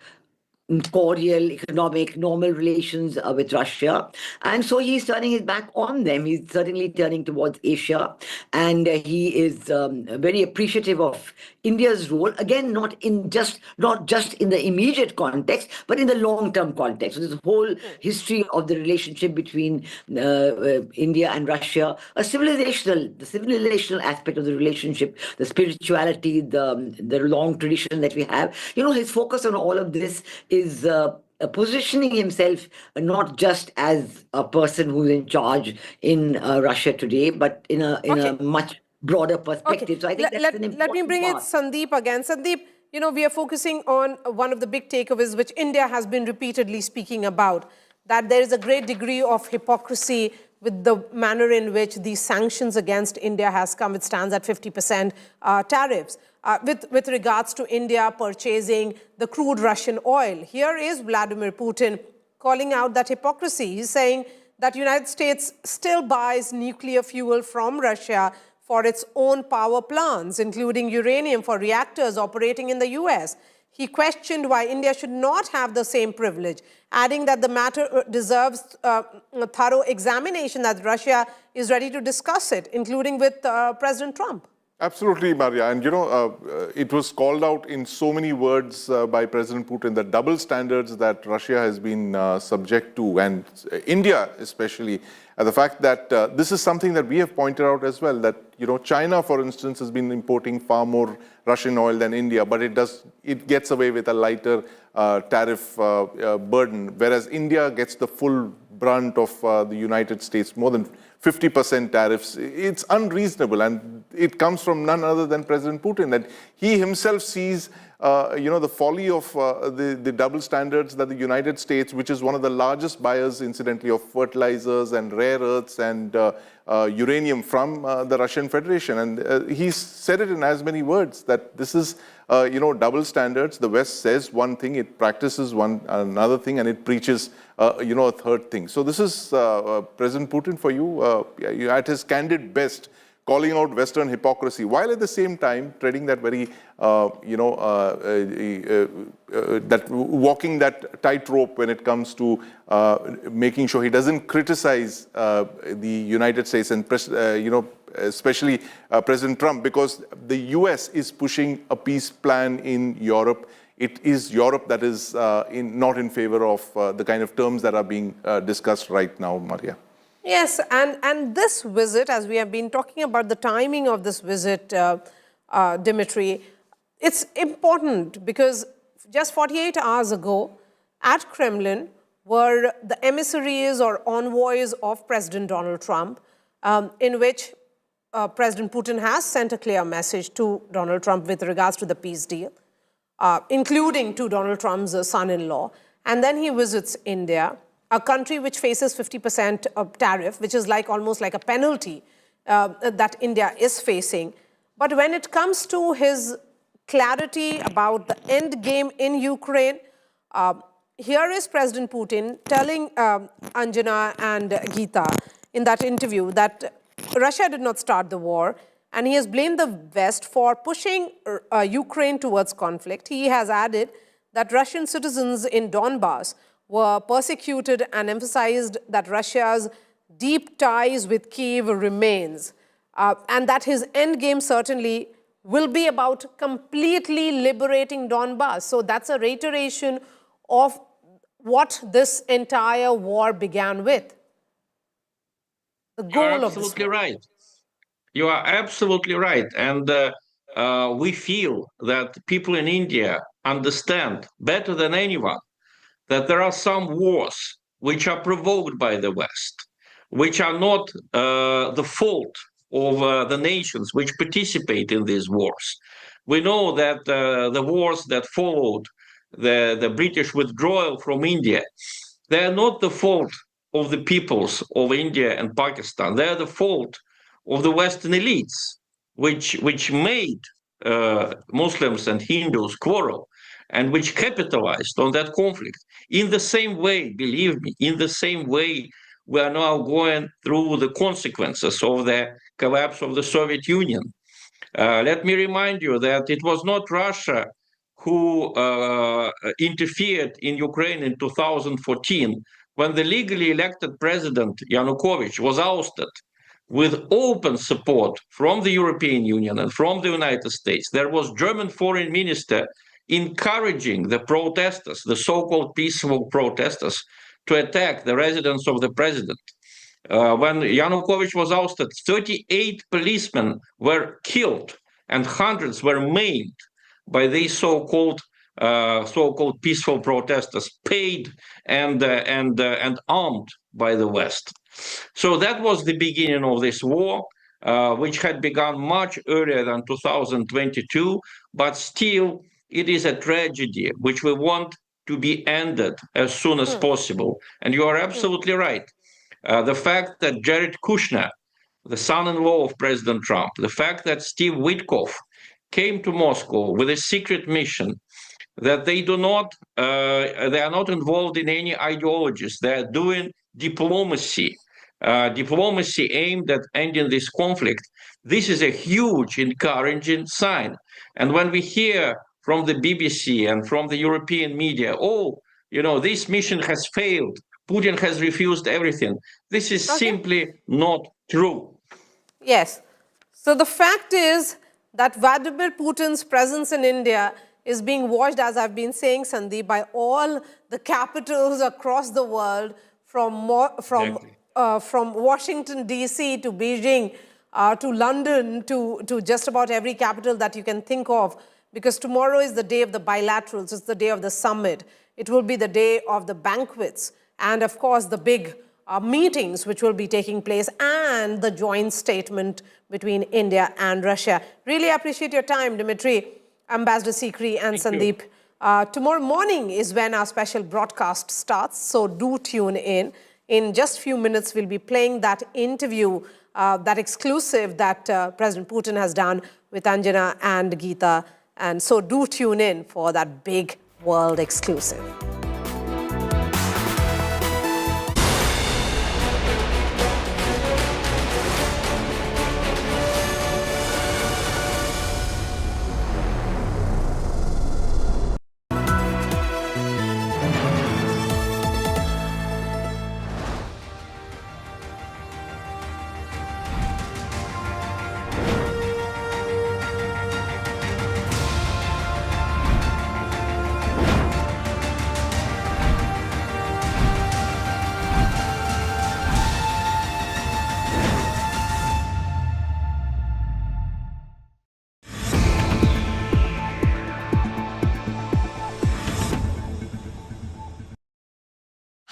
cordial, economic, normal relations with Russia. And so he's turning his back on them. He's certainly turning towards Asia. And he is very appreciative of India's role, again, not just in the immediate context, but in the long-term context. So this whole history of the relationship between India and Russia, the civilizational aspect of the relationship, the spirituality, the long tradition that we have. His focus on all of this is positioning himself not just as a person who's in charge in Russia today, but in a much broader perspective. So I think that's an important Let me bring in Sandeep again. Sandeep, we are focusing on one of the big takeaways which India has been repeatedly speaking about, that there is a great degree of hypocrisy with the manner in which these sanctions against India has come. It stands at 50% tariffs. With regards to India purchasing the crude Russian oil, here is Vladimir Putin calling out that hypocrisy. He's saying that the United States still buys nuclear fuel from Russia for its own power plants, including uranium for reactors operating in the US. He questioned why India should not have the same privilege, adding that the matter deserves a thorough examination, that Russia is ready to discuss it, including with President Trump. Absolutely, Maria. And, it was called out in so many words by President Putin, the double standards that Russia has been subject to, and India especially. And the fact that this is something that we have pointed out as well, that, China, for instance, has been importing far more Russian oil than India, but it gets away with a lighter tariff burden, whereas India gets the full brunt of the United States, more than 50% tariffs. It's unreasonable, and it comes from none other than President Putin, that he himself sees the folly of the double standards that the United States, which is one of the largest buyers, incidentally, of fertilizers and rare earths and uranium from the Russian Federation. And he's said it in as many words, that this is, double standards. The West says one thing, it practices another thing, and it preaches, a third thing. So this is President Putin for you at his candid best, calling out Western hypocrisy, while at the same time treading that very, that walking that tightrope when it comes to making sure he doesn't criticize the United States and, especially President Trump, because the US is pushing a peace plan in Europe. It is Europe that is not in favor of the kind of terms that are being discussed right now, Maria. Yes, and this visit, as we have been talking about the timing of this visit, Dimitri, it's important because just 48 hours ago at Kremlin were the emissaries or envoys of President Donald Trump, in which President Putin has sent a clear message to Donald Trump with regards to the peace deal, including to Donald Trump's son-in-law. And then he visits India, a country which faces 50% of tariff, which is almost like a penalty that India is facing. But when it comes to his clarity about the end game in Ukraine, here is President Putin telling Anjana and Geeta in that interview that Russia did not start the war, and he has blamed the West for pushing Ukraine towards conflict. He has added that Russian citizens in Donbass were persecuted and emphasized that Russia's deep ties with Kyiv remains, and that his endgame certainly will be about completely liberating Donbass. So that's a reiteration of what this entire war began with. The goal of this war. Absolutely right. You are absolutely right. And we feel that people in India understand better than anyone that there are some wars which are provoked by the West, which are not the fault of the nations which participate in these wars. We know that the wars that followed the British withdrawal from India, they are not the fault of the peoples of India and Pakistan. They are the fault of the Western elites, which made Muslims and Hindus quarrel and which capitalized on that conflict. In the same way, believe me, in the same way, we are now going through the consequences of the collapse of the Soviet Union. Let me remind you that it was not Russia who interfered in Ukraine in 2014 when the legally elected president Yanukovych was ousted with open support from the European Union and from the United States. There was German foreign minister encouraging the protesters, the so-called peaceful protesters, to attack the residence of the president. When Yanukovych was ousted, 38 policemen were killed and hundreds were maimed by these so-called peaceful protesters, paid and armed by the West. So that was the beginning of this war, which had begun much earlier than 2022, but still it is a tragedy which we want to be ended as soon as possible. And you are absolutely right. The fact that Jared Kushner, the son-in-law of President Trump, the fact that Steve Witkoff came to Moscow with a secret mission, that they are not involved in any ideologies. They are doing diplomacy, diplomacy aimed at ending this conflict. This is a huge encouraging sign. And when we hear from the BBC and from the European media, this mission has failed, Putin has refused everything, this is simply not true. Yes. So the fact is that Vladimir Putin's presence in India is being watched, as I've been saying, Sandeep, by all the capitals across the world, from Washington, D.C. to Beijing, to London, to just about every capital that you can think of, because tomorrow is the day of the bilaterals, it's the day of the summit, it will be the day of the banquets, and of course the big meetings which will be taking place, and the joint statement between India and Russia. Really appreciate your time, Dmitry, Ambassador Sikri and Sandeep. Tomorrow morning is when our special broadcast starts, so do tune in. In just a few minutes, we'll be playing that interview, that exclusive that President Putin has done with Anjana and Geeta. And so do tune in for that big world exclusive.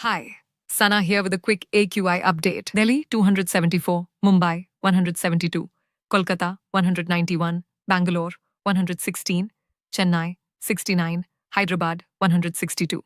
Hi, Sana here with a quick AQI update. Delhi 274, Mumbai 172, Kolkata 191, Bangalore 116, Chennai 69, Hyderabad 162.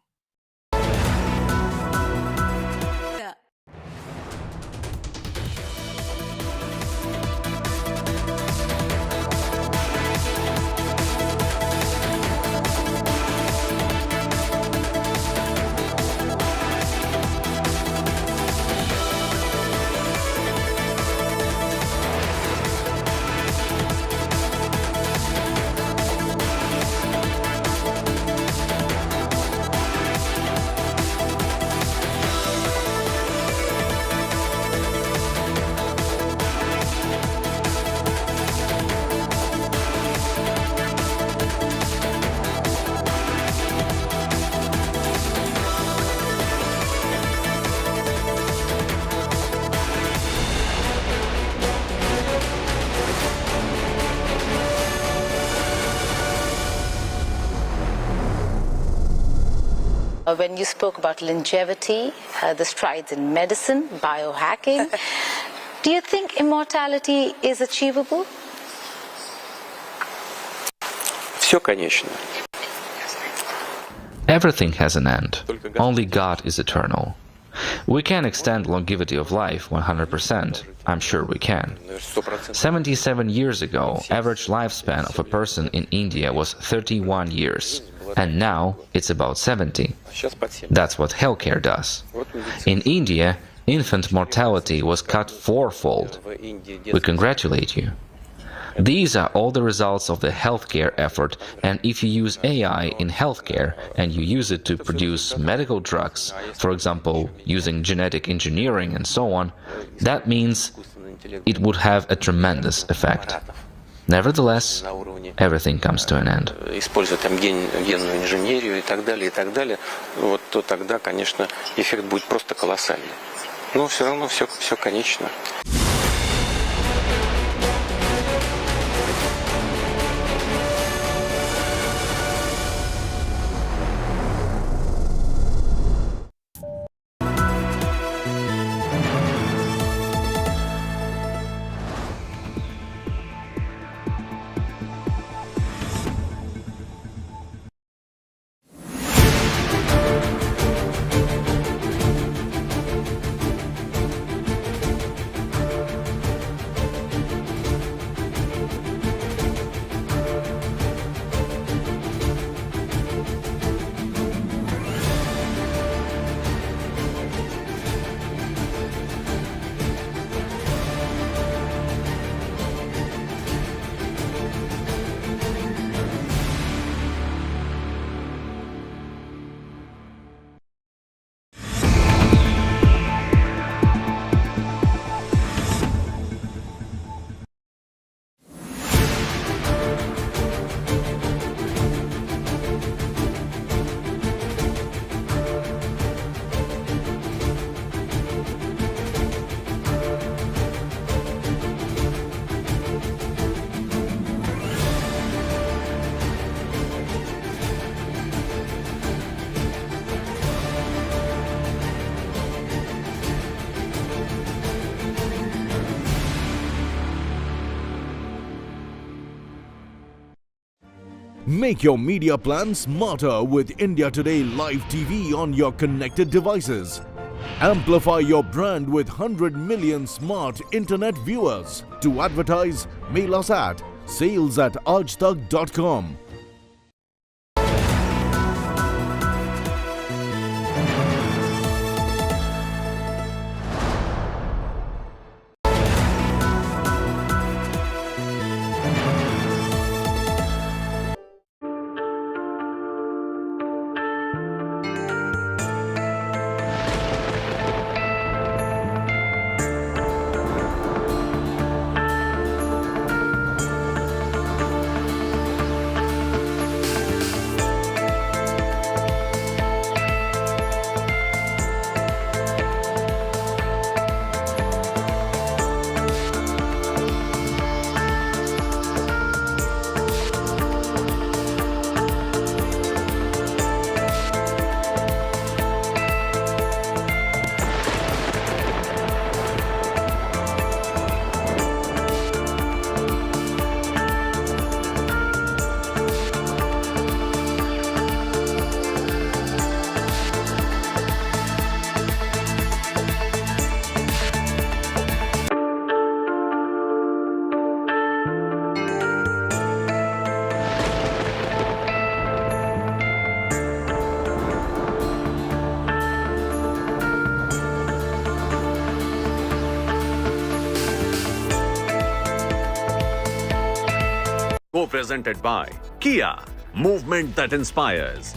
When you spoke about longevity, the strides in medicine, biohacking, do you think immortality is achievable? Все конечно. Everything has an end. Only God is eternal. We can extend longevity of life 100%. I'm sure we can. 77 years ago, average lifespan of a person in India was 31 years. And now it's about 70. That's what healthcare does. In India, infant mortality was cut fourfold. We congratulate you. These are all the results of the healthcare effort, and if you use AI in healthcare and you use it to produce medical drugs, for example, using genetic engineering and so on, that means it would have a tremendous effect. Nevertheless, everything comes to an end. Используя там генную инженерию и так далее, вот то тогда, конечно, эффект будет просто колоссальный. Но все равно все конечно. Make your media plan smarter with India Today Live TV on your connected devices. Amplify your brand with 100 million smart internet viewers. To advertise, mail us at sales@aajtak.com. Co-presented by Kia, movement that inspires.